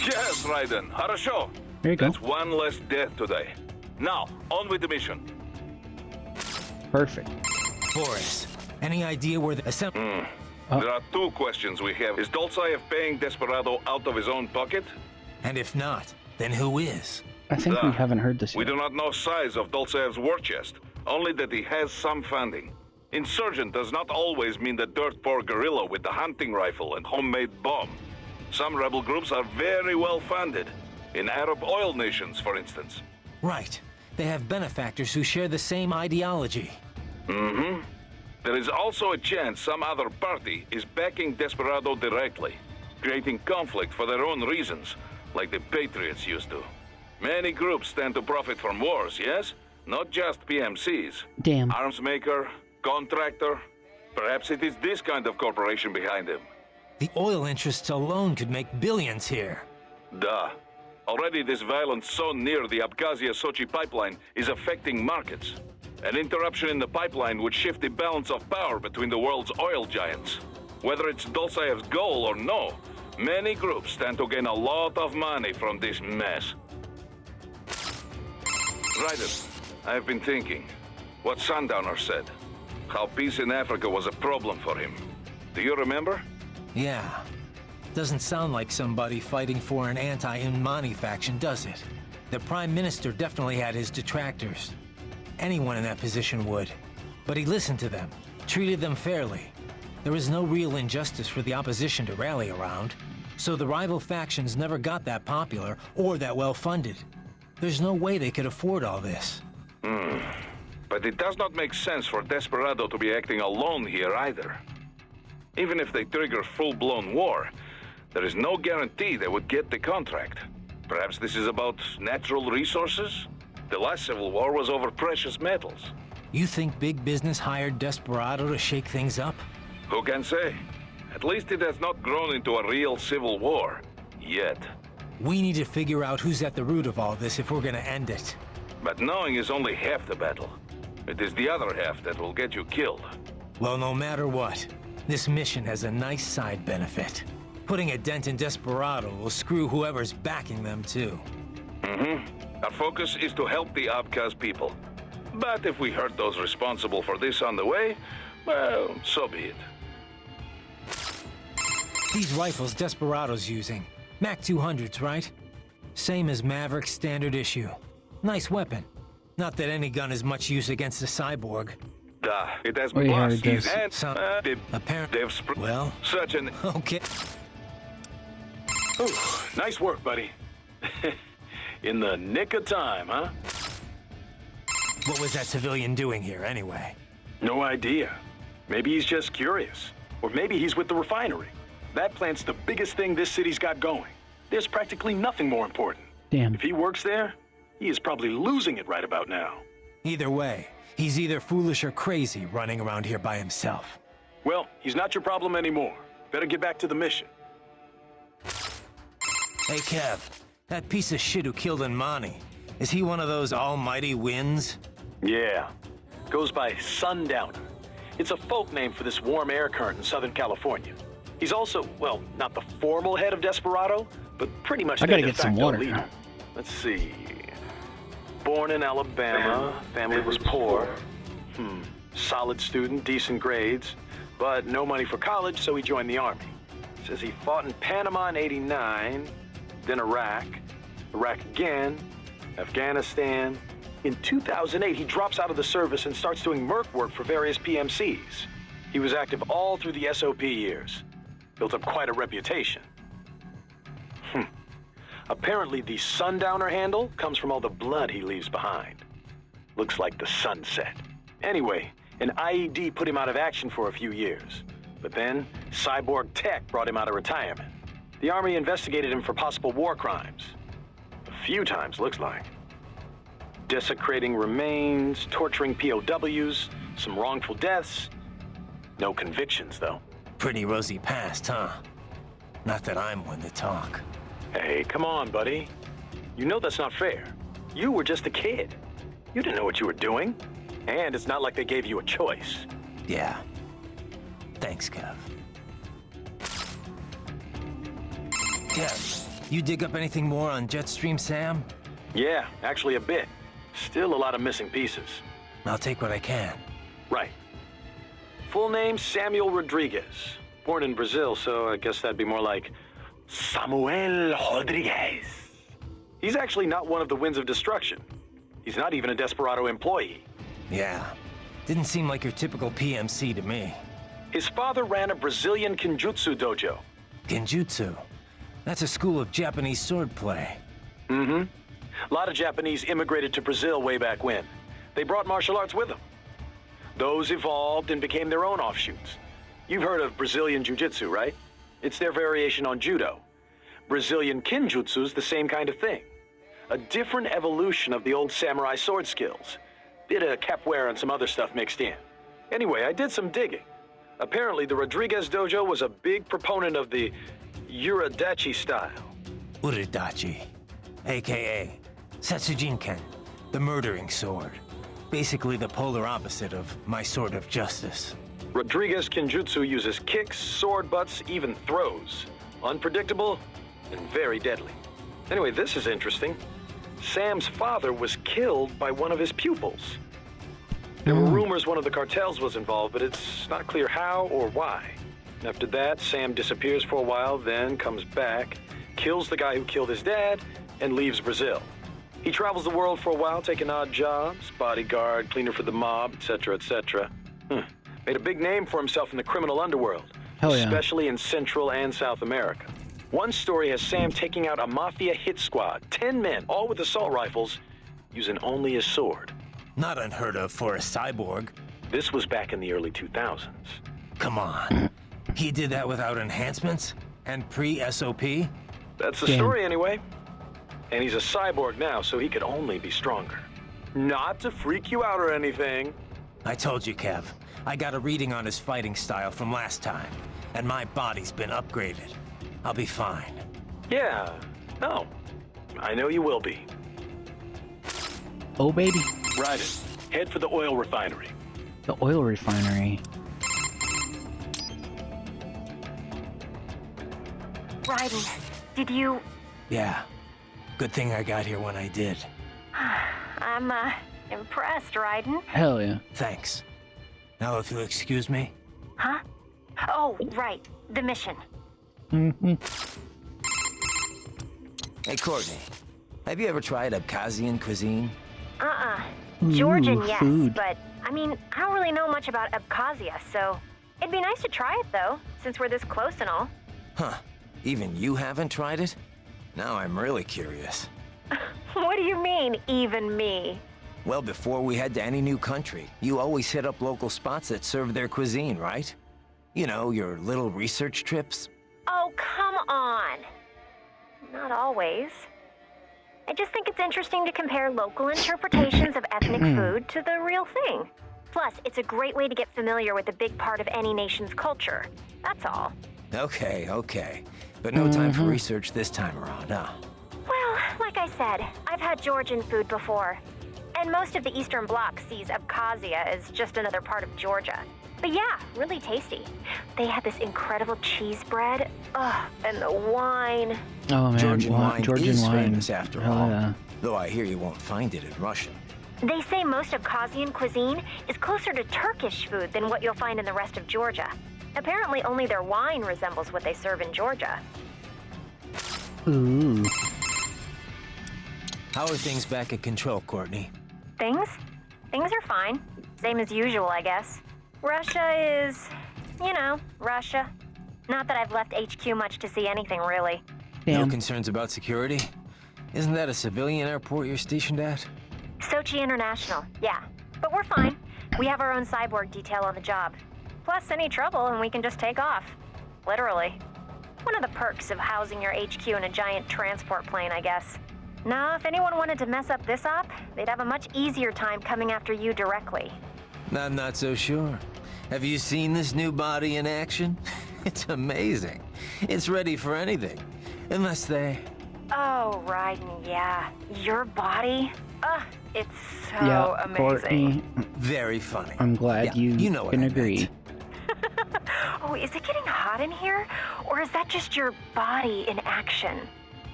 Yes, Raiden. Хорошо. There you go. That's one less death today. Now, on with the mission. Perfect. Boris, any idea where the assembly... There are two questions we have. Is Dolzaev paying Desperado out of his own pocket? And if not, then who is? I think we haven't heard this yet. We do not know size of Dolzaev's war chest, only that he has some funding. Insurgent does not always mean the dirt poor guerrilla with the hunting rifle and homemade bomb. Some rebel groups are very well funded. In Arab oil nations, for instance. Right. They have benefactors who share the same ideology. Mm-hmm. There is also a chance some other party is backing Desperado directly, creating conflict for their own reasons, like the Patriots used to. Many groups stand to profit from wars, yes? Not just PMCs. Damn. Arms maker, contractor. Perhaps it is this kind of corporation behind him. The oil interests alone could make billions here. Duh. Already this violence so near the Abkhazia-Sochi pipeline is affecting markets. An interruption in the pipeline would shift the balance of power between the world's oil giants. Whether it's Dolzaev's goal or no, many groups stand to gain a lot of money from this mess. Raiden, I've been thinking. What Sundowner said. How peace in Africa was a problem for him. Do you remember? Yeah. Doesn't sound like somebody fighting for an anti-Unmani faction, does it? The Prime Minister definitely had his detractors. Anyone in that position would. But he listened to them, treated them fairly. There was no real injustice for the opposition to rally around, so the rival factions never got that popular or that well-funded. There's no way they could afford all this. But it does not make sense for Desperado to be acting alone here either. Even if they trigger full-blown war, there is no guarantee they would get the contract. Perhaps this is about natural resources? The last civil war was over precious metals. You think big business hired Desperado to shake things up? Who can say? At least it has not grown into a real civil war. Yet. We need to figure out who's at the root of all this if we're gonna end it. But knowing is only half the battle. It is the other half that will get you killed. Well, no matter what, this mission has a nice side benefit. Putting a dent in Desperado will screw whoever's backing them, too. Our focus is to help the Abkhaz people. But if we hurt those responsible for this on the way, well, so be it. These rifles Desperado's using. Mac 200s, right? Same as Maverick's standard issue. Nice weapon. Not that any gun is much use against a cyborg. It has Oh, yeah, blast it his does. hands. Apparently. Well, such an... Okay. Ooh, nice work, buddy. In the nick of time, huh? What was that civilian doing here, anyway? No idea. Maybe he's just curious. Or maybe he's with the refinery. That plant's the biggest thing this city's got going. There's practically nothing more important. Damn. If he works there, he is probably losing it right about now. Either way, he's either foolish or crazy running around here by himself. Well, he's not your problem anymore. Better get back to the mission. Hey, Kev. That piece of shit who killed Unmani. Is he one of those almighty winds? Yeah. Goes by Sundowner. It's a folk name for this warm air current in Southern California. He's also, well, not the formal head of Desperado, but pretty much I their gotta de get some facto water. leader. Let's see. Born in Alabama, family was poor. Solid student, decent grades, but no money for college, so he joined the army. Says he fought in Panama in '89, then Iraq again, Afghanistan. In 2008, he drops out of the service and starts doing merc work for various PMCs. He was active all through the SOP years. Built up quite a reputation. Apparently, the Sundowner handle comes from all the blood he leaves behind. Looks like the sunset. Anyway, an IED put him out of action for a few years. But then, cyborg tech brought him out of retirement. The Army investigated him for possible war crimes. A few times, looks like. Desecrating remains, torturing POWs, some wrongful deaths. No convictions, though. Pretty rosy past, huh? Not that I'm one to talk. Hey, come on, buddy. You know that's not fair. You were just a kid. You didn't know what you were doing. And it's not like they gave you a choice. Yeah. Thanks, Kev. Kev, you dig up anything more on Jetstream, Sam? Yeah, actually a bit. Still a lot of missing pieces. I'll take what I can. Right. Full name, Samuel Rodriguez. Born in Brazil, so I guess that'd be more like Samuel Rodriguez. He's actually not one of the Winds of Destruction. He's not even a Desperado employee. Yeah. Didn't seem like your typical PMC to me. His father ran a Brazilian Kenjutsu dojo. Genjutsu? That's a school of Japanese swordplay. Mm-hmm. A lot of Japanese immigrated to Brazil way back when. They brought martial arts with them. Those evolved and became their own offshoots. You've heard of Brazilian Jiu-Jitsu, right? It's their variation on Judo. Brazilian Kenjutsu's the same kind of thing. A different evolution of the old samurai sword skills. Bit of capoeira and some other stuff mixed in. Anyway, I did some digging. Apparently, the Rodriguez dojo was a big proponent of the Uridachi style. Uridachi, a.k.a. Setsujinken, the murdering sword. Basically the polar opposite of my sword of justice. Rodriguez Kenjutsu uses kicks, sword butts, even throws. Unpredictable and very deadly. Anyway, this is interesting. Sam's father was killed by one of his pupils. There were rumors one of the cartels was involved, but it's not clear how or why. After that, Sam disappears for a while, then comes back, kills the guy who killed his dad, and leaves Brazil. He travels the world for a while, taking odd jobs, bodyguard, cleaner for the mob, etc., etc. Made a big name for himself in the criminal underworld, especially in Central and South America. One story has Sam taking out a mafia hit squad, 10 men, all with assault rifles, using only his sword. Not unheard of for a cyborg. This was back in the early 2000s. Come on. He did that without enhancements? And pre-SOP? That's the story anyway. And he's a cyborg now, so he could only be stronger. Not to freak you out or anything. I told you, Kev. I got a reading on his fighting style from last time, and my body's been upgraded. I'll be fine. Yeah. No. I know you will be. Oh, baby. Ride it. Head for the oil refinery. The oil refinery. Raiden, did you... Yeah. Good thing I got here when I did. I'm, impressed, Raiden. Hell yeah. Thanks. Now if you'll excuse me. Huh? Oh, right. The mission. Mm-hmm. Hey, Courtney. Have you ever tried Abkhazian cuisine? Georgian, yes, food. but, I mean, I don't really know much about Abkhazia, so... It'd be nice to try it, though, since we're this close and all. Huh. Even you haven't tried it? Now I'm really curious. What do you mean, even me? Well, before we head to any new country, you always hit up local spots that serve their cuisine, right? You know, your little research trips. Oh, come on. Not always. I just think it's interesting to compare local interpretations of ethnic food to the real thing. Plus, it's a great way to get familiar with a big part of any nation's culture. That's all. Okay. But no time for research this time around, huh? Well, like I said, I've had Georgian food before. And most of the Eastern Bloc sees Abkhazia as just another part of Georgia. But yeah, really tasty. They had this incredible cheese bread. Ugh, and the wine. Oh man, Georgian wine is wine. famous after all. Yeah. Though I hear you won't find it in Russian. They say most Abkhazian cuisine is closer to Turkish food than what you'll find in the rest of Georgia. Apparently only their wine resembles what they serve in Georgia. Ooh. How are things back at Control, Courtney? Things are fine. Same as usual, I guess. Russia is, Russia. Not that I've left HQ much to see anything, really. Damn. No concerns about security? Isn't that a civilian airport you're stationed at? Sochi International, yeah. But we're fine. We have our own cyborg detail on the job. Plus, any trouble and we can just take off. Literally. One of the perks of housing your HQ in a giant transport plane, I guess. No, if anyone wanted to mess up this op, they'd have a much easier time coming after you directly. I'm not so sure. Have you seen this new body in action? It's amazing. It's ready for anything. Unless they... Oh, Raiden, yeah. Your body? It's so Yeah, amazing. Courtney, Very funny. I'm glad you know what can I agree. Oh, is it getting hot in here? Or is that just your body in action?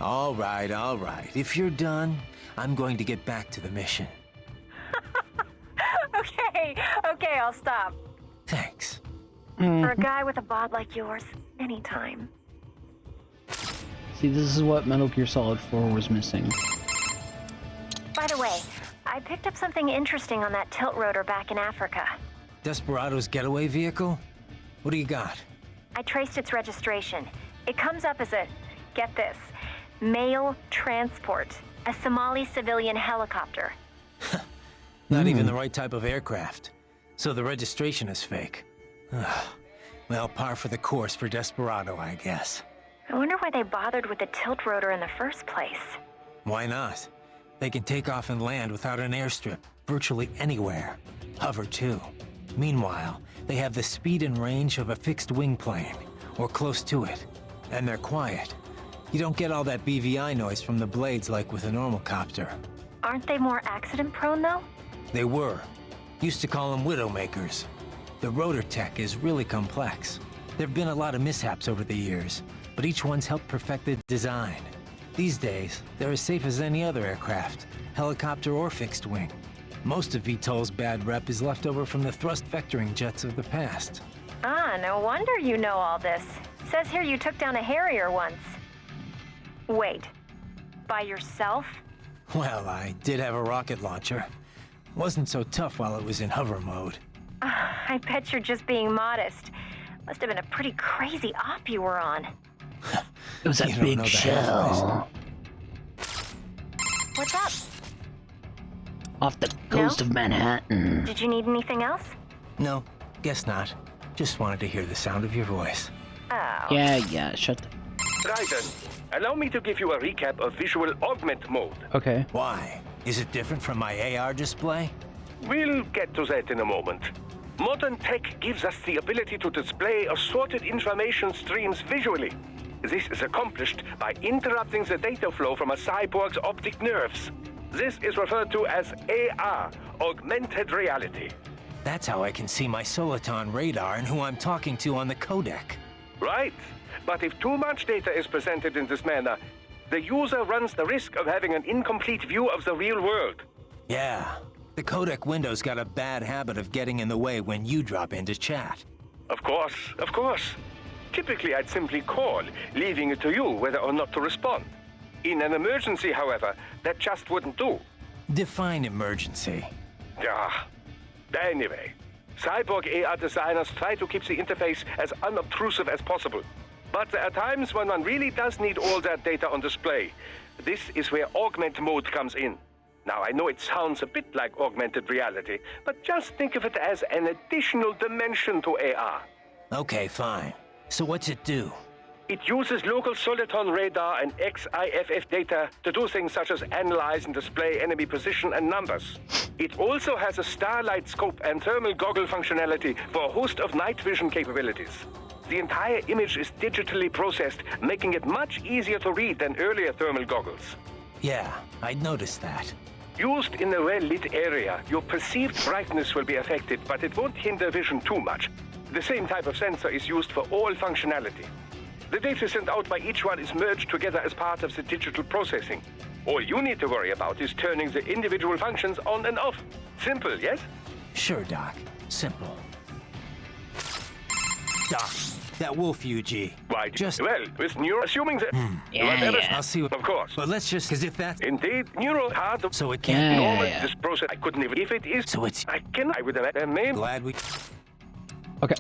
All right, all right. If you're done, I'm going to get back to the mission. Okay, I'll stop. Thanks. For a guy with a bod like yours, anytime. See, this is what Metal Gear Solid 4 was missing. By the way, I picked up something interesting on that tilt rotor back in Africa. Desperado's getaway vehicle? What do you got? I traced its registration. It comes up as a, get this, mail transport. A Somali civilian helicopter. Not even the right type of aircraft. So the registration is fake. Well, par for the course for Desperado, I guess. I wonder why they bothered with the tilt rotor in the first place. Why not? They can take off and land without an airstrip, virtually anywhere. Hover, too. Meanwhile, they have the speed and range of a fixed-wing plane, or close to it. And they're quiet. You don't get all that BVI noise from the blades like with a normal copter. Aren't they more accident-prone, though? They were. Used to call them Widowmakers. The rotor tech is really complex. There've been a lot of mishaps over the years, but each one's helped perfect the design. These days, they're as safe as any other aircraft, helicopter or fixed wing. Most of VTOL's bad rep is left over from the thrust vectoring jets of the past. Ah, no wonder you know all this. Says here you took down a Harrier once. Wait, by yourself? Well, I did have a rocket launcher. Wasn't so tough while it was in hover mode. I bet you're just being modest. Must have been a pretty crazy op you were on. It was a big shell. What's up? Off the coast of Manhattan. Did you need anything else? No, guess not. Just wanted to hear the sound of your voice. Oh. Yeah, shut the... Raiden, allow me to give you a recap of visual augment mode. Okay. Why? Is it different from my AR display? We'll get to that in a moment. Modern tech gives us the ability to display assorted information streams visually. This is accomplished by interrupting the data flow from a cyborg's optic nerves. This is referred to as AR, augmented reality. That's how I can see my Soliton radar and who I'm talking to on the codec. Right, but if too much data is presented in this manner, the user runs the risk of having an incomplete view of the real world. Yeah, the codec window's got a bad habit of getting in the way when you drop into chat. Of course. Typically, I'd simply call, leaving it to you whether or not to respond. In an emergency, however, that just wouldn't do. Define emergency. Yeah. Anyway, cyborg AR designers try to keep the interface as unobtrusive as possible. But there are times when one really does need all that data on display. This is where augment mode comes in. Now, I know it sounds a bit like augmented reality, but just think of it as an additional dimension to AR. Okay, fine. So what's it do? It uses local Soliton radar and XIFF data to do things such as analyze and display enemy position and numbers. It also has a starlight scope and thermal goggle functionality for a host of night vision capabilities. The entire image is digitally processed, making it much easier to read than earlier thermal goggles. Yeah, I'd noticed that. Used in a well-lit area, your perceived brightness will be affected, but it won't hinder vision too much. The same type of sensor is used for all functionality. The data sent out by each one is merged together as part of the digital processing. All you need to worry about is turning the individual functions on and off. Simple, yes? Sure, Doc. Simple. Doc, that wolf UG. Why, well, with Neuro, assuming that... I'll see what... Of course. But let's just... Because if that's... Indeed, Neuro hard to... So it can't normal, this process, I couldn't even... If it is... So it's... I would have... Glad we... Okay.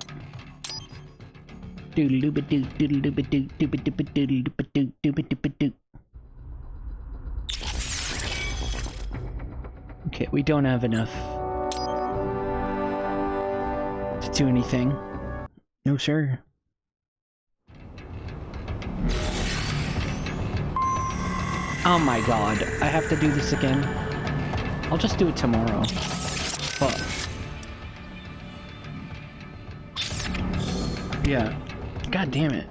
Okay, we don't have enough to do anything. No, sir. Oh my god, I have to do this again. I'll just do it tomorrow. Fuck. Yeah. God damn it.